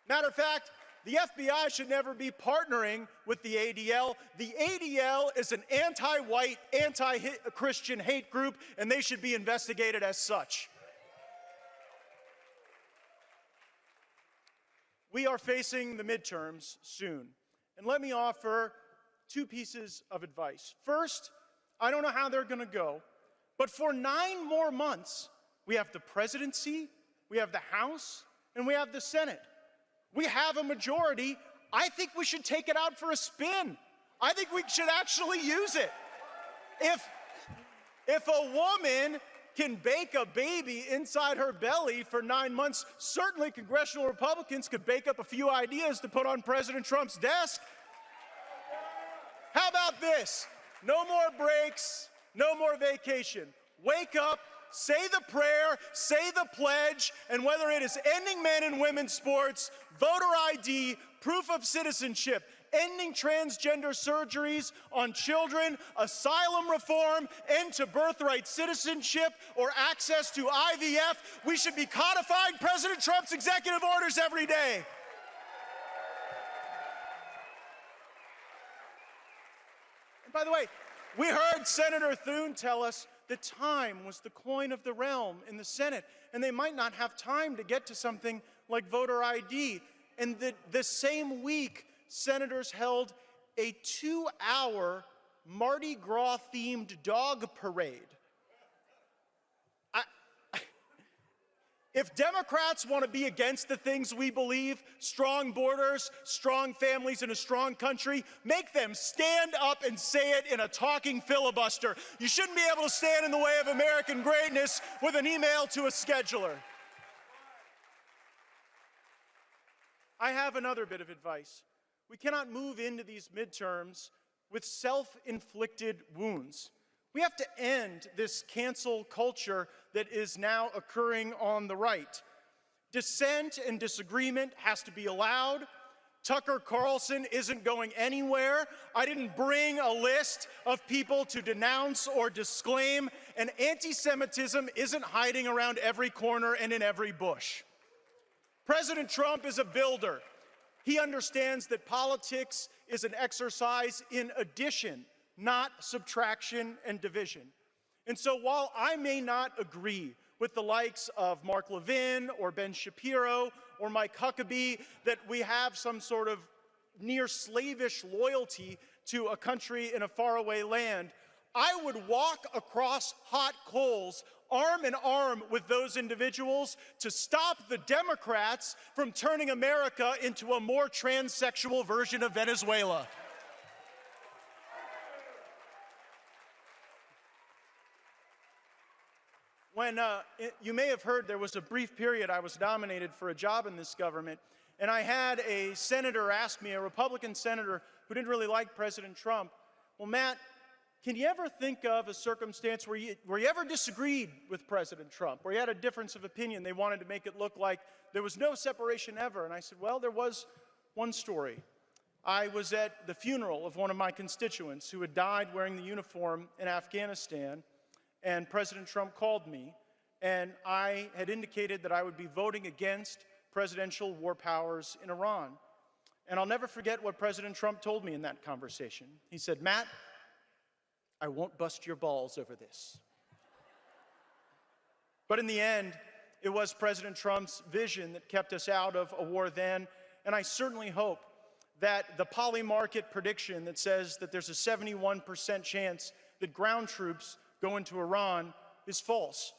Matter of fact, the FBI should never be partnering with the ADL. The ADL is an anti-white, anti-Christian hate group, and they should be investigated as such. We are facing the midterms soon, and let me offer two pieces of advice. First, I don't know how they're going to go, but for 9 more months, we have the presidency, we have the House, and we have the Senate. We have a majority. I think we should take it out for a spin. I think we should actually use it. If a woman can bake a baby inside her belly for 9 months, certainly congressional Republicans could bake up a few ideas to put on President Trump's desk. How about this? No more breaks, no more vacation. Wake up, say the prayer, say the pledge, and whether it is ending men and women's sports, voter ID, proof of citizenship, ending transgender surgeries on children, asylum reform, end to birthright citizenship, or access to IVF, we should be codifying President Trump's executive orders every day. And by the way, we heard Senator Thune tell us that time was the coin of the realm in the Senate, and they might not have time to get to something like voter ID. And the same week, senators held a 2-hour Mardi Gras-themed dog parade. If Democrats want to be against the things we believe, strong borders, strong families, and a strong country, make them stand up and say it in a talking filibuster. You shouldn't be able to stand in the way of American greatness with an email to a scheduler. I have another bit of advice. We cannot move into these midterms with self-inflicted wounds. We have to end this cancel culture that is now occurring on the right. Dissent and disagreement has to be allowed. Tucker Carlson isn't going anywhere. I didn't bring a list of people to denounce or disclaim, and anti-Semitism isn't hiding around every corner and in every bush. President Trump is a builder. He understands that politics is an exercise in addition, not subtraction and division. And so while I may not agree with the likes of Mark Levin or Ben Shapiro or Mike Huckabee that we have some sort of near slavish loyalty to a country in a faraway land, I would walk across hot coals arm in arm with those individuals to stop the Democrats from turning America into a more transsexual version of Venezuela. When you may have heard, there was a brief period I was nominated for a job in this government, and I had a senator ask me, a Republican senator who didn't really like President Trump, well, Matt, can you ever think of a circumstance where you ever disagreed with President Trump, where you had a difference of opinion? They wanted to make it look like there was no separation ever. And I said, well, there was one story. I was at the funeral of one of my constituents who had died wearing the uniform in Afghanistan, and President Trump called me, and I had indicated that I would be voting against presidential war powers in Iran. And I'll never forget what President Trump told me in that conversation. He said, Matt, I won't bust your balls over this. But in the end, it was President Trump's vision that kept us out of a war then, and I certainly hope that the poly-market prediction that says that there's a 71% chance that ground troops go into Iran is false.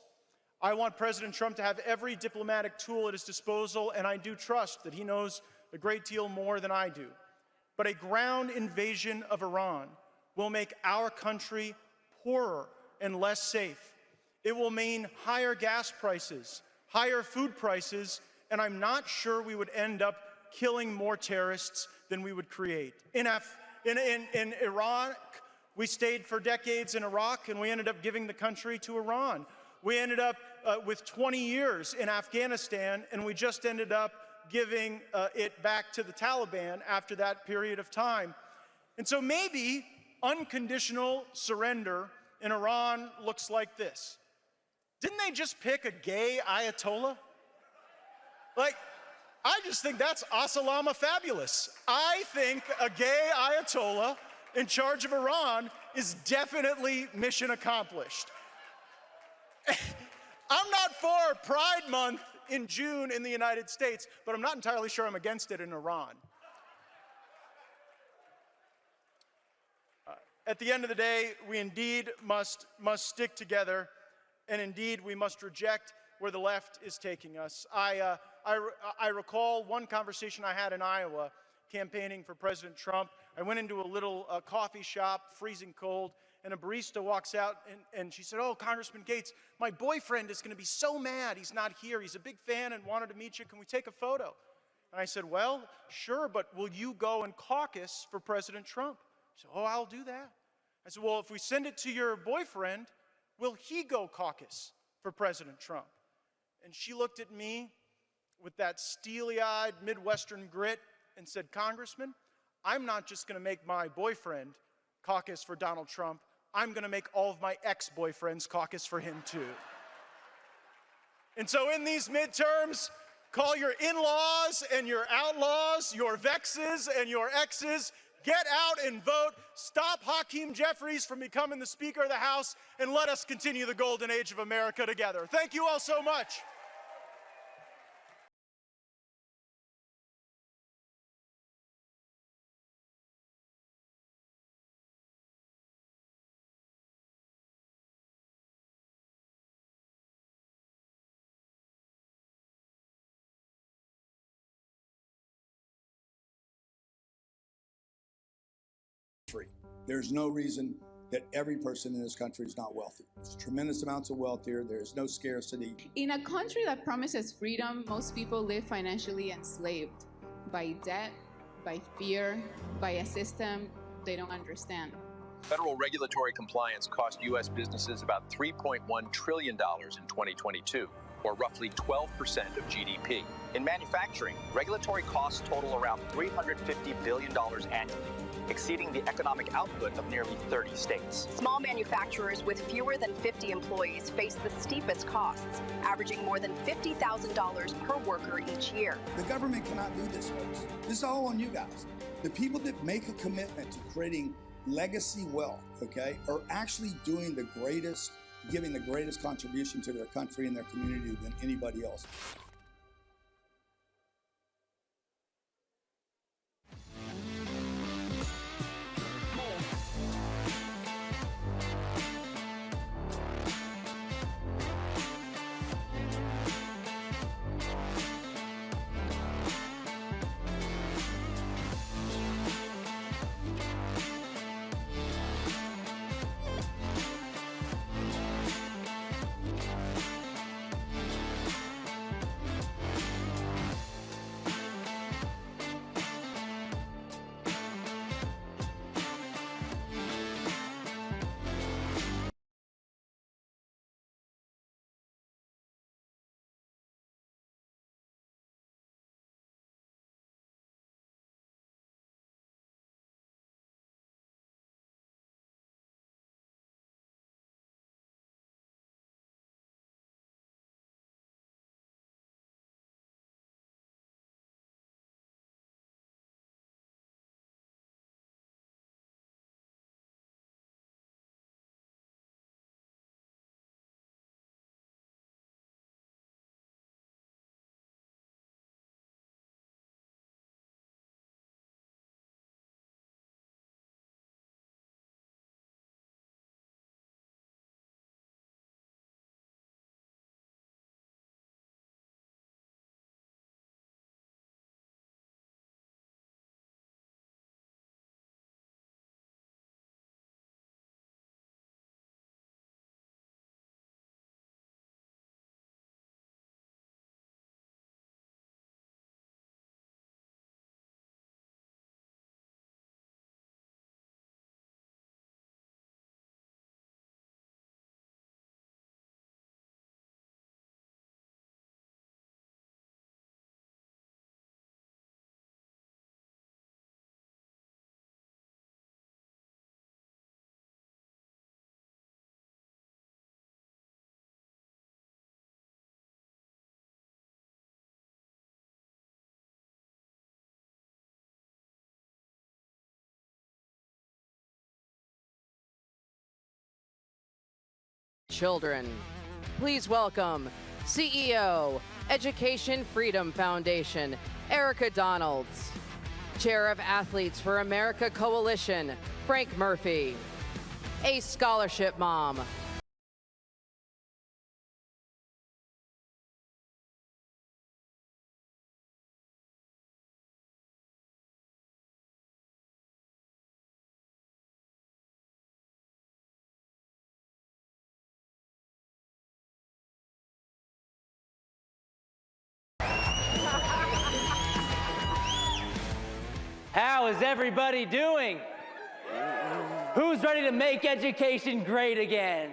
I want President Trump to have every diplomatic tool at his disposal, and I do trust that he knows a great deal more than I do. But a ground invasion of Iran will make our country poorer and less safe. It will mean higher gas prices, higher food prices, and I'm not sure we would end up killing more terrorists than we would create. In Iraq, we stayed for decades in Iraq, and we ended up giving the country to Iran. We ended up with 20 years in Afghanistan, and we just ended up giving it back to the Taliban after that period of time. And so maybe unconditional surrender in Iran looks like this. Didn't they just pick a gay Ayatollah? Like, I just think that's Asalama fabulous. I think a gay Ayatollah in charge of Iran is definitely mission accomplished. I'm not for Pride Month in June in the United States, but I'm not entirely sure I'm against it in Iran. At the end of the day, we indeed must stick together, and indeed we must reject where the left is taking us. I recall one conversation I had in Iowa campaigning for President Trump. I went into a little coffee shop, freezing cold, and a barista walks out and she said, oh, Congressman Gaetz, my boyfriend is going to be so mad he's not here. He's a big fan and wanted to meet you. Can we take a photo? And I said, well, sure, but will you go and caucus for President Trump? She said, oh, I'll do that. I said, well, if we send it to your boyfriend, will he go caucus for President Trump? And she looked at me with that steely-eyed Midwestern grit and said, Congressman, I'm not just going to make my boyfriend caucus for Donald Trump. I'm going to make all of my ex-boyfriends caucus for him too. And so in these midterms, call your in-laws and your outlaws, your vexes and your exes. Get out and vote. Stop Hakeem Jeffries from becoming the Speaker of the House, and let us continue the golden age of America together. Thank you all so much. free. There's no reason that every person in this country is not wealthy. There's tremendous amounts of wealth here. There's no scarcity. In a country that promises freedom, most people live financially enslaved by debt, by fear, by a system they don't understand. Federal regulatory compliance cost U.S. businesses about $3.1 trillion in 2022, or roughly 12% of GDP. In manufacturing, regulatory costs total around $350 billion annually, exceeding the economic output of nearly 30 states. Small manufacturers with fewer than 50 employees face the steepest costs, averaging more than $50,000 per worker each year. The government cannot do this, folks. This is all on you guys. The people that make a commitment to creating legacy wealth, okay, are actually doing the greatest, giving the greatest contribution to their country and their community than anybody else. Children. Please welcome CEO, Education Freedom Foundation, Erica Donalds. Chair of Athletes for America Coalition, Frank Murphy. A scholarship mom, How is everybody doing? Who's ready to make education great again?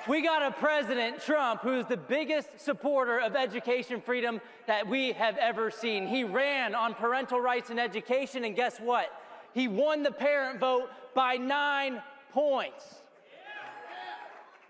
We got a President, Trump, who's the biggest supporter of education freedom that we have ever seen. He ran on parental rights and education, and guess what? He won the parent vote by 9 points.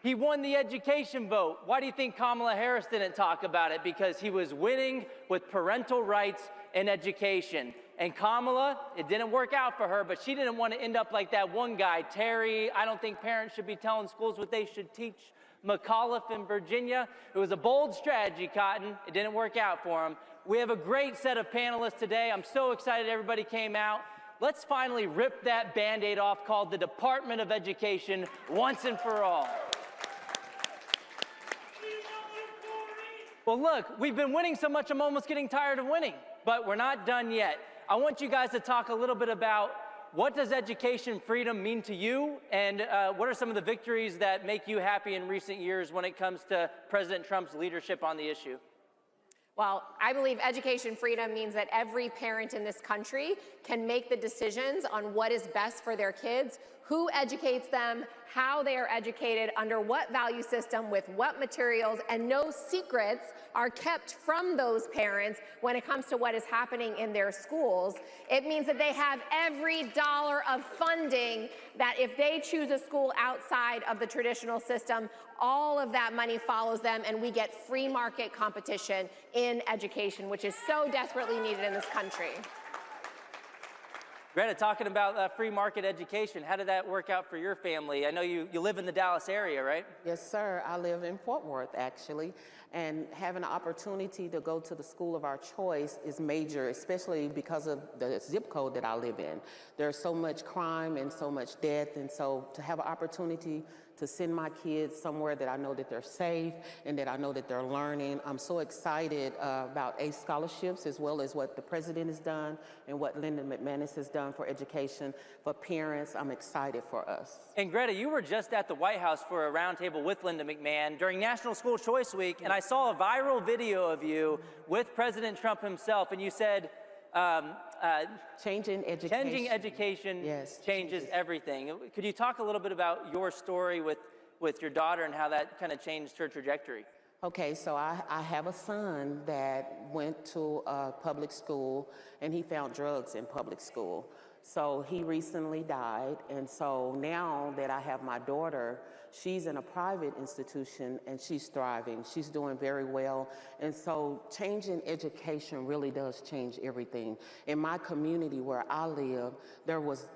He won the education vote. Why do you think Kamala Harris didn't talk about it? Because he was winning with parental rights and education. And Kamala, it didn't work out for her, but she didn't want to end up like that one guy, Terry. I don't think parents should be telling schools what they should teach. McAuliffe in Virginia. It was a bold strategy, Cotton. It didn't work out for him. We have a great set of panelists today. I'm so excited everybody came out. Let's finally rip that Band-Aid off called the Department of Education once and for all. Well, look, we've been winning so much, I'm almost getting tired of winning, but we're not done yet. I want you guys to talk a little bit about what does education freedom mean to you? And what are some of the victories that make you happy in recent years when it comes to President Trump's leadership on the issue? Well, I believe education freedom means that every parent in this country can make the decisions on what is best for their kids, who educates them, how they are educated, under what value system, with what materials, and no secrets are kept from those parents when it comes to what is happening in their schools. It means that they have every dollar of funding, that if they choose a school outside of the traditional system, all of that money follows them, and we get free market competition in education, which is so desperately needed in this country. Greta, talking about free market education, how did that work out for your family? I know you live in the Dallas area, right? Yes, sir. I live in Fort Worth, actually, and having an opportunity to go to the school of our choice is major, especially because of the zip code that I live in. There's so much crime and so much death, and so to have an opportunity to send my kids somewhere that I know that they're safe and that I know that they're learning. I'm so excited about ACE scholarships, as well as what the president has done and what Lyndon McManus has done for education, for parents. I'm excited for us. And Greta, you were just at the White House for a roundtable with Lyndon McMahon during National School Choice Week, and I saw a viral video of you with President Trump himself, and you said, changing education yes, changes everything. Could you talk a little bit about your story with your daughter and how that kind of changed her trajectory? Okay, so I have a son that went to public school, and he found drugs in public school. So he recently died, and so now that I have my daughter, she's in a private institution and she's thriving. She's doing very well. And so changing education really does change everything. In my community where I live, there was,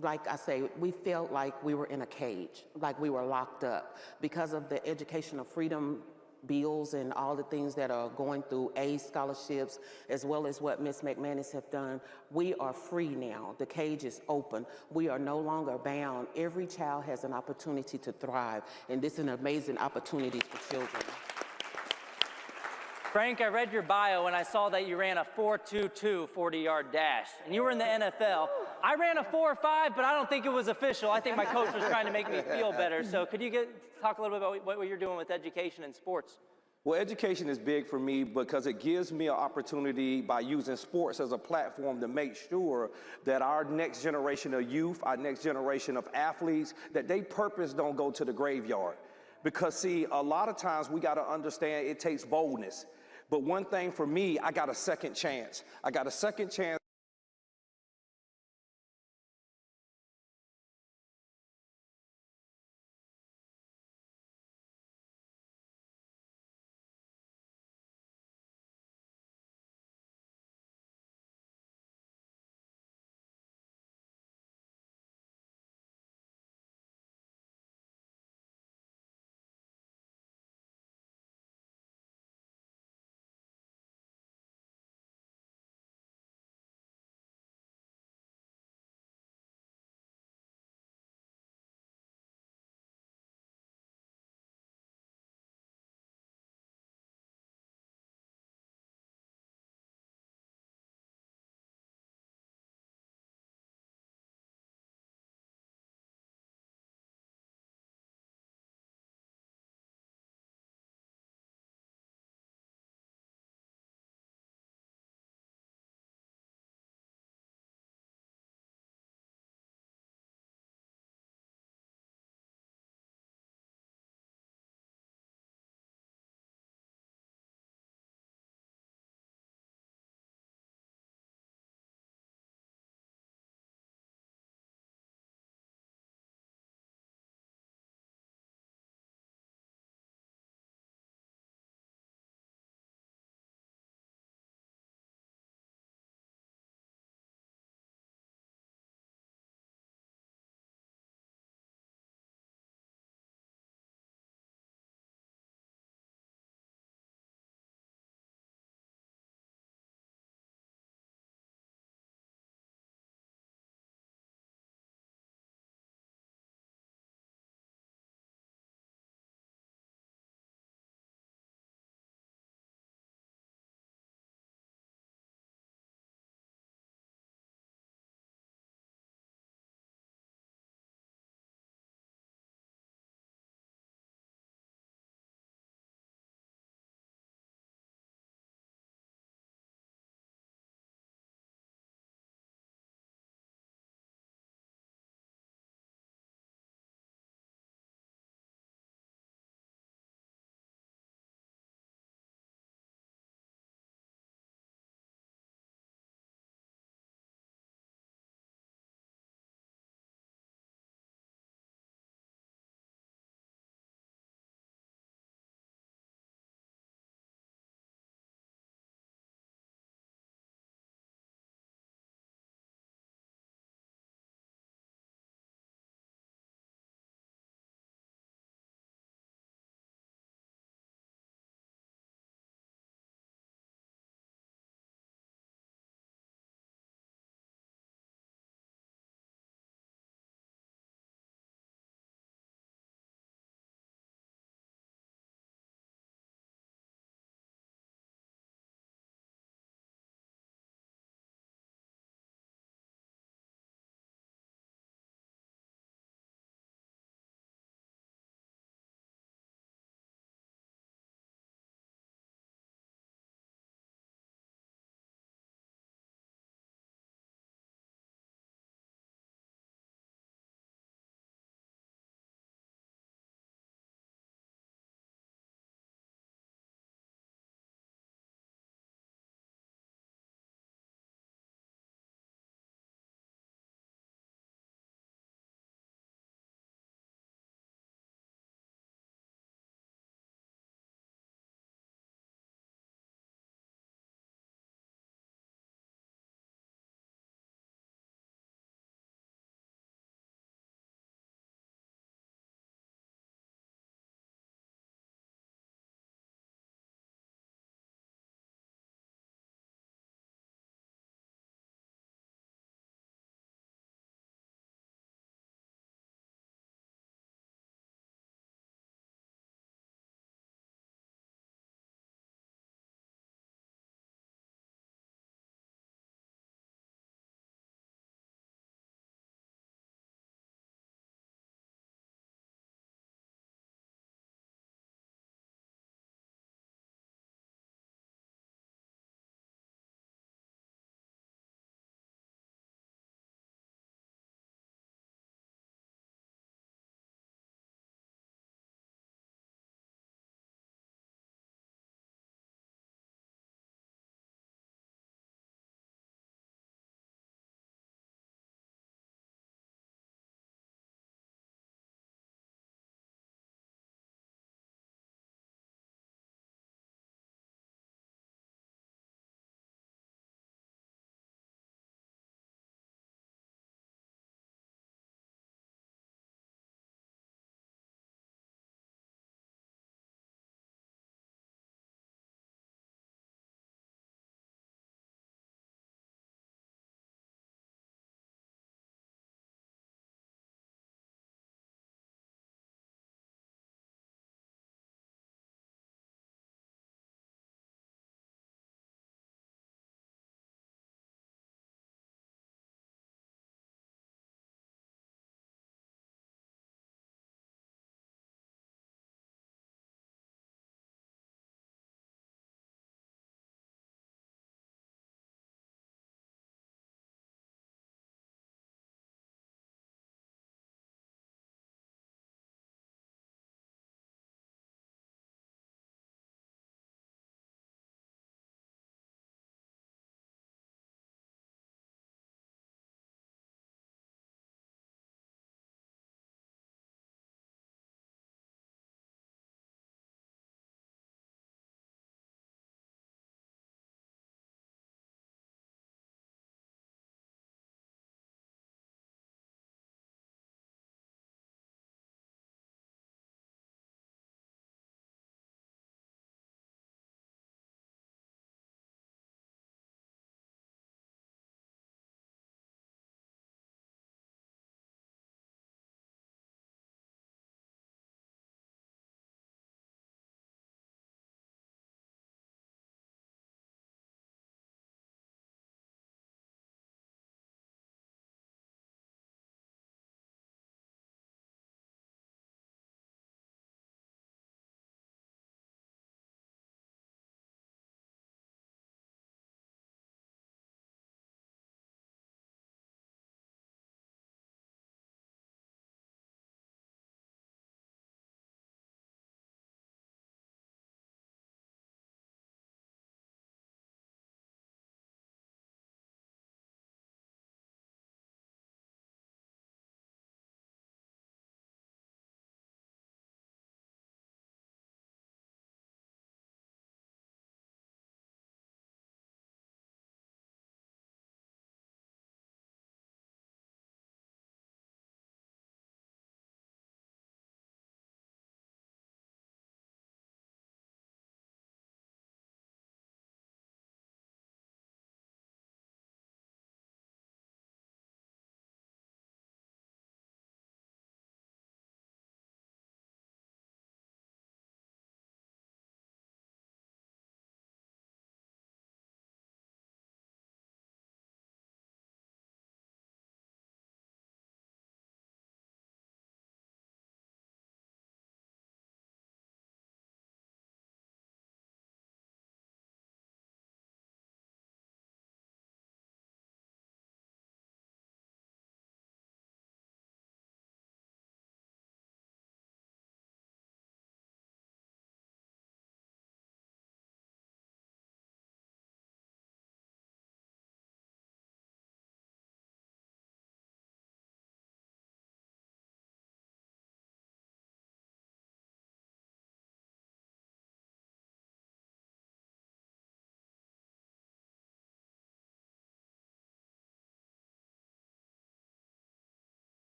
like I say, we felt like we were in a cage, like we were locked up because of the educational freedom bills and all the things that are going through, ACE scholarships, as well as what Ms. McManus have done. We are free now. The cage is open. We are no longer bound. Every child has an opportunity to thrive, and this is an amazing opportunity for children. Frank, I read your bio and I saw that you ran a 4.22 40-yard dash, and you were in the NFL. I ran a 4.5, but I don't think it was official. I think my coach was trying to make me feel better. So could you talk a little bit about what you're doing with education and sports? Well, education is big for me because it gives me an opportunity by using sports as a platform to make sure that our next generation of youth, our next generation of athletes, that they purpose don't go to the graveyard. Because see, a lot of times we got to understand it takes boldness. But one thing for me, I got a second chance. I got a second chance